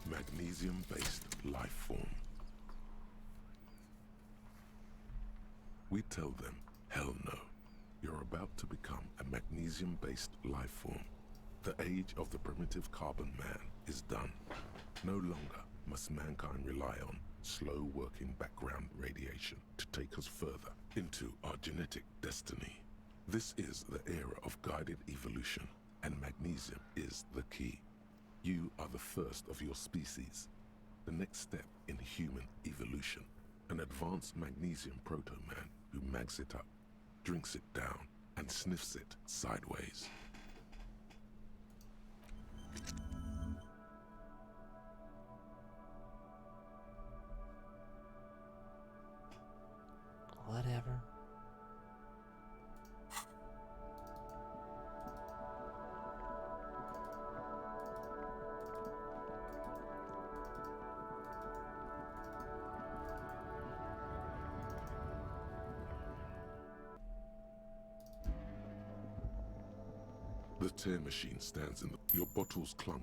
C: Man magnesium-based life form. We tell them, hell no. You're about to become a magnesium-based life form. The age of the primitive carbon man is done. No longer must mankind rely on slow-working background radiation to take us further into our genetic destiny. This is the era of guided evolution, and magnesium is the key. You are the first of your species, the next step in human evolution. An advanced magnesium proto-man who mags it up, drinks it down, and sniffs it sideways.
A: Whatever.
C: The tear machine stands in your bottles clunk.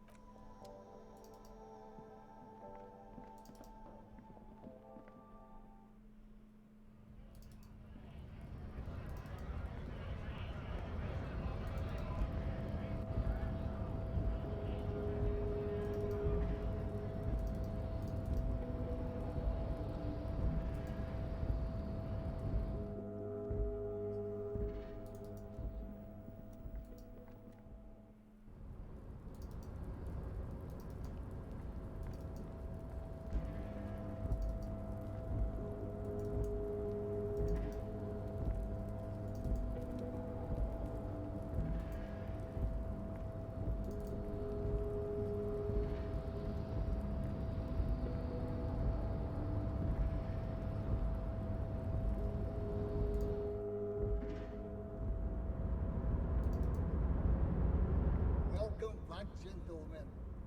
B: Welcome back, gentlemen.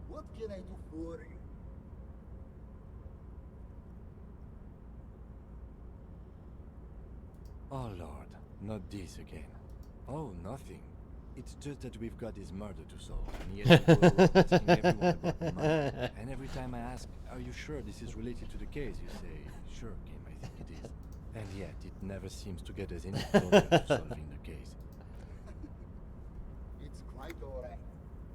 B: What can I do for you?
O: Oh lord, not this again. Oh, nothing. It's just that we've got this murder to solve, and yet we go around asking everyone about the money. And every time I ask, are you sure this is related to the case, you say, sure, Kim, I think it is. And yet, it never seems to get us any closer to solving the case.
B: It's quite alright.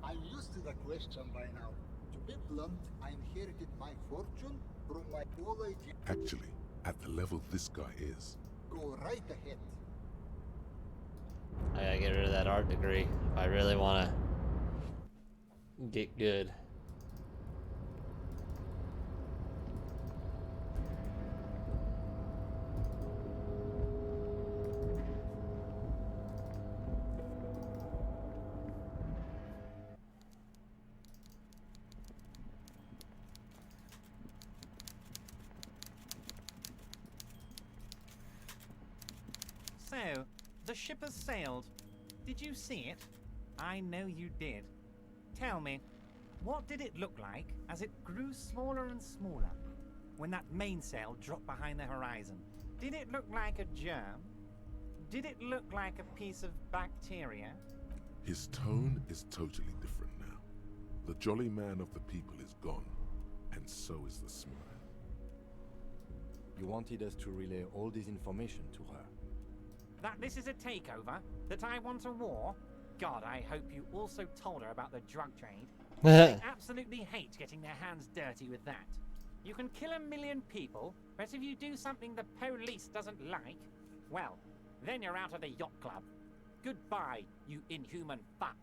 B: I'm used to the question by now. To be blunt, I inherited my fortune from my old age.
C: Actually, at the level this guy is,
B: Go right ahead.
A: I gotta get rid of that art degree if I really wanna get good.
S: So, the ship has sailed. Did you see it? I know you did. Tell me, what did it look like as it grew smaller and smaller? When that mainsail dropped behind the horizon, did it look like a germ? Did it look like a piece of bacteria?
C: his tone is totally different now. The jolly man of the people is gone, and so is the smile.
O: You wanted us to relay all this information to her.
S: That this is a takeover? That I want a war? God, I hope you also told her about the drug trade. They absolutely hate getting their hands dirty with that. You can kill 1 million people, but if you do something the police doesn't like, well, then you're out of the yacht club. Goodbye, you inhuman fuck.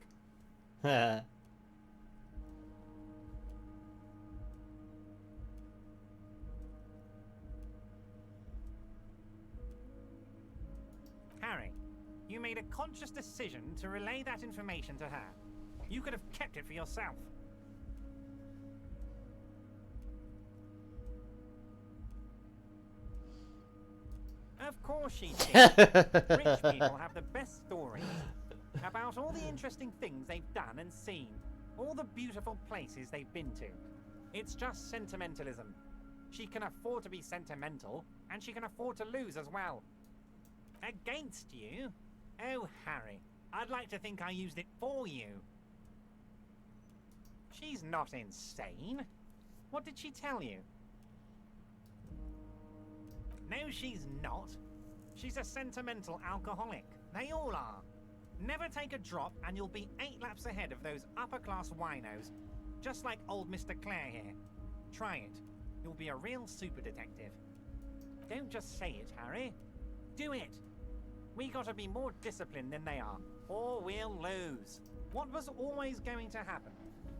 S: Harry, you made a conscious decision to relay that information to her. You could have kept it for yourself. Of course she did. Rich people have the best stories about all the interesting things they've done and seen, all the beautiful places they've been to. It's just sentimentalism. She can afford to be sentimental, and she can afford to lose as well. Against you? Oh, Harry, I'd like to think I used it for you. She's not insane. What did she tell you? No, she's not. She's a sentimental alcoholic. They all are. Never take a drop and you'll be 8 laps ahead of those upper-class winos. Just like old Mr. Clare here. Try it. You'll be a real super detective. Don't just say it, Harry. Do it. We gotta be more disciplined than they are, or we'll lose. What was always going to happen?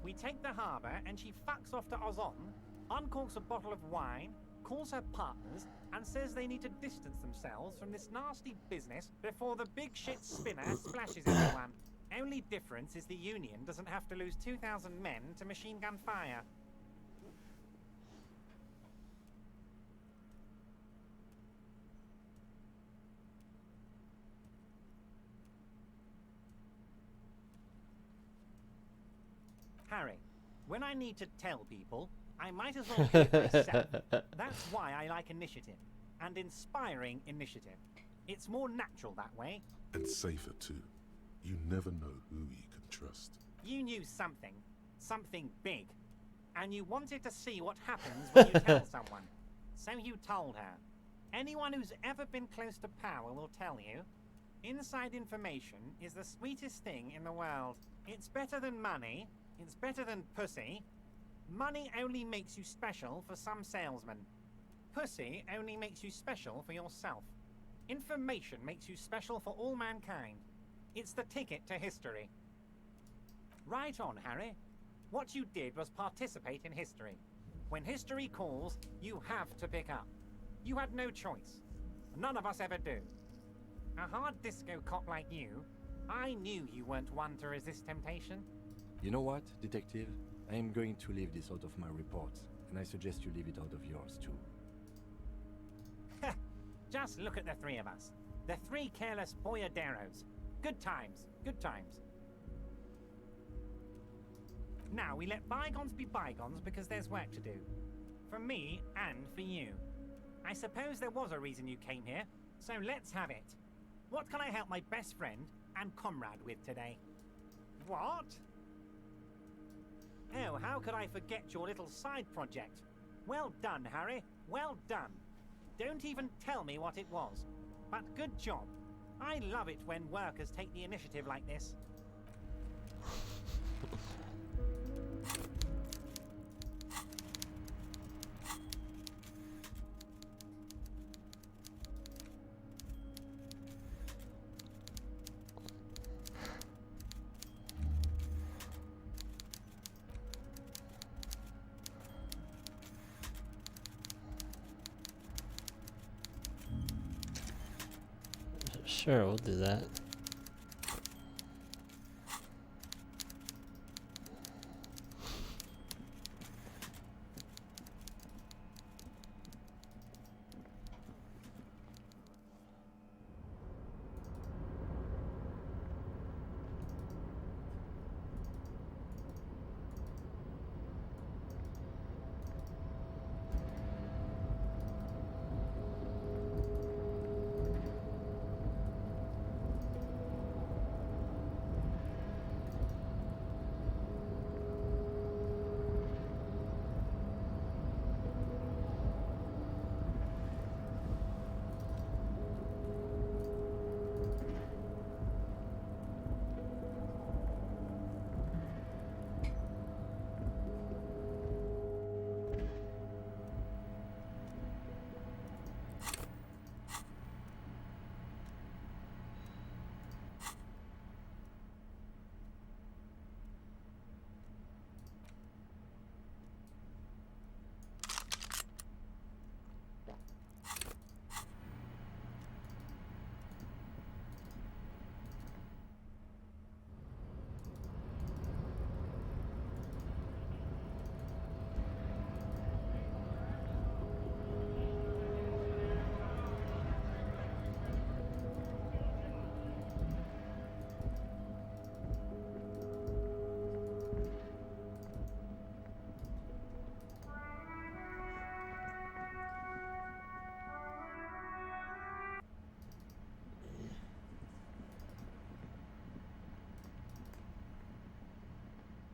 S: We take the harbour and she fucks off to Ozon, uncorks a bottle of wine, calls her partners, and says they need to distance themselves from this nasty business before the big shit spinner splashes everyone. Only difference is the Union doesn't have to lose 2,000 men to machine gun fire. Harry, when I need to tell people, I might as well do it myself. That's why I like initiative, and inspiring initiative. It's more natural that way.
C: And safer too. You never know who you can trust.
S: You knew something big, and you wanted to see what happens when you tell someone. So you told her. Anyone who's ever been close to power will tell you, inside information is the sweetest thing in the world. It's better than money. It's better than pussy. Money only makes you special for some salesmen. Pussy only makes you special for yourself. Information makes you special for all mankind. It's the ticket to history. Right on, Harry. What you did was participate in history. When history calls, you have to pick up. You had no choice. None of us ever do. A hard disco cop like you, I knew you weren't one to resist temptation.
O: You know what, detective? I am going to leave this out of my report, and I suggest you leave it out of yours too.
S: Just look at the three of us. The 3 careless boyaderos. Good times, good times. Now we let bygones be bygones because there's work to do. For me and for you. I suppose there was a reason you came here, so let's have it. What can I help my best friend and comrade with today? What? Oh, how could I forget your little side project? Well done, Harry. Well done. Don't even tell me what it was. But good job. I love it when workers take the initiative like this.
A: Sure, we'll do that.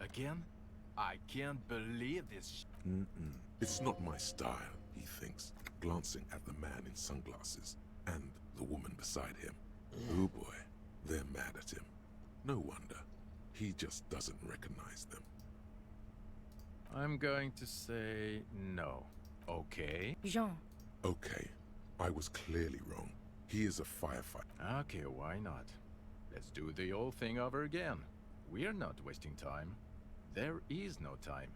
E: Again?
G: I can't believe this.
C: It's not my style, he thinks, glancing at the man in sunglasses and the woman beside him. Oh boy, they're mad at him. No wonder. He just doesn't recognize them.
E: I'm going to say no. Okay?
L: Jean.
C: Okay, I was clearly wrong. He is a firefighter.
E: Okay, why not? Let's do the old thing over again. We're not wasting time. There is no time.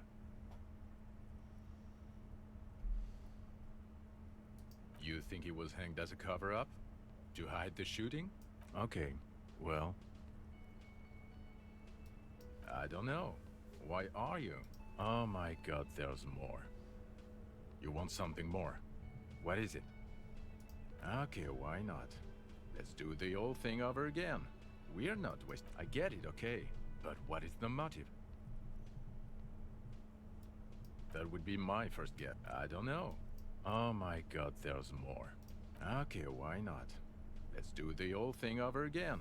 E: You think he was hanged as a cover-up? To hide the shooting? Okay, well... I don't know. Why are you? Oh my god, there's more. You want something more? What is it? Okay, why not? Let's do the old thing over again. We're not wasting... I get it, okay. But what is the motive? That would be my first guess. I don't know. Oh my god, there's more. Okay, why not? Let's do the old thing over again.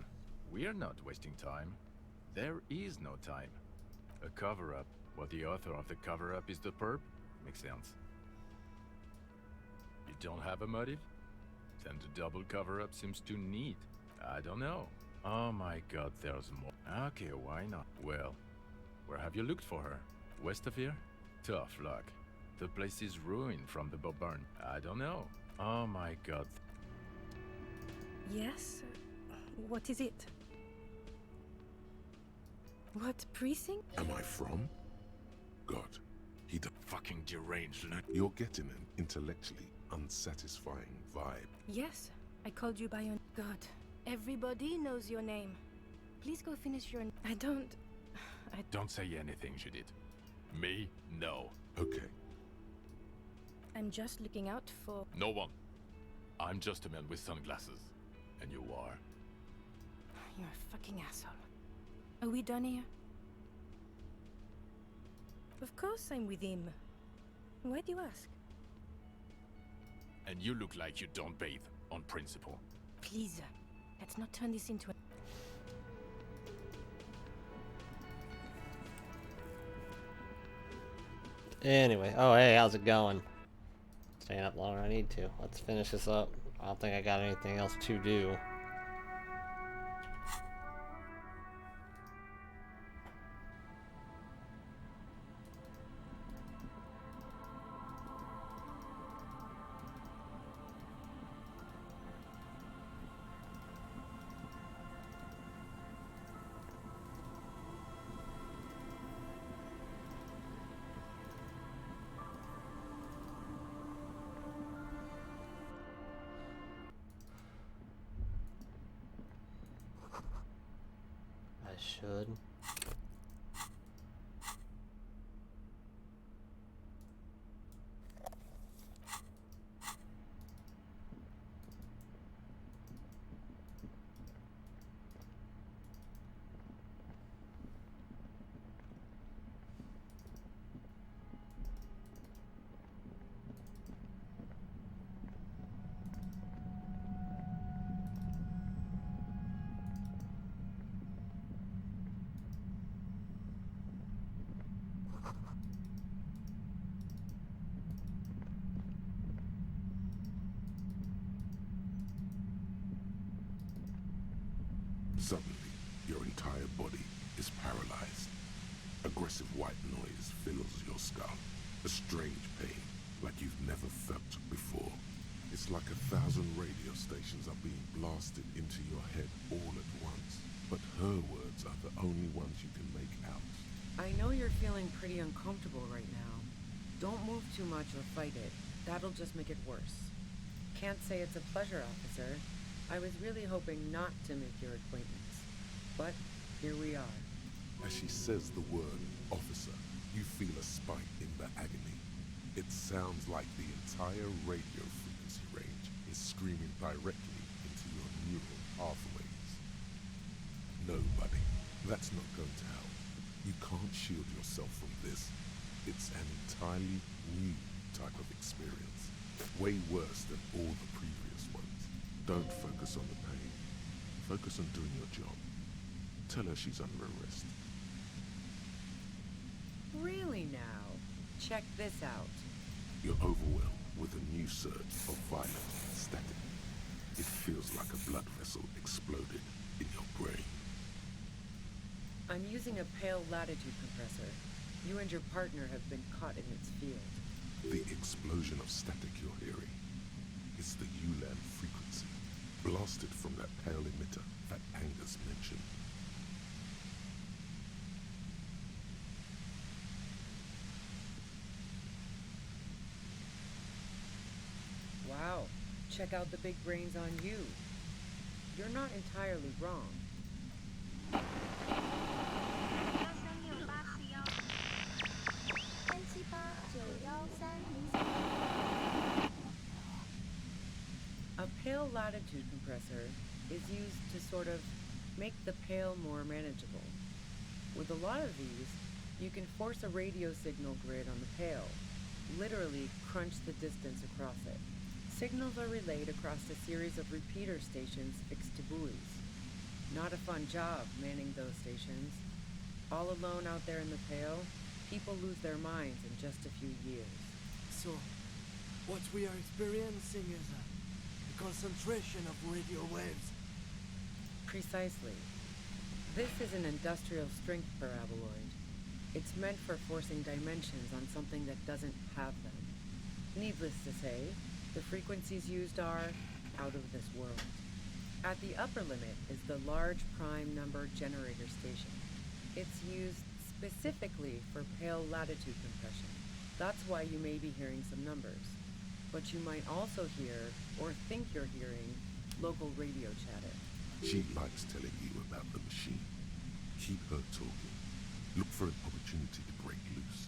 E: We're not wasting time. There is no time. A cover-up. Well, the author of the cover-up is the perp? Makes sense. You don't have a motive? Then the double cover-up seems too neat. I don't know. Oh my god, there's more. Okay, why not? Well, where have you looked for her? West of here? Tough luck. The place is ruined from the bomb burn. I don't know. Oh my god.
L: Yes? What is it? What precinct?
C: Am I from? God, he
E: fucking deranged.
C: You're getting an intellectually unsatisfying vibe.
L: Yes, I called you by your... God, everybody knows your name. Please go finish your... I don't...
E: Don't say anything, Judith. Me? No.
C: Okay.
L: I'm just looking out for...
E: No one. I'm just a man with sunglasses. And you are?
L: You're a fucking asshole. Are we done here? Of course I'm with him. Why do you ask?
E: And you look like you don't bathe, on principle.
L: Please, let's not turn this into a...
A: Anyway, oh hey, how's it going? Staying up longer than I need to. Let's finish this up. I don't think I got anything else to do. I should.
C: Suddenly, your entire body is paralyzed. Aggressive white noise fills your skull. A strange pain, like you've never felt before. It's like 1,000 radio stations are being blasted into your head all at once. But her words are the only ones you can make out.
N: I know you're feeling pretty uncomfortable right now. Don't move too much or fight it. That'll just make it worse. Can't say it's a pleasure, officer. I was really hoping not to make your acquaintance. But here we are.
C: As she says the word officer, you feel a spike in the agony. It sounds like the entire radio frequency range is screaming directly into your neural pathways. No, buddy, that's not going to help. You can't shield yourself from this. It's an entirely new type of experience. Way worse than all the previous ones. Don't focus on the pain. Focus on doing your job. Tell her she's under arrest.
N: really now? Check this out.
C: You're overwhelmed with a new surge of violent static. It feels like a blood vessel exploded in your brain.
N: I'm using a pale latitude compressor. You and your partner have been caught in its field.
C: The explosion of static you're hearing is the ULAN frequency, blasted from that pale emitter that Angus mentioned.
N: Wow, check out the big brains on you. You're not entirely wrong. A pale latitude compressor is used to sort of make the pale more manageable. With a lot of these, you can force a radio signal grid on the pale, literally crunch the distance across it. Signals are relayed across a series of repeater stations fixed to buoys. Not a fun job manning those stations. All alone out there in the pale, people lose their minds in just a few years.
I: So, what we are experiencing is a concentration of radio waves.
N: Precisely. This is an industrial strength paraboloid. It's meant for forcing dimensions on something that doesn't have them. Needless to say, the frequencies used are out of this world. At the upper limit is the large prime number generator station. It's used specifically for pale latitude compression. That's why you may be hearing some numbers. But you might also hear, or think you're hearing, local radio chatter.
C: She likes telling you about the machine. Keep her talking. Look for an opportunity to break loose.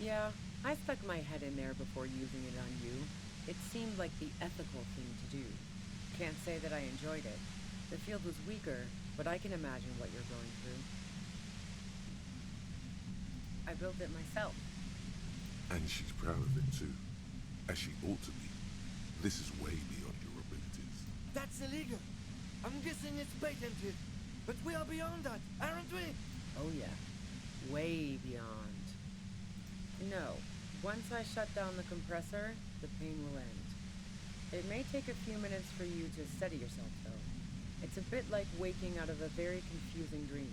N: Yeah, I stuck my head in there before using it on you. It seemed like the ethical thing to do. Can't say that I enjoyed it. The field was weaker, but I can imagine what you're going through. I built it myself.
C: And she's proud of it too, as she ought to be. This is way beyond your abilities.
I: That's illegal. I'm guessing it's patented. But we are beyond that, aren't we?
N: Oh yeah, way beyond. No, once I shut down the compressor, the pain will end. It may take a few minutes for you to steady yourself though. It's a bit like waking out of a very confusing dream.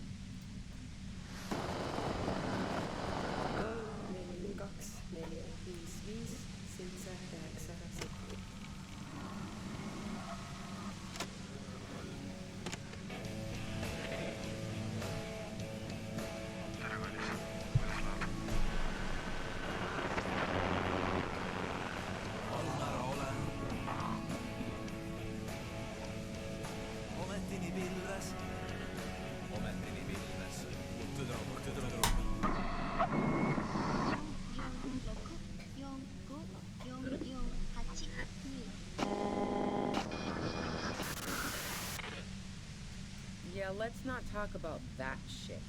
N: Yeah, let's not talk about that shit.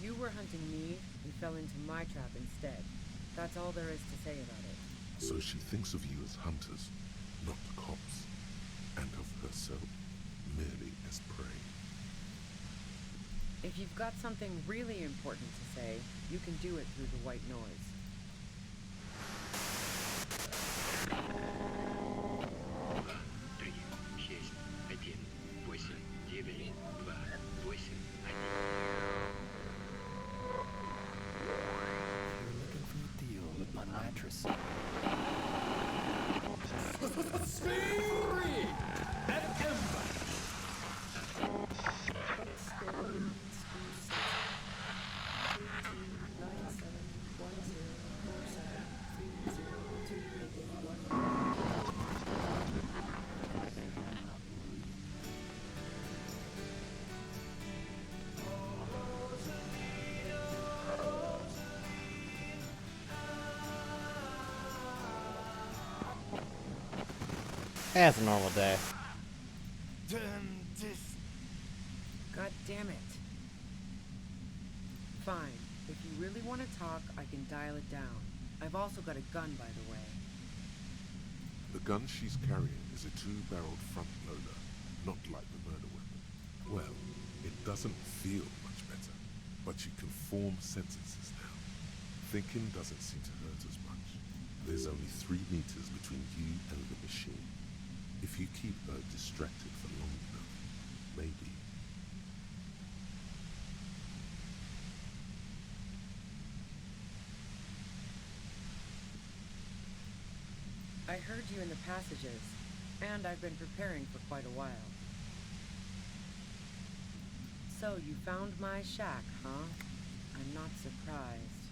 N: You were hunting me and fell into my trap instead. That's all there is to say about it.
C: So she thinks of you as hunters, not cops, and of herself merely as prey.
N: If you've got something really important to say, you can do it through the white noise.
A: Yeah, it's a normal day.
I: Damn this.
N: God damn it. Fine. If you really want to talk, I can dial it down. I've also got a gun, by the way.
C: The gun she's carrying is a two-barreled front loader, not like the murder weapon. Well, it doesn't feel much better, but you can form sentences now. Thinking doesn't seem to hurt as much. There's only 3 meters between you and the machine. If you keep her distracted for long enough, maybe.
N: I heard you in the passages, and I've been preparing for quite a while. So you found my shack, huh? I'm not surprised.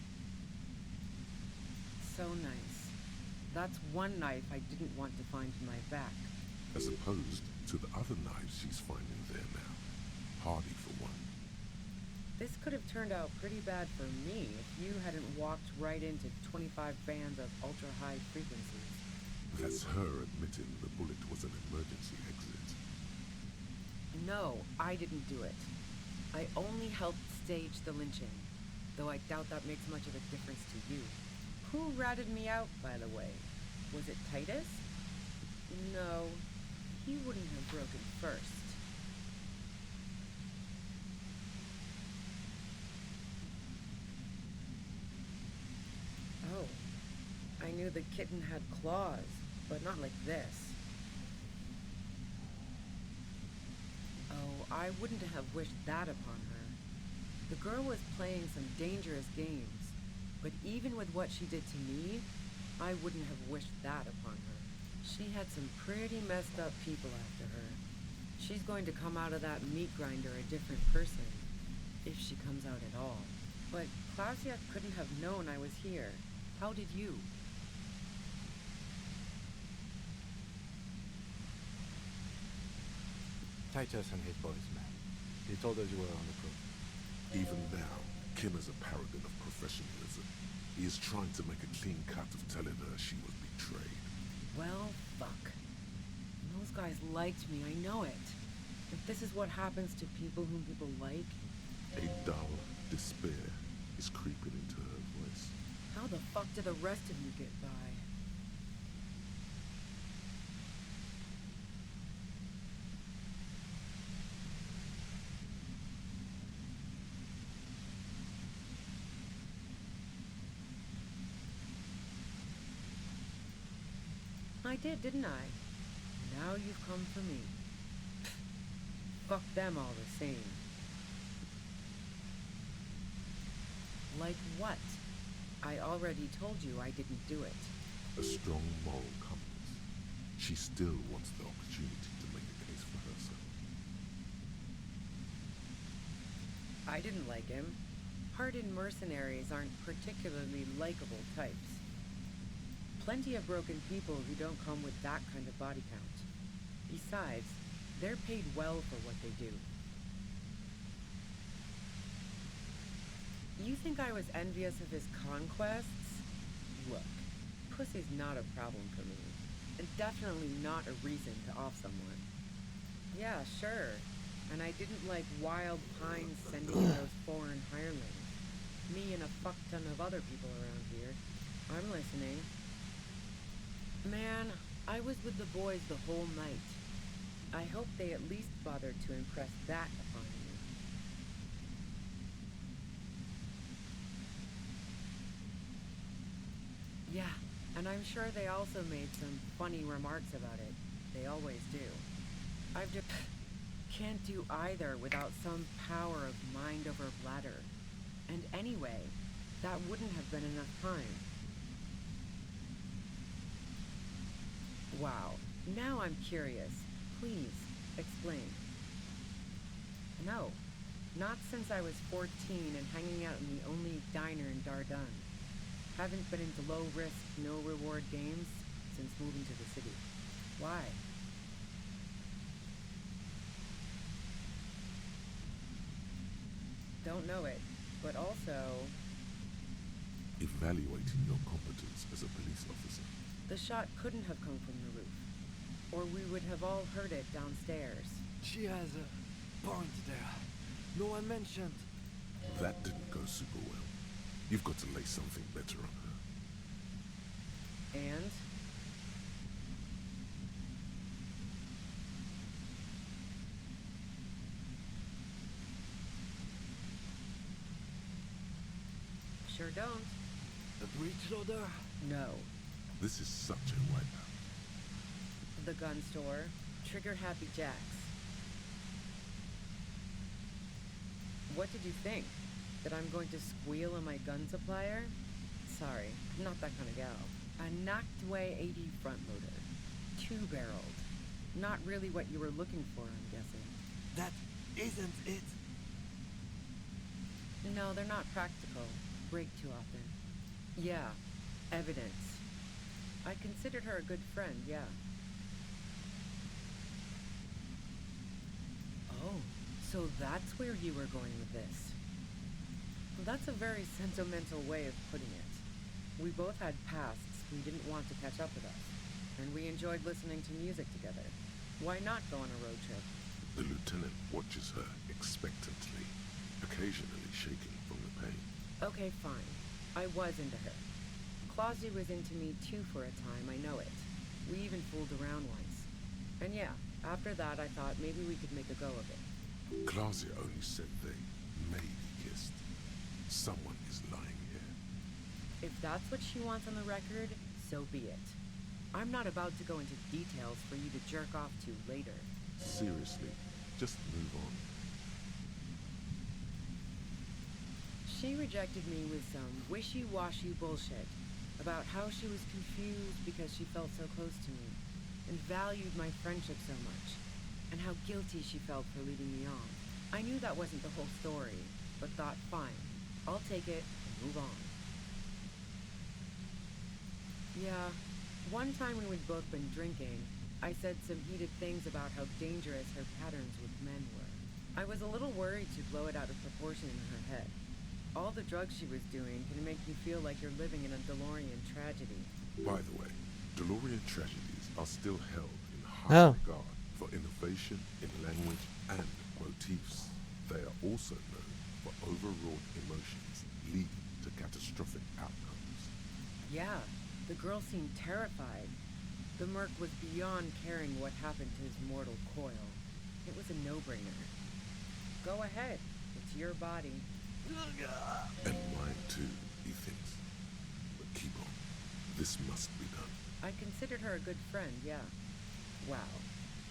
N: So nice. That's one knife I didn't want to find in my back.
C: As opposed to the other knives she's finding there now. Hardy for one.
N: This could have turned out pretty bad for me if you hadn't walked right into 25 bands of ultra-high frequencies.
C: That's her admitting the bullet was an emergency exit.
N: No, I didn't do it. I only helped stage the lynching, though I doubt that makes much of a difference to you. Who ratted me out, by the way? Was it Titus? No, he wouldn't have broken first. Oh, I knew the kitten had claws, but not like this. Oh, I wouldn't have wished that upon her. The girl was playing some dangerous games, but even with what she did to me, I wouldn't have wished that upon her. She had some pretty messed up people after her. She's going to come out of that meat grinder a different person, if she comes out at all. But Klausia couldn't have known I was here. How did you?
O: Titus and his boys, man. He told us you were on the proof.
C: Even now, Kim is a paragon of professionalism. He is trying to make a clean cut of telling her she was betrayed.
N: Well, fuck. Those guys liked me, I know it. If this is what happens to people whom people like...
C: A dull despair is creeping into her voice.
N: How the fuck do the rest of you get by? I did, didn't I? Now you've come for me. Fuck them all the same. Like what? I already told you I didn't do it.
C: A strong moral compass. She still wants the opportunity to make a case for herself.
N: I didn't like him. Hardened mercenaries aren't particularly likable types. Plenty of broken people who don't come with that kind of body count. Besides, they're paid well for what they do. You think I was envious of his conquests? Look, pussy's not a problem for me, and definitely not a reason to off someone. Yeah, sure, and I didn't like Wild Pines sending in those foreign hirelings. Me and a fuck ton of other people around here. I'm listening. Man, I was with the boys the whole night. I hope they at least bothered to impress that upon you. Yeah, and I'm sure they also made some funny remarks about it. They always do. I've just can't do either without some power of mind over bladder. And anyway, that wouldn't have been enough time. Wow, now I'm curious. Please, explain. No, not since I was 14 and hanging out in the only diner in Dardun. Haven't been into low-risk, no-reward games since moving to the city. Why? Don't know it, but also...
C: Evaluating your competence as a police officer.
N: The shot couldn't have come from the roof, or we would have all heard it downstairs.
G: She has a point there. No one mentioned.
C: That didn't go super well. You've got to lay something better on her.
N: And? sure don't.
O: A breech loader?
N: No.
C: This is such a wipeout.
N: The gun store. Trigger Happy Jacks. What did you think? That I'm going to squeal on my gun supplier? Sorry, I'm not that kind of gal. A Noctway 80 front loader. 2-barreled. Not really what you were looking for, I'm guessing.
I: That isn't it.
N: No, they're not practical. Break too often. Yeah, evidence. I considered her a good friend, yeah. Oh, so that's where you were going with this. That's a very sentimental way of putting it. We both had pasts who didn't want to catch up with us, and we enjoyed listening to music together. Why not go on a road trip?
C: The lieutenant watches her expectantly, occasionally shaking from the pain.
N: Okay, fine. I was into her. Clausy was into me too for a time, I know it. We even fooled around once. And yeah, after that I thought maybe we could make a go of it.
C: Clausia only said they maybe kissed. Someone is lying here.
N: If that's what she wants on the record, so be it. I'm not about to go into details for you to jerk off to later.
C: Seriously, just move on.
N: She rejected me with some wishy-washy bullshit about how she was confused because she felt so close to me and valued my friendship so much, and how guilty she felt for leading me on. I knew that wasn't the whole story, but thought, fine, I'll take it and move on. Yeah, one time when we'd both been drinking, I said some heated things about how dangerous her patterns with men were. I was a little worried to blow it out of proportion in her head. All the drugs she was doing can make you feel like you're living in a DeLorean tragedy.
C: By the way, DeLorean tragedies are still held in high regard for innovation in language and motifs. They are also known for overwrought emotions leading to catastrophic outcomes.
N: Yeah, the girl seemed terrified. The merc was beyond caring what happened to his mortal coil. It was a no-brainer. Go ahead, it's your body.
C: And mine too, he thinks. But keep on. This must be done.
N: I considered her a good friend, yeah. Wow.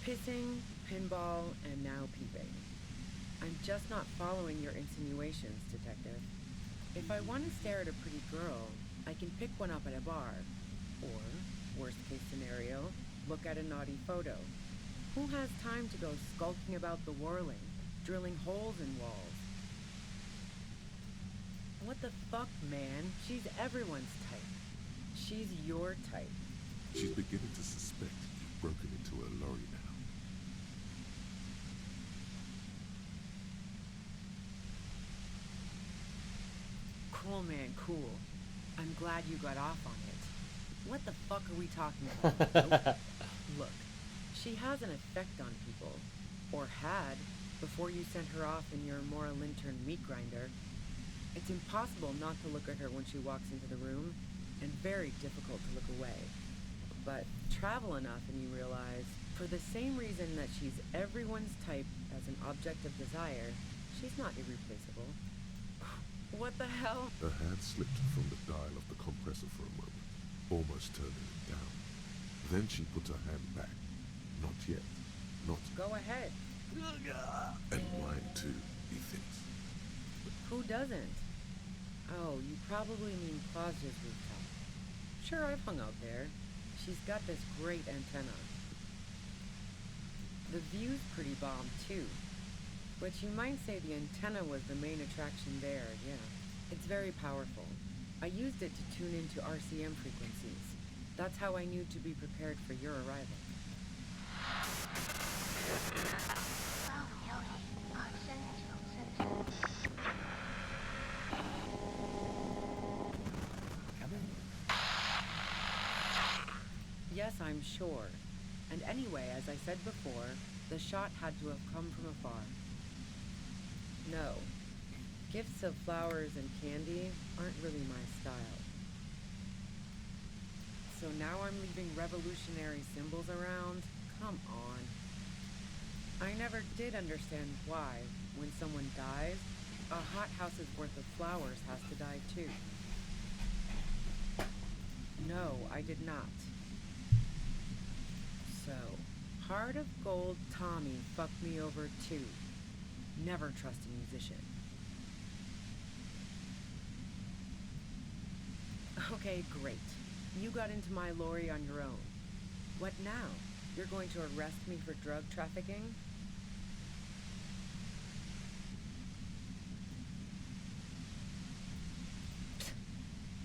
N: Pissing, pinball, and now peeping. I'm just not following your insinuations, detective. If I want to stare at a pretty girl, I can pick one up at a bar. Or, worst case scenario, look at a naughty photo. Who has time to go skulking about the whirling, drilling holes in walls? What the fuck, man? She's everyone's type. She's your type.
C: She's beginning to suspect you've broken into her lorry now.
N: Cool, man, cool. I'm glad you got off on it. What the fuck are we talking about? Look, she has an effect on people. Or had, before you sent her off in your Mora Lintern meat grinder. It's impossible not to look at her when she walks into the room, and very difficult to look away. But travel enough and you realize, for the same reason that she's everyone's type as an object of desire, she's not irreplaceable. What the hell?
C: Her hand slipped from the dial of the compressor for a moment, almost turning it down. Then she put her hand back. Not yet. Not.
N: Go ahead.
C: And mine too, he thinks.
N: Who doesn't? Oh, you probably mean Clausia's rooftop. Sure, I've hung out there. She's got this great antenna. The view's pretty bomb, too. But you might say the antenna was the main attraction there, yeah. It's very powerful. I used it to tune into RCM frequencies. That's how I knew to be prepared for your arrival. Yes, I'm sure. And anyway, as I said before, the shot had to have come from afar. No. Gifts of flowers and candy aren't really my style. So now I'm leaving revolutionary symbols around? Come on. I never did understand why, when someone dies, A hothouse's worth of flowers has to die too. No, I did not. So, Heart of Gold Tommy fucked me over too. Never trust a musician. Okay, great. You got into my lorry on your own. What now? You're going to arrest me for drug trafficking?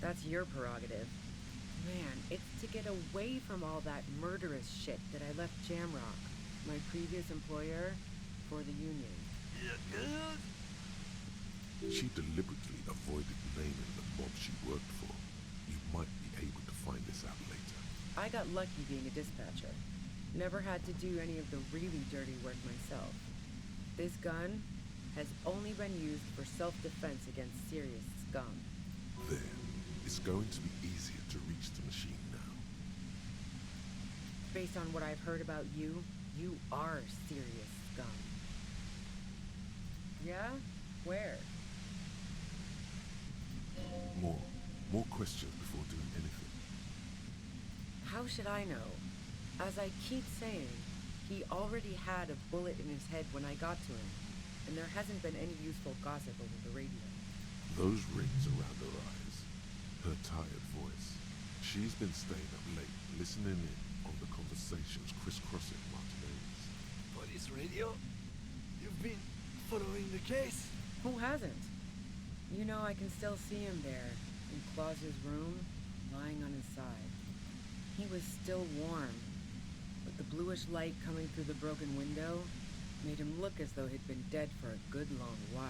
N: That's your prerogative. Man, it's to get away from all that murderous shit that I left Jamrock, my previous employer, for the Union.
C: She deliberately avoided naming the mob she worked for. You might be able to find this out later.
N: I got lucky being a dispatcher. Never had to do any of the really dirty work myself. This gun has only been used for self-defense against serious scum.
C: There. It's going to be easier to reach the machine now.
N: Based on what I've heard about you, you are serious scum. Yeah? Where?
C: More questions before doing anything.
N: How should I know? As I keep saying, he already had a bullet in his head when I got to him, and there hasn't been any useful gossip over the radio.
C: Those rings around her eyes, her tired voice. She's been staying up late, listening in on the conversations crisscrossing Martinez.
G: Police radio? You've been following the case?
N: Who hasn't? You know, I can still see him there, in Claus's room, lying on his side. He was still warm, but the bluish light coming through the broken window made him look as though he'd been dead for a good long while.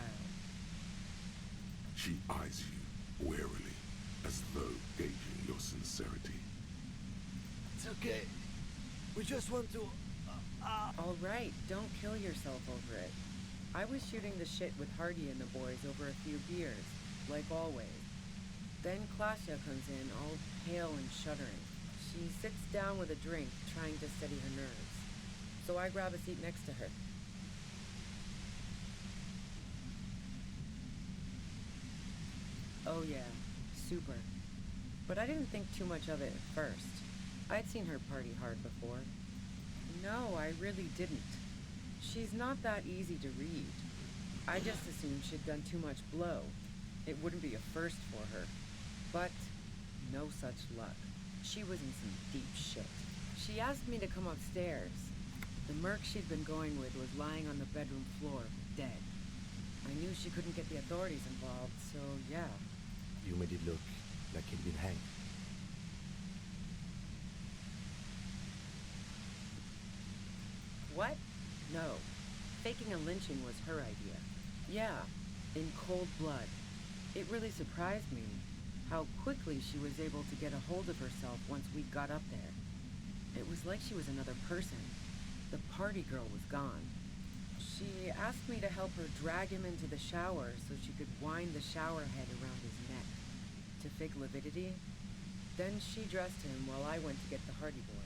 C: She eyes you warily, as though gauging your sincerity.
G: It's okay. We just want to...
N: All right, don't kill yourself over it. I was shooting the shit with Hardy and the boys over a few beers, like always. Then Klasha comes in, all pale and shuddering. She sits down with a drink, trying to steady her nerves. So I grab a seat next to her. Oh yeah, super. But I didn't think too much of it at first. I'd seen her party hard before. No, I really didn't. She's not that easy to read. I just assumed she'd done too much blow. It wouldn't be a first for her. But no such luck. She was in some deep shit. She asked me to come upstairs. The merc she'd been going with was lying on the bedroom floor, dead. I knew she couldn't get the authorities involved, so yeah.
O: You made it look like he'd been hanged.
N: What? No. Faking a lynching was her idea. Yeah, in cold blood. It really surprised me how quickly she was able to get a hold of herself once we got up there. It was like she was another person. The party girl was gone. She asked me to help her drag him into the shower so she could wind the shower head around his neck to fake lividity. Then she dressed him while I went to get the Hardy boys.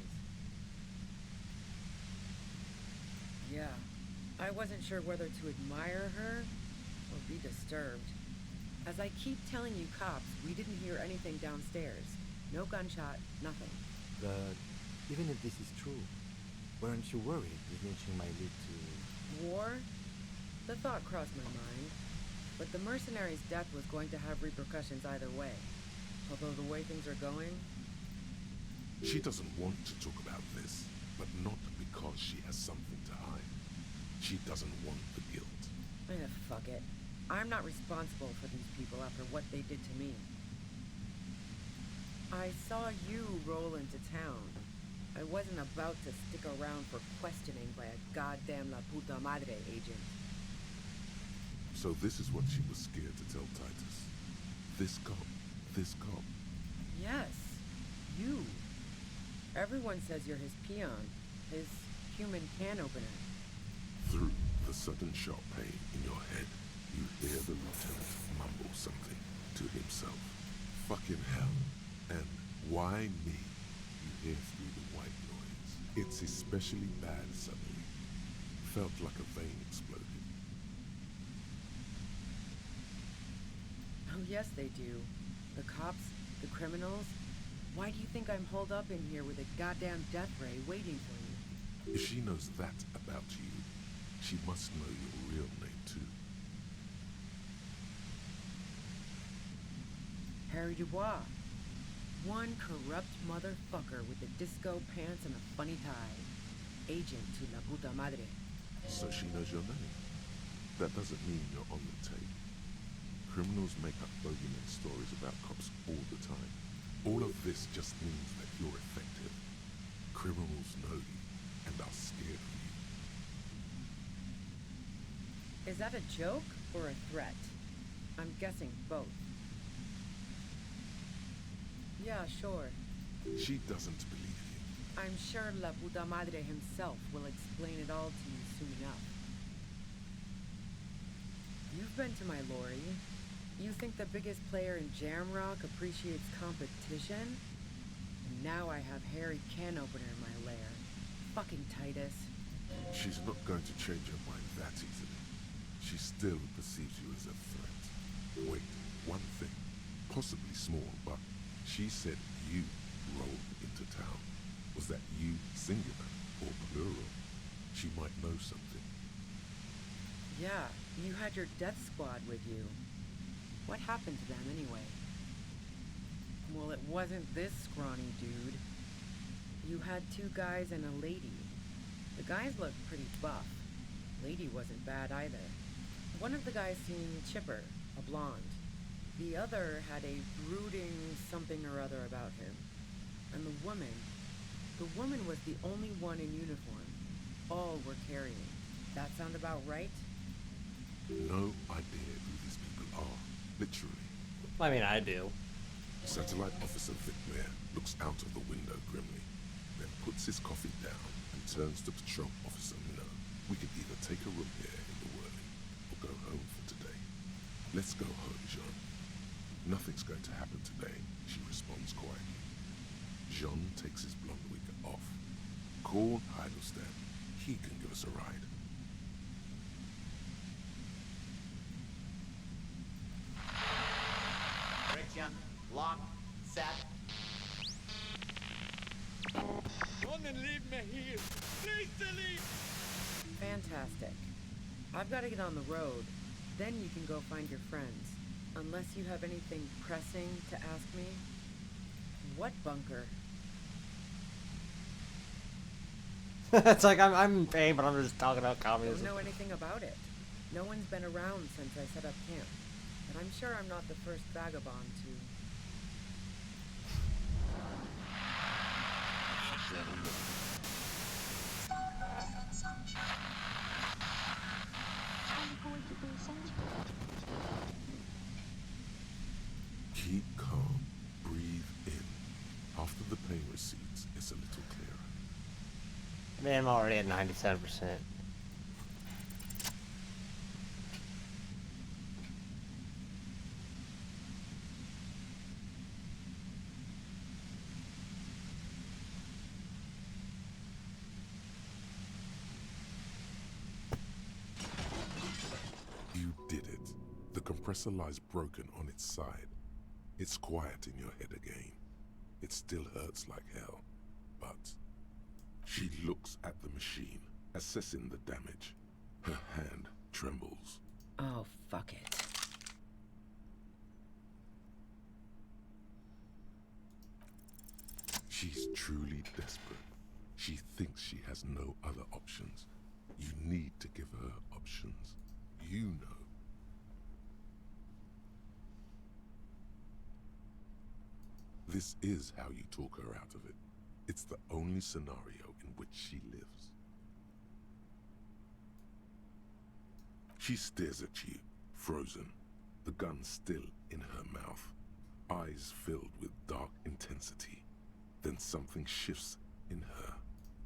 N: Yeah, I wasn't sure whether to admire her or be disturbed. As I keep telling you cops, we didn't hear anything downstairs. No gunshot, nothing.
O: But even if this is true, weren't you worried this lynching might lead to...
N: War? The thought crossed my mind. But the mercenary's death was going to have repercussions either way. Although the way things are going...
C: She doesn't want to talk about this, but not because she has something to hide. She doesn't want the guilt.
N: Fuck it. I'm not responsible for these people after what they did to me. I saw you roll into town. I wasn't about to stick around for questioning by a goddamn La Puta Madre agent.
C: So this is what she was scared to tell Titus. This cop.
N: Yes, you. Everyone says you're his peon, his human can opener.
C: Through the sudden sharp pain in your head, you hear the lieutenant mumble something to himself. Fucking hell. And why me? You hear through the white noise. It's especially bad suddenly. Felt like a vein exploded.
N: yes, they do. The cops, the criminals. Why do you think I'm holed up in here with a goddamn death ray waiting for you?
C: If she knows that about you, she must know your real name too.
N: Harry Dubois. One corrupt motherfucker with the disco pants and a funny tie. Agent to la puta madre.
C: So she knows your name. That doesn't mean you're on the tape. Criminals make up bogeyman stories about cops all the time. All of this just means that you're effective. Criminals know you and are scared of you.
N: Is that a joke or a threat? I'm guessing both. Yeah, sure.
C: She doesn't believe you.
N: I'm sure La Puta Madre himself will explain it all to you soon enough. You've been to my lorry. You think the biggest player in Jamrock appreciates competition? And now I have Harry Can Opener in my lair. Fucking Titus.
C: She's not going to change her mind that easily. She still perceives you as a threat. Wait, one thing. Possibly small, but she said you rolled into town. Was that you singular or plural? She might know something.
N: Yeah, you had your death squad with you. What happened to them anyway? Well, it wasn't this scrawny dude. You had two guys and a lady. The guys looked pretty buff. Lady wasn't bad either. One of the guys seemed chipper, a blonde. The other had a brooding something or other about him. And the woman was the only one in uniform. All were carrying. That sound about right?
C: No idea who these people are, literally.
A: I mean, I do.
C: Satellite Officer Vic Mayer looks out of the window grimly, then puts his coffee down and turns to Patrol Officer Minnow. We can either take a room here in the whirling or go home for today. Let's go home, Jean. Nothing's going to happen today, she responds quietly. Jean takes his blonde wig off. Call Heidelstein. He can give us a ride.
P: Friction, lock, set.
I: Don't leave me here. Please leave.
N: Fantastic. I've got to get on the road. Then you can go find your friends. Unless you have anything pressing to ask me. What bunker?
A: It's like I'm in pain, but I'm just talking about communism.
N: Don't know anything about it. No one's been around since I set up camp. But I'm sure I'm not the first vagabond to...
C: Keep calm. Breathe in. After the pain recedes, it's a little clearer.
A: Man, I'm already at 97%.
C: You did it. The compressor lies broken on its side. It's quiet in your head again. It still hurts like hell, but... She looks at the machine, assessing the damage. Her hand trembles.
N: Oh, fuck it.
C: She's truly desperate. She thinks she has no other options. You need to give her options. You know. This is how you talk her out of it. It's the only scenario in which she lives. She stares at you, frozen, the gun still in her mouth, eyes filled with dark intensity. Then something shifts in her.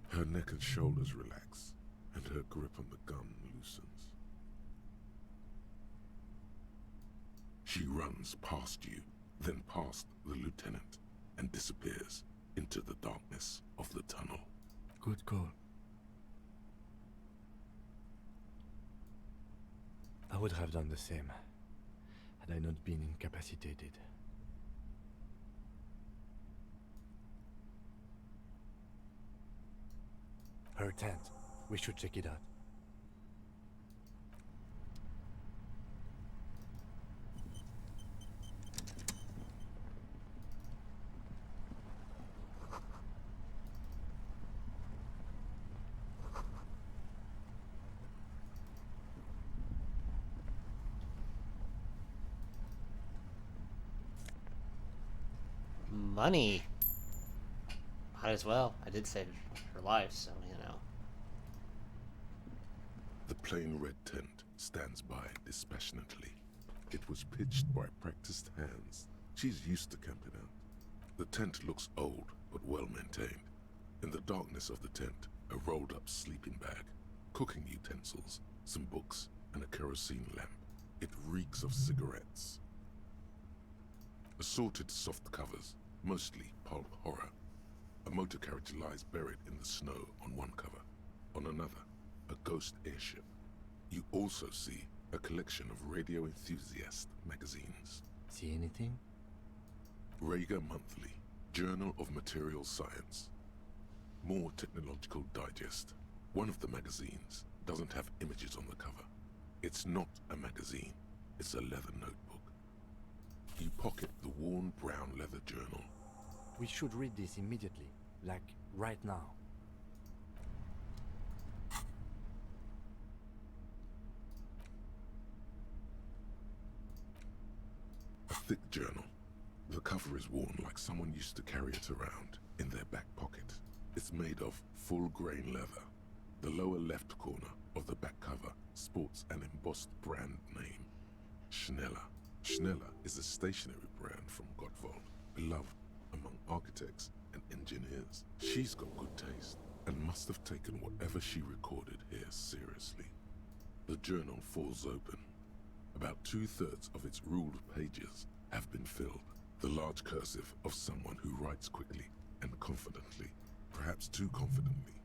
C: Her neck and shoulders relax, and her grip on the gun loosens. She runs past you, then past the lieutenant, and disappears into the darkness of the tunnel.
O: Good call. I would have done the same. had I not been incapacitated. Her tent. We should check it out.
A: Money. Might as well. I did save her life, so you know.
C: The plain red tent stands by dispassionately. It was pitched by practiced hands. She's used to camping out. The tent looks old, but well maintained. In the darkness of the tent, a rolled up sleeping bag, cooking utensils, some books, and a kerosene lamp. It reeks of cigarettes. Assorted soft covers, mostly pulp horror. A motor carriage lies buried in the snow on one cover. On another, a ghost airship. You also see a collection of radio enthusiast magazines.
O: See anything?
C: Rager Monthly, Journal of Material Science. More Technological Digest. One of the magazines doesn't have images on the cover. It's not a magazine, it's a leather notebook. You pocket the worn brown leather journal.
O: We should read this immediately, like right now.
C: A thick journal. The cover is worn like someone used to carry it around in their back pocket. It's made of full-grain leather. The lower left corner of the back cover sports an embossed brand name, Schneller. Schneller is a stationery brand from Gottwald, beloved among architects and engineers. She's got good taste and must have taken whatever she recorded here seriously. The journal falls open. About 2/3 of its ruled pages have been filled. The large cursive of someone who writes quickly and confidently, perhaps too confidently.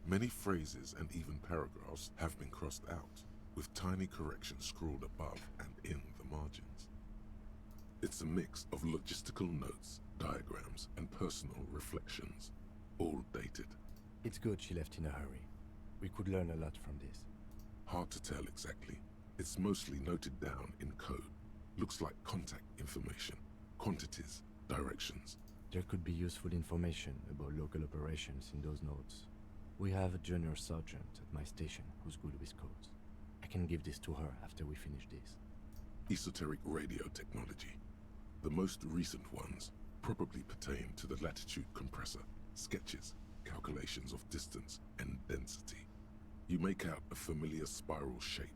C: Many phrases and even paragraphs have been crossed out, with tiny corrections scrawled above and in the margins. It's a mix of logistical notes, diagrams, and personal reflections, all dated.
O: It's good she left in a hurry. We could learn a lot from this.
C: Hard to tell exactly. It's mostly noted down in code. Looks like contact information, quantities, directions.
O: There could be useful information about local operations in those notes. We have a junior sergeant at my station who's good with codes. I can give this to her after we finish this.
C: Esoteric radio technology. The most recent ones probably pertain to the latitude compressor, sketches, calculations of distance and density. You make out a familiar spiral shape.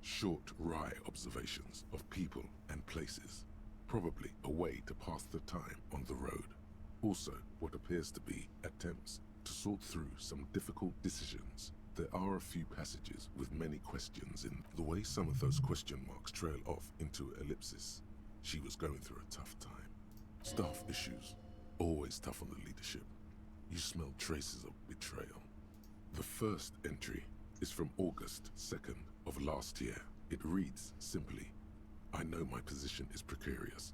C: Short, wry observations of people and places, probably a way to pass the time on the road. Also, what appears to be attempts to sort through some difficult decisions. There are a few passages with many questions in the way some of those question marks trail off into ellipsis. She was going through a tough time. Staff issues, always tough on the leadership. You smell traces of betrayal. The first entry is from August 2nd of last year. It reads simply, I know my position is precarious.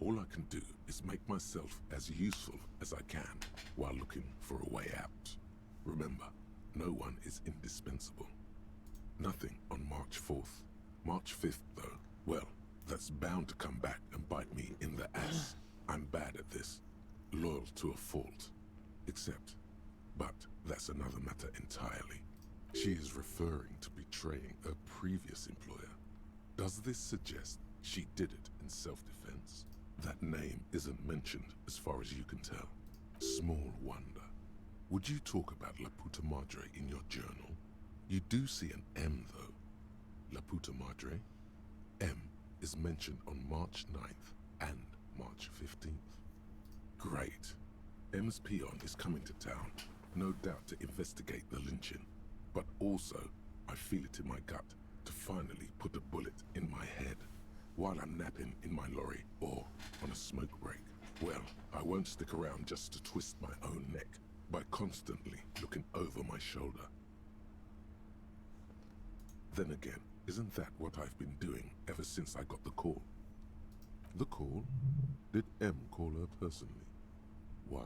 C: All I can do is make myself as useful as I can while looking for a way out. Remember, no one is indispensable. Nothing on March 4th. March 5th, though, well, that's bound to come back and bite me in the ass. I'm bad at this. Loyal to a fault. But that's another matter entirely. She is referring to betraying a previous employer. Does this suggest she did it in self-defense? That name isn't mentioned as far as you can tell. Small wonder. Would you talk about La Puta Madre in your journal? You do see an M, though. La Puta Madre? M is mentioned on March 9th and March 15th. Great. M's peon is coming to town, no doubt to investigate the lynching. But also, I feel it in my gut to finally put a bullet in my head while I'm napping in my lorry or on a smoke break. Well, I won't stick around just to twist my own neck by constantly looking over my shoulder. Then again, Isn't that what I've been doing ever since I got the call? The call? Did M call her personally? Why?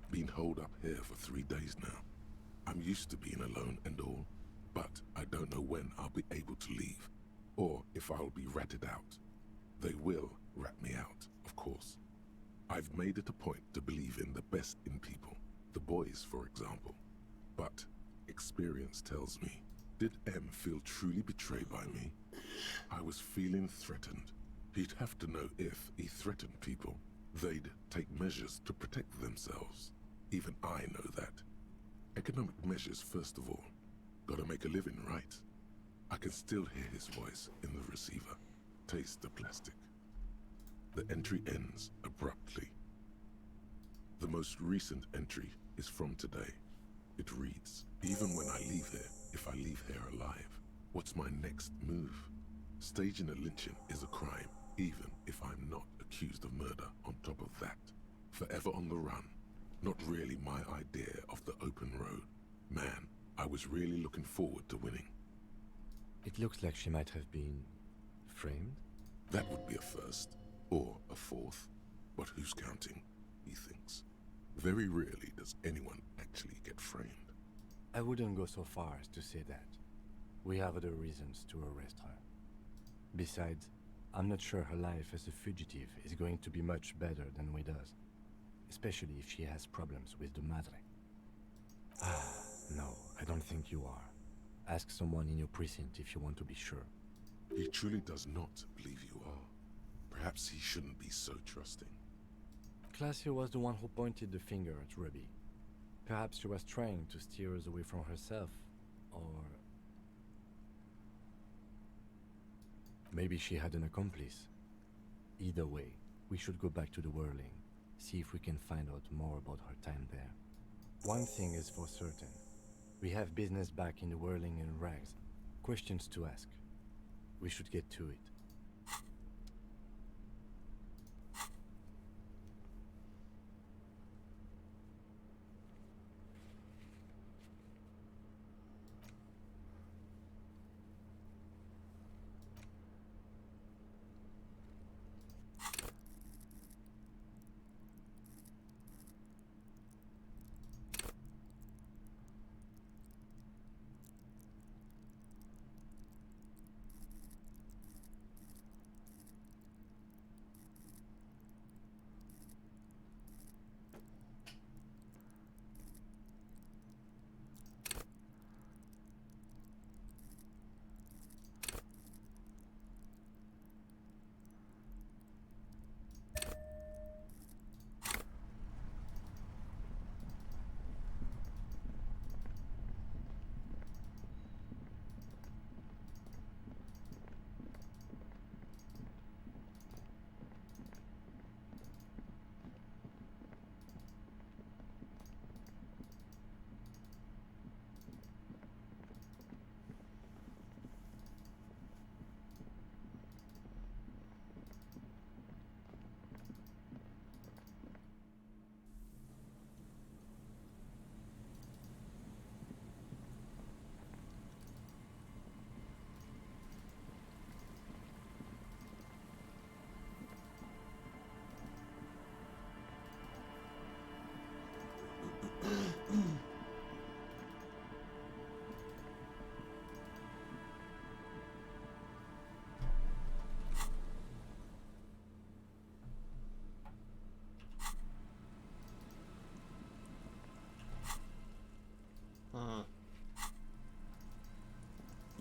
C: Been holed up here for 3 days now. I'm used to being alone and all, but I don't know when I'll be able to leave, or if I'll be ratted out. They will rat me out, of course. I've made it a point to believe in the best in people, the boys, for example. But experience tells me, did M feel truly betrayed by me? I was feeling threatened. He'd have to know if he threatened people, they'd take measures to protect themselves. Even I know that. Economic measures first of all. Gotta make a living, right? I can still hear his voice in the receiver. Taste the plastic. The entry ends abruptly. The most recent entry is from today. It reads, even when I leave here, if I leave here alive, what's my next move? Staging a lynching is a crime, even if I'm not accused of murder on top of that. Forever on the run. Not really my idea of the open road. Man, I was really looking forward to winning.
O: It looks like she might have been framed?
C: That would be a first, or a fourth. But who's counting, he thinks. Very rarely does anyone actually get framed.
O: I wouldn't go so far as to say that. We have other reasons to arrest her. Besides, I'm not sure her life as a fugitive is going to be much better than we does. Especially if she has problems with the Madre. No, I don't think you are. Ask someone in your precinct if you want to be sure.
C: He truly does not believe you are. Perhaps he shouldn't be so trusting.
O: Clausia was the one who pointed the finger at Ruby. Perhaps she was trying to steer us away from herself, or... maybe she had an accomplice. Either way, we should go back to the Whirling, see if we can find out more about her time there. One thing is for certain. We have business back in the Whirling and Rags. Questions to ask. We should get to it.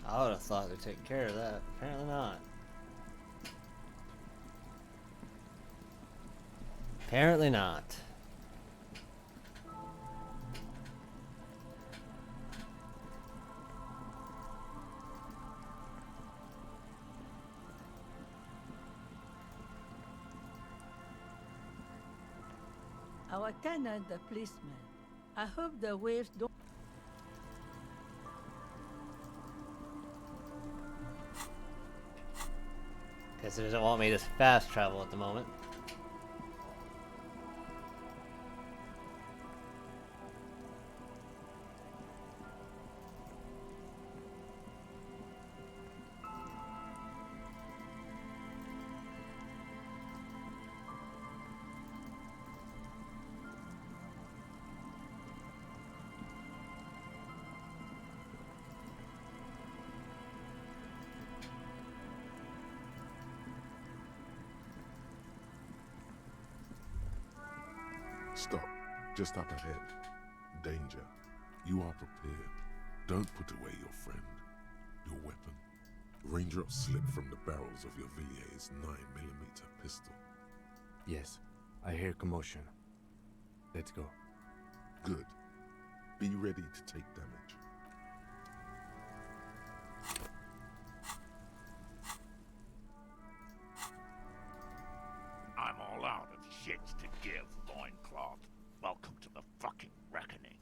A: I would have thought they'd take care of that. Apparently not. Apparently not.
U: Our Canada policeman. I hope the waves don't.
A: Guess it doesn't want me to fast travel at the moment.
C: Stop. Just up ahead. Danger. You are prepared. Don't put away your friend. Your weapon. Raindrops slip from the barrels of your Villier's 9mm pistol.
O: Yes, I hear commotion. Let's go.
C: Good. Be ready to take damage.
T: I'm all out of shits to give, Loincloth. Welcome to the fucking reckoning.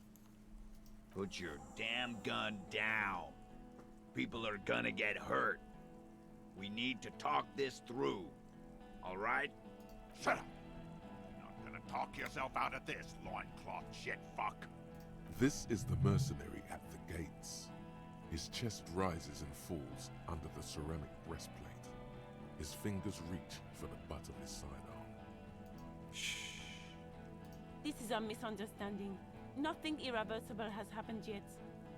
V: Put your damn gun down. People are gonna get hurt. We need to talk this through. All right?
T: Shut up. You're not gonna talk yourself out of this, Loincloth shit fuck.
C: This is the mercenary at the gates. His chest rises and falls under the ceramic breastplate. His fingers reach for the butt of his sidearm.
O: Shh.
W: This is a misunderstanding. Nothing irreversible has happened yet.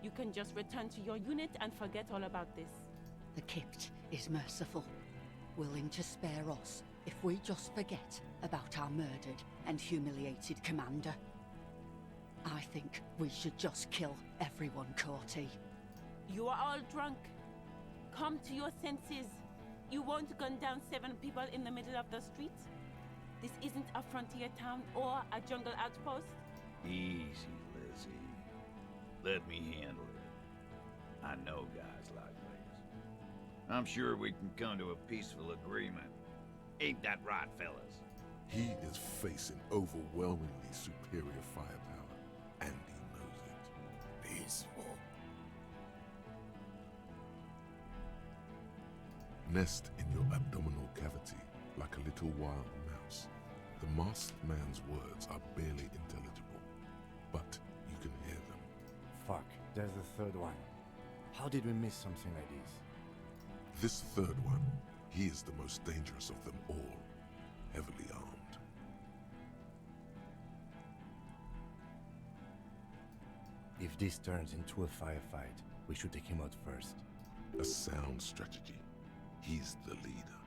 W: You can just return to your unit and forget all about this.
M: The Kipt is merciful, willing to spare us if we just forget about our murdered and humiliated commander. I think we should just kill everyone, Corty.
W: You are all drunk. Come to your senses. You won't gun down 7 people in the middle of the street? This isn't a frontier town or a jungle outpost.
V: Easy, Lizzie. Let me handle it. I know guys like this. I'm sure we can come to a peaceful agreement. Ain't that right, fellas?
C: He is facing overwhelmingly superior firepower, and he knows it.
V: Peaceful.
C: Nest in your abdominal cavity like a little wild mouse. The masked man's words are barely intelligible, but you can hear them.
O: Fuck, there's the third one. How did we miss something like this?
C: This third one, he is the most dangerous of them all, heavily armed.
O: If this turns into a firefight, we should take him out first.
C: A sound strategy. He's the leader.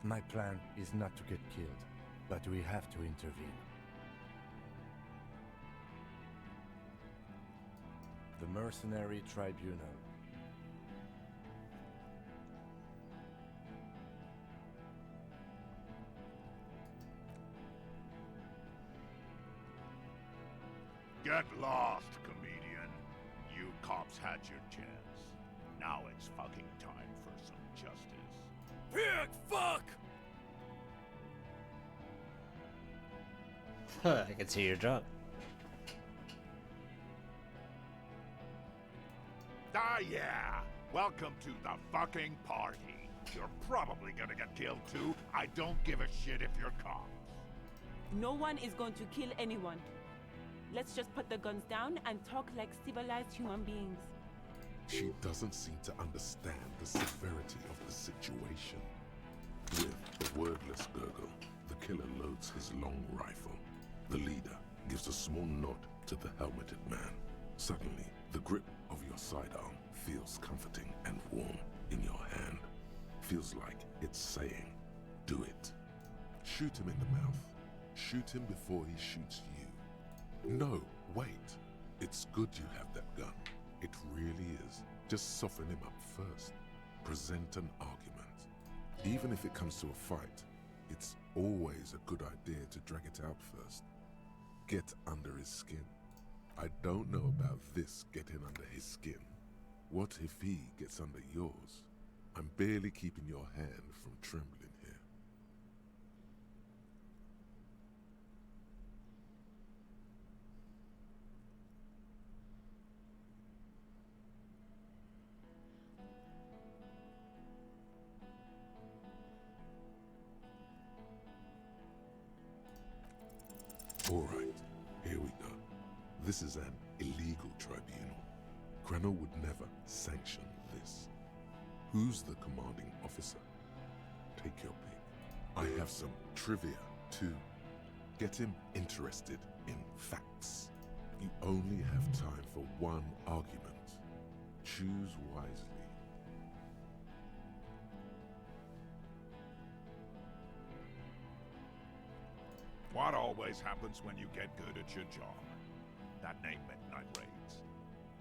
O: My plan is not to get killed, but we have to intervene. The Mercenary Tribunal.
T: Get lost, comedian. You cops had your chance. Now it's fucking time for some justice.
V: Pig fuck!
A: I can see you're drunk.
T: Ah, yeah. Welcome to the fucking party. You're probably gonna get killed too. I don't give a shit if you're cops.
W: No one is going to kill anyone. Let's just put the guns down and talk like civilized human beings.
C: She doesn't seem to understand the severity of the situation. With a wordless gurgle, the killer loads his long rifle. The leader gives a small nod to the helmeted man. Suddenly, the grip of your sidearm feels comforting and warm in your hand. Feels like it's saying, do it. Shoot him in the mouth. Shoot him before he shoots you. No, wait. It's good you have that gun. It really is. Just soften him up first. Present an argument. Even if it comes to a fight, it's always a good idea to drag it out first. Get under his skin. I don't know about this getting under his skin. What if he gets under yours? I'm barely keeping your hand from trembling here. All right, here we go. This is an illegal tribunal. Krenner would never sanction this. Who's the commanding officer? Take your pick. I have some trivia, too. Get him interested in facts. You only have time for one argument. Choose wisely.
T: What always happens when you get good at your job? That name meant night raids.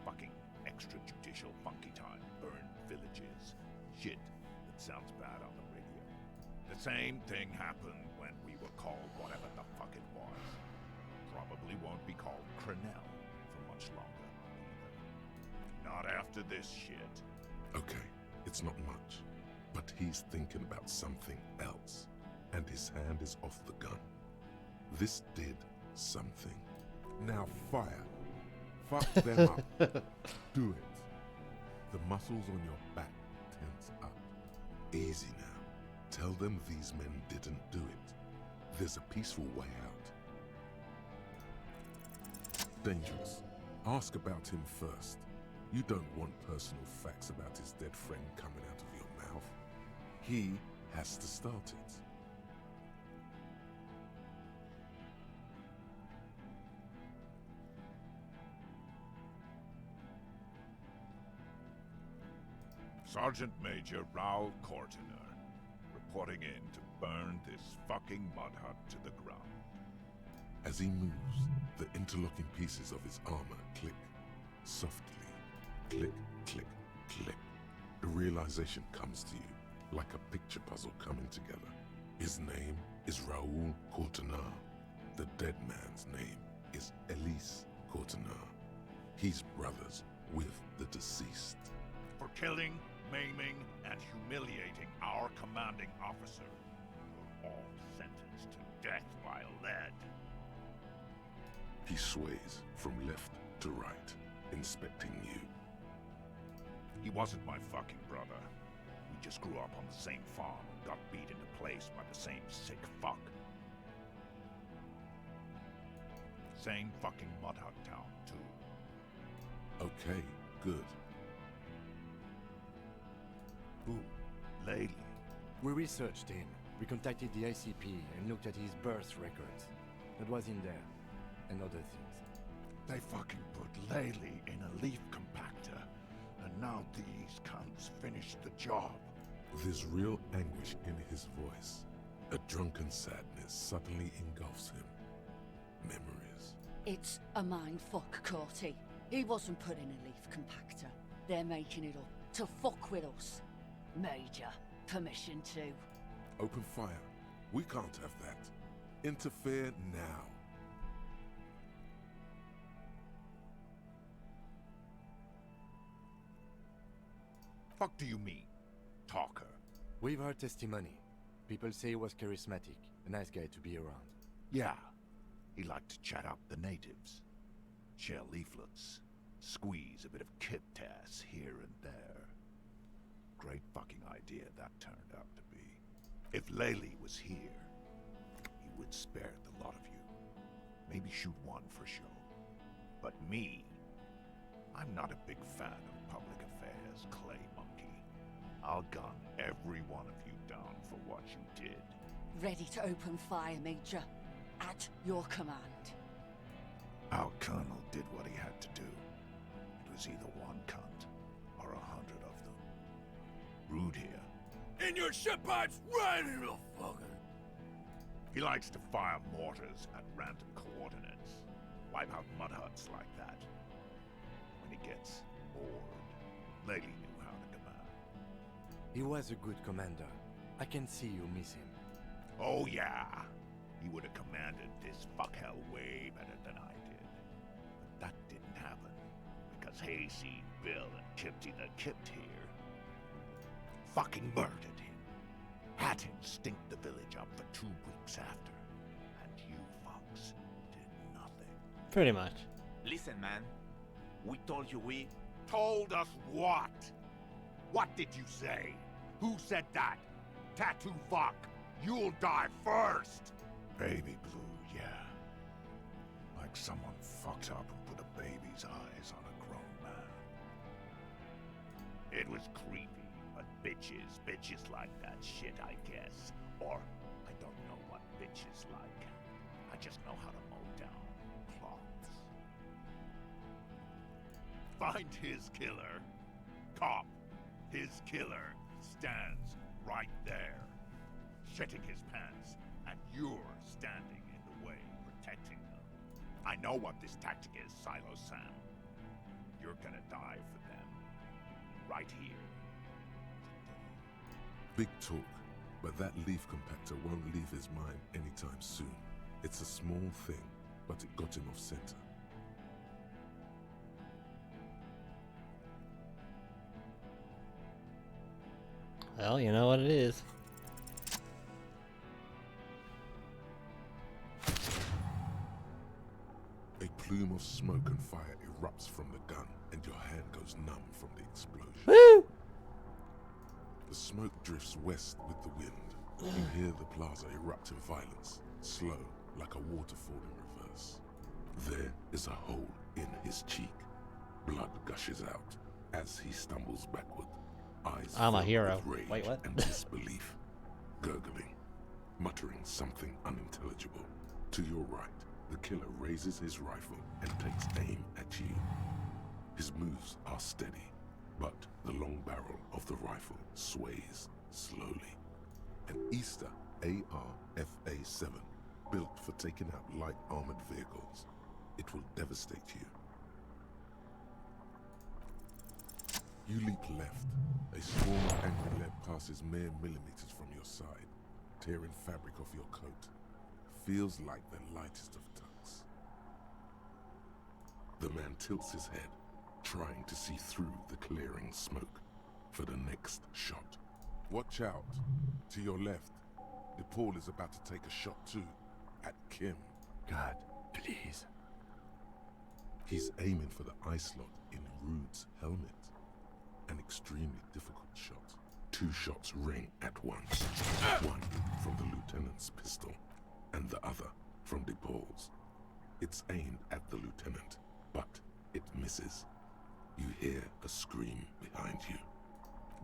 T: Fucking extrajudicial funky time. Burn villages. Shit that sounds bad on the radio. The same thing happened when we were called whatever the fuck it was. Probably won't be called Crenell for much longer either. Not after this shit.
C: Okay, it's not much, but he's thinking about something else, and his hand is off the gun. This did something. Now fire. Fuck them up. Do it. The muscles on your back tense up. Easy now. Tell them these men didn't do it. There's a peaceful way out. Dangerous. Ask about him first. You don't want personal facts about his dead friend coming out of your mouth. He has to start it.
T: Sergeant Major Raoul Cortiner, reporting in to burn this fucking mud hut to the ground.
C: As he moves, the interlocking pieces of his armor click softly. Click, click, click. The realization comes to you like a picture puzzle coming together. His name is Raoul Cortiner. The dead man's name is Elise Cortiner. He's brothers with the deceased.
T: For killing, maiming, and humiliating our commanding officer, you're all sentenced to death by lead.
C: He sways from left to right, inspecting you.
T: He wasn't my fucking brother. We just grew up on the same farm and got beat into place by the same sick fuck. Same fucking mud hut town, too.
C: Okay, good.
T: Who? Lady?
O: We researched him. We contacted the ICP and looked at his birth records. That was in there. And other things.
T: They fucking put Laylee in a leaf compactor, and now these cunts finished the job.
C: There's real anguish in his voice. A drunken sadness suddenly engulfs him. Memories.
M: It's a mind fuck, Corty. He wasn't put in a leaf compactor. They're making it up to fuck with us. Major, permission to.
C: Open fire. We can't have that. Interfere now.
T: Fuck do you mean, talker?
O: We've heard testimony. People say he was charismatic, a nice guy to be around.
T: Yeah, he liked to chat up the natives. Share leaflets, squeeze a bit of kiptass here and there. Great fucking idea that turned out to be. If Laylee was here, he would spare the lot of you. Maybe shoot one for show. But me, I'm not a big fan of public affairs, Clay Monkey. I'll gun every one of you down for what you did.
M: Ready to open fire, Major. At your command.
T: Our colonel did what he had to do. It was either one cunt or 100 of them. Rude here.
V: In your ship pipes, right in the fucker!
T: He likes to fire mortars at random coordinates. Wipe out mud huts like that. When he gets bored, Laylee knew how to command.
O: He was a good commander. I can see you miss him.
T: Oh yeah, he would have commanded this fuckhell way better than I did. But that didn't happen, because Hayseed Bill and Kipty the Kipt here fucking murdered him. Had him stink the village up for 2 weeks after. And you fucks did nothing.
A: Pretty much.
P: Listen, man. We told you we...
T: Told us what? What did you say? Who said that? Tattoo fuck. You'll die first. Baby blue, yeah. Like someone fucked up and put a baby's eyes on a grown man. It was creepy, but bitches like that shit, I guess. Or, I don't know what bitches like. I just know how to mow down plots. Find his killer. Cop. His killer stands right there. Shitting his pants, and you're standing in the protecting them. I know what this tactic is, Silo Sam. You're gonna die for them. Right here.
C: Big talk, but that leaf compactor won't leave his mind anytime soon. It's a small thing, but it got him off center.
A: Well, you know what it is.
C: A plume of smoke and fire erupts from the gun, and your hand goes numb from the explosion.
A: Woo!
C: The smoke drifts west with the wind. You hear the plaza erupt in violence, slow, like a waterfall in reverse. There is a hole in his cheek. Blood gushes out as he stumbles backward. Eyes
A: I'm a
C: filled
A: hero.
C: with rage
A: Wait, what?
C: and disbelief. Gurgling, muttering something unintelligible. To your right, the killer raises his rifle and takes aim at you. His moves are steady, but the long barrel of the rifle sways slowly. An Easter AR-FA-7, built for taking out light armored vehicles. It will devastate you. You leap left. A swarm of angry lead passes mere millimeters from your side, tearing fabric off your coat. Feels like the lightest of tucks. The man tilts his head, trying to see through the clearing smoke for the next shot. Watch out. To your left, DePaul is about to take a shot too, at Kim.
O: God, please.
C: He's aiming for the eye slot in Rude's helmet. An extremely difficult shot. 2 shots ring at once. One from the lieutenant's pistol, and the other from DePaul's. It's aimed at the lieutenant, but it misses. You hear a scream behind you.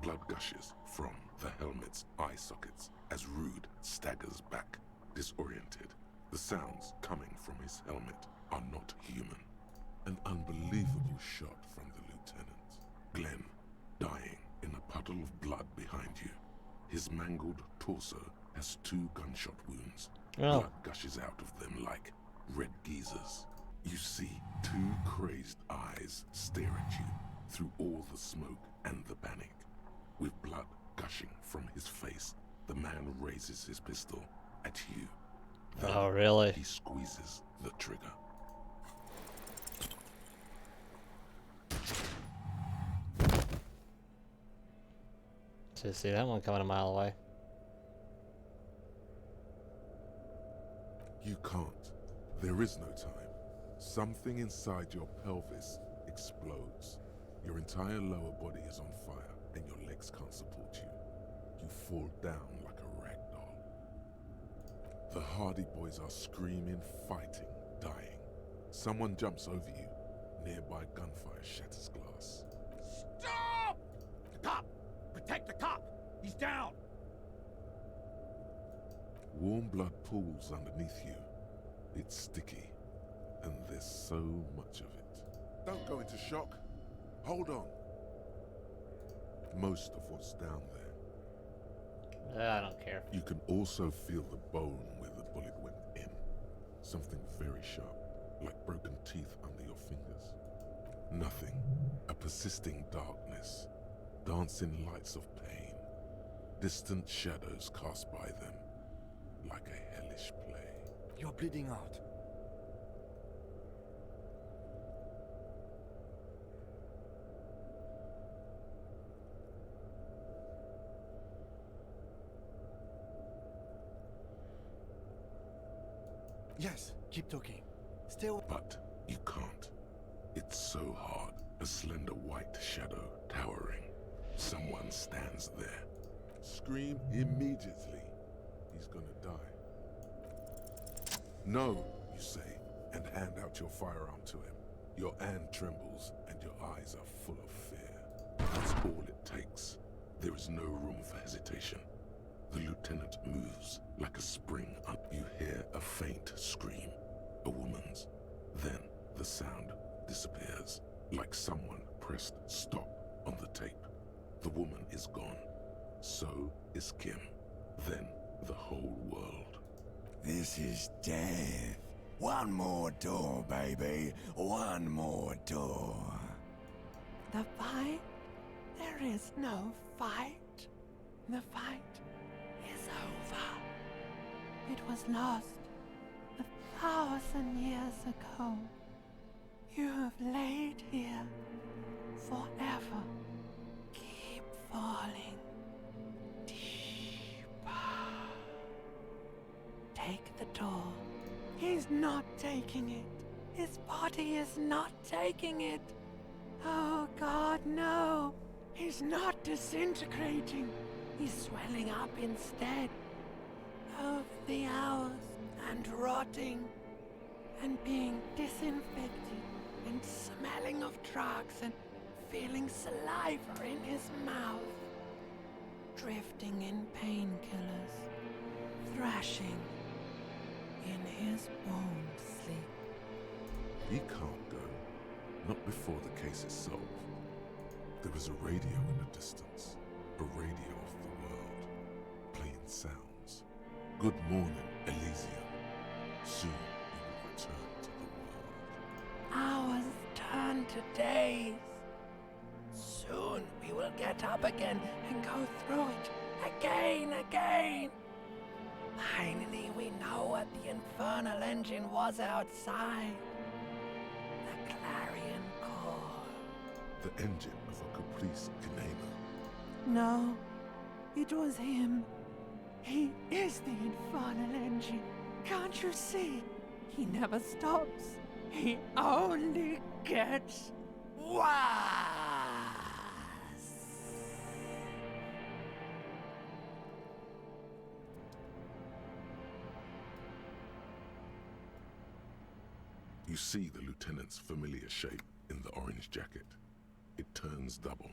C: Blood gushes from the helmet's eye sockets as Rude staggers back, disoriented. The sounds coming from his helmet are not human. An unbelievable shot from the lieutenant. Glenn, dying in a puddle of blood behind you. His mangled torso has 2 gunshot wounds.
A: Oh.
C: Blood gushes out of them like red geysers. You see 2 crazed eyes stare at you through all the smoke and the panic. With blood gushing from his face, the man raises his pistol at you. Then
A: Oh, really?
C: he squeezes the trigger.
A: Just see that one coming a mile away.
C: You can't. There is no time. Something inside your pelvis explodes. Your entire lower body is on fire, and your legs can't support you. You fall down like a rag doll. The Hardy Boys are screaming, fighting, dying. Someone jumps over you. Nearby gunfire shatters glass.
T: Stop! The cop! Protect the cop! He's down!
C: Warm blood pools underneath you. It's sticky, and there's so much of it. Don't go into shock. Hold on. Most of what's down there.
A: I don't care.
C: You can also feel the bone where the bullet went in. Something very sharp, like broken teeth under your fingers. Nothing. A persisting darkness. Dancing lights of pain. Distant shadows cast by them. Like a hellish play.
G: You're bleeding out. Yes, keep talking. Still.
C: But you can't. It's so hard. A slender white shadow towering. Someone stands there. Scream immediately. He's gonna die. No, you say, and hand out your firearm to him. Your hand trembles, and your eyes are full of fear. That's all it takes. There is no room for hesitation. The lieutenant moves like a spring. You hear a faint scream, a woman's. Then the sound disappears, like someone pressed stop on the tape. The woman is gone. So is Kim. Then the whole world.
F: This is death. One more door, baby. One more door.
H: The fight? There is no fight. The fight is over. It was lost 1,000 years ago. You have laid here forever. Keep falling deeper. Take the door. He's not taking it. His body is not taking it. Oh God, no. He's not disintegrating. He's swelling up instead. Over the hours and rotting and being disinfected and smelling of drugs and feeling saliva in his mouth. Drifting in painkillers. Thrashing in his bone sleep.
C: He can't go. Not before the case is solved. There is a radio in the distance. A radio of the world. Playing sounds. Good morning, Elysium. Soon you will return to the world.
H: Hours turn to days. Soon we will get up again and go through it again. Finally we know what the infernal engine was outside. The clarion call.
C: The engine of a Caprice Canema.
H: No, it was him. He is the infernal engine. Can't you see? He never stops. He only gets worse.
C: You see the lieutenant's familiar shape in the orange jacket. It turns double,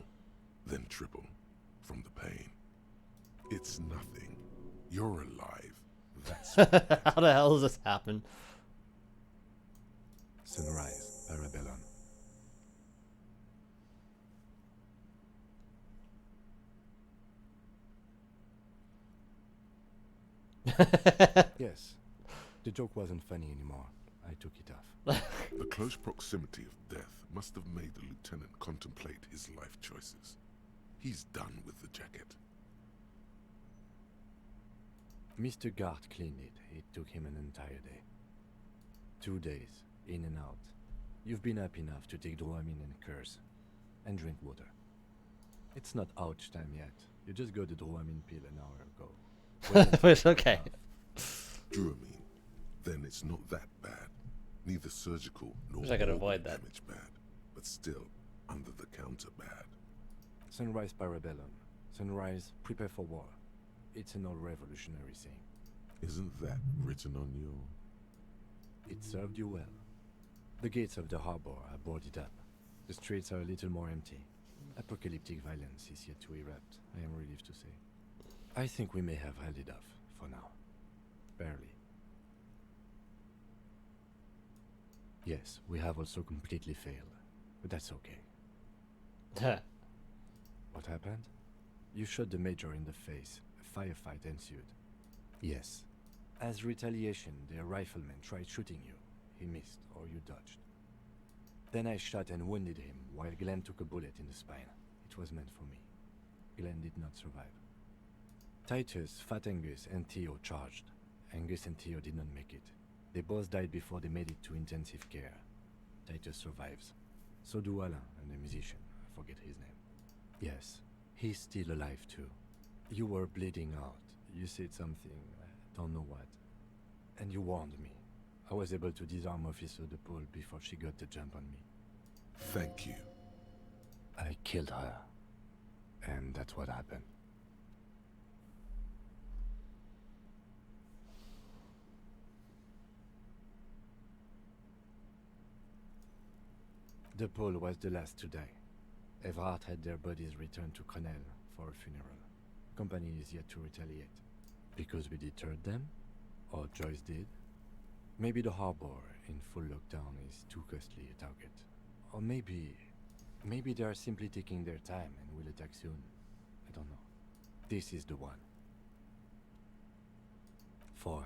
C: then triple, from the pain. It's nothing. You're alive. That's
A: How the hell does this happen?
O: Sunrise, Parabellum. Yes. The joke wasn't funny anymore. I took it off.
C: The close proximity of death must have made the lieutenant contemplate his life choices. He's done with the jacket.
O: Mr. Gart cleaned it. It took him an entire day. 2 days, in and out. You've been up enough to take Dramamine and curse. And drink water. It's not ouch time yet. You just got the Dramamine pill an hour ago.
A: It's okay.
C: Dramamine. Then it's not that bad. Neither surgical nor
A: Wish I could
C: organ
A: avoid that.
C: damage bad, but still under the counter bad.
O: Sunrise, Parabellum. Sunrise, prepare for war. It's an old revolutionary saying.
C: Isn't that written on your...
O: It served you well. The gates of the harbor are boarded up. The streets are a little more empty. Apocalyptic violence is yet to erupt, I am relieved to say. I think we may have held it off, for now. Barely. Yes, we have also completely failed, but that's okay. What happened? You shot the major in the face. A firefight ensued. Yes. As retaliation, the rifleman tried shooting you. He missed, or you dodged. Then I shot and wounded him, while Glenn took a bullet in the spine. It was meant for me. Glenn did not survive. Titus, Fat Angus, and Theo charged. Angus and Theo did not make it. They both died before they made it to intensive care. Titus survives. So do Alain and the musician. I forget his name. Yes, he's still alive too. You were bleeding out. You said something, I don't know what. And you warned me. I was able to disarm Officer De Paul before she got the jump on me.
C: Thank you.
O: I killed her. And that's what happened. De Paul was the last to die. Evrard had their bodies returned to Crenel for a funeral. Company is yet to retaliate. Because we deterred them? Or Joyce did? Maybe the harbor in full lockdown is too costly a target. Or maybe they are simply taking their time and will attack soon. I don't know. This is the one. 4.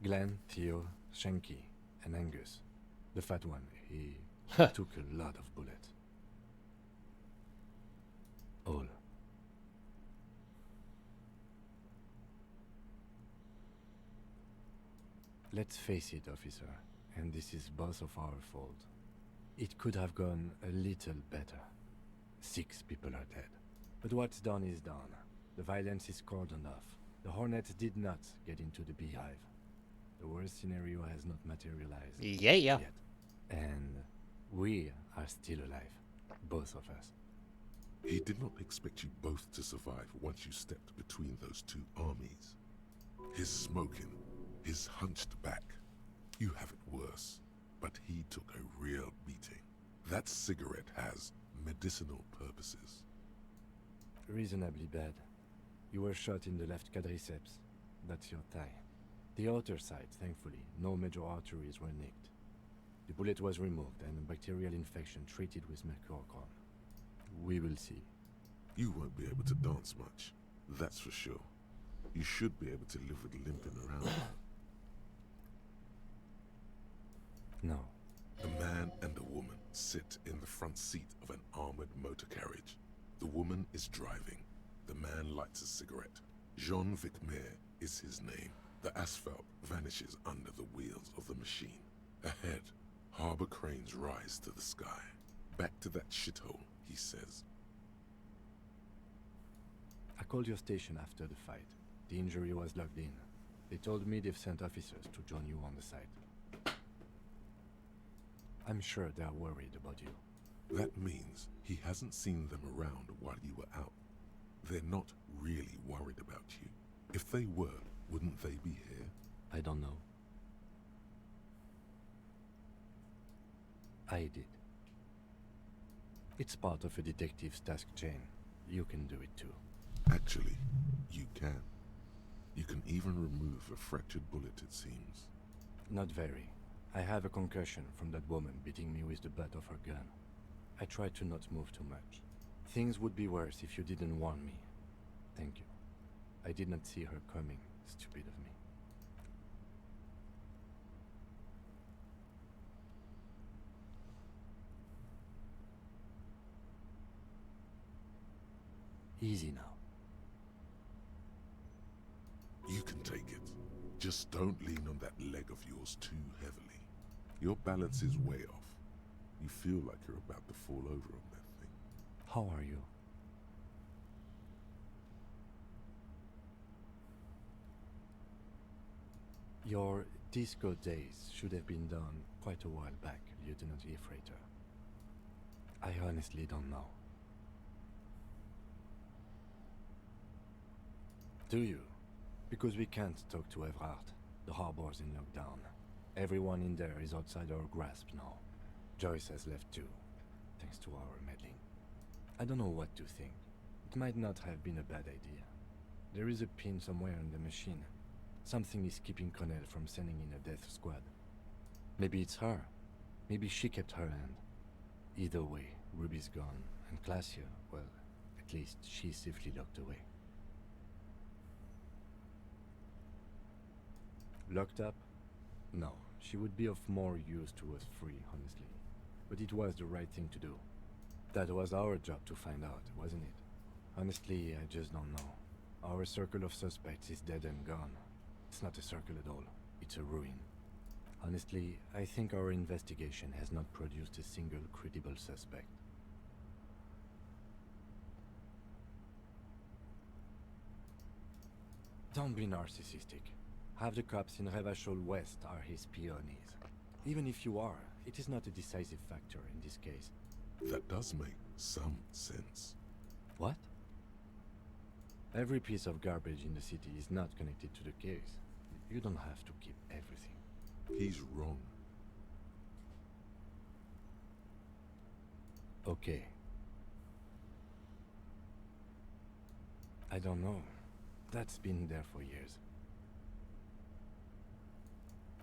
O: Glenn, Theo, Shanky. and Angus. The fat one, he took a lot of bullets. All. Let's face it, officer, and this is both of our fault. It could have gone a little better. 6 people are dead. But what's done is done. The violence is cordoned off. The Hornets did not get into the beehive. The worst scenario has not materialized yet. And we are still alive. Both of us.
C: He did not expect you both to survive once you stepped between those 2 armies. His smoking, his hunched back. You have it worse, but he took a real beating. That cigarette has medicinal purposes.
O: Reasonably bad. You were shot in the left quadriceps. That's your thigh. The outer side, thankfully, no major arteries were nicked. The bullet was removed and a bacterial infection treated with mercurochrome. We will see.
C: You won't be able to dance much, that's for sure. You should be able to live with limping around.
O: No.
C: A man and a woman sit in the front seat of an armored motor carriage. The woman is driving. The man lights a cigarette. Jean-Vic Mayer is his name. The asphalt vanishes under the wheels of the machine. Ahead, harbor cranes rise to the sky. Back to that shithole, he says.
O: I called your station after the fight. The injury was logged in. They told me they've sent officers to join you on the site. I'm sure they're worried about you.
C: That means he hasn't seen them around while you were out. They're not really worried about you. If they were, wouldn't they be here?
O: I don't know. I did. It's part of a detective's task chain. You can do it too.
C: Actually, you can. You can even remove a fractured bullet, it seems.
O: Not very. I have a concussion from that woman beating me with the butt of her gun. I tried to not move too much. Things would be worse if you didn't warn me. Thank you. I did not see her coming. Stupid of me. Easy now.
C: You can take it. Just don't lean on that leg of yours too heavily. Your balance is way off. You feel like you're about to fall over on that thing.
O: How are you? Your disco days should have been done quite a while back, Lieutenant Efrater. I honestly don't know. Do you? Because we can't talk to Evrard. The harbor's in lockdown. Everyone in there is outside our grasp now. Joyce has left too, thanks to our meddling. I don't know what to think. It might not have been a bad idea. There is a pin somewhere in the machine. Something is keeping Connell from sending in a death squad. Maybe it's her. Maybe she kept her hand. Either way, Ruby's gone, and Glacia, well, at least she's safely locked away. Locked up? No, she would be of more use to us free, honestly. But it was the right thing to do. That was our job to find out, wasn't it? Honestly, I just don't know. Our circle of suspects is dead and gone. It's not a circle at all. It's a ruin. Honestly, I think our investigation has not produced a single credible suspect. Don't be narcissistic. Half the cops in Revachol West are his peonies. Even if you are, it is not a decisive factor in this case.
C: That does make some sense.
O: What? Every piece of garbage in the city is not connected to the case. You don't have to keep everything.
C: He's wrong.
O: Okay. I don't know. That's been there for years.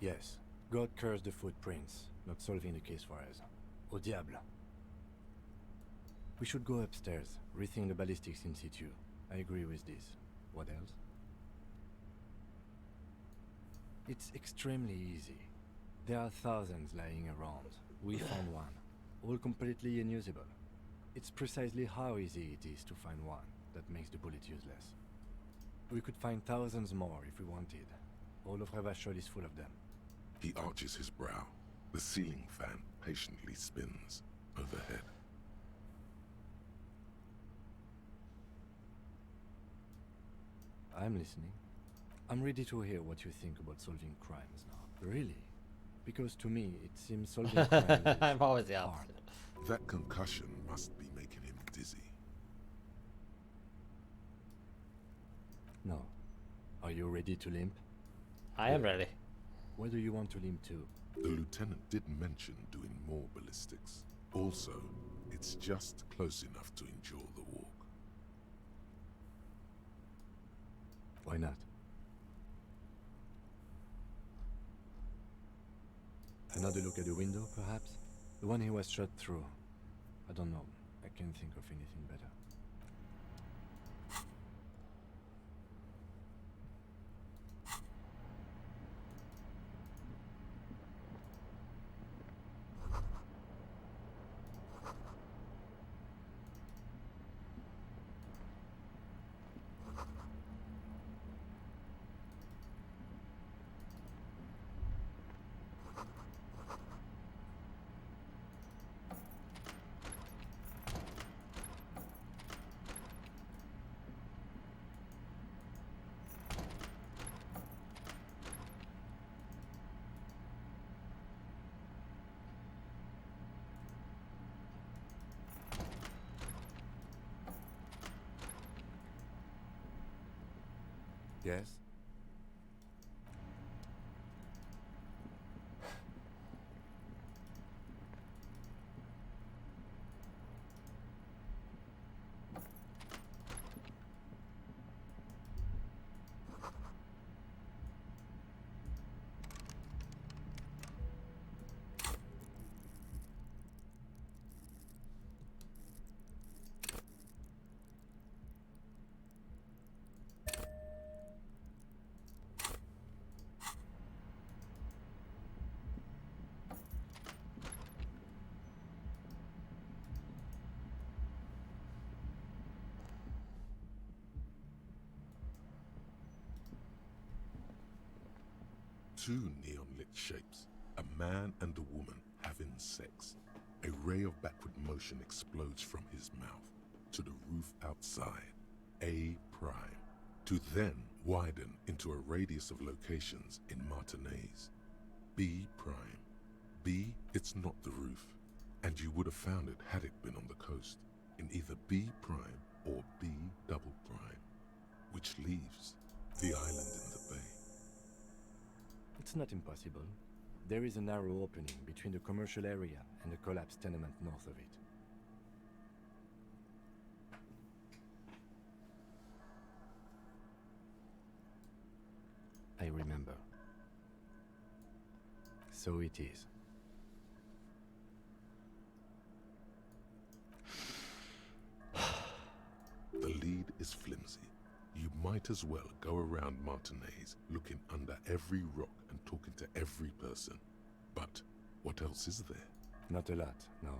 O: Yes, God cursed the footprints, not solving the case for us. Au diable. We should go upstairs, rethink the ballistics in situ. I agree with this. What else? It's extremely easy. There are thousands lying around. We found one, all completely unusable. It's precisely how easy it is to find one that makes the bullet useless. We could find thousands more if we wanted. All of Revachol is full of them.
C: He arches his brow. The ceiling fan patiently spins overhead.
O: I'm listening. I'm ready to hear what you think about solving crimes now. Really? Because to me, it seems solving crimes is
A: I'm always the opposite.
C: That concussion must be making him dizzy.
O: No. Are you ready to limp?
A: I am ready.
O: Where do you want to limp to?
C: The lieutenant did mention doing more ballistics. Also, it's just close enough to endure the walk.
O: Why not? Another look at the window, perhaps? The one he was shot through. I don't know. I can't think of anything better. Yes?
C: Two neon-lit shapes, a man and a woman having sex. A ray of backward motion explodes from his mouth to the roof outside, A prime, to then widen into a radius of locations in Martinez. B prime. B, it's not the roof, and you would have found it had it been on the coast, in either B prime or B double prime, which leaves the island in the bay.
O: It's not impossible. There is a narrow opening between the commercial area and the collapsed tenement north of it. I remember. So it is.
C: The lead is flimsy. You might as well go around Martinez looking under every rock and talking to every person. But what else is there?
O: Not a lot, no.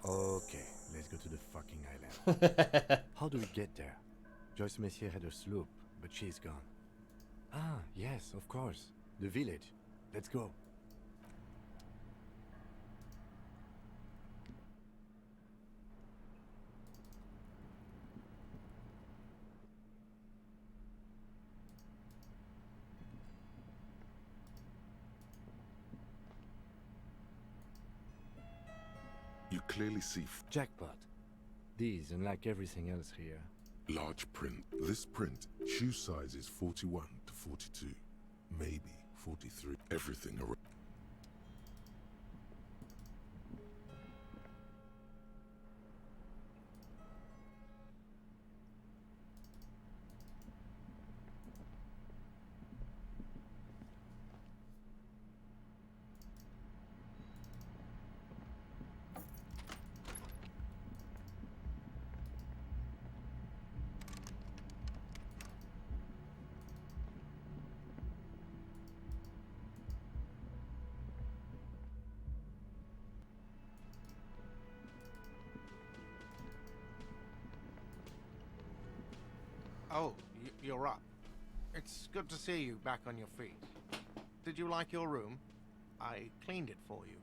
O: Okay, let's go to the fucking island. How do we get there? Joyce Messier had a sloop, but she's gone. Ah, yes, of course. The village. Let's go.
C: You clearly see
O: jackpot. These, unlike everything else here.
C: Large print. This print, shoe size is 41 to 42, maybe 43. Everything around.
D: Oh, you're up. It's good to see you back on your feet. Did you like your room? I cleaned it for you.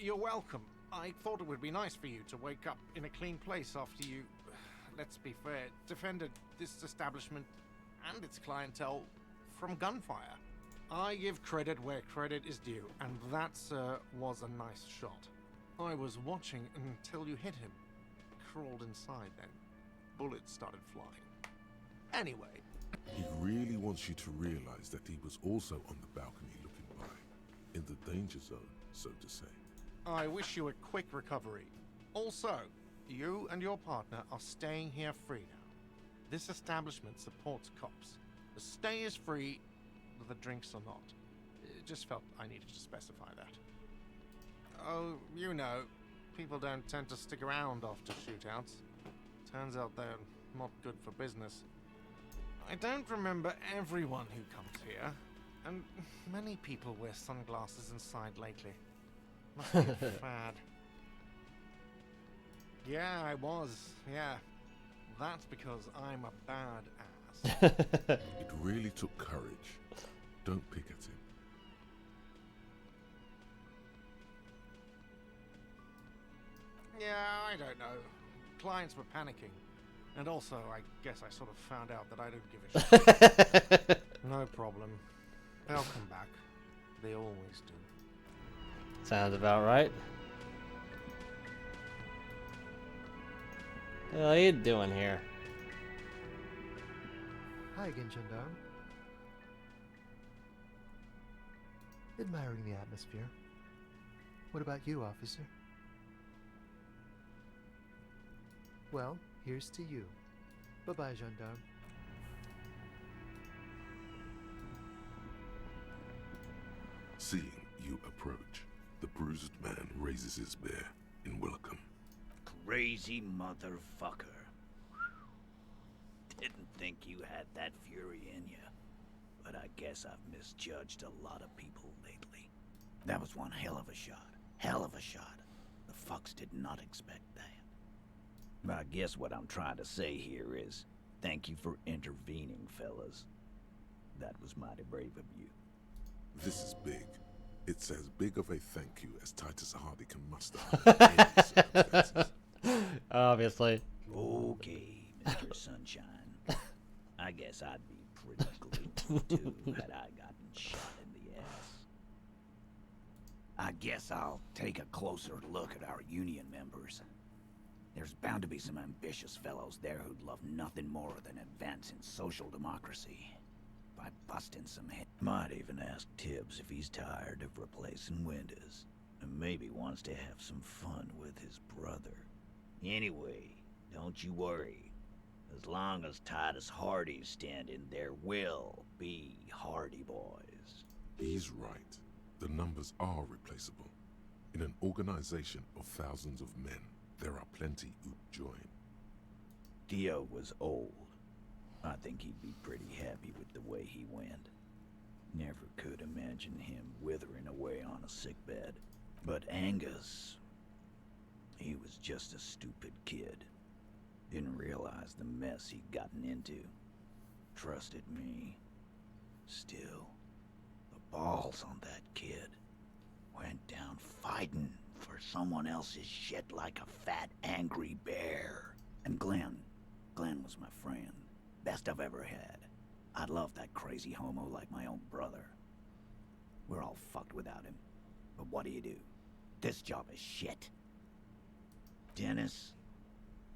D: You're welcome. I thought it would be nice for you to wake up in a clean place after you, let's be fair, defended this establishment and its clientele from gunfire. I give credit where credit is due, and that, sir, was a nice shot. I was watching until you hit him. Crawled inside then. Bullets started flying. Anyway.
C: He really wants you to realize that he was also on the balcony looking by, in the danger zone, so to say.
D: I wish you a quick recovery. Also, you and your partner are staying here free now. This establishment supports cops. The stay is free, the drinks are not. It just felt I needed to specify that. Oh, you know, people don't tend to stick around after shootouts. Turns out they're not good for business. I don't remember everyone who comes here, and many people wear sunglasses inside lately. Must be a fad. Yeah, I was, yeah. That's because I'm a bad ass.
C: It really took courage. Don't pick at him.
D: Yeah, I don't know. Clients were panicking. And also, I guess I sort of found out that I don't give a shit. No problem. They'll come back. They always do.
A: Sounds about right. What the hell are you doing here?
K: Hi again, Gendarme. Admiring the atmosphere. What about you, officer? Well, here's to you. Bye-bye, Gendarme.
C: Seeing you approach, the bruised man raises his bear in welcome.
V: Crazy motherfucker. Didn't think you had that fury in you. But I guess I've misjudged a lot of people lately. That was one hell of a shot. Hell of a shot. The fucks did not expect that. I guess what I'm trying to say here is, thank you for intervening, fellas. That was mighty brave of you.
C: This is big. It's as big of a thank you as Titus Hardy can muster under any circumstances.
A: Obviously.
V: Okay, Mr. Sunshine. I guess I'd be pretty grateful too had I gotten shot in the ass. I guess I'll take a closer look at our union members. There's bound to be some ambitious fellows there who'd love nothing more than advancing social democracy. By busting some head. Might even ask Tibbs if he's tired of replacing windows. And maybe wants to have some fun with his brother. Anyway, don't you worry. As long as Titus Hardy's standing, there will be Hardy Boys.
C: He's right. The numbers are replaceable. In an organization of thousands of men, there are plenty who'd join.
V: Dio was old. I think he'd be pretty happy with the way he went. Never could imagine him withering away on a sickbed. But Angus, he was just a stupid kid. Didn't realize the mess he'd gotten into. Trusted me. Still, the balls on that kid. Went down fighting for someone else's shit like a fat, angry bear. And Glenn was my friend. Best I've ever had. I'd love that crazy homo like my own brother. We're all fucked without him. But what do you do? This job is shit. Dennis,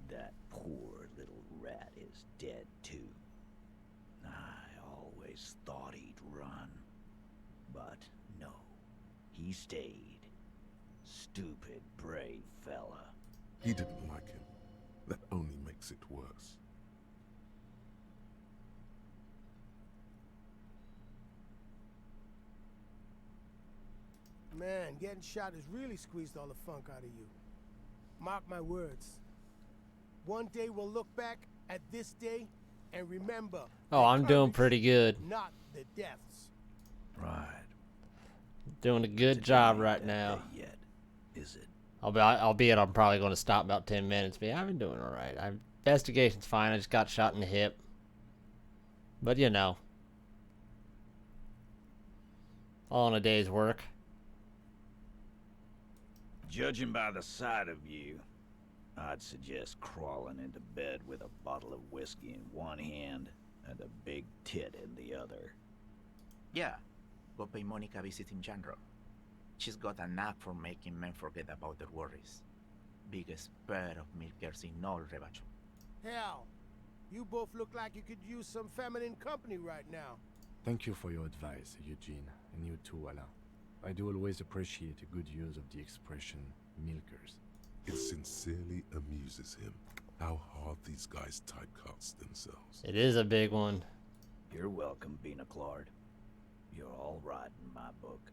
V: that poor little rat is dead too. I always thought he'd run. But no, he stayed. Stupid, brave fella.
C: He didn't like him. That only makes it worse.
Q: Man, getting shot has really squeezed all the funk out of you. Mark my words. One day we'll look back at this day and remember.
A: Oh, I'm doing pretty good.
Q: Not the deaths.
V: Right.
A: Doing a good job right now.
V: Yet, is it?
A: Albeit I'm probably going to stop about 10 minutes. But yeah, I've been doing all right. Investigation's fine. I just got shot in the hip. But you know, all in a day's work.
V: Judging by the sight of you, I'd suggest crawling into bed with a bottle of whiskey in one hand and a big tit in the other.
P: Yeah, go pay Monica a visit in general. She's got a knack for making men forget about their worries. Biggest pair of milkers in all Rebacho.
Q: Hell, you both look like you could use some feminine company right now.
O: Thank you for your advice, Eugene, and you too, Alain. I do always appreciate a good use of the expression milkers.
C: It sincerely amuses him how hard these guys typecast themselves.
A: It is a big one.
V: You're welcome, Bina Claude. You're all right in my book.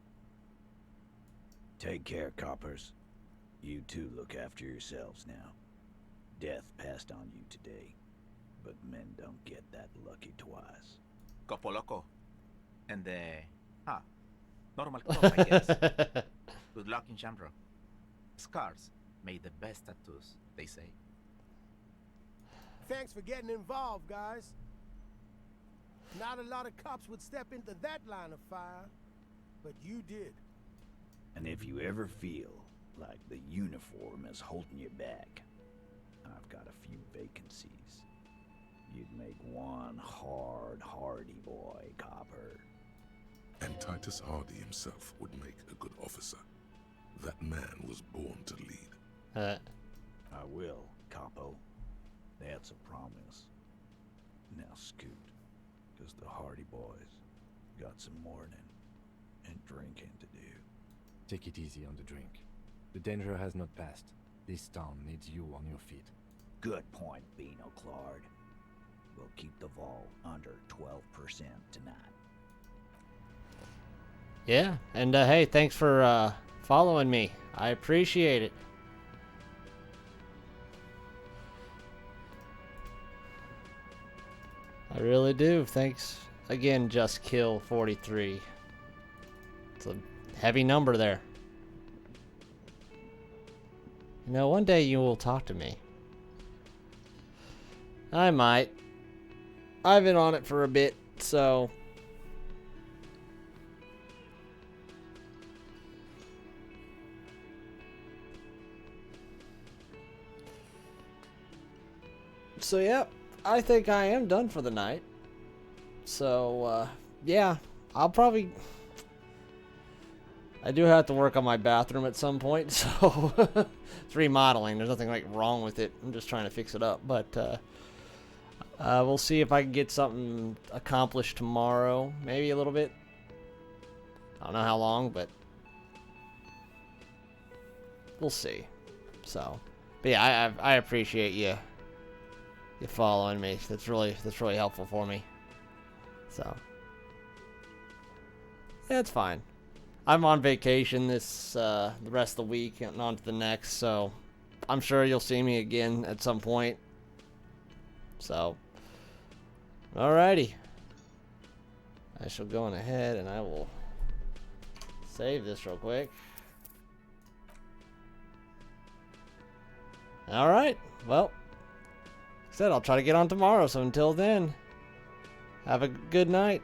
V: Take care, coppers. You two look after yourselves now. Death passed on you today, but men don't get that lucky twice.
P: Copo loco. And normal clothes, I guess. Good luck in Chambro. Scars made the best tattoos, they say.
Q: Thanks for getting involved, guys. Not a lot of cops would step into that line of fire, but you did.
V: And if you ever feel like the uniform is holding you back, I've got a few vacancies. You'd make one hardy boy, copper.
C: And Titus Hardy himself would make a good officer. That man was born to lead.
V: I will, Capo. That's a promise. Now scoot, because the Hardy boys got some mourning and drinking to do.
O: Take it easy on the drink. The danger has not passed. This town needs you on your feet.
V: Good point, Bino Claude. We'll keep the vol under 12% tonight.
A: Yeah, and hey, thanks for following me. I appreciate it. I really do. Thanks again, Just Kill 43. It's a heavy number there. You know, one day you will talk to me. I might. I've been on it for a bit, so... So, yeah, I think I am done for the night. So, yeah, I'll probably... I do have to work on my bathroom at some point, so... it's remodeling. There's nothing, like, wrong with it. I'm just trying to fix it up, but, we'll see if I can get something accomplished tomorrow. Maybe a little bit. I don't know how long, but... we'll see. So, but yeah, I appreciate you following me. That's really helpful for me. So, yeah, it's fine. I'm on vacation this the rest of the week and on to the next, so I'm sure you'll see me again at some point. So, alrighty. I shall go on ahead and I will save this real quick. Alright, well, like I said, I'll try to get on tomorrow, so until then, have a good night.